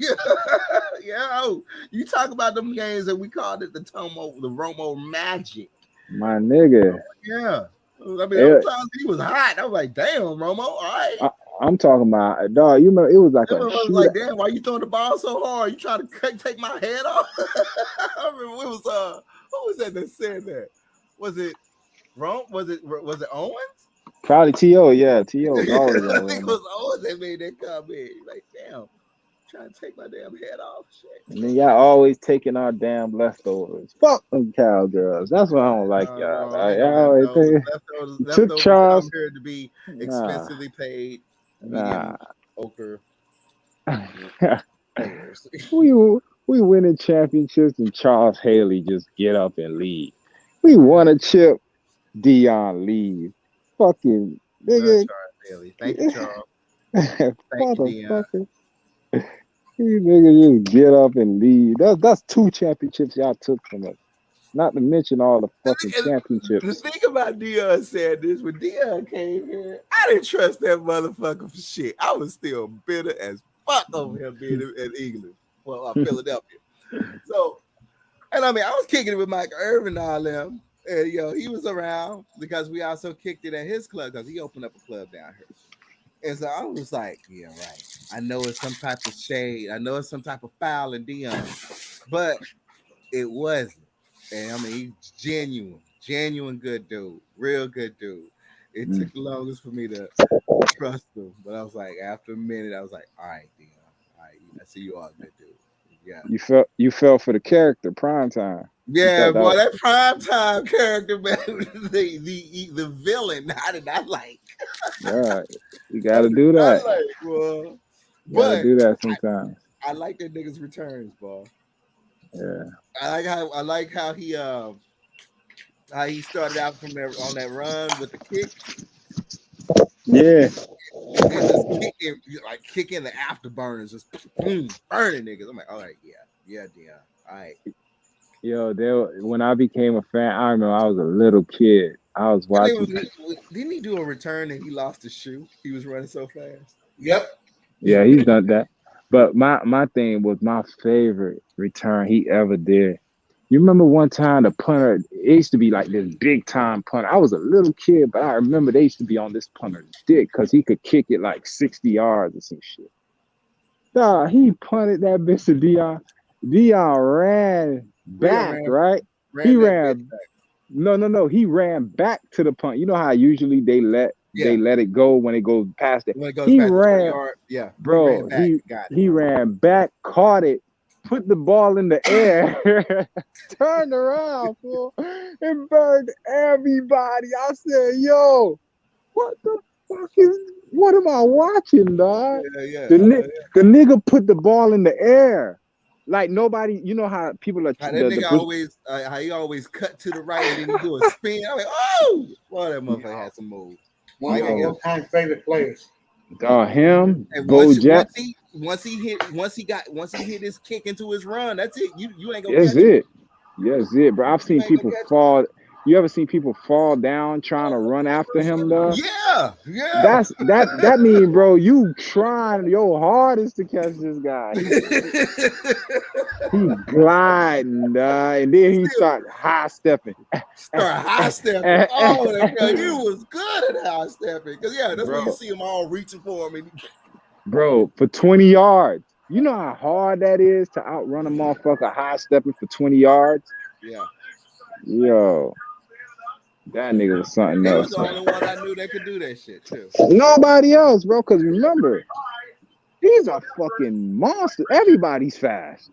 Yeah, you talk about them games that we called it the Romo Magic. My nigga. Yeah. I mean, sometimes he was hot. I was like, damn, Romo, all right. I'm talking about, dog, you remember, it was like like, damn, why you throwing the ball so hard? You trying to take my head off? I remember it was, who was that said that? Was it Rome? Was it Owens? Probably T.O., yeah. T.O. was always I think it was Owens that made that comment. Like, damn, trying to take my damn head off. Shit. And then y'all always taking our damn leftovers. Fuck them cowgirls. That's what I don't like, y'all. Leftovers took Charles here to be expensively paid. Ochre. we winning championships and Charles Haley just get up and leave. We won a chip, Dion leave. Fucking nigga. Charles Haley. Thank you, Charles. Thank you, Dion. These niggas just get up and leave. That's 2 championships y'all took from us. Not to mention all the fucking championships. The thing about Dion said this, when Dion came here, I didn't trust that motherfucker for shit. I was still bitter as fuck over him being in England. Well, Philadelphia. So, and I mean, I was kicking it with Mike Irvin and all them. And, he was around because we also kicked it at his club because he opened up a club down here. And so I was like, yeah, right. I know it's some type of shade. I know it's some type of foul in Dion. But it wasn't. And I mean, he's genuine good dude. Real good dude. It took the longest for me to trust him. But I was like, after a minute, I was like, all right, Dion. All right, I see you are a good dude. Yeah. You fell for the character, Primetime. Yeah, boy, that Primetime character, man, the villain, I did not like. Yeah, you gotta do that. You gotta do that sometimes. I like that nigga's returns, boy. Yeah. I like how he started out from there on that run with the kick. Yeah. And just kicking the afterburners, just boom, burning niggas. I'm like, all right, yeah, all right. Yo, when I became a fan, I remember I was a little kid. I was watching. Didn't he do a return and he lost his shoe? He was running so fast. Yep. Yeah, he's done that. But my thing was my favorite return he ever did. You remember one time the punter, it used to be like this big time punter. I was a little kid, but I remember they used to be on this punter's dick because he could kick it like 60 yards or some shit. Nah, he punted that bitch to Dion. Dion ran back, right? He ran. No. He ran back to the punt. You know how usually they let it go when it goes past it. When it goes past the yard, bro. He ran back, caught it, put the ball in the air, turned around, fool, and burned everybody. I said, yo, what the fuck what am I watching, dog? Yeah. The nigga put the ball in the air. Like nobody, you know how people are How that nigga always, how he always cut to the right and then he do a spin. I'm like, oh, boy, that motherfucker had some moves. One of my all-time favorite players. Him, And Bo Jack. once he hit his kick into his run, that's it. You ain't gonna That's catch it. That's it, bro. I've seen people fall. You ever seen people fall down trying to run after him, though? Yeah. That mean, bro, you trying your hardest to catch this guy. He gliding, and then he start high stepping. High stepping. Oh, he was good at high stepping. Because that's when you see him all reaching for him. Bro, for 20 yards. You know how hard that is to outrun a motherfucker high stepping for 20 yards? Yeah. Yo. That nigga was something He else. was the only one I knew that could do that shit too. Nobody else, bro. Because remember, he's a fucking monster. Everybody's fast.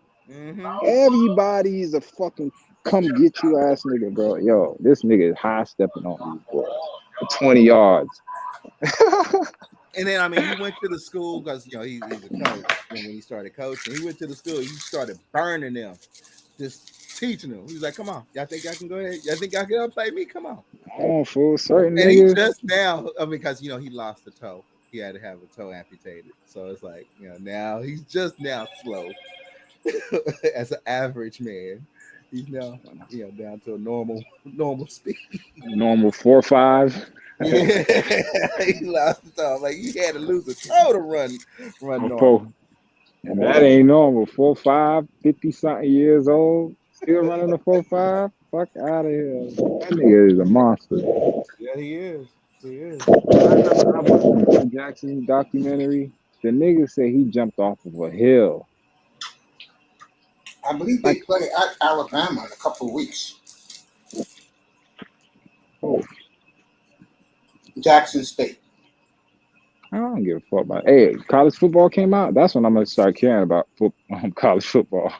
Everybody's a fucking come get you ass nigga, bro. Yo, this nigga is high stepping on these boys for 20 yards. And then he went to the school because he's a coach. And when he started coaching, he went to the school. He started burning them, just teaching them. He was like, "Come on, y'all think I can go ahead? Y'all think I can play me? Come on." Oh, fool, certain and niggas. he just now, because he lost the toe. He had to have a toe amputated. So it's like, now he's just now slow as an average man. He's now, down to a normal speed. Normal 4.5. Yeah, he lost the toe. Like he had to lose a toe to run normal. And that ain't normal. 4.5, 50-something years old, still running a 4.5. Fuck out of here. That nigga is a monster. Yeah, he is. He is. I watched the Bo Jackson documentary. The nigga said he jumped off of a hill. I believe they play at Alabama in a couple of weeks. Oh. Jackson State. I don't give a fuck about it. Hey, college football came out. That's when I'm gonna start caring about college football.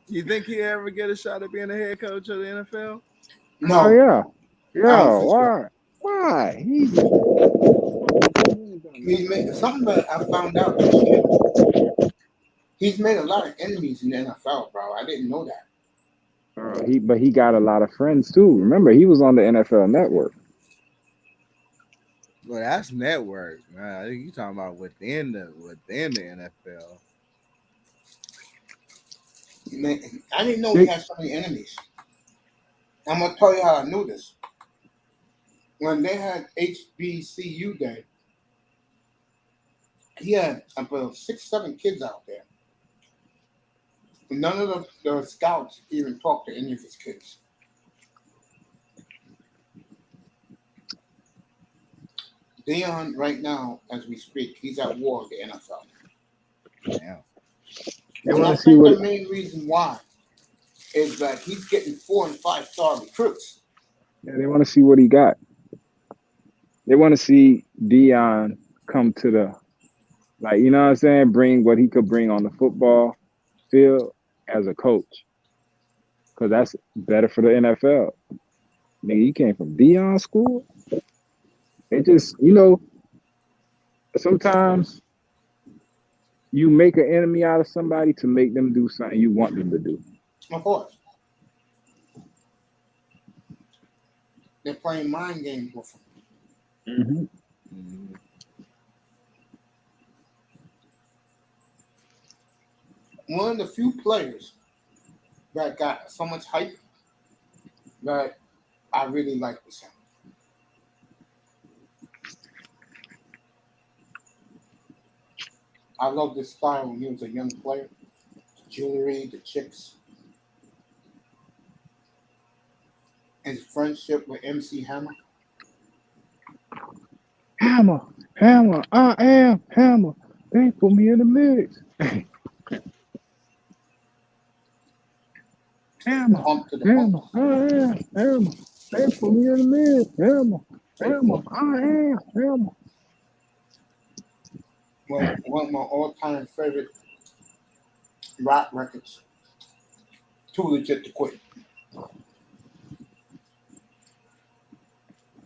You think he ever get a shot at being a head coach of the NFL? No. Oh yeah. Why? So. Why? He's made something that I found out. He's made a lot of enemies in the NFL, bro. I didn't know that. But he got a lot of friends too. Remember, he was on the NFL Network. Well, that's network. You talking about within the NFL? I didn't know he had so many enemies. I'm gonna tell you how I knew this. When they had HBCU day, he had about 6-7 kids out there. None of the scouts even talked to any of his kids. Deion, right now, as we speak, he's at war with the NFL. Yeah. And I think the main reason why is that he's getting 4- and 5-star recruits. Yeah, they want to see what he got. They want to see Deion come to the, you know what I'm saying, bring what he could bring on the football field as a coach. Because that's better for the NFL. Nigga, you came from Deion school? It just, sometimes you make an enemy out of somebody to make them do something you want them to do. Of course. They're playing mind games with him. Mm-hmm. One of the few players that got so much hype that I really like was him. I love this style when he was a young player. The jewelry, the chicks. His friendship with MC Hammer. Hammer, I am Hammer. They put me in the mix. Hammer, I am Hammer. They put me in the mix. Hammer, I am Hammer. One of my all-time favorite rap records Too legit to quit.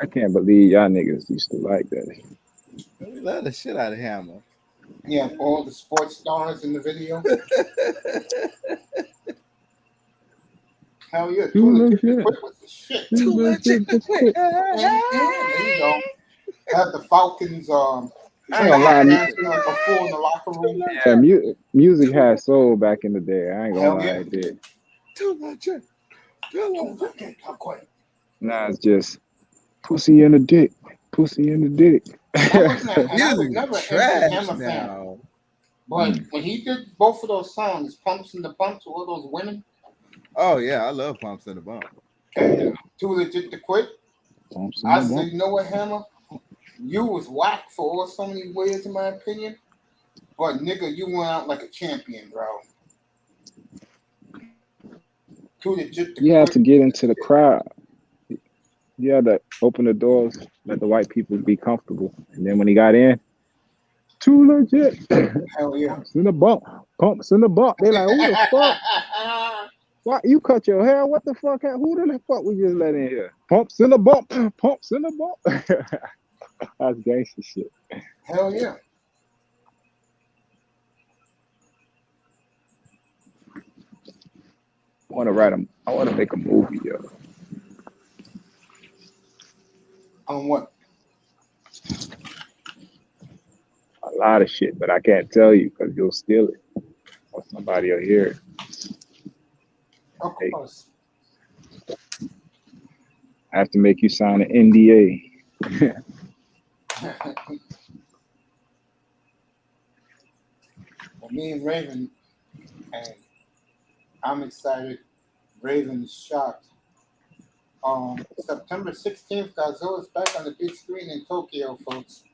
I can't believe y'all niggas used to like that. We love the shit out of Hammer. Yeah, all the sports stars in the video. Hell yeah, Too legit to legit. quit was the shit. Too legit to quit. And, you know, had the Falcons I ain't gonna lie, dancing like a fool in the locker room. Yeah, music had soul back in the day. I ain't gonna Hell lie, yeah. it did. Too legit. Too legit to quit. Now it's just pussy in the dick, pussy in the dick. I was Music never trash a Hammer fan. now. But when he did both of those songs, Pumps and the Bumps, all those women, Oh yeah, I love Pumps in the Bump. okay, Too legit to quit. Pumps in I the said, bump. you know what, Hammer? You was whack for all so many ways, in my opinion. But nigga, you went out like a champion, bro. Too legit to You have quit. to get into the crowd. You had to open the doors, let the white people be comfortable. And then when he got in, too legit. Hell yeah. Pumps in the bump. Pumps in the bump. They like, who the fuck? Why you cut your hair? What the fuck? Who the fuck we just let in here? Pumps in the bump. Pumps in the bump. That's gangster shit. Hell yeah. I wanna make a movie, yo. On what? A lot of shit, but I can't tell you because you'll steal it. Or somebody will hear it. Of Hey. course. I have to make you sign an NDA. Well, me and Raven, and I'm excited. Raven is shocked. September 16th, Godzilla's back on the big screen in Tokyo, folks.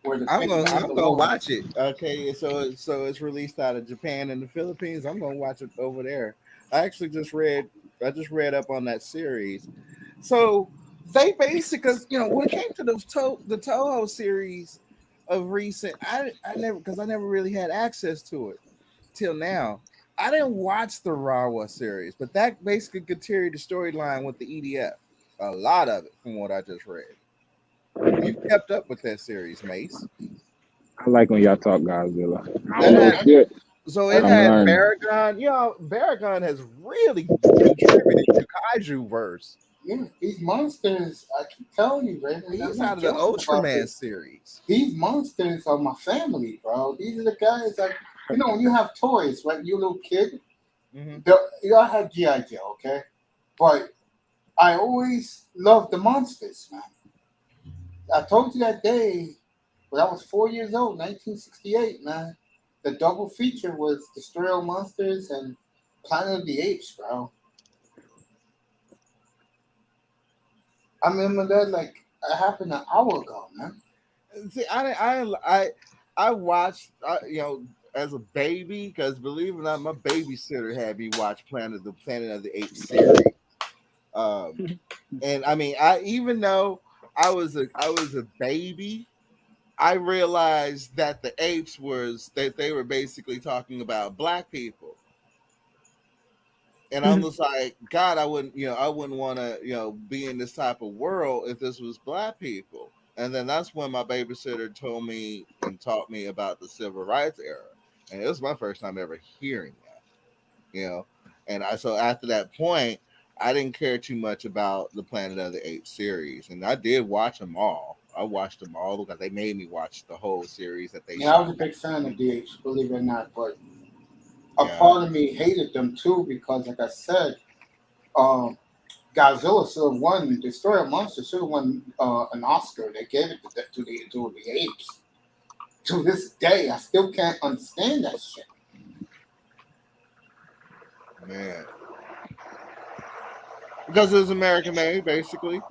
Where the I'm Pink gonna Mandalorian- watch it. Okay, so it's released out of Japan and the Philippines. I'm gonna watch it over there. I actually just read up on that series. So they basically, when it came to the Toho series of recent, I never really had access to it till now. I didn't watch the Rawa series, but that basically continued the storyline with the EDF. A lot of it, from what I just read. You kept up with that series, Mace. I like when y'all talk Godzilla. So it I'm had learning. Baragon. Baragon has really contributed to Kaiju verse. Yeah, these monsters, I keep telling you, Raven. He's out of the Ultraman series. These monsters are my family, bro. These are the guys that, when you have toys, right? You little kid, y'all have G.I. Joe, okay? But I always loved the monsters, man. I told you that day when I was 4 years old, 1968, man. The double feature was Destroy All Monsters and Planet of the Apes, bro. I remember that like it happened an hour ago, man. See, I watched, as a baby, because believe it or not, my babysitter had me watch Planet of the Apes series. And I mean, even though I was a baby, I realized that the apes they were basically talking about black people. And I'm just like, God, I wouldn't want to, be in this type of world if this was black people. And then that's when my babysitter told me and taught me about the civil rights era. And it was my first time ever hearing that, And so after that point, I didn't care too much about the Planet of the Apes series. And I did watch them all. I watched them all because they made me watch the whole series that they I was a big fan of the Apes, believe it or not, but a part of me hated them too because, like I said, Godzilla should have won. Destroyer Monster should have won an Oscar. They gave it to the apes. To this day, I still can't understand that shit. Man, because it was American made, basically.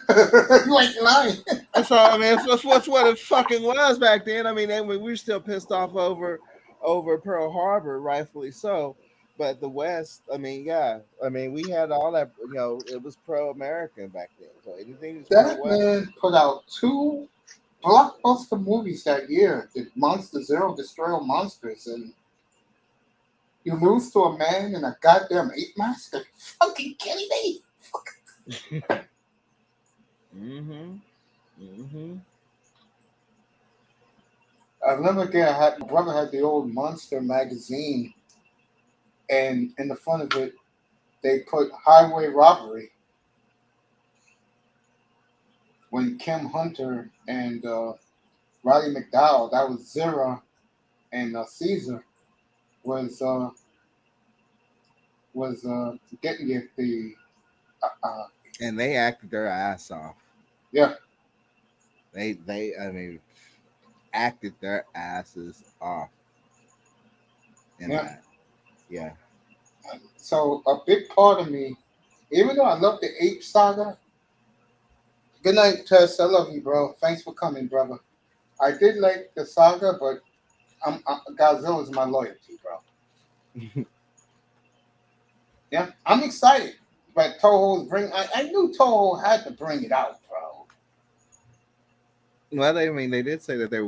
You ain't lying. That's all. I mean, that's what it fucking was back then. I mean, we were still pissed off over Pearl Harbor, rightfully so. But the West, I mean, yeah, I mean, we had all that. It was pro-American back then. So anything that man put out 2 blockbuster movies that year. The Monster Zero, Destroy All Monsters, and You lose to a man in a goddamn ape mask? Are you fucking kidding me? I remember again, my brother had the old Monster magazine, and in the front of it, they put highway robbery. When Kim Hunter and Roddy McDowell, that was Zira and Caesar, was getting the and they acted their ass off. Yeah. They acted their asses off. Yeah. So a big part of me, even though I love the Ape Saga. Good night, Tess. I love you, bro. Thanks for coming, brother. I did like the saga, but Godzilla is my loyalty, bro. Yeah, I'm excited. But Toho's I knew Toho had to bring it out, bro. Well, they did say that they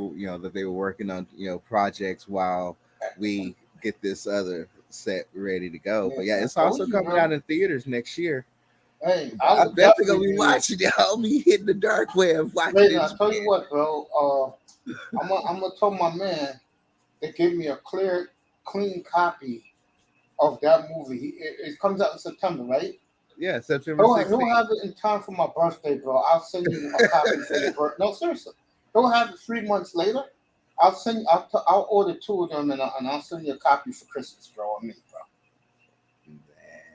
were working on projects while we get this other set ready to go. Yes, but yeah, it's also coming out in theaters next year. Hey, I'm definitely gonna be watching it. I'll be hitting the dark web watching it. I'll tell you what, bro. I'm gonna tell my man to give me a clean copy of that movie. It comes out in September, right? Yeah, September 16th. He'll have it in time for my birthday, bro. I'll send you a copy for your birthday. No, seriously. He'll have it 3 months later. I'll order 2 of them and I'll send you a copy for Christmas, bro. On me, bro.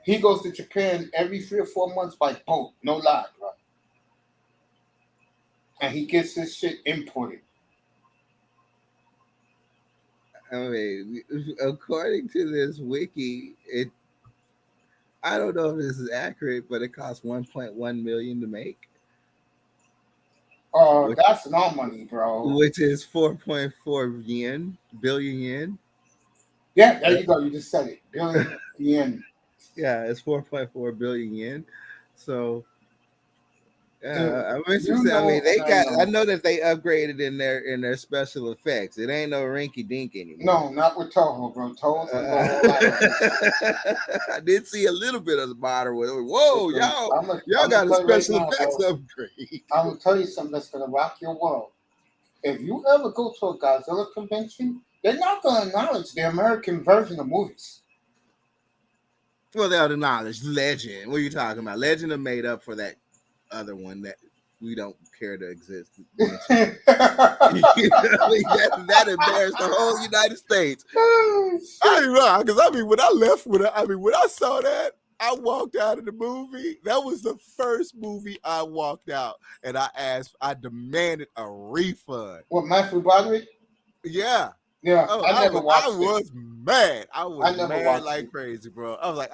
He goes to Japan every 3 or 4 months by boat. No lie, bro. And he gets his shit imported. I mean, according to this wiki, I don't know if this is accurate, but it costs 1.1 million to make. That's not money, bro. Which is 4.4 billion yen. Yeah, there you go. You just said it. Billion yen. Yeah, it's 4.4 billion yen. So, I'm interested. I mean, I know that they upgraded in their special effects. It ain't no rinky dink anymore. No, not with Toho, bro. Toho's I did see a little bit of the bottom. Whoa, y'all got a special effects upgrade. I'm gonna tell you something that's gonna rock your world. If you ever go to a Godzilla convention, they're not gonna acknowledge the American version of movies. Well, they'll acknowledge Legend. What are you talking about? Legend are made up for that other one that we don't care to exist. That embarrassed the whole United States. I ain't wrong, because when I saw that, I walked out of the movie. That was the first movie I walked out, and I demanded a refund. What, Matthew Broderick? Yeah. Yeah, I never watched it. I was mad. I was mad like it. crazy, bro. I was like,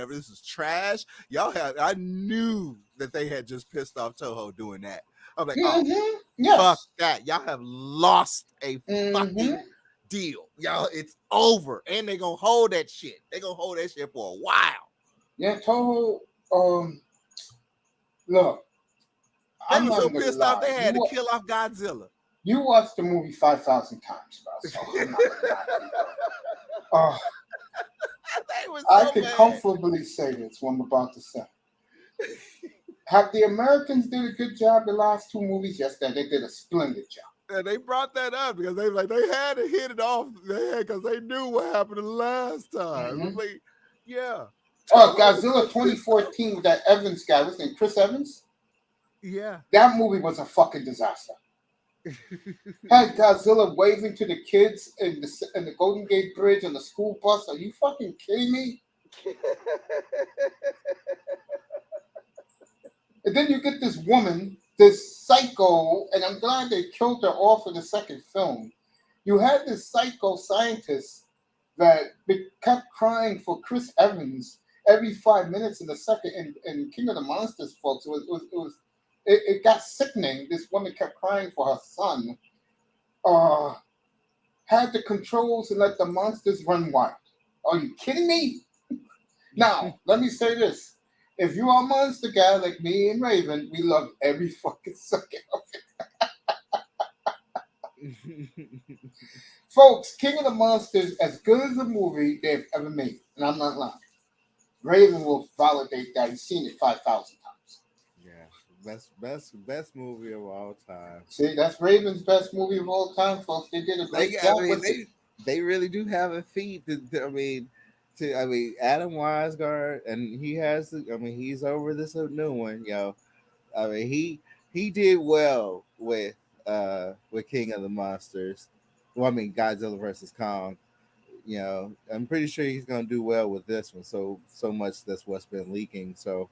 this is trash. I knew that they had just pissed off Toho doing that. I'm like, fuck that. Y'all have lost a fucking deal. Y'all, it's over. And they're going to hold that shit. They're going to hold that shit for a while. Yeah, Toho, look. They were so pissed off they had to kill off Godzilla. You watched the movie 5,000 times, bro. So I'm not gonna I can comfortably say this, what I'm about to say. Have the Americans did a good job the last 2 movies? Yes, they did a splendid job. And they brought that up because they had to hit it off because they knew what happened the last time. Mm-hmm. Like, yeah. Oh, Godzilla 2014 with that Evans guy, what's his name? Chris Evans? Yeah. That movie was a fucking disaster. Had Godzilla waving to the kids in the Golden Gate Bridge on the school bus. Are you fucking kidding me? And then you get this woman, this psycho, and I'm glad they killed her off in the second film. You had this psycho scientist that kept crying for Chris Evans every 5 minutes in the second in King of the Monsters, folks. It got sickening. This woman kept crying for her son. Had the controls and let the monsters run wild. Are you kidding me? Now, let me say this. If you are a monster guy like me and Raven, we love every fucking second of it. Folks, King of the Monsters, as good as a movie they've ever made, and I'm not lying. Raven will validate that. He's seen it 5,000 times. Yeah, best movie of all time. See, that's Raven's best movie of all time, folks. They did a great job with it. They really do have a feat. Adam Weisgard, and he has. He's over this new one, yo. He did well with King of the Monsters. Well, Godzilla versus Kong. You know, I'm pretty sure he's gonna do well with this one. So much that's what's been leaking. So,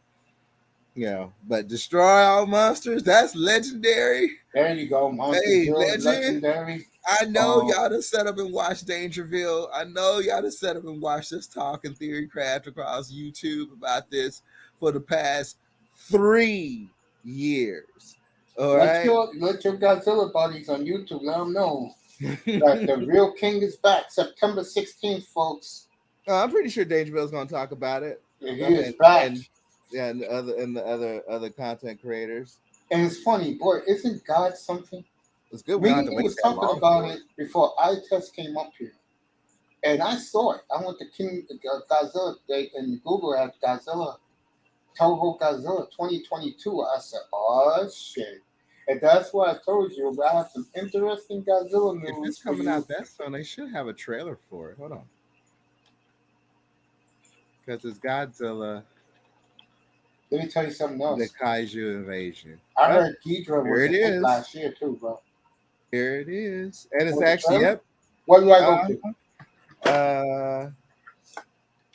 you know, but Destroy All Monsters, that's legendary. There you go, Monster legendary. I know y'all done set up and watched Dangerville. I know y'all done set up and watched this talk and theory craft across YouTube about this for the past 3 years. All right. Let your Godzilla buddies on YouTube let them know that the real king is back. September 16th, folks. I'm pretty sure Dangerville's going to talk about it. He is back. And the other content creators. And it's funny, boy, isn't God something? It's good. We was talking about it before iTest came up here. And I saw it. I went to King Godzilla and Google at Godzilla, Toho Godzilla 2022. I said, oh, shit. And that's why I told you I have some interesting Godzilla news. If it's coming out that soon, they should have a trailer for it. Hold on. Because it's Godzilla. Let me tell you something else. The Kaiju Invasion. I heard Ghidorah was last year too, bro. Here it is. And it's actually, yep. What do I go to?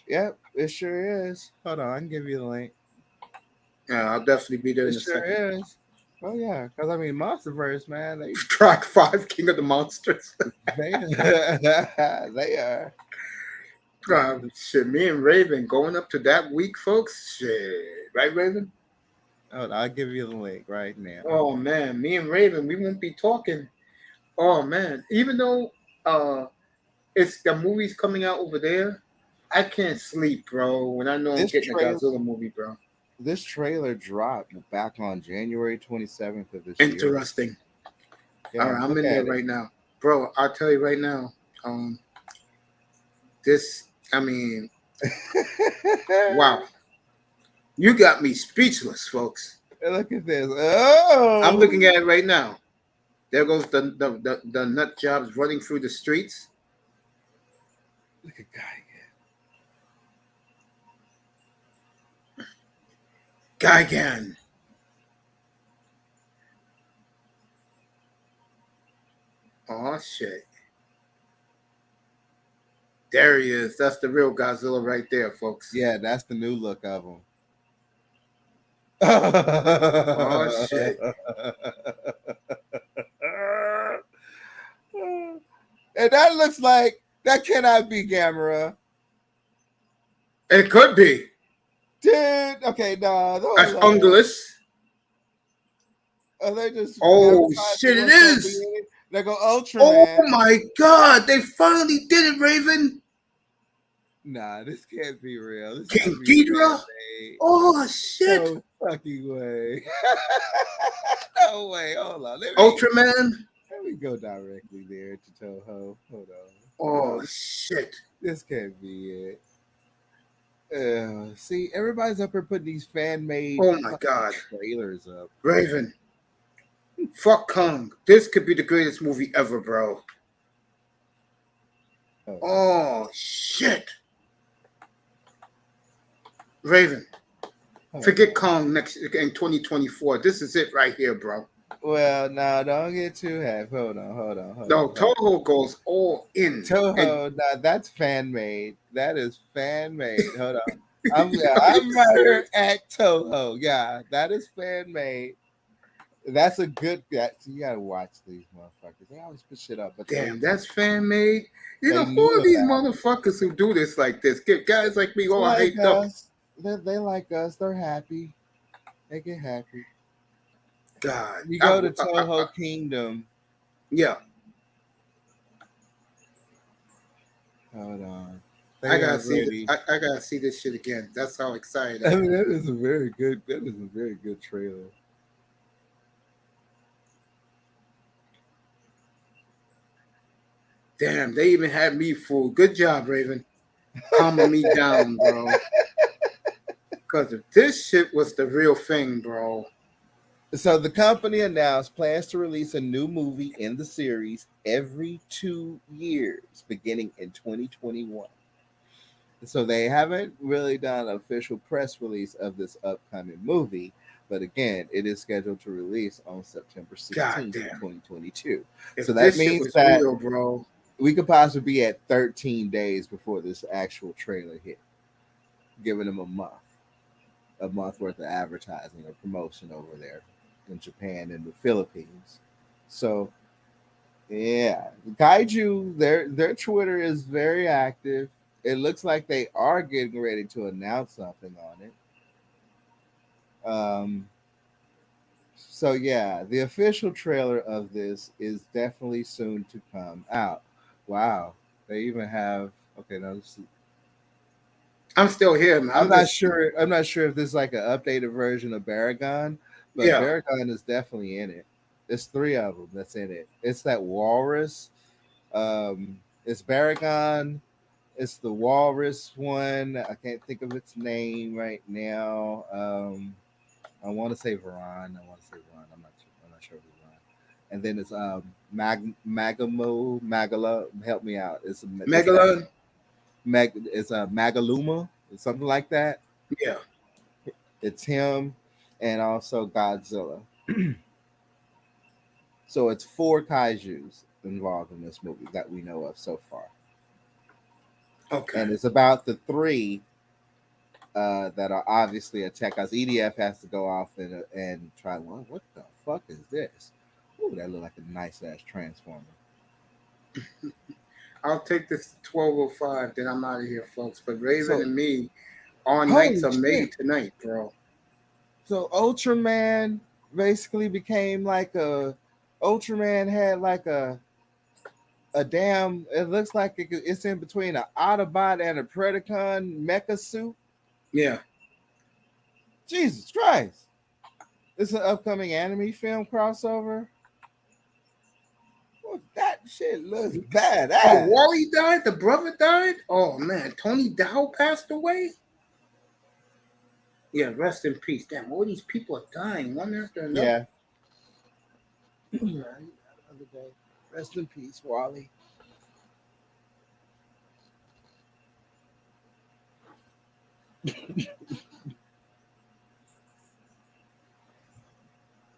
Yep, it sure is. Hold on, I can give you the link. Yeah, I'll definitely be there in a second. It sure is. Oh, yeah, because Monsterverse, man. They Track 5, King of the Monsters. they are. Shit, me and Raven going up to that week, folks. Shit. Right, Raven? Oh, I'll give you the link right now. Oh, man. Me and Raven, we won't be talking. Oh, man. Even though it's the movies coming out over there, I can't sleep, bro, when I know I'm getting a Godzilla movie, bro. This trailer dropped back on January 27th of this year. Interesting. Yeah, all right, I'm in there right now. Bro, I'll tell you right now. Wow. You got me speechless, folks. Look at this. Oh, I'm looking at it right now. There goes the nut jobs running through the streets. Look at Gigan. Oh, shit. There he is. That's the real Godzilla right there, folks. Yeah, that's the new look of him. Oh, shit. And that looks like that cannot be Gamera. It could be. Dude, okay, no. That's Ungulus. They just shit, it is. They go Ultraman. Oh my God, they finally did it, Raven. Nah, this can't be real. This King Ghidorah? Oh shit. No fucking way. No way. Hold on. Ultraman? Let me go directly there to Toho. Hold on. Oh shit. This can't be it. See, everybody's up here putting these fan-made trailers up. Raven, fuck Kong. This could be the greatest movie ever, bro. Oh shit. Raven, forget Kong next in 2024. This is it right here, bro. Well, no, don't get too happy. Hold on. No, Toho goes all in. Toho, that's fan made. That is fan made. Hold on. I'm right here at Toho. Yeah, that is fan made. That's a good. You gotta watch these motherfuckers. They always put shit up. But damn, that's fan made. You know who are these motherfuckers who do this like this? Get guys like me all hyped up. They like us. They're happy. They get happy. God, you go to Toho Kingdom. Yeah. Hold on. I gotta see. I gotta see this shit again. That's how excited I mean, that is a very good. That is a very good trailer. Damn, they even had me fooled. Good job, Raven. Calming me down, bro. Because if this shit was the real thing, bro. So the company announced plans to release a new movie in the series every 2 years, beginning in 2021. So they haven't really done an official press release of this upcoming movie, but again, it is scheduled to release on September 16th, 2022. If so that this shit means was that real, bro. we could possibly be at 13 days before this actual trailer hit, giving them a month worth of advertising or promotion over there in Japan and the Philippines. So yeah, Kaiju, their Twitter is very active. It looks like they are getting ready to announce something on it. So yeah, the official trailer of this is definitely soon to come out. Wow, they even have okay. Now this is, I'm still here, man. I'm not sure. I'm not sure if this is like an updated version of Baragon, but Yeah. Baragon is definitely in it. There's 3 of them that's in it. It's that walrus. It's Baragon. It's the walrus one. I can't think of its name right now. I want to say Varan. I'm not sure if it's Varan. And then it's Magala. Help me out. It's a Megalon. It's a Magaluma, something like that. Yeah. It's him, and also Godzilla. So it's 4 kaijus involved in this movie that we know of so far. Okay. And it's about the 3 that are obviously attacked. Because EDF has to go off and try. Well, what the fuck is this? Ooh, that look like a nice ass transformer. I'll take this 12:05. Then I'm out of here, folks. But Raven So- and me, our Holy nights are made shit. tonight, bro. So Ultraman basically became like a. Ultraman had like a damn. It looks like it's in between an Autobot and a Predacon mecha suit. Yeah. Jesus Christ! It's an upcoming anime film crossover. Well, that shit looks bad. Oh, Wally died. The brother died. Oh man, Tony Dow passed away. Yeah, rest in peace. Damn, all these people are dying one after another. Yeah. Other day. Rest in peace, Wally.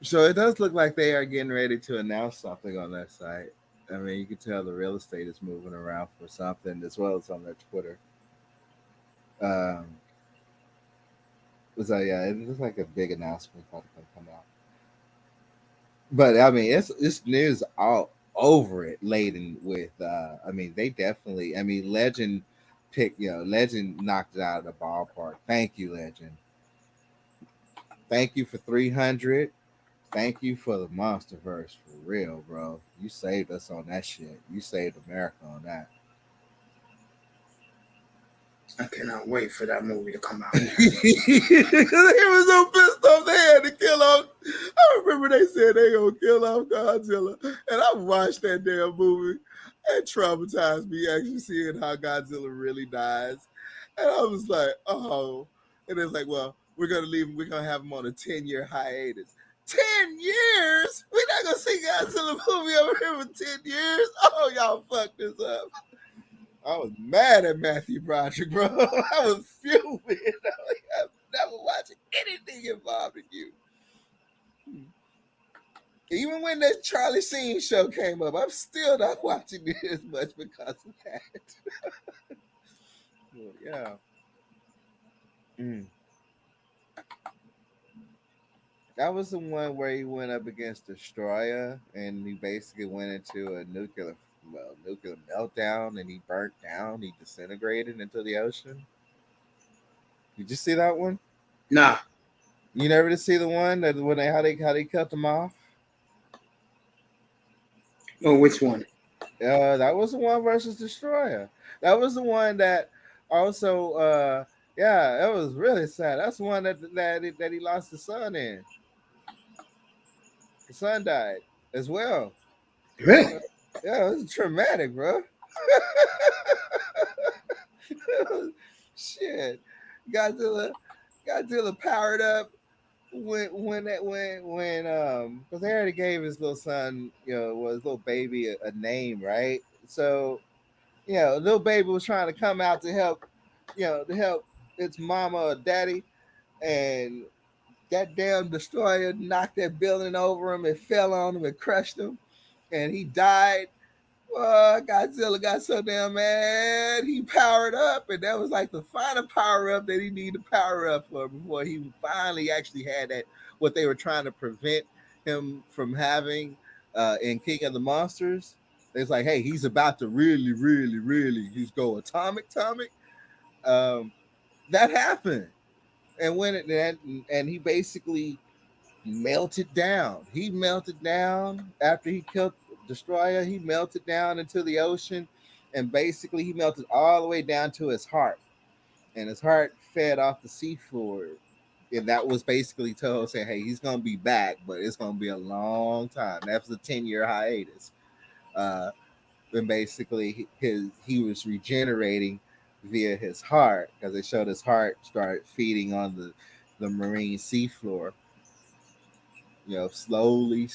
So it does look like they are getting ready to announce something on that site. I mean, you can tell the real estate is moving around for something as well as on their Twitter. So yeah, it looks like a big announcement about to come out. But I mean, it's news all over it, laden with. I mean, they definitely. I mean, Legend Legend knocked it out of the ballpark. Thank you, Legend. Thank you for 300. Thank you for the Monsterverse for real, bro. You saved us on that shit. You saved America on that. I cannot wait for that movie to come out. He was so pissed off they had to kill off. I remember they said they gonna kill off Godzilla, and I watched that damn movie. It traumatized me actually seeing how Godzilla really dies, and I was like, oh. And it's like, well, we're gonna leave him. We're gonna have him on a 10-year hiatus. 10 years? We're not gonna see Godzilla movie over here for 10 years? Oh, y'all fucked this up. I was mad at Matthew Broderick, bro. I was fuming. I'm never watching anything involving you. Even when that Charlie Sheen show came up, I'm still not watching it as much because of that. Yeah. That was the one where he went up against Destroyer, and he basically went into a nuclear meltdown, and he burnt down. He disintegrated into the ocean. Did you see that one? Nah. You never did see the one that when how they cut them off? Oh, which one? That was the one versus Destroyer. That was the one that also. Yeah, that was really sad. That's the one that he lost the son in. The son died as well. Really? Yeah, it was traumatic, bro. Shit, Godzilla powered up when because they already gave his little son, his little baby a name, right? So little baby was trying to come out to help, to help its mama or daddy, and that damn destroyer knocked that building over him. It fell on him. It crushed him, and he died. Well, Godzilla got so damn mad, he powered up, and that was like the final power up that he needed to power up for before he finally actually had that what they were trying to prevent him from having in King of the Monsters. It's like, hey, he's about to really, really, really, he's go atomic. That happened, and and he basically melted down. He melted down after he killed Destroyer. He melted down into the ocean, and basically he melted all the way down to his heart, and his heart fed off the seafloor. And that was basically Toho saying, "Hey, he's gonna be back, but it's gonna be a long time." That was a 10-year hiatus. Then basically he was regenerating via his heart because they showed his heart start feeding on the marine seafloor. Slowly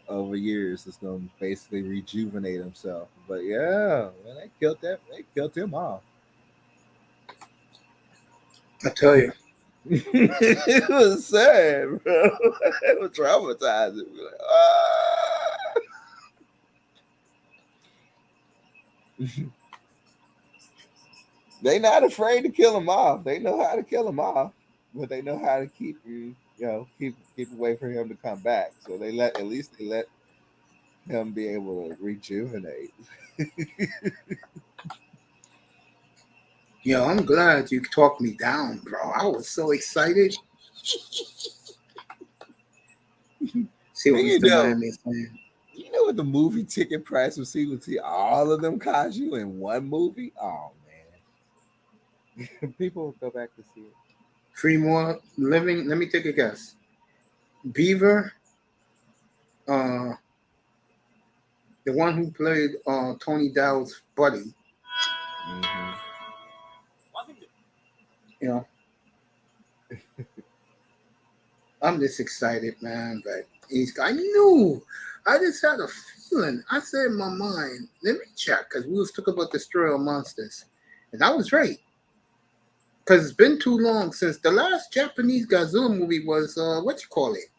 over years, it's gonna basically rejuvenate himself. But yeah, man, they killed him off. I tell you. It was sad, bro. It was traumatizing. We're like, They not afraid to kill him off. They know how to kill him off, but they know how to keep keep away from him to come back. So they let him be able to rejuvenate. Yo, I'm glad you talked me down, bro. I was so excited. See what Mr. Miami is saying. You know what the movie ticket price was? He would see all of them kaiju in one movie. Oh man, people will go back to see it. 3 more living. Let me take a guess. Beaver, the one who played Tony Dowd's buddy. Mm-hmm. I'm just excited, man. But I knew. I just had a feeling. I said in my mind, let me check, because we was talking about Destroyer Monsters. And I was right. Because it's been too long since the last Japanese Godzilla movie was, what you call it?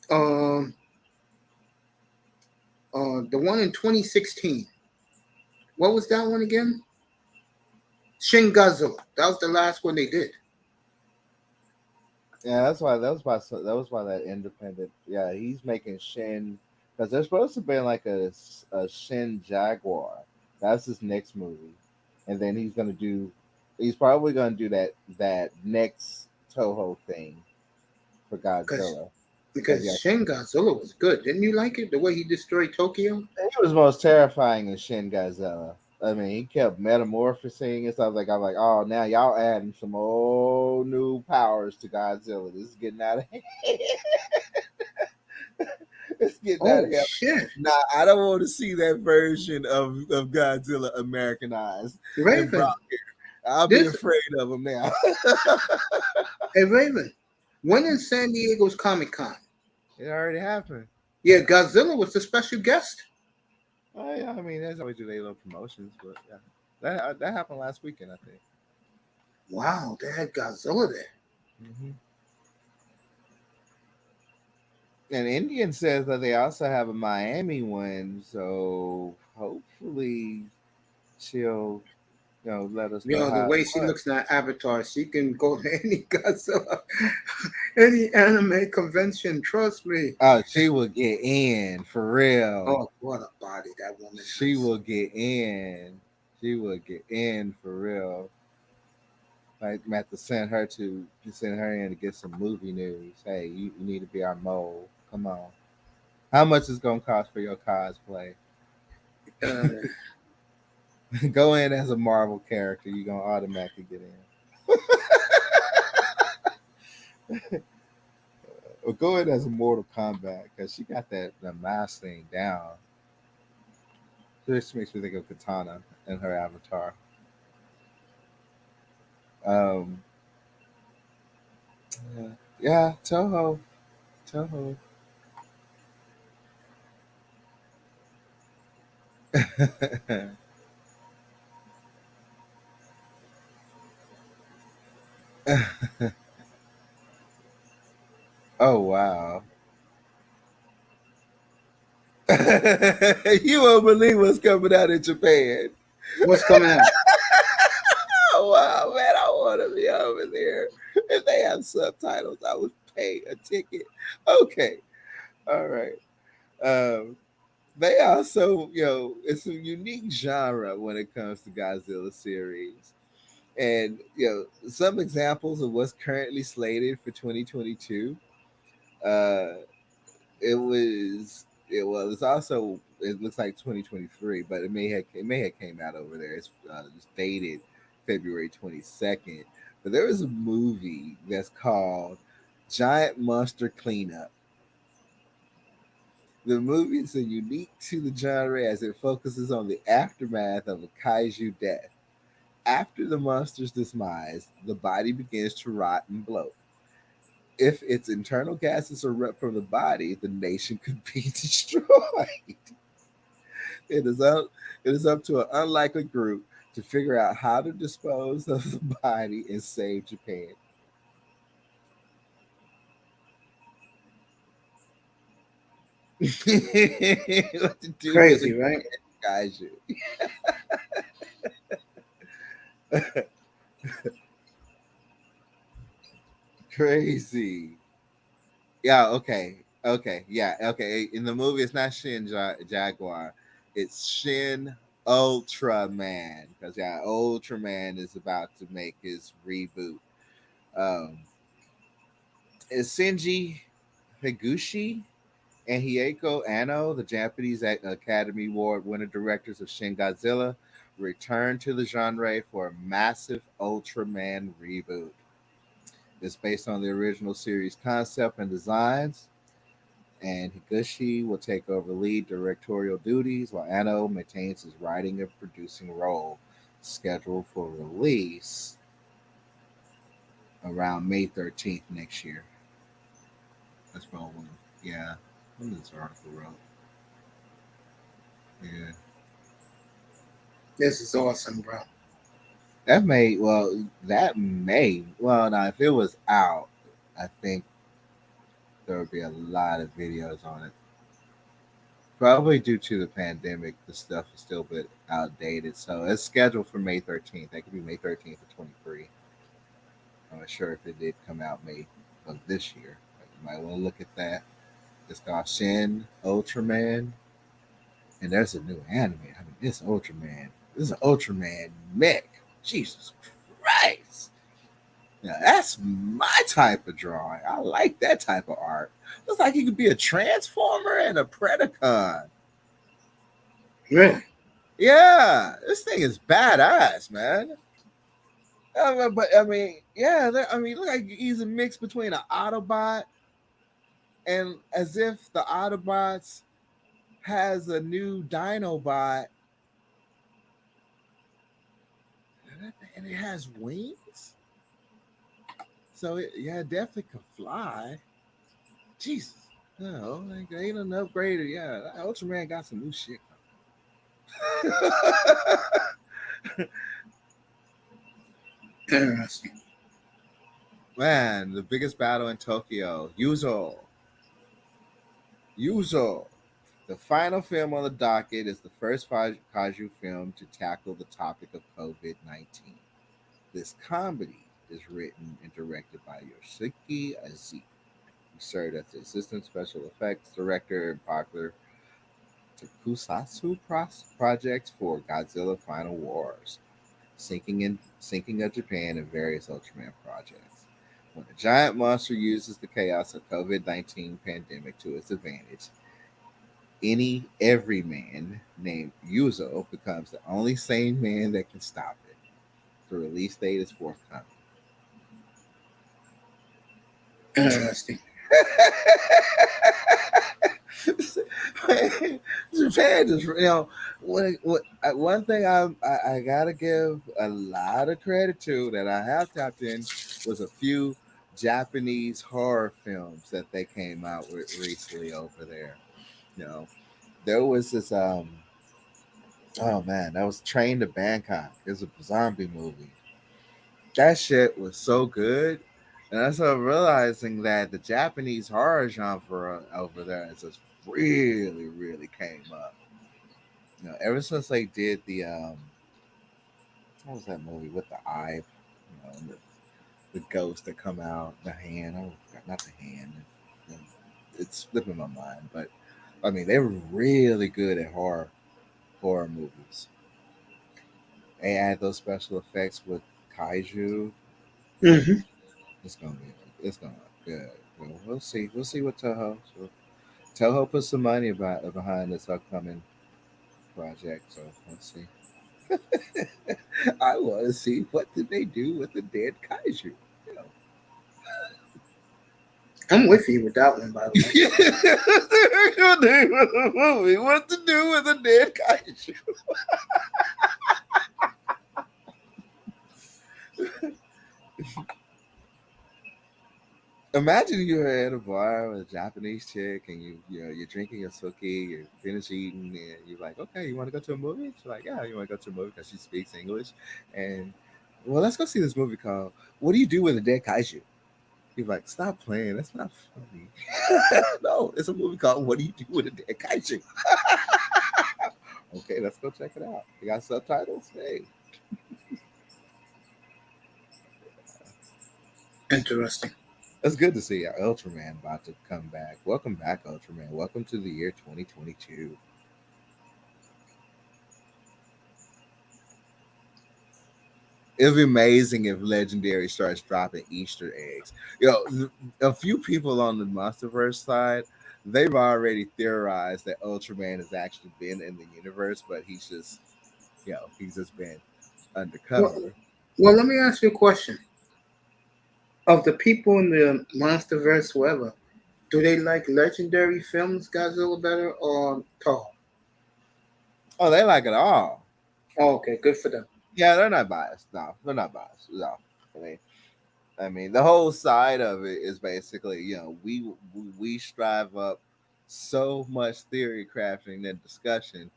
The one in 2016. What was that one again? Shin Godzilla. That was the last one they did. Yeah, that was why that independent. Yeah, he's making Shin because there's supposed to be like a Shin Jaguar. That's his next movie, and then he's probably gonna do that next Toho thing for Godzilla. Because Shin Godzilla was good. Didn't you like it? The way he destroyed Tokyo? He was most terrifying in Shin Godzilla. I mean, he kept metamorphosing and stuff. I'm like, oh, now y'all adding some old new powers to Godzilla. This is getting out of hand. It's getting out of hand. Shit. Nah, I don't want to see that version of Godzilla Americanized. Raven. I'll be afraid of him now. Hey, Raven, when is San Diego's Comic-Con? It already happened. Yeah, Godzilla was the special guest. Oh yeah, I mean, there's always do their little promotions, but yeah, that happened last weekend, I think. Wow, they had Godzilla there. Mm-hmm. And Indian says that they also have a Miami one, so hopefully she'll, let us know. The way she looks in that avatar, she can go to any Godzilla, any anime convention. Trust me. Oh, she will get in for real. Oh, what a body that woman has. She will get in. She will get in for real. Like, I have to send her in to get some movie news. Hey, you need to be our mole. Come on. How much is it gonna cost for your cosplay? Go in as a Marvel character. You're gonna automatically get in. But go ahead as a Mortal Kombat because she got the mask thing down. This makes me think of Katana and her avatar. Um, yeah, Toho. Oh wow. You won't believe what's coming out in Japan. What's coming out? Oh wow, man, I want to be over there. If they have subtitles, I would pay a ticket. Okay. All right. They also, it's a unique genre when it comes to Godzilla series. And some examples of what's currently slated for 2022. It's also, it looks like 2023, but it may have came out over there. It's dated February 22nd. But there is a movie that's called Giant Monster Cleanup. The movie is unique to the genre as it focuses on the aftermath of a kaiju death. After the monster's demise, the body begins to rot and bloat. If its internal gases erupt from the body, the nation could be destroyed. It is up to an unlikely group to figure out how to dispose of the body and save Japan. What to do Crazy, right? Kaiju. Crazy. Yeah, okay. Yeah, okay. In the movie, it's not Shin Jaguar. It's Shin Ultraman. Because, Ultraman is about to make his reboot. It's Shinji Higuchi and Hieko Anno, the Japanese Academy Award winner directors of Shin Godzilla, return to the genre for a massive Ultraman reboot. It's based on the original series concept and designs, and Higuchi will take over lead directorial duties while Anno maintains his writing and producing role, scheduled for release around May 13th next year. That's probably, yeah, when this article wrote. Yeah. This is awesome, bro. Now, if it was out, I think there would be a lot of videos on it. Probably due to the pandemic, the stuff is still a bit outdated. So it's scheduled for May 13th. That could be May 13th of 23. I'm not sure if it did come out May of this year. But you might want to look at that. It's called Shin Ultraman. And there's a new anime. I mean, it's Ultraman. This is an Ultraman mech. Jesus Christ. Now, that's my type of drawing. I like that type of art. Looks like he could be a Transformer and a Predacon. Really? Yeah, this thing is badass, man. Look like he's a mix between an Autobot and as if the Autobots has a new Dinobot. And it has wings. So it definitely can fly. Jesus. No, like ain't an upgrader. Yeah, Ultraman got some new shit. Interesting. Man, the biggest battle in Tokyo. Yuzo. The final film on the docket is the first kaiju film to tackle the topic of COVID-19. This comedy is written and directed by Yoshiki Azi, who served as the assistant special effects director in popular tokusatsu projects for Godzilla Final Wars, Sinking of Japan, and various Ultraman projects. When a giant monster uses the chaos of COVID-19 pandemic to its advantage, every man named Yuzo becomes the only sane man that can stop it. The release date is forthcoming. Interesting. Japan just, one thing I gotta give a lot of credit to that I have tapped in was a few Japanese horror films that they came out with recently over there. There was this oh man, that was Train to Bangkok. It's a zombie movie. That shit was so good. And I started realizing that the Japanese horror genre over there is just really, really came up. Ever since they did the what was that movie with the eye, the ghost that come out, the hand. Oh, not the hand. It's slipping my mind, but I mean they were really good at horror movies. They add those special effects with kaiju. Mm-hmm. It's gonna be good. We'll see. We'll see what Toho. So Toho put some money behind this upcoming project. So let's see. I want to see what did they do with the dead kaiju. I'm with you with that one, by the way. What to do with the dead kaiju? Imagine you're at a bar with a Japanese chick and you're drinking your sake, you're finished eating, and you're like, okay, you want to go to a movie? She's like, yeah, you want to go to a movie because she speaks English. And well, let's go see this movie called What Do You Do with a Dead Kaiju? You're like, stop playing. That's not funny. No, it's a movie called What Do You Do with a Dead Kaiju? Okay, let's go check it out. You got subtitles? Hey. Interesting. It's good to see Ultraman about to come back. Welcome back, Ultraman. Welcome to the year 2022. It'd be amazing if Legendary starts dropping Easter eggs. A few people on the Monsterverse side, they've already theorized that Ultraman has actually been in the universe, but he's just been undercover. Well, let me ask you a question. Of the people in the Monsterverse, whoever, do they like Legendary Films Godzilla better or Toho? Oh, they like it all. Oh, okay, good for them. Yeah, they're not biased. No, they're not biased. No, I mean, the whole side of it is basically, we strive up so much theory crafting and discussion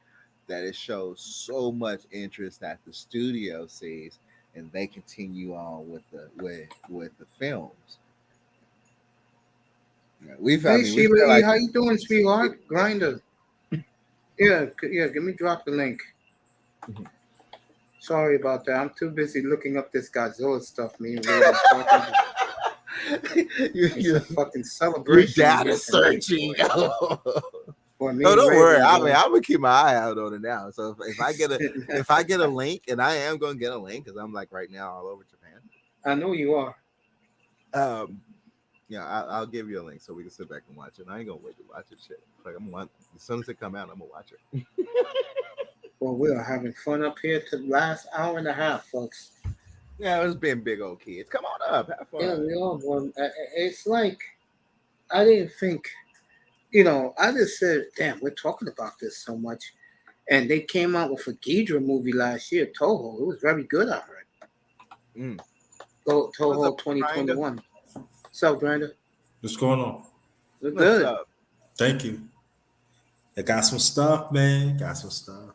that it shows so much interest that the studio sees, and they continue on with the films. Hey, Sheila, how you doing, sweetheart? Grinder. Yeah. Give me drop the link. Mm-hmm. Sorry about that. I'm too busy looking up this Godzilla stuff. Me and you're a fucking celebration. You're data searching. No, don't worry. I mean, I'm gonna keep my eye out on it now. So if I get a link, and I am gonna get a link because I'm like right now all over Japan. I know you are. I'll give you a link so we can sit back and watch it. I ain't gonna wait to watch it. Shit, like as soon as it come out, I'm gonna watch it. Well, we are having fun up here to the last hour and a half, folks. Yeah, it's been big old kids. Come on up, have fun. Yeah, we all. Well, it's like I didn't think. I just said, damn, we're talking about this so much. And they came out with a Ghidorah movie last year, Toho. It was very good, I heard. Toho 2021. What's up, Brandon? What's going on? Look good. Up? Thank you. I got some stuff, man. Got some stuff.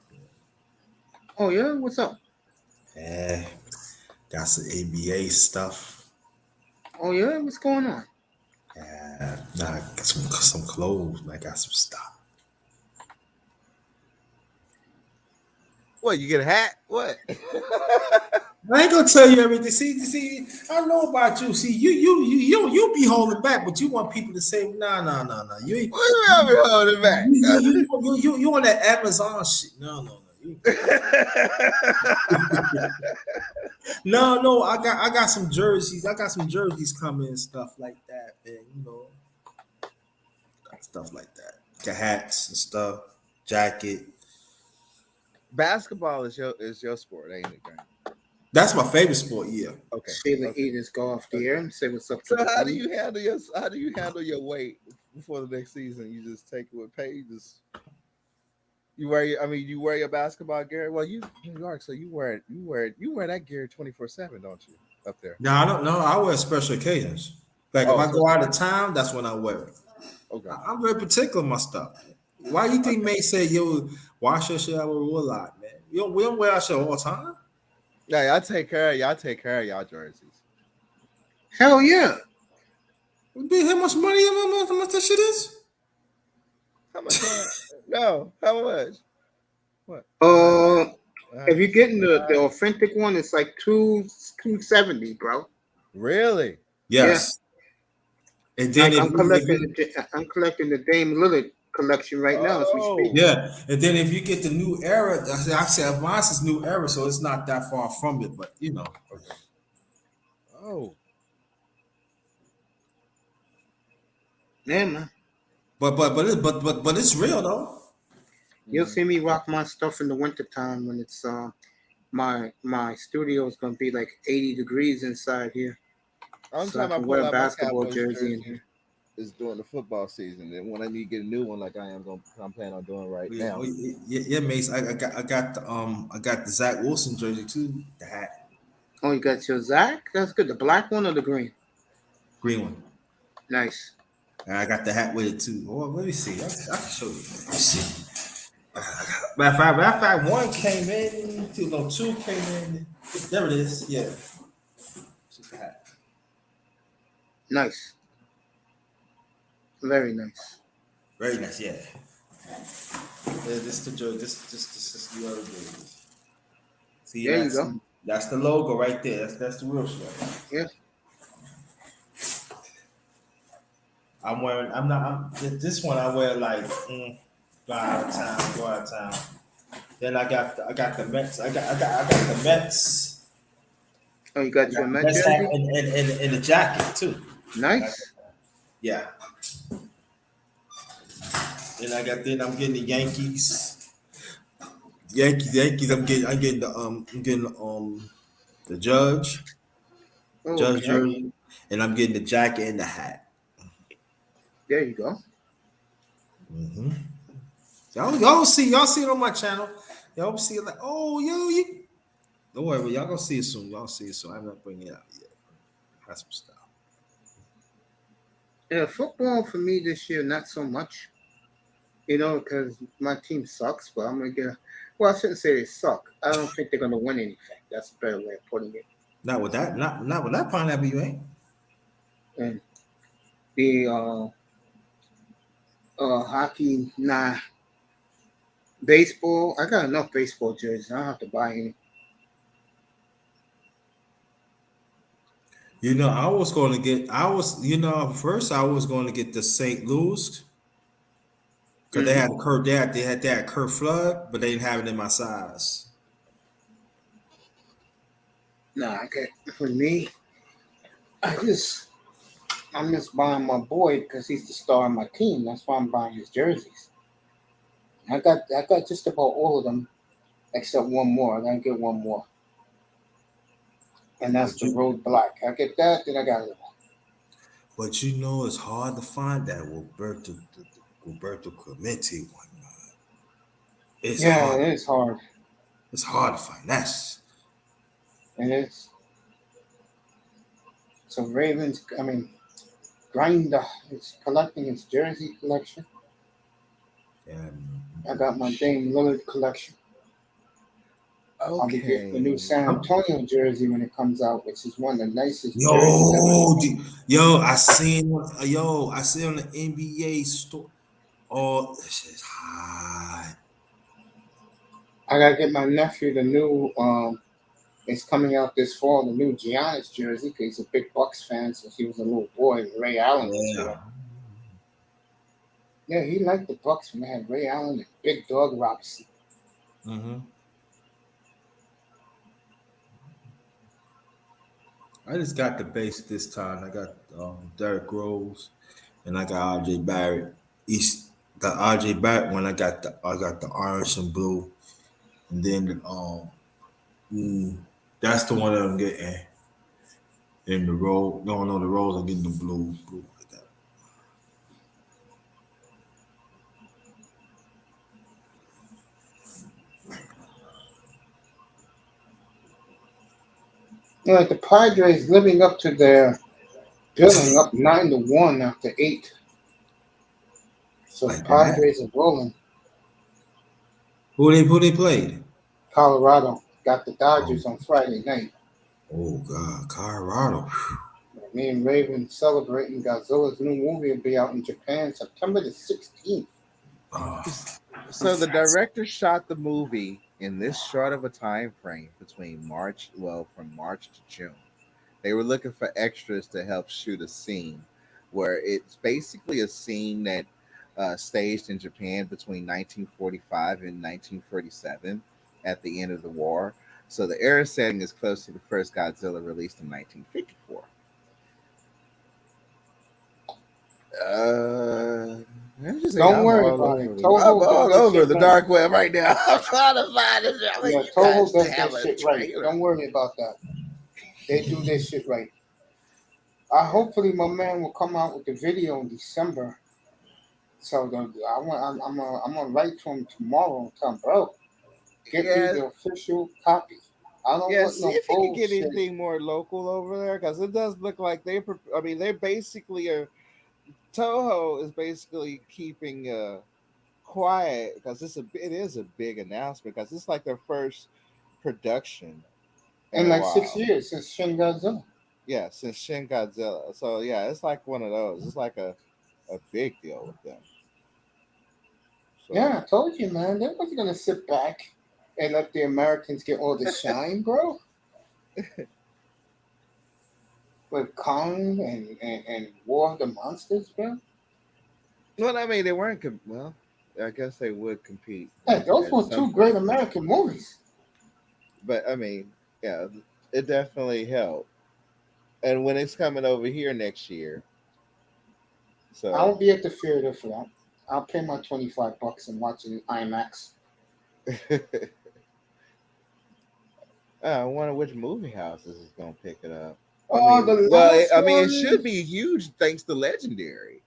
Oh, yeah? What's up? Yeah. Got some NBA stuff. Oh, yeah? What's going on? Yeah. Nah, I got some clothes, man. I got some stuff. What, you get a hat? What? I ain't gonna tell you everything. See, I know about you. See, you be holding back, but you want people to say, nah. You ain't holding back. You on that Amazon shit. No. No. I got some jerseys. I got some jerseys coming and stuff like that, man. Stuff like that. Got hats and stuff, jacket. Basketball is your sport, ain't it, Grant? That's my favorite sport. Yeah. Okay. Sheila Okay. Edens go off the air and say what's up to So the how do family. you handle your weight before the next season? You just take it with pay. You wear your basketball gear. Well, you New York, so you wear that gear 24/7, don't you? Up there. No, I don't know. I wear special occasions. Like if Oh, I go out of town, that's when I wear it. okay. I'm very particular with my stuff. Why you think May say, yo, wash your shit out with a lot, man? We don't wear our shit all the time. Yeah, y'all take care of y'all jerseys. Hell yeah. How much money? How much that shit is? How much? No, how much? What? If you're getting the authentic one, it's like $270, bro. Really? Yes. Yeah. And then I'm collecting the Dame Lillard collection right now as we speak. Yeah, and then if you get the new era, I said mine is new era, so it's not that far from it, but you know. Okay. Oh. Yeah, man. But it's real though. You'll see me rock my stuff in the wintertime when it's my studio is gonna be like 80 degrees inside here. I'm So I talking can about wear a pulling out my basketball Cowboys jersey in here. is during the football season, and when I need to get a new one, like I'm planning on doing right now. Yeah, Mace. I got the Zach Wilson jersey too. The hat. Oh, you got your Zach? That's good. The black one or the green? Green one. Nice. And I got the hat with it too. Well, let me see. I can show you. Let me see. Matter of fact, one came in. Two came in. There it is. Yeah. Just the hat. Nice. Very nice. Very nice. Yeah. This the jersey. This is the other jersey. See, there you go. That's the logo right there. That's the real shit. Yeah. This one I wear like go out of town. Then I got the Mets. I got the Mets. Oh, you got your Mets Mets jersey? hat and the jacket too. Nice. Yeah. And I'm getting the Yankees. Yankees. I'm getting the Judge jersey, and I'm getting the jacket and the hat. There you go. Mm-hmm. Y'all see it on my channel. Y'all see it like, oh, you. Don't worry, y'all gonna see it soon. Y'all see it soon. I'm not bringing it out yet. That's some stuff. Yeah, football for me this year, not so much. Because my team sucks, but I'm gonna get. Well, I shouldn't say they suck. I don't think they're gonna win anything. That's a better way of putting it. Not with that pineapple, you ain't. And the hockey, nah. Baseball, I got enough baseball jerseys. I don't have to buy any. I was going to get the St. Louis because they had Kurt Flood, but they didn't have it in my size. Nah, for me, I'm just buying my boy because he's the star of my team. That's why I'm buying his jerseys. I got just about all of them except one more. I gotta get one more. And that's the Road Black. I get that, then I got it. But it's hard to find that Roberto Clemente one. It's hard. It is hard. It's hard to find. It is. So Grinder is collecting his jersey collection. I got my Dame Lillard collection. Okay. I'll be getting the new San Antonio jersey when it comes out, which is one of the nicest jerseys. I seen on the NBA store. Oh, this is hot. I gotta get my nephew the new. It's coming out this fall. The new Giannis jersey because he's a big Bucks fan since he was a little boy. Ray Allen was there. Yeah, he liked the Bucks when they had Ray Allen and Big Dog Robinson. Mm-hmm. I just got the base this time. I got Derrick Rose, and I got RJ Barrett. The RJ Barrett one. I got the orange and blue, and then That's the one that I'm getting. In the roll, no, the rolls are getting the blue like that. Like the Padres living up to their billing, up 9-1 after 8. So Like the that. Padres are rolling. Who they played? Colorado got the Dodgers on Friday night. Oh God, Colorado. Me and Raven celebrating Godzilla's new movie will be out in Japan September the 16th. So the director shot the movie in this short of a time frame between from March to June. They were looking for extras to help shoot a scene where it's basically a scene that staged in Japan between 1945 and 1947 at the end of the war. So the era setting is close to the first Godzilla released in 1954. Don't worry about it. Toho I'm all does over that the shit dark web right now. I'm trying to find this. right. Yeah, Toho does that shit right. Don't worry about that. They do their shit right. Hopefully my man will come out with the video in December. So I'm gonna write to him tomorrow and tell him, bro, get me the official copy. I don't want See no if you can get bullshit. anything more local over there, because it does look like they basically are. Toho is basically keeping quiet because it is a big announcement because it's like their first production In like 6 years since Shin Godzilla. Yeah, since Shin Godzilla. So yeah, it's like one of those. It's like a big deal with them. So, yeah, I told you, man. They're not gonna sit back and let the Americans get all the shine, bro. With Kong and War of the Monsters, bro. Well, I mean, they weren't. Well, I guess they would compete. Hey, those were two great American movies. But I mean, yeah, it definitely helped. And when it's coming over here next year, so I won't be at the theater for that. I'll pay my $25 and watch it in IMAX. I wonder which movie houses is gonna pick it up. It should be huge thanks to Legendary.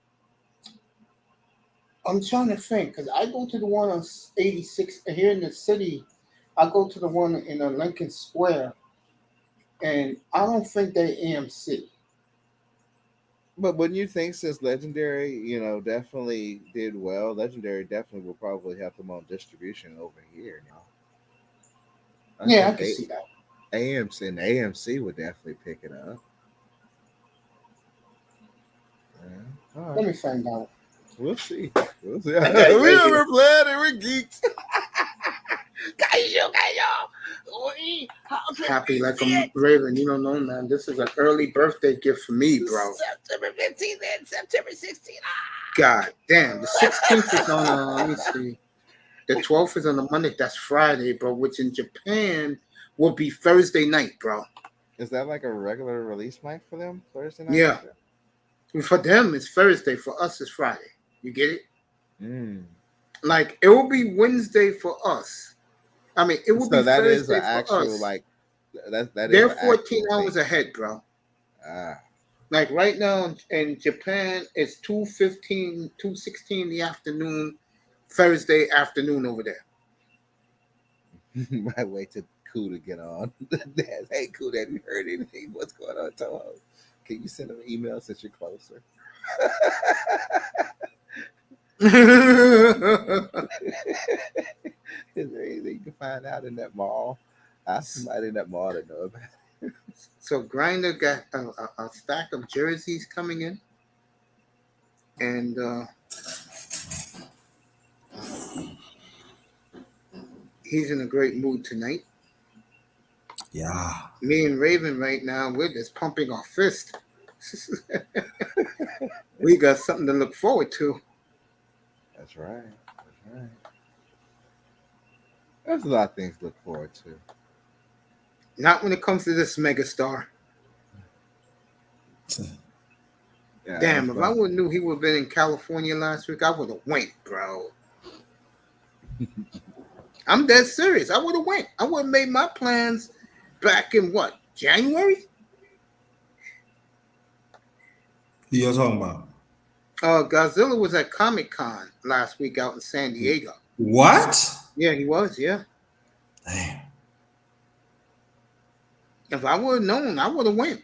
I'm trying to think because I go to the one on 86 here in the city. I go to the one in Lincoln Square, and I don't think they're AMC. But wouldn't you think since Legendary, definitely did well, Legendary definitely will probably have them on distribution over here now. I can see that. AMC would definitely pick it up. Yeah. Right. Let me find out. We'll see. We never played it. We're geeks. Happy like a Raven. You don't know, man. This is an early birthday gift for me, bro. September 15th and September 16th. God damn. The 16th is on, let me see. The 12th is on a Monday. That's Friday, bro, which in Japan will be Thursday night, bro. Is that like a regular release night for them? Thursday night? Yeah. For them, it's Thursday. For us, it's Friday. You get it? Like, it will be Wednesday for us. I mean, it will be that Thursday is an for actual, us. like, they're 14 hours ahead, bro. Like, right now in Japan, it's 2:15, 2:16 in the afternoon, Thursday afternoon over there. Might wait till Cool to get on. Hey, Cool, have you heard anything? What's going on, Toho? Can you send him an email since you're closer? Is there anything you can find out in that mall? Ask somebody in that mall to know about it. So Grindr got a stack of jerseys coming in, and he's in a great mood tonight. Yeah. Me and Raven right now, we're just pumping our fist. We got something to look forward to. That's right. There's a lot of things to look forward to. Not when it comes to this megastar. Yeah, damn, if I would have knew he would have been in California last week, I would have went, bro. I'm dead serious. I would have went. I would have made my plans back in what, January? Who you talking about? Godzilla was at Comic-Con last week out in San Diego. What? Yeah, he was, yeah. Damn. If I would have known, I would have went.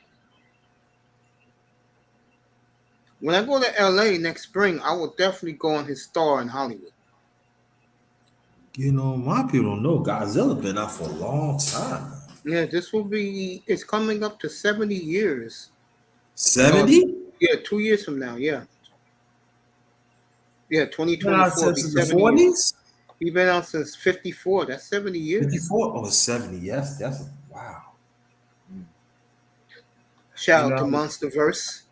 When I go to LA next spring, I will definitely go on his star in Hollywood. You know, my people don't know Godzilla been out for a long time. Yeah, it's coming up to 70 years. 70? Yeah, 2 years from now, yeah. Yeah, Been out 2024. since the 40s? He's been out since 54. That's 70 years. 54? Oh, 70. Yes, that's wow. Shout out to Monsterverse.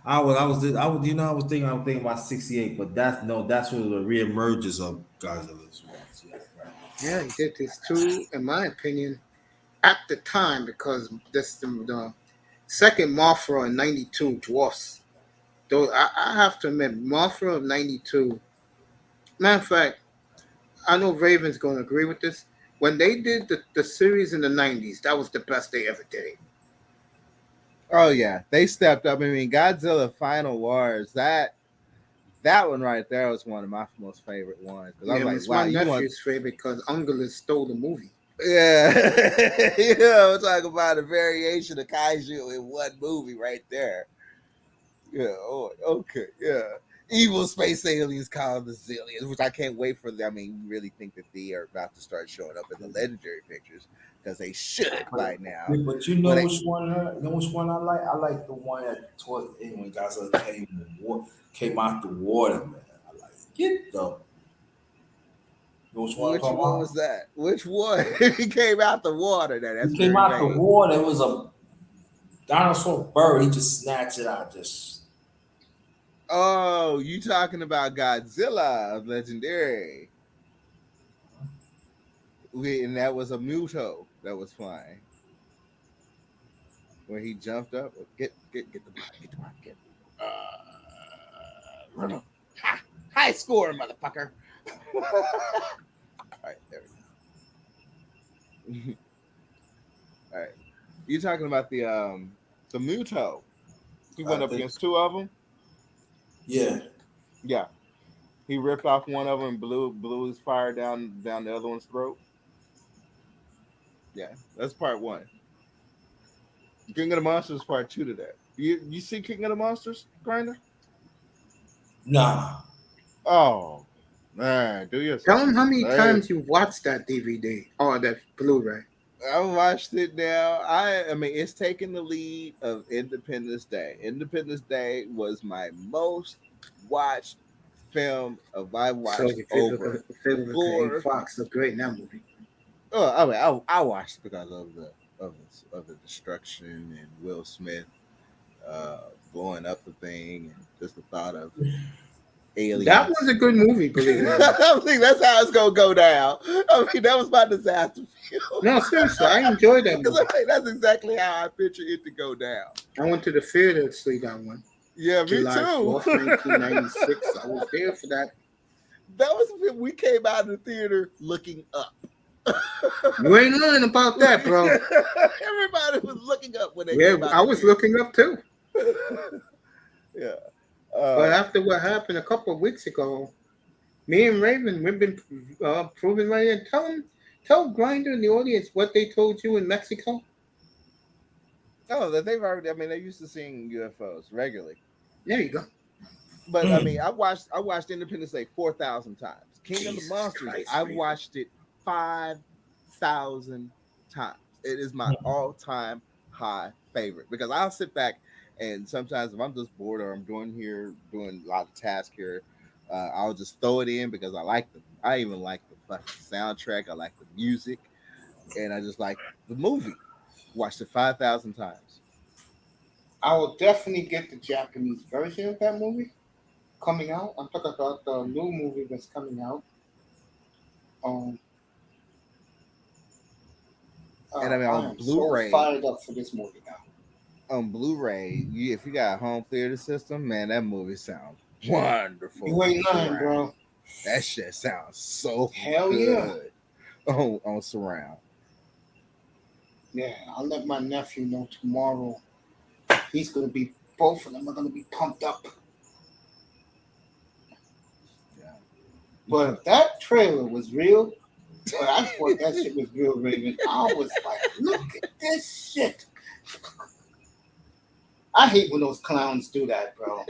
I was thinking about 68, but that's one of the reemergence of Godzilla's. Yeah, right. Yeah, he did this too, in my opinion, at the time, because the second Mothra in 92 dwarfs. Though I have to admit, Mothra of 92. Matter of fact, I know Raven's going to agree with this. When they did the series in the 90s, that was the best they ever did. Oh yeah, they stepped up. I mean, Godzilla Final Wars, that one right there was one of my most favorite ones. Yeah, I was it's like, my wow, nephew's favorite because Ungulus stole the movie. Yeah, we're talking about a variation of kaiju in one movie right there. Yeah. Oh, okay. Yeah. Evil space aliens called the Zillions, which I can't wait for them. I mean, we really think that they are about to start showing up in the legendary pictures because they should by now. But you know which one I like? I like the one that towards the end when Godzilla came out the water, man. I like get the. Which one was that? Which one? He came out the water. He came out the water. It was a dinosaur bird. He just snatched it out. Oh, you talking about Godzilla of Legendary? And that was a Muto that was flying. When he jumped up, get the bot. Run up. High score, motherfucker. All right, there we go. All right, you talking about the Muto? He went up against two of them. Yeah. He ripped off one of them and blew his fire down the other one's throat. Yeah, that's part one. King of the Monsters part 2 to that. You see King of the Monsters, Grinder? Nah. Oh man, do you tell him how many times you watched that DVD or that Blu-ray? I watched it now. I mean, it's taking the lead of Independence Day. Independence Day was my most watched film I watched over. Fox looked great in that movie. Oh, I mean, I watched it because of the destruction and Will Smith blowing up the thing and just the thought of aliens. That was a good movie, believe me. I think that's how it's gonna go down. I mean, that was my disaster film. No, seriously, I enjoyed that movie. I mean, that's exactly how I picture it to go down. I went to the theater to see that one. Yeah, July me too. 4th, 1996. I was there for that. That was we came out of the theater looking up. You ain't lying about that, bro. Everybody was looking up when they came out. I was looking up too. Yeah. But after what happened a couple of weeks ago, me and Raven, we've been proving right here. Tell Grinder and the audience what they told you in Mexico. Oh, that they've already. I mean, they're used to seeing UFOs regularly. There you go. But I mean, I watched Independence Day 4,000 times. King of the Monsters, Christ, I watched it 5,000 times. It is my all-time high favorite because I'll sit back and sometimes if I'm just bored or I'm doing a lot of tasks here, I'll just throw it in because I even like the fucking soundtrack. I like the music, and I just like the movie. Watched it 5,000 times. I will definitely get the Japanese version of that movie coming out. I'm talking about the new movie that's coming out. And I mean, on Blu-ray, so fired up for this movie now. On Blu-ray, if you got a home theater system, man, that movie sounds wonderful. You ain't lying, bro. That shit sounds so hell good. On surround. Yeah, I'll let my nephew know tomorrow. He's gonna be. Both of them are gonna be pumped up. Yeah. But if that trailer was real, but I thought that shit was real, Raven. I was like, look at this shit. I hate when those clowns do that, bro.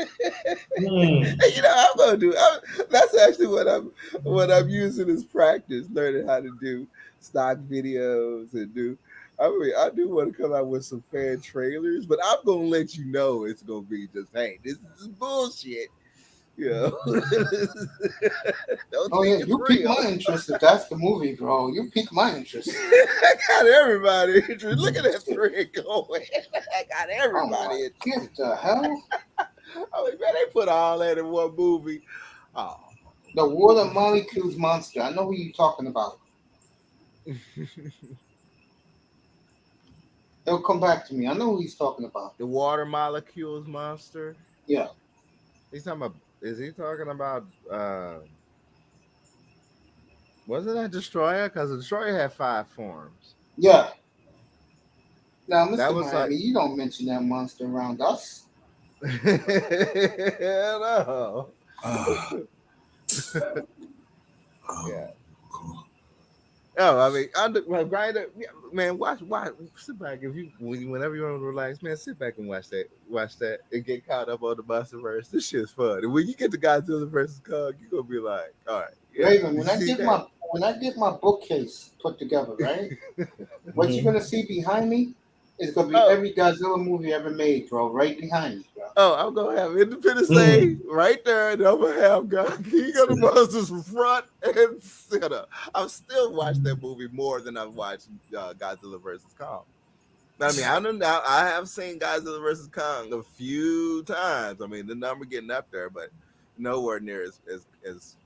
You know, I'm gonna do. That's actually what I'm using as practice, learning how to do stock videos and do. I mean, I do want to come out with some fan trailers, but I'm gonna let you know it's gonna be just, hey, this is bullshit. You know? Don't Oh think yeah, it's you piqued real. my interest if that's the movie, bro. You piqued my interest. I got everybody interested. Look at that thread going. I got everybody interested. What the hell? I mean, man, they put all that in one movie. Oh. The Water Molecules Monster. I know who you're talking about. He'll come back to me. I know who he's talking about. The Water Molecules Monster? Yeah. He's talking about, is he talking about, wasn't that Destroyer? Because the Destroyer had 5 forms. Yeah. Now, Mr. That was Miami, you don't mention that monster around us. No. Yeah. Oh, I mean, man, watch, sit back whenever you want to relax, man, sit back and watch that, and get caught up on the Monsterverse. This shit's fun. And when you get to Godzilla versus Kong, you're gonna be like, all right, yeah, Raven, when I get my bookcase put together, right? What you're gonna see behind me is gonna be every Godzilla movie ever made, bro. Right behind me, bro. Oh, I'm gonna have Independence Day right there, and I'm gonna have King of the Monsters front and center. I've still watched that movie more than I've watched Godzilla versus Kong. I mean, I have seen Godzilla versus Kong a few times. I mean, the number getting up there, but nowhere near as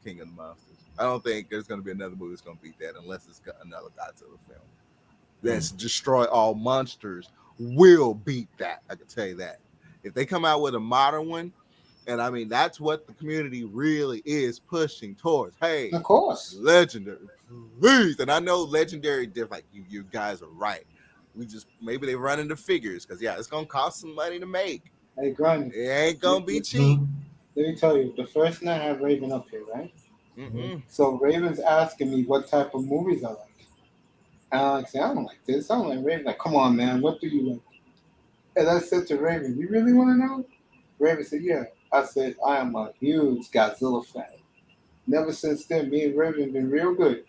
King of the Monsters. I don't think there's gonna be another movie that's gonna beat that unless it's another Godzilla film. That's Destroy All Monsters will beat that. I can tell you that. If they come out with a modern one, and I mean that's what the community really is pushing towards. Hey, of course, Legendary, please. And I know Legendary did, like you guys are right. We just maybe they run into figures because it's gonna cost some money to make. Hey, Grundy, it ain't gonna be cheap. Let me tell you, the first night I have Raven up here, right? Mm-hmm. So Raven's asking me what type of movies I like. And I say, I don't like this. I don't like Raven. Like, come on, man, what do you like? And I said to Raven, you really want to know? Raven said, yeah. I said, I am a huge Godzilla fan. Never since then, me and Raven have been real good.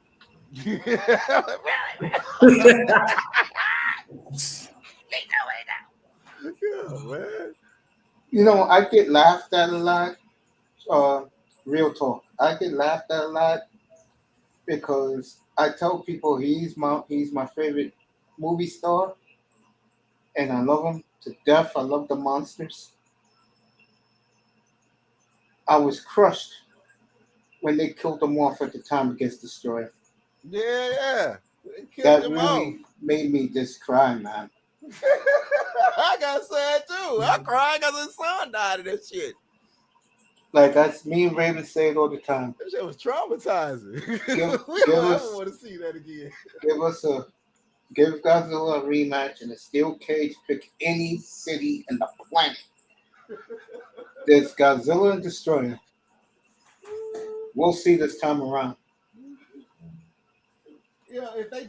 You know, I get laughed at a lot. Real talk. I get laughed at a lot because I tell people he's my favorite movie star, and I love him to death. I love the monsters. I was crushed when they killed him off at the time against Destroyer. Yeah. That really made me just cry, man. I got sad too. I cried because his son died of that shit. Like that's me and Raven say it all the time. That shit was traumatizing. I don't want to see that again. Give Godzilla a rematch in a steel cage. Pick any city in the planet. There's Godzilla and Destroyer. We'll see this time around. Yeah, if they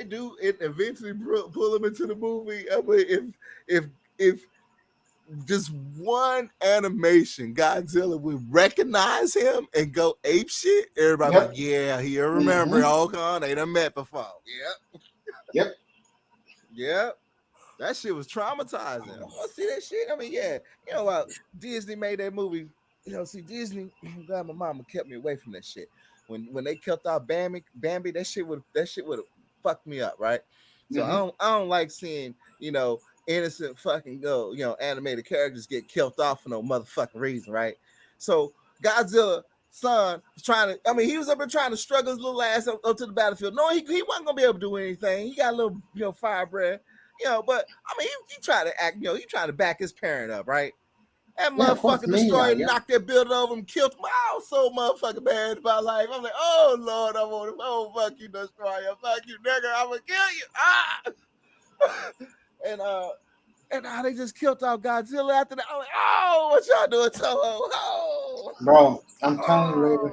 do eventually pull him into the movie, I mean, if just one animation, Godzilla would recognize him and go ape shit, everybody like, yeah, he'll remember. Mm-hmm. They done met before. Yep. That shit was traumatizing. I want to see that shit. I mean, yeah, you know what? Disney made that movie. You know, see, Disney. I'm glad my mama kept me away from that shit. When they killed out Bambi, that shit would have fucked me up, right? So I don't like seeing, you know, innocent fucking animated characters get killed off for no motherfucking reason, right? So Godzilla son was he was up there trying to struggle his little ass up to the battlefield. No, he wasn't gonna be able to do anything. He got a little fire breath, but I mean he tried to act, he tried to back his parent up, right? That motherfucking Destroyer knocked that building over and killed him. I was so motherfucking bad about life. I'm like, oh Lord, fuck you, Destroyer. Fuck you, nigga. I'm gonna kill you. And how they just killed off Godzilla after that. I'm like, oh, what y'all doing, Toho? Oh, Bro, I'm telling you, Raven,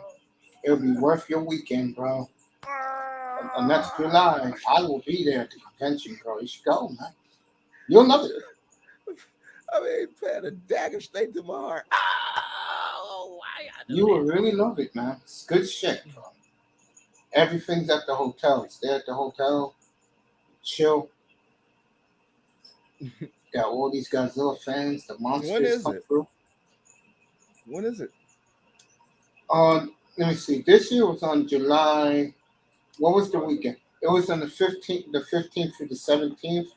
it'll be worth your weekend, bro. Next July, I will be there at the convention, bro. You should go, man. You'll love it. I mean, playing a dagger straight to my heart. Oh, why y'all You will really love it, man. It's good shit, bro. Everything's at the hotel. Stay at the hotel, chill. Got all these Godzilla fans. The monsters When is come it? through. When is it? Let me see. This year was on July. What was the weekend? It was on the 15th through the 17th.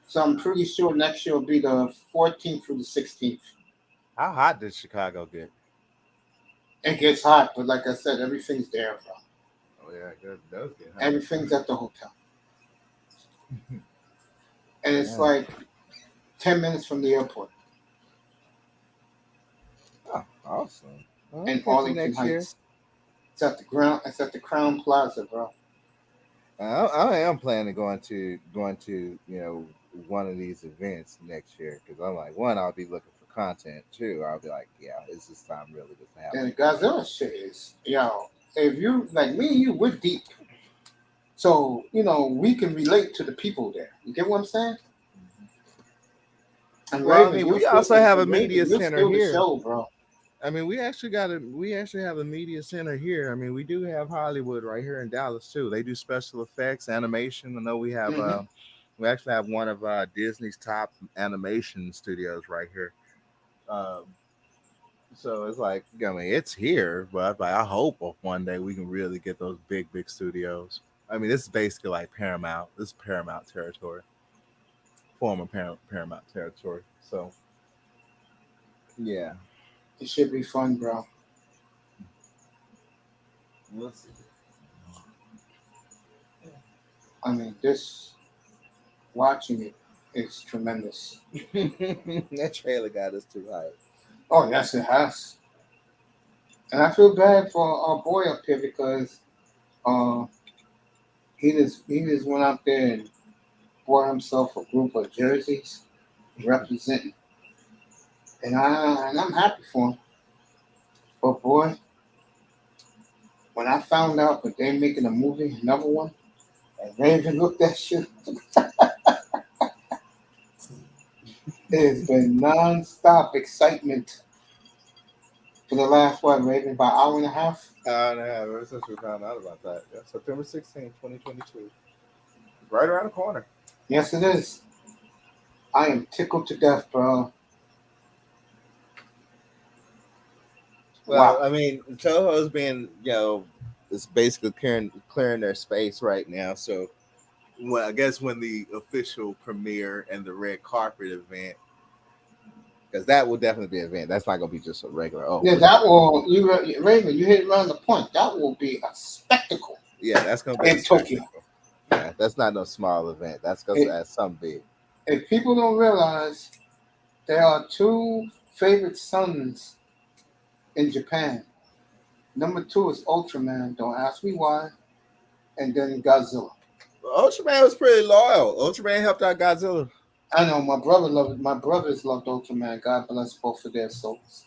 So I'm pretty sure next year will be the 14th through the 16th. How hot did Chicago get? It gets hot, but like I said, everything's there, bro. Oh yeah, it does get hot. Everything's at the hotel. And it's Yeah. like 10 minutes from the airport. Oh, awesome. Well, In catch you Arlington next year. Heights. It's at the Crown Plaza, bro. I am planning going to one of these events next year because I'm like, one, I'll be looking for content. Two, I'll be like, yeah, it's this time really just happen. And the Godzilla shit is, if you like me and you, we're deep. So, we can relate to the people there. You get what I'm saying? And Well, Raven, we you're also still- have a Raven, media you're center still the here. show, bro. I mean, we actually have a media center here. I mean, we do have Hollywood right here in Dallas too. They do special effects, animation. I know we have we actually have one of Disney's top animation studios right here. So it's like, I mean, it's here, but I hope one day we can really get those big studios. I mean, this is basically like Paramount. This is Paramount territory, former Paramount territory. So, yeah. It should be fun, bro. We'll see. I mean, watching it is tremendous. That trailer got us too high. Oh, yes, it has. And I feel bad for our boy up here because he just went out there and bought himself a group of jerseys representing. And I'm happy for him. But boy, when I found out that they're making a movie, another one, and Raven looked that shit. There's been non-stop excitement for the last, Raven, about an hour and a half? Hour and a half, ever since we found out about that. Yeah, September 16th, 2022. Right around the corner. Yes, it is. I am tickled to death, bro. Well, Wow. I mean, Toho's being, it's basically clearing their space right now. So, I guess when the official premiere and the red carpet event, because that will definitely be an event. That's not going to be just a regular. Oh, Yeah, that will, Raven, you hit around the point. That will be a spectacle. Yeah, that's going to be in Tokyo. Yeah, that's not no small event. That's going to add something big. If people don't realize, there are two favorite sons in Japan. Number 2 is Ultraman. Don't ask me why. And then Godzilla. Ultraman was pretty loyal. Ultraman helped out Godzilla. I know my brothers loved Ultraman. God bless both of their souls.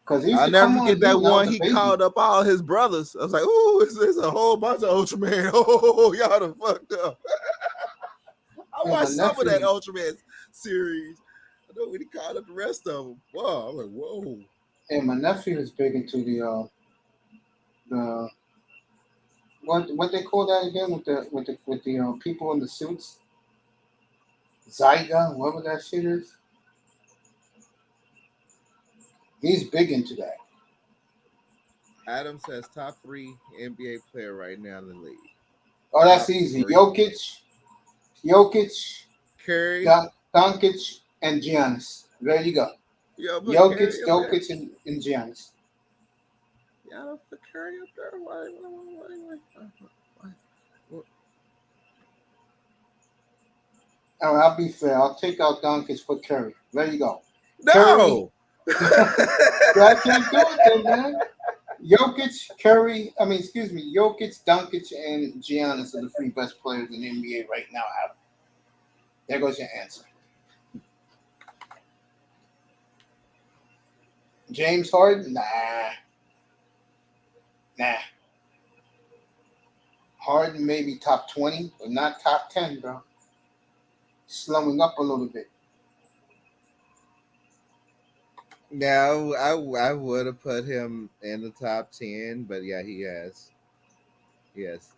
Because I'll never forget that one. He called up all his brothers. I was like, "Ooh, it's a whole bunch of Ultraman. Oh, y'all done fucked up." I watched some of that Ultraman series. I know when he called up the rest of them. Wow, I'm like, whoa. And my nephew is big into the what they call that again with the people in the suits. Zyga, whatever that shit is. He's big into that. Adam says top 3 NBA player right now in the league. Oh, that's easy. 3. Jokic, Curry, Doncic, and Giannis. There you go. Jokic, and Giannis. Y'all don't put Curry up there. Why? All right, I'll be fair. I'll take out Doncic for Curry. There you go. No. I can't do it then, man. Jokic, Doncic, and Giannis are the 3 best players in the NBA right now. There goes your answer. James Harden? Nah. Harden may be top 20, but not top 10, bro. Slowing up a little bit. Now, I would have put him in the top 10, but yeah, he has. Yes.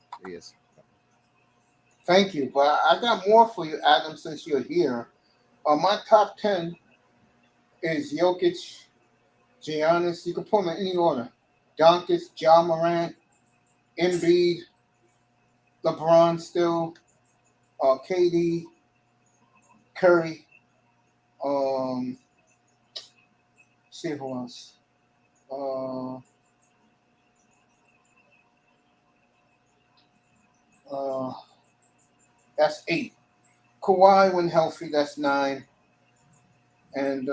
Thank you, but I got more for you, Adam, since you're here. My top 10 is Jokic, Giannis. You can put them in any order. Doncic, Ja Morant, Embiid, LeBron still, KD, Curry, see who else. That's 8. Kawhi, when healthy, that's 9. And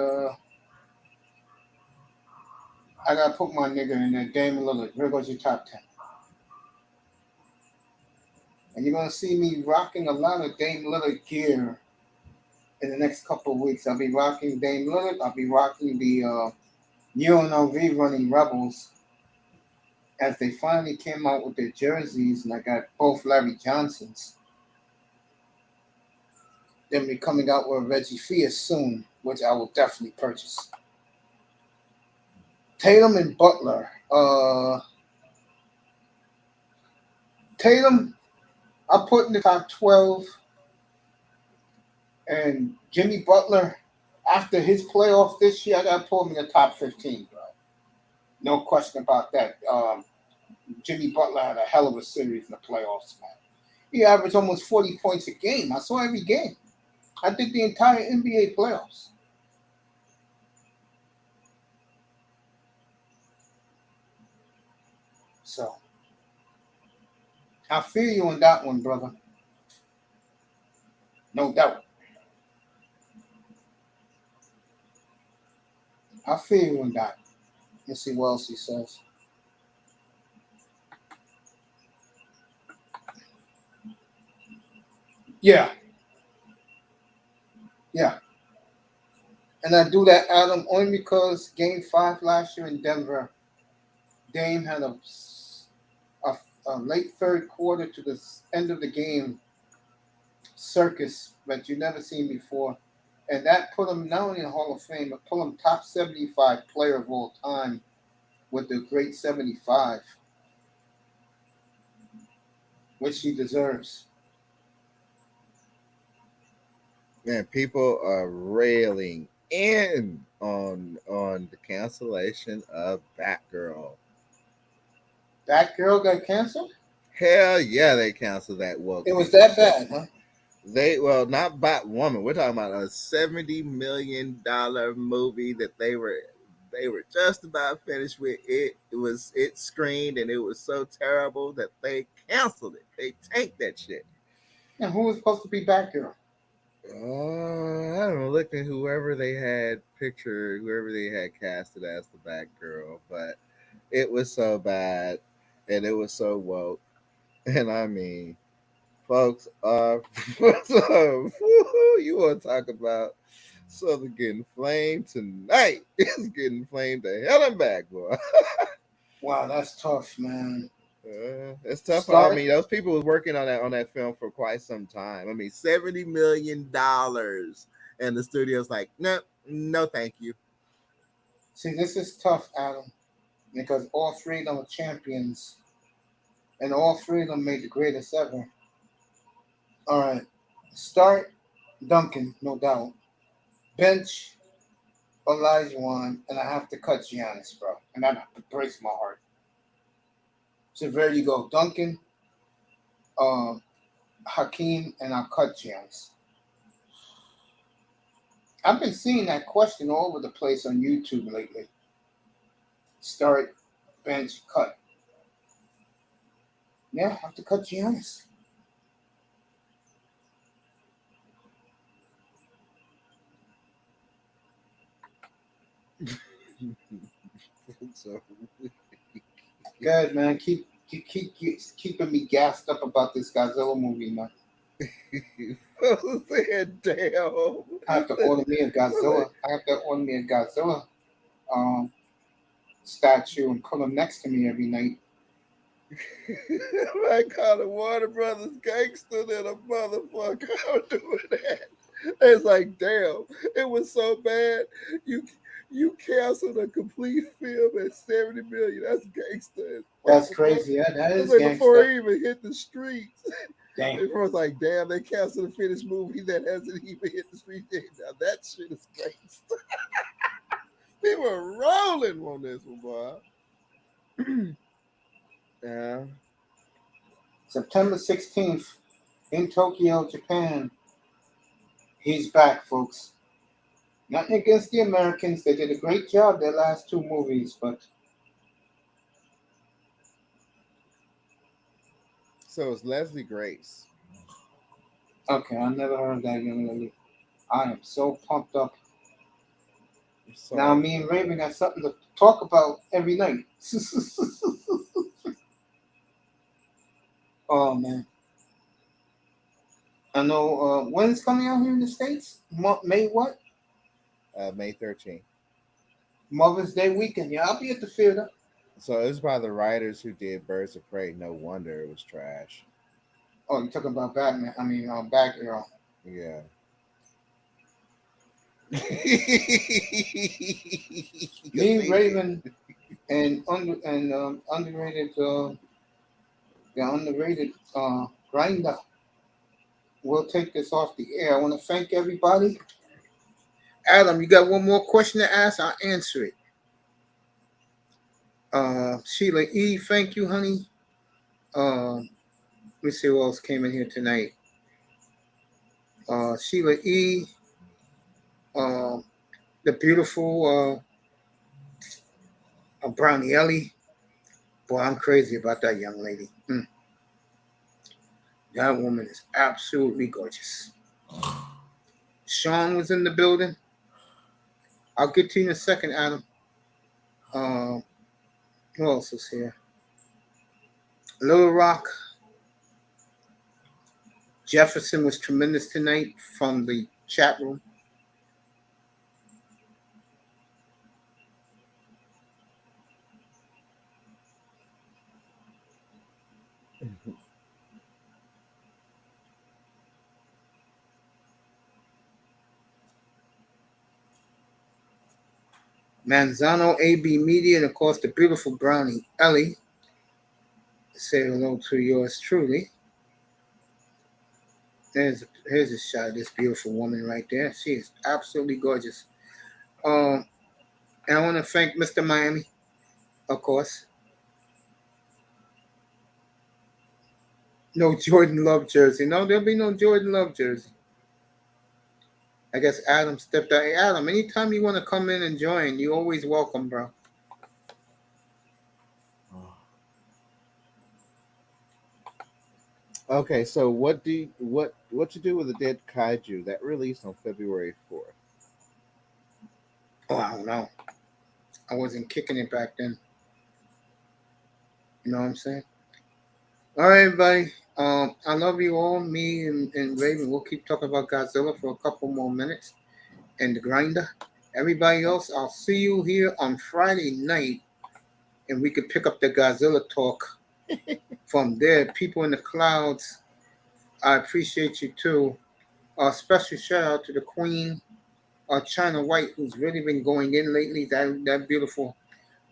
I gotta put my nigga in there, Dame Lillard. Here goes your top 10. And you're gonna see me rocking a lot of Dame Lillard gear in the next couple of weeks. I'll be rocking Dame Lillard. I'll be rocking the UNLV running Rebels as they finally came out with their jerseys, and I got both Larry Johnsons. They'll be coming out with Reggie Fierce soon, which I will definitely purchase. Tatum and Butler. Tatum, I put in the top 12. And Jimmy Butler, after his playoff this year, I got to put him in the top 15, bro. No question about that. Jimmy Butler had a hell of a series in the playoffs, man. He averaged almost 40 points a game. I saw every game. I did the entire NBA playoffs. So, I feel you on that one, brother. No doubt. I feel you on that. Let's see what else he says. Yeah. And I do that, Adam, only because Game 5 last year in Denver, Dame had a late third quarter to the end of the game circus that you never seen before. And that put him not only in the Hall of Fame, but put him top 75 player of all time with the great 75, which he deserves. Man, people are railing in on the cancellation of Batgirl. Batgirl got canceled? Hell yeah, they canceled that woke. It was that bad, huh? Not Batwoman. We're talking about a $70 million movie that they were just about finished with. It screened and it was so terrible that they canceled it. They tanked that shit. And who was supposed to be Batgirl? I don't know. Look at whoever they had casted as the Batgirl, but it was so bad and it was so woke. And I mean, folks, you want to talk about Southern getting flamed tonight? It's getting flamed to hell and back, boy. Wow, that's tough, man. It's tough. I mean, those people was working on that film for quite some time. I mean, $70 million, and the studio's like, no, thank you. See, this is tough, Adam, because all three of them are champions, and all three of them made the greatest ever. All right, start Duncan, no doubt. Bench Olajuwon, and I have to cut Giannis, bro, and that breaks my heart. So there you go, Duncan, Hakeem, and I'll cut Giannis. I've been seeing that question all over the place on YouTube lately. Start, bench, cut. Yeah, I have to cut Giannis. So, good, man. Keep keeping me gassed up about this Godzilla movie, man. Saying, damn. I have to order me a Godzilla. Statue and put him next to me every night. I call the Warner Brothers gangster than a motherfucker. I'm doing that. It's like, damn, it was so bad. You canceled a complete film at $70 million. That's gangster. That's crazy. Yeah, that is like gangster. before he even hit the streets. Damn. It was like, damn, they canceled a finished movie that hasn't even hit the street yet. Now that shit is gangster. We were rolling on this one, boy. Yeah. September 16th in Tokyo, Japan. He's back, folks. Nothing against the Americans. They did a great job their last two movies, but So it's Leslie Grace. okay, I never heard of that young lady. I am so pumped up. So, Now me and Raven got something to talk about every night. Oh man. I know when it's coming out here in the States? May what? May 13th. Mother's Day weekend. Yeah, I'll be at the theater. So it was by the writers who did Birds of Prey. No wonder it was trash. Oh, you're talking about Batman. I mean, Batgirl. Yeah. Me, Raven, and underrated, the underrated Grinder. We'll take this off the air. I want to thank everybody. Adam, you got one more question to ask? I'll answer it. Sheila E, thank you, honey. Let me see who else came in here tonight. Sheila E, the beautiful Brownie Ellie. Boy, I'm crazy about that young lady. That woman is absolutely gorgeous. Sean was in the building. I'll get to you in a second, Adam. Who else is here? Little Rock. Jefferson was tremendous tonight from the chat room. Manzano AB Media, and of course the beautiful Brownie Ellie. Say hello to yours truly. Here's a shot of this beautiful woman right there. She is absolutely gorgeous. And I want to thank Mr. Miami, of course. No Jordan Love jersey. No, there'll be no Jordan Love jersey. I guess Adam stepped out. Hey, Adam, anytime you want to come in and join, you're always welcome, bro. Okay, so what you do with the Dead Kaiju that released on February 4th? Oh, I don't know. I wasn't kicking it back then. You know what I'm saying? All right, everybody. I love you all. Me and Raven, we'll keep talking about Godzilla for a couple more minutes. And the Grinder. Everybody else, I'll see you here on Friday night. And we could pick up the Godzilla talk from there. People in the clouds, I appreciate you too. A special shout out to the Queen, China White, who's really been going in lately. That beautiful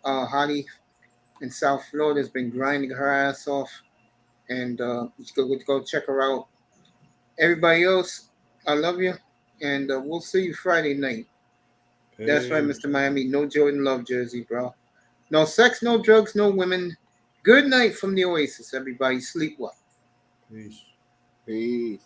hottie in South Florida has been grinding her ass off. And go check her out. Everybody else, I love you. And we'll see you Friday night. Hey. That's right, Mr. Miami. No Jordan Love jersey, bro. No sex, no drugs, no women. Good night from the Oasis, everybody. Sleep well. Peace. Peace.